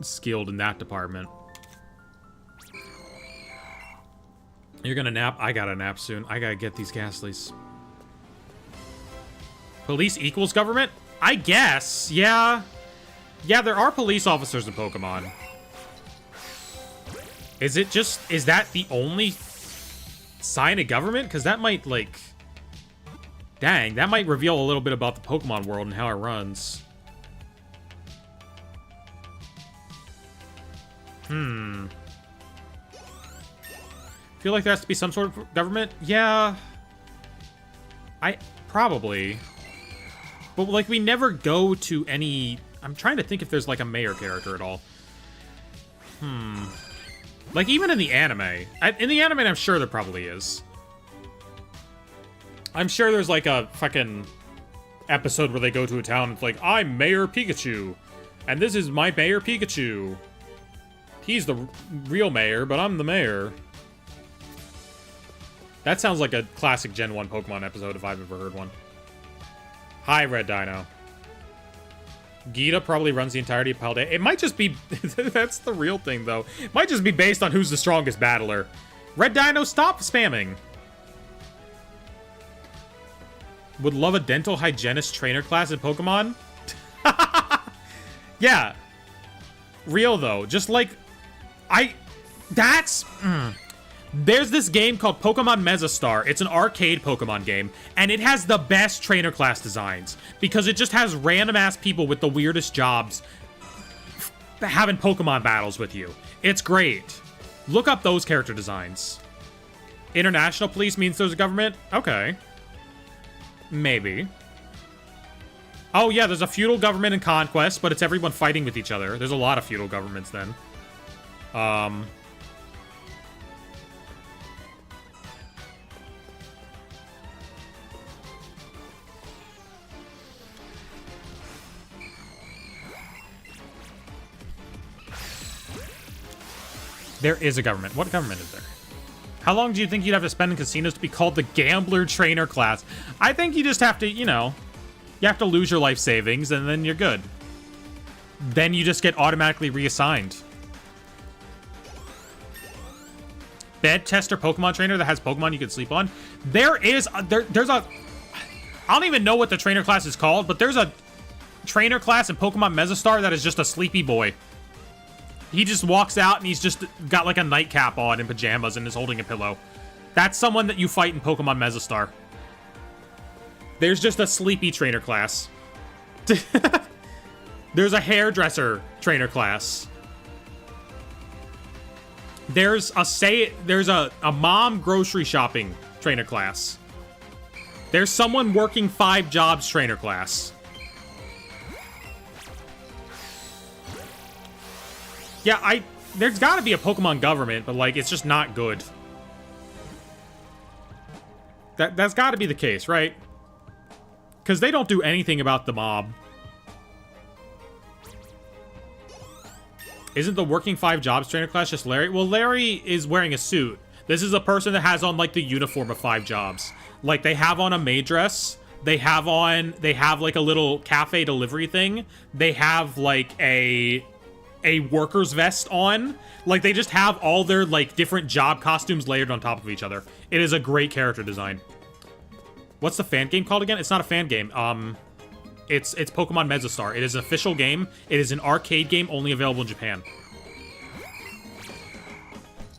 skilled in that department. You're gonna nap? I gotta nap soon. I gotta get these Ghastlies. Police equals government? I guess, yeah. Yeah, there are police officers in Pokemon. Is that the only sign of government? Because that might, like... Dang, that might reveal a little bit about the Pokemon world and how it runs. Feel like there has to be some sort of government? Yeah. Probably. But, like, we never go to any... I'm trying to think if there's, like, a mayor character at all. Like, even in the anime. In the anime, I'm sure there probably is. I'm sure there's, like, a fucking episode where they go to a town and it's like, I'm Mayor Pikachu. And this is my Mayor Pikachu. He's the real mayor, but I'm the mayor. That sounds like a classic Gen 1 Pokemon episode if I've ever heard one. Hi, Red Dino. Gita probably runs the entirety of Paldea. It might just be... That's the real thing, though. It might just be based on who's the strongest battler. Red Dino, stop spamming. Would love a dental hygienist trainer class in Pokemon. Yeah. Real, though. Just like... There's this game called Pokemon Mesostar. It's an arcade Pokemon game, and it has the best trainer class designs because it just has random-ass people with the weirdest jobs having Pokemon battles with you. It's great. Look up those character designs. International police means there's a government? Okay. Maybe. Oh, yeah, there's a feudal government in Conquest, but it's everyone fighting with each other. There's a lot of feudal governments then. There is a government. What government is there? How long do you think you'd have to spend in casinos to be called the Gambler Trainer class? I think you just have to, you know, you have to lose your life savings and then you're good. Then you just get automatically reassigned. Bed tester Pokemon trainer that has Pokemon you can sleep on. There's a... I don't even know what the trainer class is called, but there's a trainer class in Pokemon Mesostar that is just a sleepy boy. He just walks out and he's just got like a nightcap on in pajamas and is holding a pillow. That's someone that you fight in Pokemon Mesostar. There's just a sleepy trainer class. There's a hairdresser trainer class. There's a mom grocery shopping trainer class. There's someone working 5 jobs trainer class. Yeah, there's gotta be a Pokemon government, but, like, it's just not good. That's gotta be the case, right? Because they don't do anything about the mob. Isn't the working 5 jobs trainer class just Larry? Well, Larry is wearing a suit. This is a person that has on, like, the uniform of 5 jobs. Like, they have on a maid dress. They have, like, a little cafe delivery thing. They have, like, a worker's vest on. Like, they just have all their, like, different job costumes layered on top of each other. It is a great character design. What's the fan game called again? It's not a fan game. It's Pokemon Mesostar. It is an official game. It is an arcade game only available in Japan.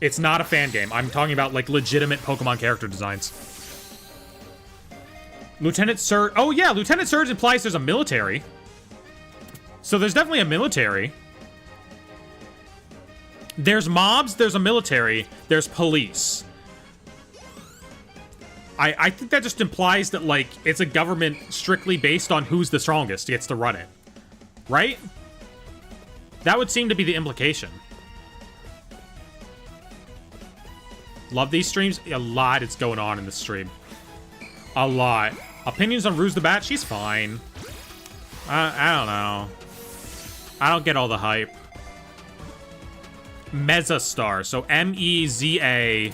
It's not a fan game. I'm talking about, like, legitimate Pokemon character designs. Lieutenant Surge. Oh, yeah. Lieutenant Surge implies there's a military. So there's definitely a military. There's mobs. There's a military. There's police. I think that just implies that, like, it's a government strictly based on who's the strongest gets to run it. Right? That would seem to be the implication. Love these streams. A lot is going on in this stream. A lot. Opinions on Ruse the Bat? She's fine. I don't know. I don't get all the hype. Mesostar. So M-E-Z-A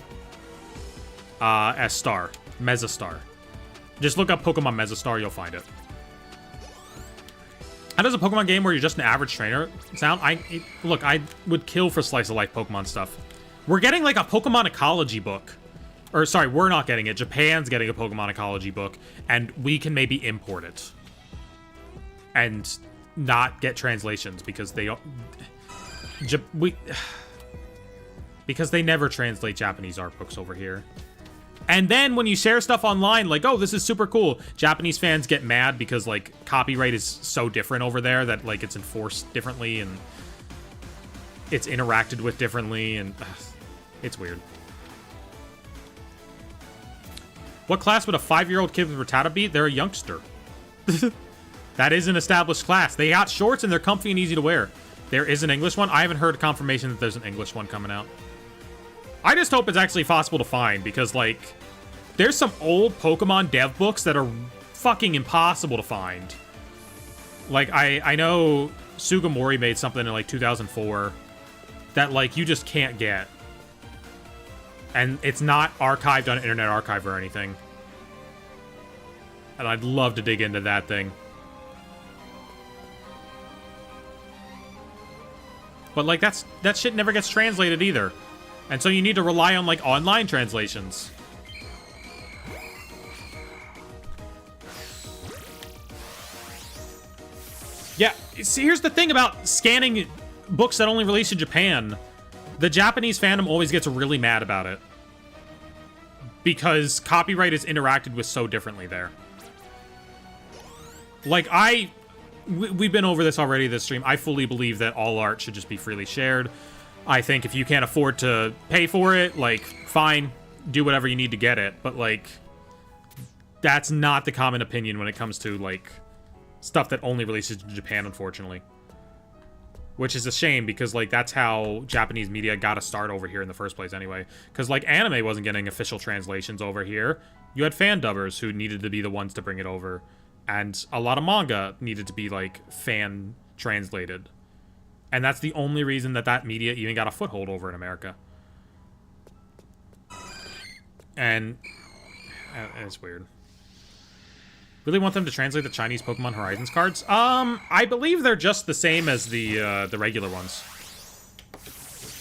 S-Star. Mesostar. Just look up Pokemon Mesostar, you'll find it. How does a Pokemon game where you're just an average trainer sound? Look, I would kill for slice of life Pokemon stuff. We're getting like a Pokemon ecology book. Or sorry, we're not getting it. Japan's getting a Pokemon ecology book, and we can maybe import it. And not get translations because they don't... because they never translate Japanese art books over here. And then when you share stuff online, like, oh, this is super cool, Japanese fans get mad because, like, copyright is so different over there that, like, it's enforced differently and it's interacted with differently, and it's weird. What class would a 5-year-old kid with Rattata be? They're a youngster. That is an established class. They got shorts and they're comfy and easy to wear. There is an English one. I haven't heard confirmation that there's an English one coming out. I just hope it's actually possible to find, because, like, there's some old Pokemon dev books that are fucking impossible to find. Like, I know Sugimori made something in, like, 2004 that, like, you just can't get. And it's not archived on Internet Archive or anything. And I'd love to dig into that thing. But, like, that shit never gets translated either. And so you need to rely on, like, online translations. Yeah, see, here's the thing about scanning books that only release in Japan. The Japanese fandom always gets really mad about it. Because copyright is interacted with so differently there. Like, we've been over this already this stream. I fully believe that all art should just be freely shared. I think if you can't afford to pay for it, like, fine, do whatever you need to get it. But, like, that's not the common opinion when it comes to, like, stuff that only releases in Japan, unfortunately. Which is a shame, because, like, that's how Japanese media got a start over here in the first place anyway. Because, like, anime wasn't getting official translations over here. You had fan dubbers who needed to be the ones to bring it over. And a lot of manga needed to be, like, fan translated. And that's the only reason that media even got a foothold over in America. And it's weird. Really want them to translate the Chinese Pokemon Horizons cards? I believe they're just the same as the regular ones.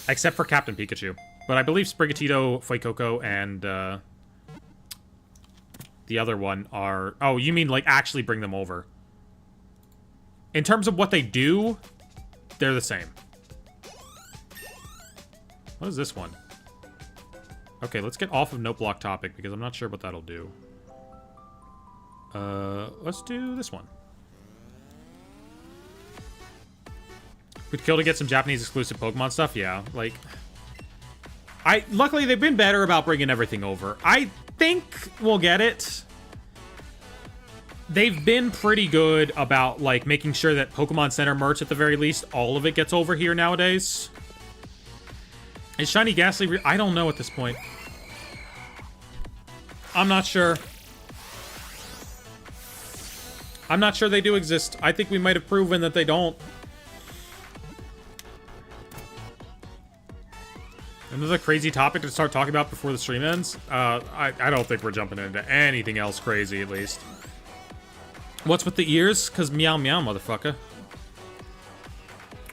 Except for Captain Pikachu. But I believe Sprigatito, Fuecoco, and the other one are... Oh, you mean, like, actually bring them over. In terms of what they do... They're the same. What is this one? Okay, let's get off of Note Block topic, because I'm not sure what that'll do. Let's do this one. We'd kill to get some Japanese exclusive Pokemon stuff? Yeah, like... Luckily, they've been better about bringing everything over. I think we'll get it. They've been pretty good about, like, making sure that Pokemon Center merch, at the very least, all of it gets over here nowadays. Is Shiny Ghastly I don't know at this point. I'm not sure. I'm not sure they do exist. I think we might have proven that they don't. Another crazy topic to start talking about before the stream ends? I don't think we're jumping into anything else crazy, at least. What's with the ears? Because meow meow, motherfucker.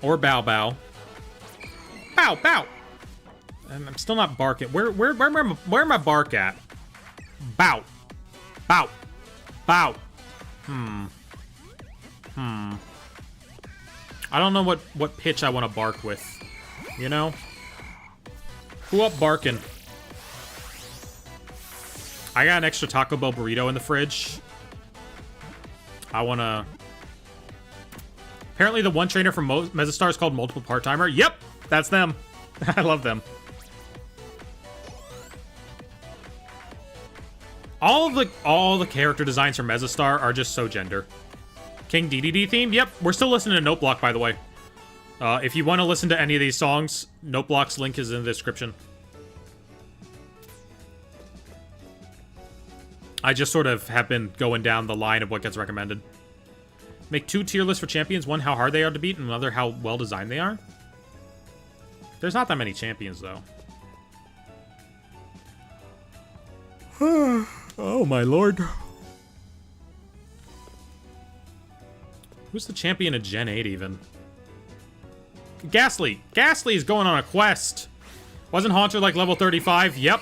Or bow bow. Bow bow! And I'm still not barking. Where am I bark at? Bow. Bow. Bow. I don't know what pitch I want to bark with. You know? Who up barking? I got an extra Taco Bell burrito in the fridge. I wanna... Apparently the one trainer from Mesostar is called Multiple Part-Timer. Yep! That's them. I love them. All the character designs for Mesostar are just so gender. King DDD theme? Yep, we're still listening to Note Block, by the way. If you want to listen to any of these songs, Note Block's link is in the description. I just sort of have been going down the line of what gets recommended. Make 2 tier lists for champions. One, how hard they are to beat, and another, how well designed they are. There's not that many champions, though. Oh, my lord. Who's the champion of Gen 8, even? Ghastly! Ghastly is going on a quest! Wasn't Haunter like level 35? Yep.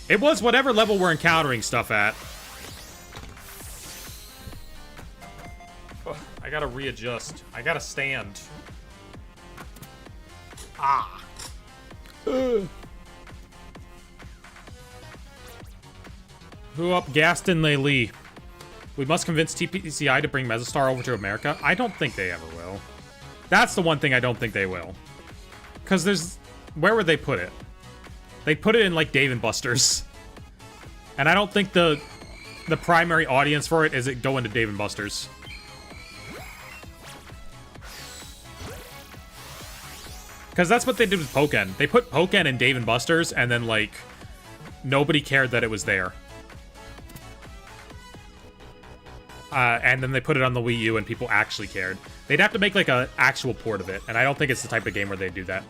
It was whatever level we're encountering stuff at. Ugh, I gotta readjust. I gotta stand. Ah. Who up Gaston Lee? We must convince TPCI to bring Mesostar over to America. I don't think they ever will. That's the one thing I don't think they will. Because there's... Where would they put it? They put it in, like, Dave & Buster's. And I don't think the primary audience for it is it going to Dave & Buster's. Because that's what they did with Pokken. They put Pokken in Dave & Buster's, and then, like, nobody cared that it was there. And then they put it on the Wii U, and people actually cared. They'd have to make, like, an actual port of it, and I don't think it's the type of game where they'd do that.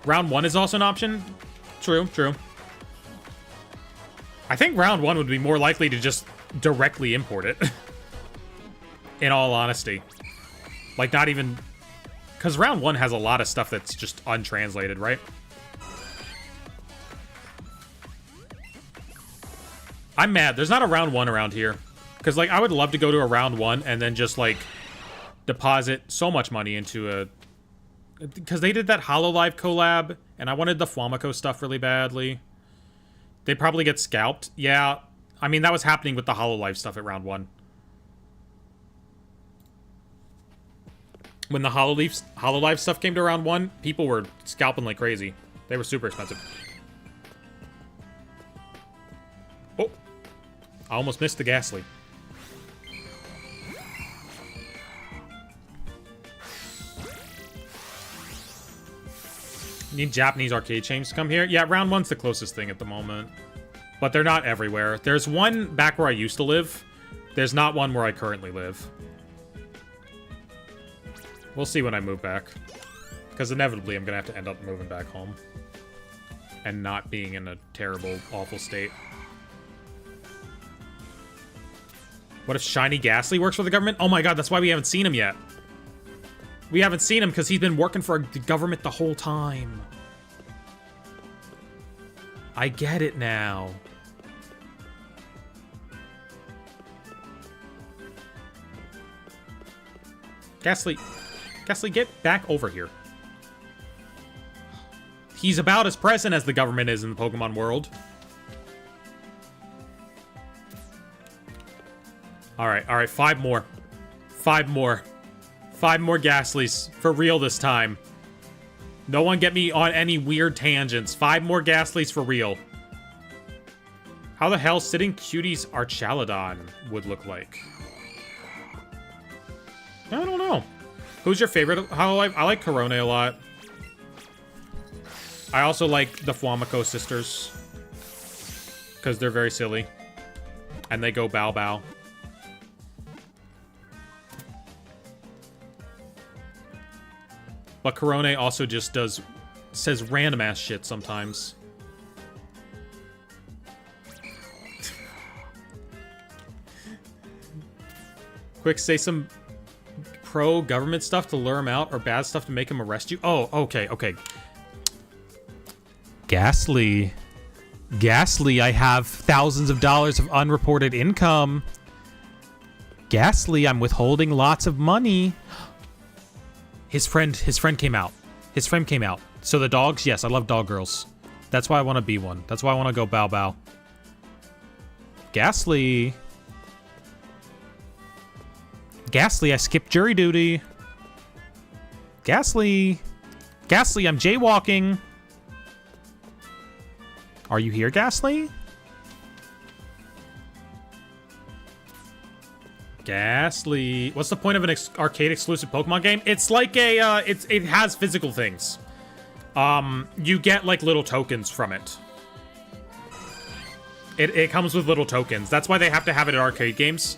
Round 1 is also an option. True, true. I think round 1 would be more likely to just directly import it. In all honesty. Like, not even... Because round 1 has a lot of stuff that's just untranslated, right? I'm mad. There's not a round 1 around here. Because, like, I would love to go to a round 1 and then just, like, deposit so much money into a... Because they did that HoloLive collab, and I wanted the Fwamiko stuff really badly. They'd probably get scalped. Yeah, I mean, that was happening with the HoloLive stuff at round 1. When the HoloLive stuff came to round 1, people were scalping like crazy. They were super expensive. Oh, I almost missed the Ghastly. Need Japanese arcade chains to come here? Yeah, round 1's the closest thing at the moment. But they're not everywhere. There's one back where I used to live. There's not one where I currently live. We'll see when I move back. Because inevitably I'm going to have to end up moving back home. And not being in a terrible, awful state. What if Shiny Ghastly works for the government? Oh my god, that's why we haven't seen him yet. We haven't seen him because he's been working for the government the whole time. I get it now. Ghastly, get back over here. He's about as present as the government is in the Pokemon world. Alright, 5 more. 5 more. 5 more Ghastlies. For real this time. No one get me on any weird tangents. 5 more Ghastlies for real. How the hell Sitting Cutie's Archaludon would look like. I don't know. Who's your favorite? I like Corone a lot. I also like the Fuamako sisters. Because they're very silly. And they go bow bow. But Corone also just says random ass shit sometimes. Quick, say some pro-government stuff to lure him out or bad stuff to make him arrest you. Oh, okay, okay. Ghastly. Ghastly, I have thousands of dollars of unreported income. Ghastly, I'm withholding lots of money. His friend came out. His friend came out. So the dogs, yes, I love dog girls. That's why I want to be one. That's why I want to go bow bow. Ghastly. Ghastly, I skipped jury duty. Ghastly. Ghastly, I'm jaywalking. Are you here, Ghastly? Ghastly. What's the point of an arcade exclusive Pokemon game? It's like a, it has physical things. You get like little tokens from it. It comes with little tokens. That's why they have to have it at arcade games.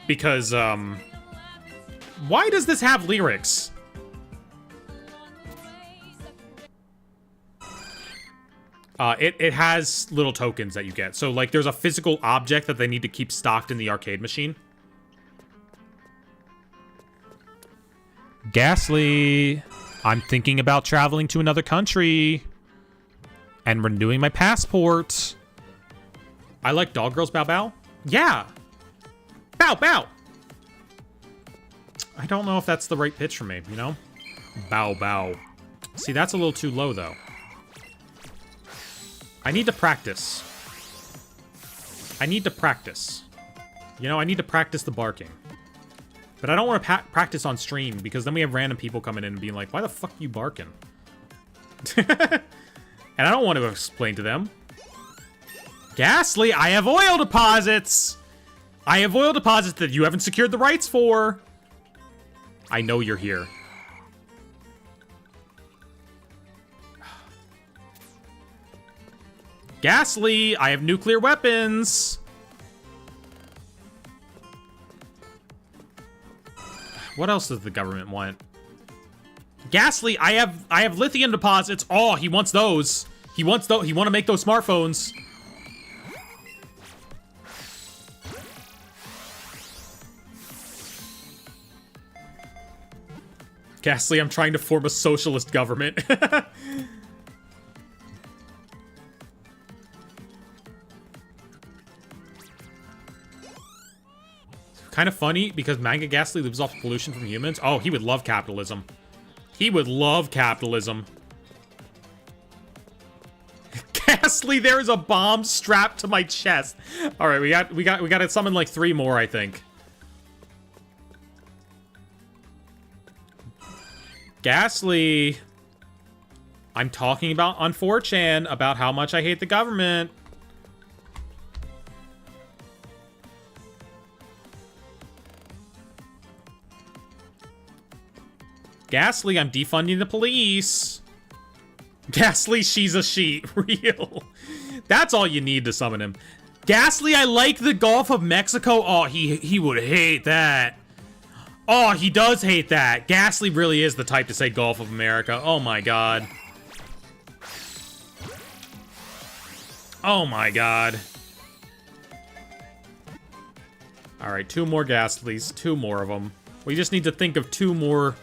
Because, why does this have lyrics? It has little tokens that you get. So, like, there's a physical object that they need to keep stocked in the arcade machine. Ghastly. I'm thinking about traveling to another country. And renewing my passport. I like dog girls bow bow? Yeah! Bow bow! I don't know if that's the right pitch for me, you know? Bow bow. See, that's a little too low, though. I need to practice. I need to practice. You know, I need to practice the barking. But I don't want to practice on stream, because then we have random people coming in and being like, why the fuck are you barking? And I don't want to explain to them. Ghastly, I have oil deposits! I have oil deposits that you haven't secured the rights for. I know you're here. Ghastly, I have nuclear weapons. What else does the government want? Ghastly, I have lithium deposits. Oh, he wants those. He wants those. He want to make those smartphones. Ghastly, I'm trying to form a socialist government. Kind of funny, because Manga Ghastly lives off pollution from humans. Oh, he would love capitalism. He would love capitalism. Ghastly, there is a bomb strapped to my chest. All right, we got to summon like 3 more, I think. Ghastly. I'm talking about on 4chan about how much I hate the government. Ghastly, I'm defunding the police. Ghastly, she's a she. Real. That's all you need to summon him. Ghastly, I like the Gulf of Mexico. Oh, he would hate that. Oh, he does hate that. Ghastly really is the type to say Gulf of America. Oh my god. Oh my god. Alright, 2 more Ghastlies. 2 more of them. We just need to think of 2 more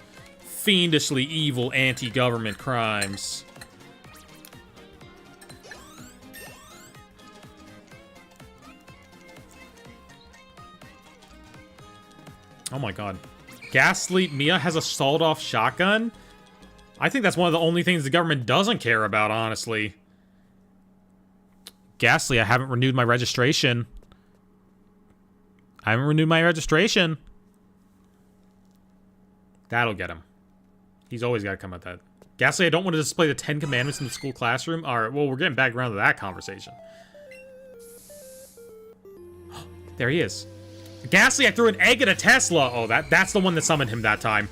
fiendishly evil anti-government crimes. Oh my god. Ghastly, Mia has a sawed-off shotgun? I think that's one of the only things the government doesn't care about, honestly. Ghastly, I haven't renewed my registration. I haven't renewed my registration. That'll get him. He's always got to come at that. Ghastly, I don't want to display the 10 commandments in the school classroom. Alright, well, we're getting back around to that conversation. There he is. Ghastly, I threw an egg at a Tesla. Oh, that's the one that summoned him that time.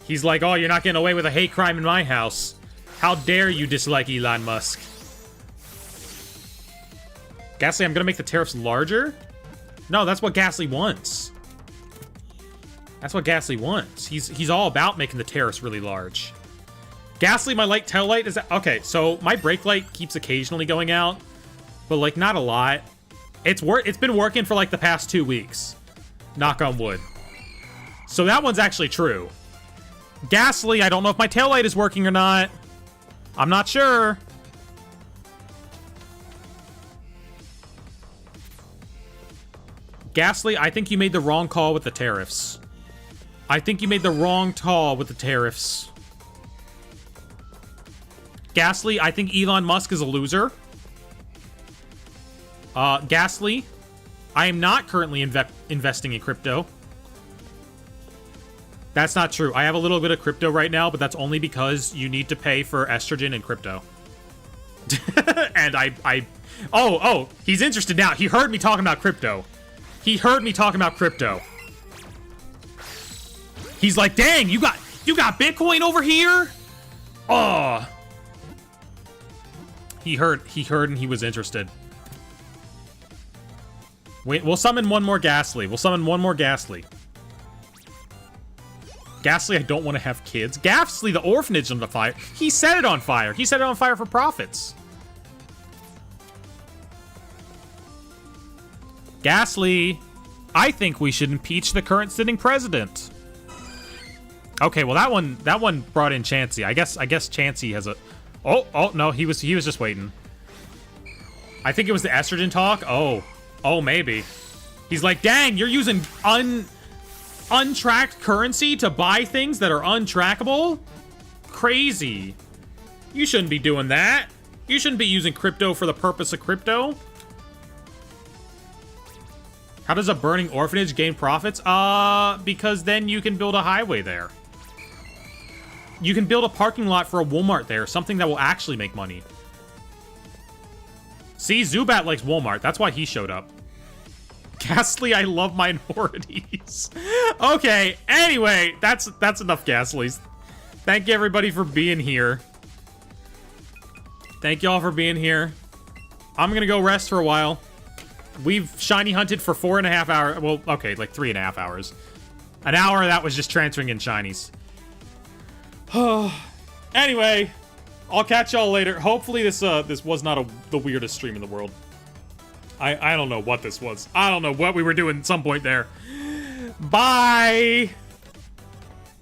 He's like, oh, you're not getting away with a hate crime in my house. How dare you dislike Elon Musk? Ghastly, I'm gonna make the tariffs larger? No, that's what Ghastly wants. That's what Ghastly wants. He's all about making the tariffs really large. Ghastly, my light tail light is... Okay, so my brake light keeps occasionally going out, but, like, not a lot. It's been working for, like, the past 2 weeks. Knock on wood. So that one's actually true. Ghastly, I don't know if my tail light is working or not. I'm not sure. Ghastly, I think you made the wrong call with the tariffs. I think you made the wrong call with the tariffs. Ghastly, I think Elon Musk is a loser. Ghastly, I am not currently investing in crypto. That's not true. I have a little bit of crypto right now, but that's only because you need to pay for estrogen in crypto. And Oh, he's interested now. He heard me talking about crypto. He heard me talking about crypto. He's like, dang, you got Bitcoin over here? Oh. He heard and he was interested. Wait, we'll summon one more Ghastly. Ghastly, I don't want to have kids. Ghastly, the orphanage on the fire. He set it on fire. He set it on fire for profits. Ghastly, I think we should impeach the current sitting president. Okay, well that one brought in Chansey. I guess Chansey has a... Oh no, he was just waiting. I think it was the estrogen talk. Oh, maybe. He's like, dang, you're using untracked currency to buy things that are untrackable? Crazy. You shouldn't be doing that. You shouldn't be using crypto for the purpose of crypto. How does a burning orphanage gain profits? Because then you can build a highway there. You can build a parking lot for a Walmart there, something that will actually make money. See, Zubat likes Walmart. That's why he showed up. Ghastly, I love minorities. Okay, anyway, that's enough Ghastlies. Thank you, everybody, for being here. Thank y'all for being here. I'm gonna go rest for a while. We've shiny hunted for 4.5 hours. Well, okay, like 3.5 hours. An hour of that was just transferring in shinies. Anyway, I'll catch y'all later. Hopefully this was not the weirdest stream in the world. I don't know what this was. I don't know what we were doing at some point there. Bye!